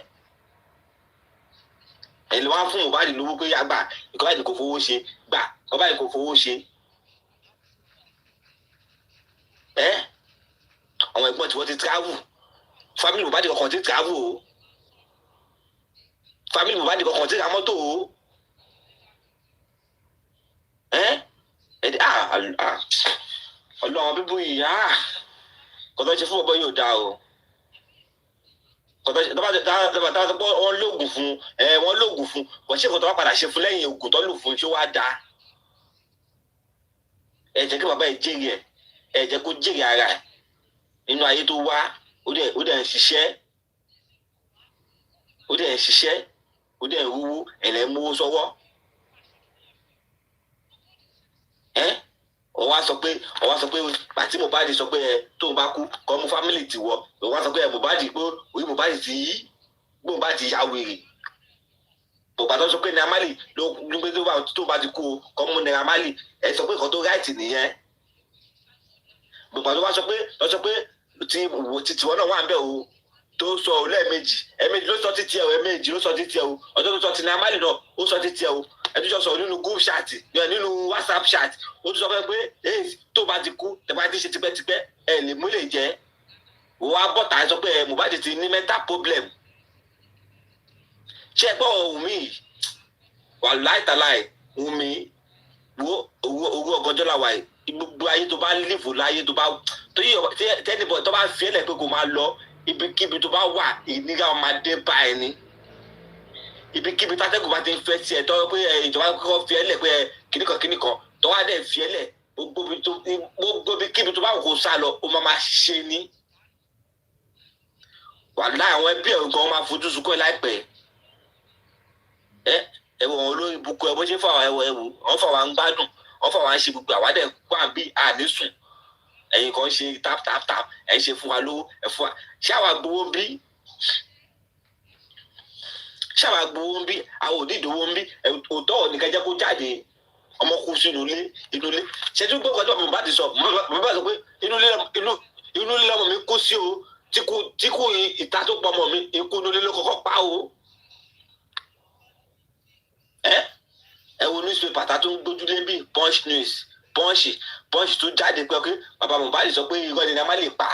ẹ̀ lè wá fún Mohbad lówó pé àgbà ìkọ́bá ìdí kò fowó ṣe gbà ìkọ́bá ìdí kò fowó ṣe àwọn ẹ̀gbọ́n tí wọ́n ti travel family Mohbad kankan ti travel o family Mohbad kankan ti ra mọ́tò o Ọlọ́run bíbú yìí kọ́tọ́ ṣe fún ọ̀bọ yóò dáa o kọ́tọ́ ṣe dábàá wọ́n lóògùn fún wọ́n lóògùn fún wọ́n ṣe kọ́tọ́ wá padà ṣe fún lẹ́yìn ògùn tó lù fún ṣé wàá dáa ẹ jẹ́ kí bàbá ẹ̀ jèrè ẹ jẹ́ kó jèrè ara ẹ̀ nínú ayé tó wá ó dẹ̀ ń ṣiṣẹ́ ó dẹ̀ ń rúwú ẹ̀lẹ́ ń mówó sọ́wọ́ ó wá sọ pé àti Mohbad sọ pé tóun bá kú kọ́ mú fámìlì tiwọ́ ó wá sọ pé Mohbad pé orí Mohbad ti yí Mohbad ti ya wèrè bàbá tó sọ pé Naira Marley ló gbé tó bá ti kú o kọ́ mú Naira Marley ẹ sọ pé nǹkan tó ráìtì nìyẹn bàbá tó wá sọ pé tiwọn náà wà ń bẹ̀ o tó sọ lẹ́ẹ̀mejì ló sọ títí ẹ o ẹ̀ẹ̀mejì ló sọ títí ẹ o ọjọ́ tó sọ ti Naira Marley náà ó sọ títí ẹ o ẹ tún sọ nínú group chat nínú WhatsApp chat ó tún sọ pé tó bá ti kú tẹ̀bá ti ṣe tipẹ́tipẹ́ ẹ lè mú lè jẹ́ wàá bọ̀tà sọ pé Mohbad ti ní mental problem ṣé ẹ gbọ́ Wùmí wà láìtàláì Wùmí owó ọgọ́jọ́ làwà gbogbo ayé tó bá lìfò láyé tó bá tẹ́nìbọ̀ tó bá fi ẹ̀lẹ̀ pé kò máa lọ ibikíbi tó bá wà ìníra ọmọdé bá ẹni ibikíbi tátẹ́gùn bá ti ń fẹ́ sí ẹ̀ tọ́ pé ìjọba kọ́kọ́ fi ẹ̀lẹ̀ pé kíníkan tó wá dẹ̀ fi ẹ̀lẹ̀ gbogbo ibikíbi tó bá wò kó sá lọ ó máa ṣe ní wàhálà àwọn ẹbí ẹ̀ gan máa fojú sunkún ẹ̀ láìpẹ́ ẹ̀wọ̀n olórí ibùkún ẹ̀ bó ṣe fà wá ẹ̀wọ̀n fà wá ń gbádùn wọ́n fà wá ń ṣe gbogbo àwádẹ́ wà bí àníṣùn ẹ̀yin kan ṣe tap ẹ̀ ń ṣe fún wa lówó ẹ̀ fún wa ṣáwa gbowó ń bí àwọn òdìdówó ń bí òótọ́ ò ní ká jẹ́ kó jáde ọmọ kú sínú ilé ṣẹ́jú gbọ́kọ̀ tó bàbá ti sọ bàbá sọ pé inú ilé lọ́mọ mi kú sí o tí kú ìta tó pọ̀ ọmọ mi ikú inú ilé ló kọ́kọ́ pa o ẹ wo newspaper tá tó ń gbójúlé bí punch tó jáde pé ọkẹ bàbá Mohbad sọ pé irọ́ ni Naira Marley pa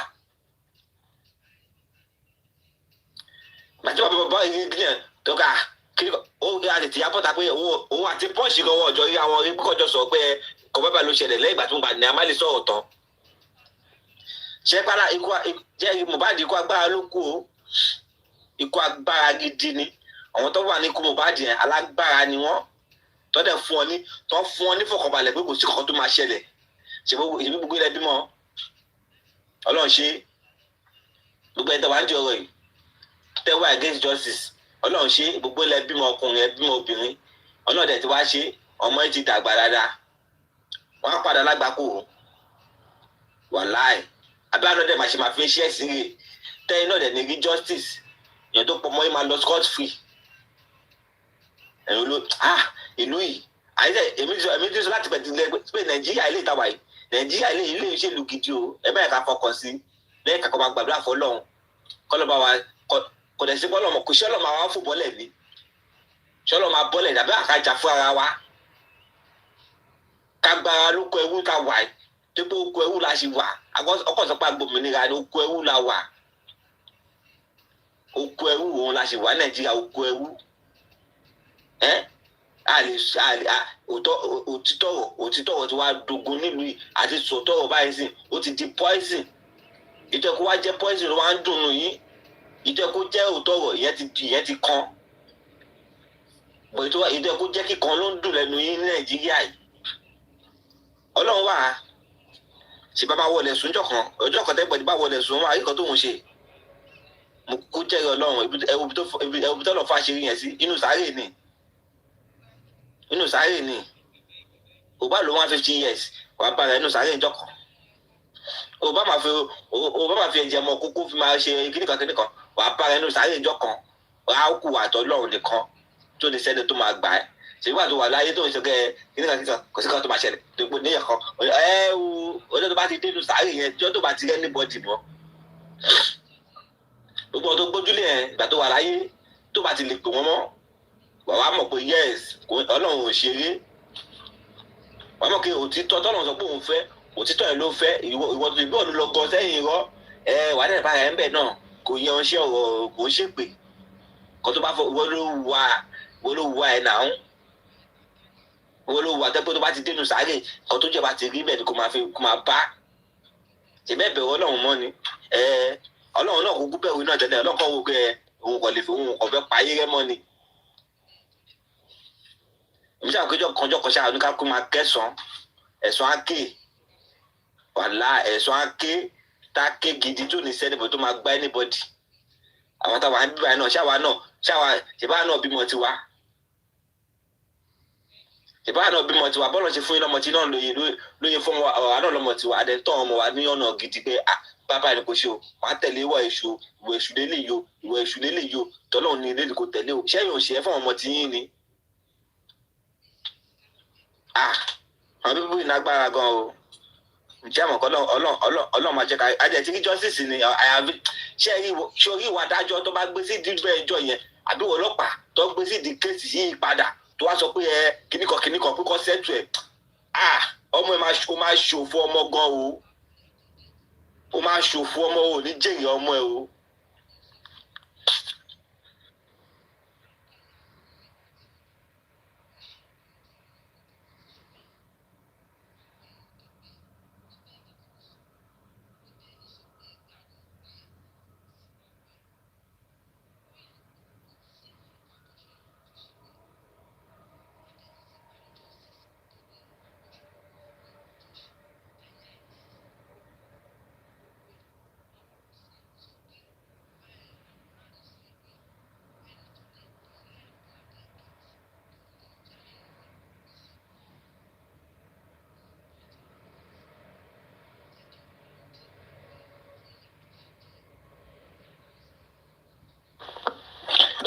màtí bàbá yìí gbìyànjú tó ká kí ó àtètè yàbọ̀tà pé òun àti punch lọ́wọ́ ọjọ́ rí àwọn orí kọjọ sọ pé kọ bàbá ló ṣẹlẹ̀ lẹ́yìn ìgbà tó ń gba Naira Marley sọ̀rọ̀ tán ṣé pàrọ̀ jẹ́ Mohbad ikú agbára ló kú o ikú agbára gidi ni àwọn tó wà ní ikú Mohbad yẹn alágbára ni wọ́n tọ́dẹ̀ fún ọ ní fọkànbalẹ̀ pé kò sí kankan tó máa ṣẹlẹ̀ ṣe gbogbo ilẹ̀ bímọ Ọlọ́run ṣe gbogbo ẹ̀ tẹ̀wá ń di ọ̀rọ̀ yìí tẹ̀wá against justice Ọlọ́run ṣe gbogbo ilẹ̀ bímọ ọkùnrin ẹ̀ bímọ obìnrin Ọlọ́run dẹ̀ ti wá ṣe ọmọ ẹ̀ ti dàgbà dáadáa wọ́n á padà lágbàkú wàláì abẹ́ àná dẹ̀ máa ṣe máa fi ṣe ẹ̀sìn rè tẹ́yìn náà dẹ̀ ní rí justice èèyàn tó pọ̀ mọ́ ẹ̀ máa lọ scot free ẹ̀rọ ló ìlú yìí àyẹ̀dẹ̀ èmi tí sọ láti pẹ̀tù pé Nàìjíríà ilé ìtawà yìí Nàìjíríà ilé ìṣèlú gidi o ẹ bẹ́ẹ̀ ká fọkàn sí lẹ́yìn kakọ́ máa gbàdúrà fọlọ́run kọ́lọ́ba wa kò dẹ̀ sí bọ́lọ̀ mọ̀ kò ṣọ́lọ́ máa wá fún bọ́lẹ̀ ní ṣọ́lọ́ máa bọ́lẹ̀ dàbí àkájà fún ara wa ká gbára lóko ẹwú ká wà tó pé oko ẹwú la ṣe wà ọkọ̀ sọ pé agbòmìnira ni oko ẹwú la wà oko ẹwú òun la ṣe wà Nàìjíríà oko ẹwú òtítọ́rọ̀ tí wàá dogun nílùú yìí àti sòtọ́rọ̀ báyìí sìn ó ti di poison ìjẹ́ kó wá jẹ́ poison ló wá ń dùnnú yìí ìjẹ́ kó jẹ́ òtọ́rọ̀ ìyẹn ti kan ìjẹ́ kó jẹ́ kíkan ló ń dùn lẹ́nu yìí ní Nàìjíríà yìí Ọlọ́run wà á ṣe bá máa wọlé sùn ọjọ́ kan tẹ́gbẹ̀ẹ́ bá wọlé sùn wọn àríkọ́ tó ń ṣe mo kó jẹ́rìí Ọlọ́run ẹ̀wù tó lọ fà ṣe rí yẹn sí inú sáré ni ò bá lò 150 years wàá bá rẹ inú sáré ìjọ kan ò bá máa fi ẹ̀jẹ̀ mọ kókó fi máa ṣe kíníkan wàá bá rẹ inú sáré ìjọ kan wàá kú àtọ Ọlọ́run nìkan tó lè sẹ́ni tó máa gbà ẹ́ ṣèwádìí tó wà láyé tó ń ṣe kíníkan kò sí kan tó máa ṣẹlẹ̀ tó gbó níyàn kan ọjọ́ tó bá ti dé inú sáré yẹn ọjọ́ tó bá ti rẹ́ níbọ̀dì mọ́ gbogbo ọdún gbójúlé ẹ̀ ìgbà tó wà láyé tó bá ti lè pè wọ́n mọ́ wàá mọ̀ pé yes Ọlọ́run ò ṣeré wàá mọ̀ pé òtítọ́ tọ́lọ́run sọ pé òun fẹ́ òtítọ́ ẹ̀ ló fẹ́ ìwọ tó ìbí ọ̀nù lọ gan sẹ́yìn irọ́ wàá dẹ̀ bá ẹ̀ ń bẹ̀ náà kò yan ṣé ọ̀rọ̀ kò ń ṣèpè kan tó bá fọ wọ́n ló wà ẹ̀ náà wọ́n ló wà tẹ́pẹ́ tó bá ti dénú sáré kan tó jẹ́ bá ti rí bẹ́ẹ̀ ni kò máa bá ṣèbẹ́ bẹ̀rù Ọlọ́run mọ́ ni Ọlọ́run náà kúkú bẹ̀rù náà tẹ́lẹ̀ ọlọ́kàn wo pé òun kò lè fi òun kò fẹ́ pa ayé rẹ́ mọ́ ni èmi sáà péjọ kanjọ kan ṣáà oníkàkú máa kẹsàn ẹ̀sùn àké wàhálà ẹ̀sùn àké tá a ké gidi tó ní sẹ́nìbọ̀ tó máa gbá anybody àwọn táwa ń bíbá náà ṣáwa ṣèbá náà bímọ tiwa ìbá náà bímọ tiwa bọ́ọ̀lù ṣe fún yín lọ́mọ tí náà lóye fún wa àná lọ́mọ tiwa àdẹ́tọ̀ ọmọ wa ní ọ̀nà gidi pé bàbá ẹni kò ṣe o wàá tẹ̀lé ìwà èṣù lélẹ̀ yìí o ìwà èṣù lélẹ̀ yìí o tọ́lọ́run ní ilé kò tẹ̀lé o ṣẹ́yìn ò ṣe é fún ọmọ tí yín ni. àwọn bíbí iná agbára gan o ǹjẹ́ àmọ́ kọ́ ọlọ́run máa jẹ́ ká ajẹ́ tí kí justice ni ṣé orí ìwà adájọ́ tó bá gbé sí dídúró ẹjọ́ yẹn àbí ọlọ́pàá tó gbé sí di kéèsì yìí padà tó wá sọ pé kíníkan kíkọ́ sẹ́tù ẹ̀ ọmọ ẹ̀ máa ṣòfò ọmọ gan o ó máa ṣòfò ọmọ o ní jèrè ọmọ ẹ o.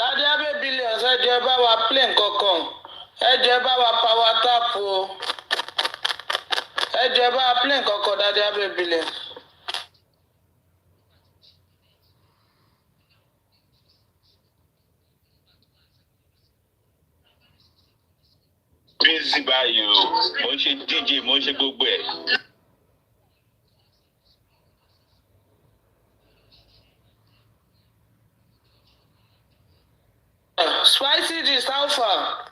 Daddy Abe Billions ẹ jẹ́ bá wa play nǹkankan ẹ jẹ́ bá wa power tap o ẹ jẹ́ bá wa play nǹkankan Daddy Abe Billions. Busy báyìí o mo ń ṣe DJ mo ń ṣe gbogbo ẹ̀. Spicy this how far?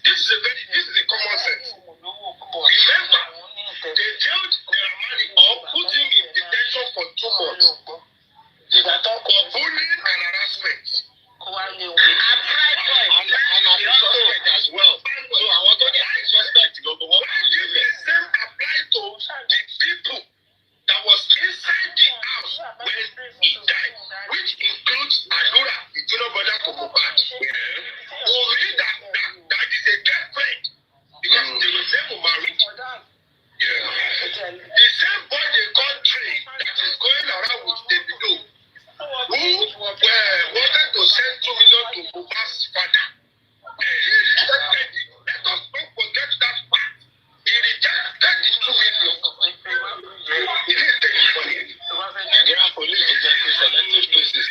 This is a common sense. Remember, they jailed their money or put him in detention for 2 months for bullying and harassment. And as well. So I want to suspect the same apply to the people that was inside the house when he died, which includes Adura, the junior brother to Mohbad. Who read that is a girlfriend because they were never married. The same boy they call Trey that is going around with Davido, who wanted to send 2 million to Mohbad's father. He rejected it. Let us not forget that part. He rejected the 2 million. He didn't take it for him. Nigerian police rejected selective places.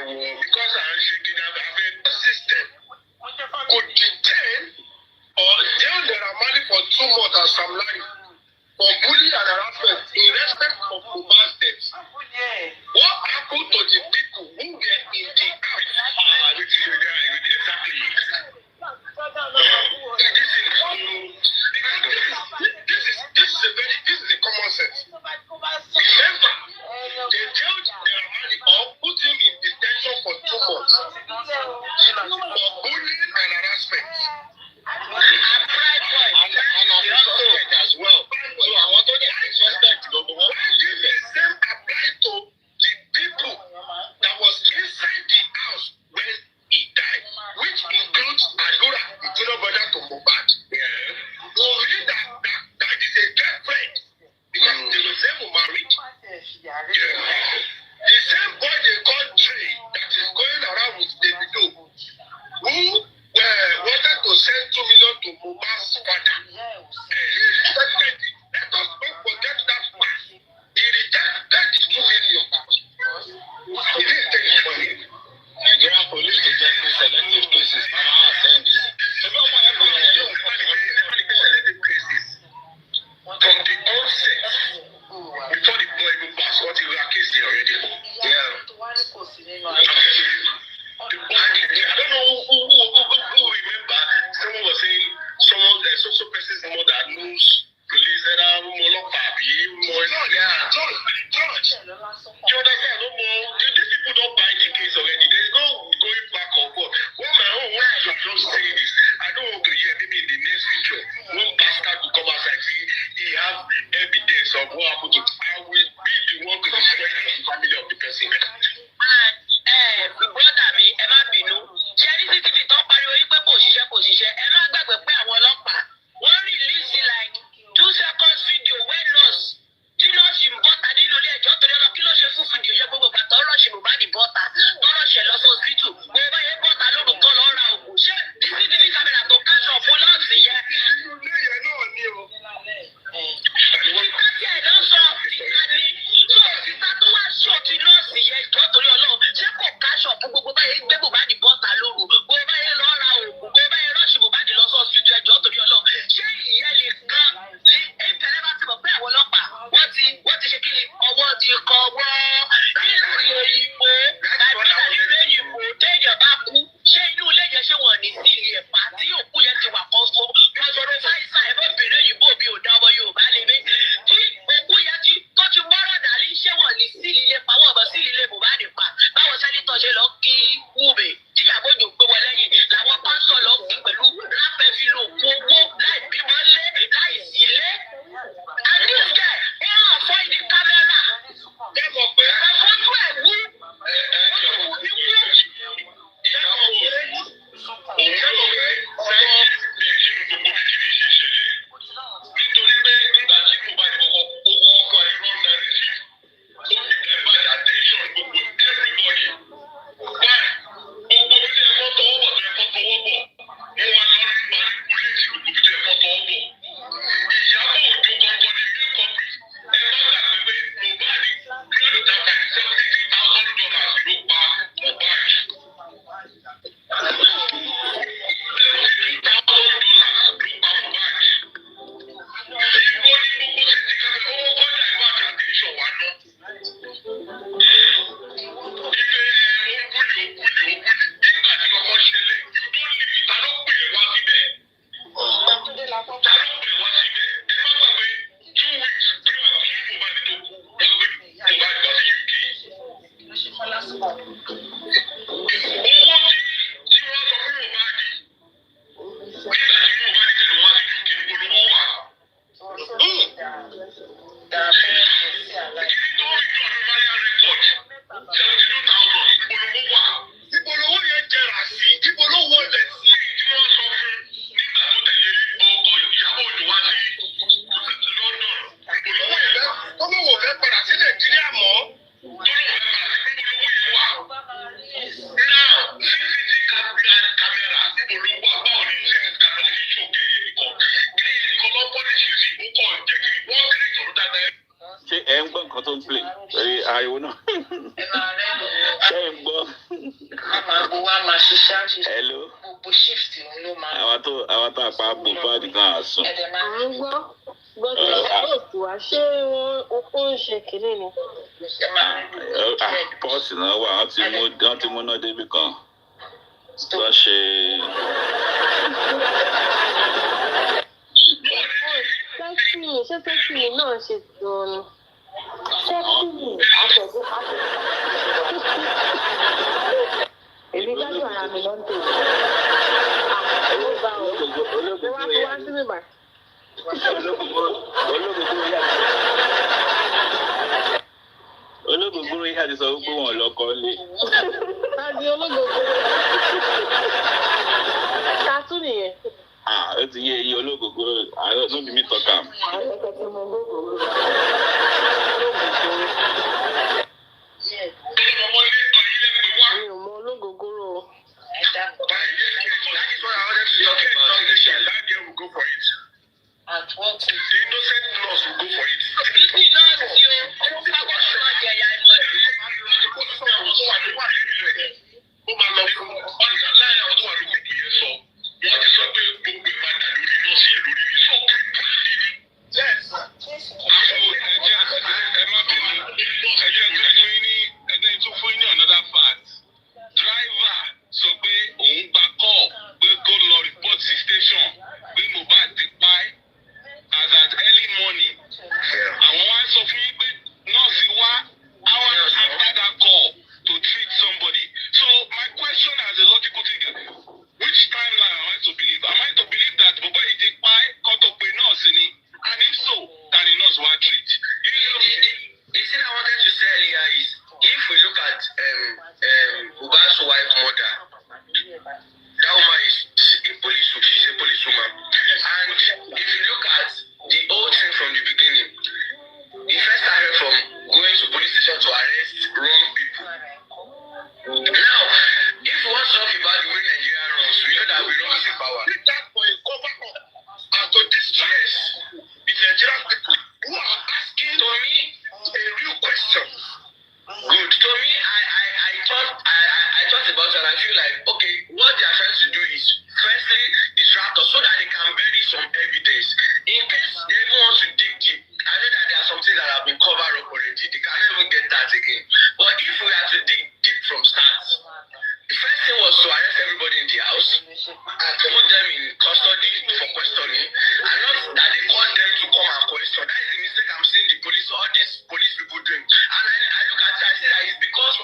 Because I'm shaking up a system could detain or jail their money for 2 months and some life for bullying and harassment in respect of Mohbad's death. What happened to the people who were in the house? This is a common sense. Remember, they jailed their money or put him in detention for 2 months for bullying and harassment. And as well. So I want to suspect the same apply to the people that was inside the house when he died, which includes Adura, the junior brother to Mohbad. Who read that is a girlfriend because they were never married. The same boy they call Trey that is going around with Davido, who wanted to send 2 million to Mohbad's father. He rejected it. Let us not forget that part. He rejected the 2 million. He didn't take it for him. Nigerian police rejected selective cases. From the onset, before the boy even passed, what he was accused already. I don't know who remember. Someone was saying there's also person's mother knows police that are more papi, more George. You understand? These people don't buy the case already. There's no going back or forth. What my own way to just say is, I don't want to hear maybe in the next future one bastard will come outside say he have evidence of what happened to. I will be the one to destroy the family of the person. Brother mi ẹ má bínú ṣe ní cctv tó pariwo yìí pé kò ṣiṣẹ́ ẹ má gbàgbé pé àwọn ọlọ́pàá wọ́n release like 2 seconds video wey nurse tí nurse ń bọ́ta nínú ilé ẹjọ́ torí ọlọ́ kí ló ṣe fún fídíò yẹ gbogbo bàtà ọlọ́ṣẹ̀ Mohbad bọ́ta tọ́lọ́ṣẹ̀ lọ sí hospital gbogbo báyẹn bọ́ta lórúkọ lọ́ ra òògùn ṣé cctv camera tó káṣọ fún nọ́ọ̀sì yẹn. Àti ẹ̀dá sọ ìyá ni tó ìta tó wá sọ ti nọ́ọ̀sì yẹn jọ́ torí ọlọ́run ṣé kò káṣọ fún gbogbo báyẹn gbé Mohbad bọ́ta lóru gbogbo báyẹn lọ́ ra òògùn gbogbo báyẹn rọ́ọ̀ṣì Mohbad lọ sí hospital ẹjọ́ torí ọlọ́run ṣé ìyẹn lè kán ní ìbẹ̀rẹ̀ bá ti mọ̀ pé àwọn ọlọ́pàá wọ́n ti ṣe kí ni ọwọ́ ti kọ́ wọ́n nínú òyìnbó tàbí nínú òyìnbó téèyàn bá kú ṣé inú ilé yẹn ṣé wọ́n ní sí ilé ẹ̀pà tí òkú yẹn ti wà kọ́ fún lọ́sọ̀rọ̀ fáìsà ẹ̀ bọ́ bèrè òyìnbó mi ò dá ọmọ Yorùbá lè mí tí òkú yẹn tó ti mọ́rọ̀ dàlí ṣé wọ́n ní sí ilé pa wọ́n bọ̀ sí ilé Mohbad pa báwo sẹ́nitọ̀ ṣe lọ kí Wùmí tí Hello. Àwọn tó àpá Mohbad kan àsùn. Pọ́ọ̀sì náà wà, wọ́n ti múná débi kan. Wọ́n ṣe. Ṣé sẹ́kìnì náà ṣe tó ni? Sẹ́kìnì àtẹ̀gbẹ́ èmi gbádùn ara mi lọ́ńtò. Olóògùn yìí àti sọ wípé wọn lọkọ lé. Tàbí olóògùn tàtú nìyẹn. Ó ti yé iye olóògùn ààrẹ tó bí mi tọ́ka. Àyẹ̀kẹ́ tí mo gbóògùn. Mi ò mọ olóògùn. At what the innocent loss will go for it. Driver sọ pé òun gba call pé kó lọ report sí station pé Mohbad ti pa ẹ́ as at early morning. Àwọn wá sọ fún yín pé nọ́ọ̀sì wá hours after that call to treat somebody. So my question as a logical thinker, which timeline am I to believe? Am I to believe that Mohbad yìí ti pa ẹ́ kó tó pe nọ́ọ̀sì ni? And if so, can the nurse wá treat? The thing I wanted to say earlier is, if we look at Mohbad's wife mother, that woman is a she's a policewoman. And if you look at the whole thing from the beginning, he first started from going to police station to arrest wrong people. Now, if we want to talk about the way Nigeria runs, we know that we run in power. Take that for a cover up and to distress the Nigerian people who are asking to me a real question. Good. To me, I thought about it and I feel like, okay, what they are trying to do is, firstly, distract us so that they can bury some evidence. In case they even want to dig deep, I know that there are some things that have been covered up already. They cannot even get that again. But if we are to dig deep from start, the first thing was to arrest everybody in the house and put them in custody for questioning, and not that they call them to come and question. That is the mistake I'm seeing the police, all these police people doing. And I look at it, I say that it's because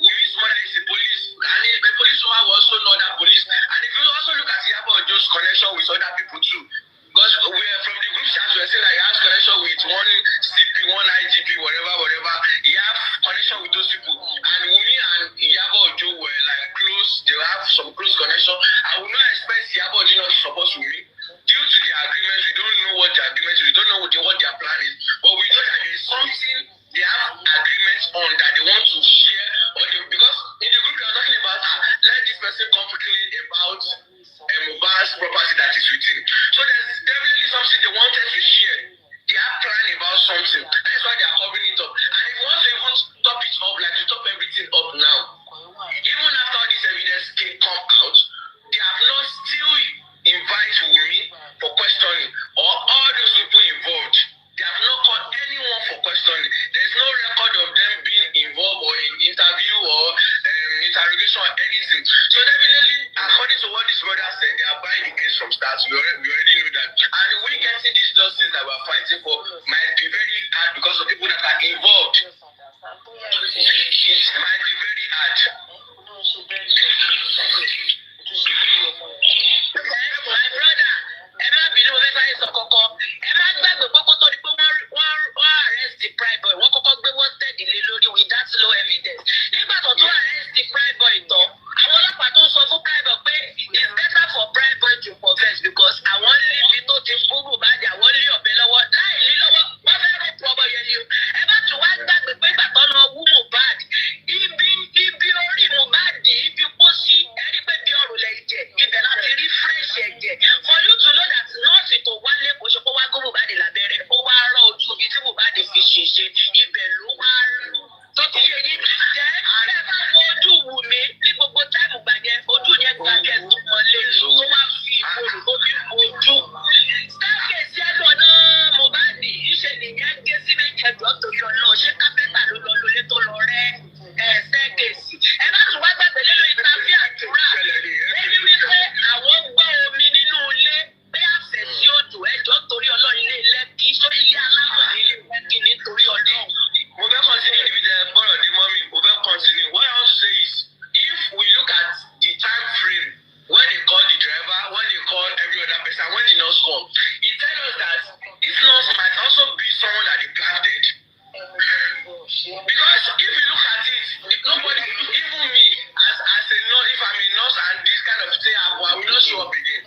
Wumi's mother is a police, and the police woman will also know that police. And if you also look at Iyabo Ojo's connection with other people too, because we are from the group chat, we are saying that he has connection with one CP, one IGP, whatever. He has connection with those people. And Wumi and Iyabo Ojo were like close, they have some close connection. I would not expect Iyabo Ojo not to support Wumi. Due to the agreements, we don't know what the agreements, we don't know what their plan is. But we know that there is something they have agreements on that they want to share. Because in the group they are talking about, let this person come quickly about Mohbad's property that is with him. So there's definitely something they wanted to share. They are planning about something. That's why they are covering it up. And if you want to even top it up, like to top everything up now, even after this evidence come out, they have not still invited Wumi for questioning, or all those people involved. They have not called anyone for questioning. There's no record of them being involved or in interview or interrogation or anything. So definitely, according to what this brother said, they are buying the case from start. We already know that. And we getting these justice that we're fighting for might be very hard because of people that are involved. It might be very hard. My brother, Emma Binu, Emma is a coco. Emma gbàgbé pé kó tó di pé wọ́n arrest the prime boy. Wọ́n kọ́kọ́ gbé wanted lé lórí with that low evidence. Nígbà tó tún arrest the prime boy tán, àwọn ọlọ́pàá tó sọ fún prime boy pé it's better for prime boy to confess because àwọn níbi tó ti fún Mohbad àwọn lé ọ̀bẹ lọ́wọ́ láì lé lọ́wọ́ wọ́n fẹ́ rọ́pò ọmọ yẹn ni o. Ẹ bá tún wá gbàgbé pé ìgbà tó lọ wú Mohbad ibi orí Mohbad ibi pósí ẹni pé bí ọrùn lẹ jẹ ibẹ̀ láti rí fresh ẹ̀jẹ̀ for you to know that nọ́ọ̀sì tó wálé kò ṣe kó wá gún Mohbad lábẹ́rẹ́ ó wá rọ ojú ibi tí Mohbad fi ṣèṣe ibẹ̀ ló wá tó ti yé yín jẹ́ ẹ bá wo ojú wù mí ní gbogbo táìmù gbà yẹn ojú yẹn gba bí ẹ̀sùn mọ́lé tó wá fi ìkorò tó fi ojú sákèsí ẹnu ọ̀nà Mohbad ìṣe nìyẹn gé sí méjèèjọ́ torí ọ̀nà ṣé kápẹ́tà ló lọ lólé tó lọ rẹ́ sẹ́kẹ̀sì ẹ bá tún wá gbàgbé nínú ìtàbí àdúrà ẹni wípé àwọn gbọ́ omi nínú ilé pé àṣẹ sí òjò ẹjọ́ torí ọlọ́run ilé lẹ́kí sórí ilé aláwọ̀ nílé lẹ́kí nítorí ọlọ́run. Mo fẹ́ continue níbi tẹ gbọ́dọ̀ dé mọ́mí, mo fẹ́ continue. What I want to say is, if we look at the time frame when they call the driver, when they call every other person, when the nurse come, it tells us that this nurse might also be someone that they planted. Because if you look at it, nobody, even me, as a nurse, if I'm a nurse and this kind of thing happen, I will not show up again.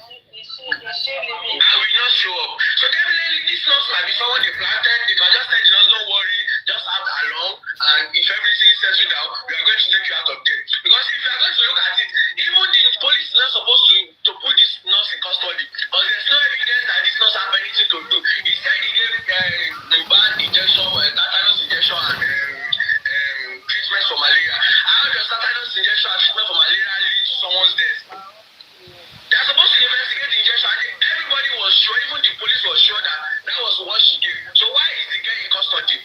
I will not show up. So definitely this nurse might be someone they planted. They can just tell the nurse, don't worry, just act along, and if everything settles down, we are going to take you out of there. Because if you are going to look at it, even the police is not supposed to put this nurse in custody, because there's no evidence that this nurse have anything to do. He said he gave bad injection, tetanus injection, and treatment for malaria. How does tetanus injection and treatment for malaria lead to someone's death? They are supposed to investigate the injection. Everybody was sure, even the police was sure that that was what she gave. So why is the girl in custody?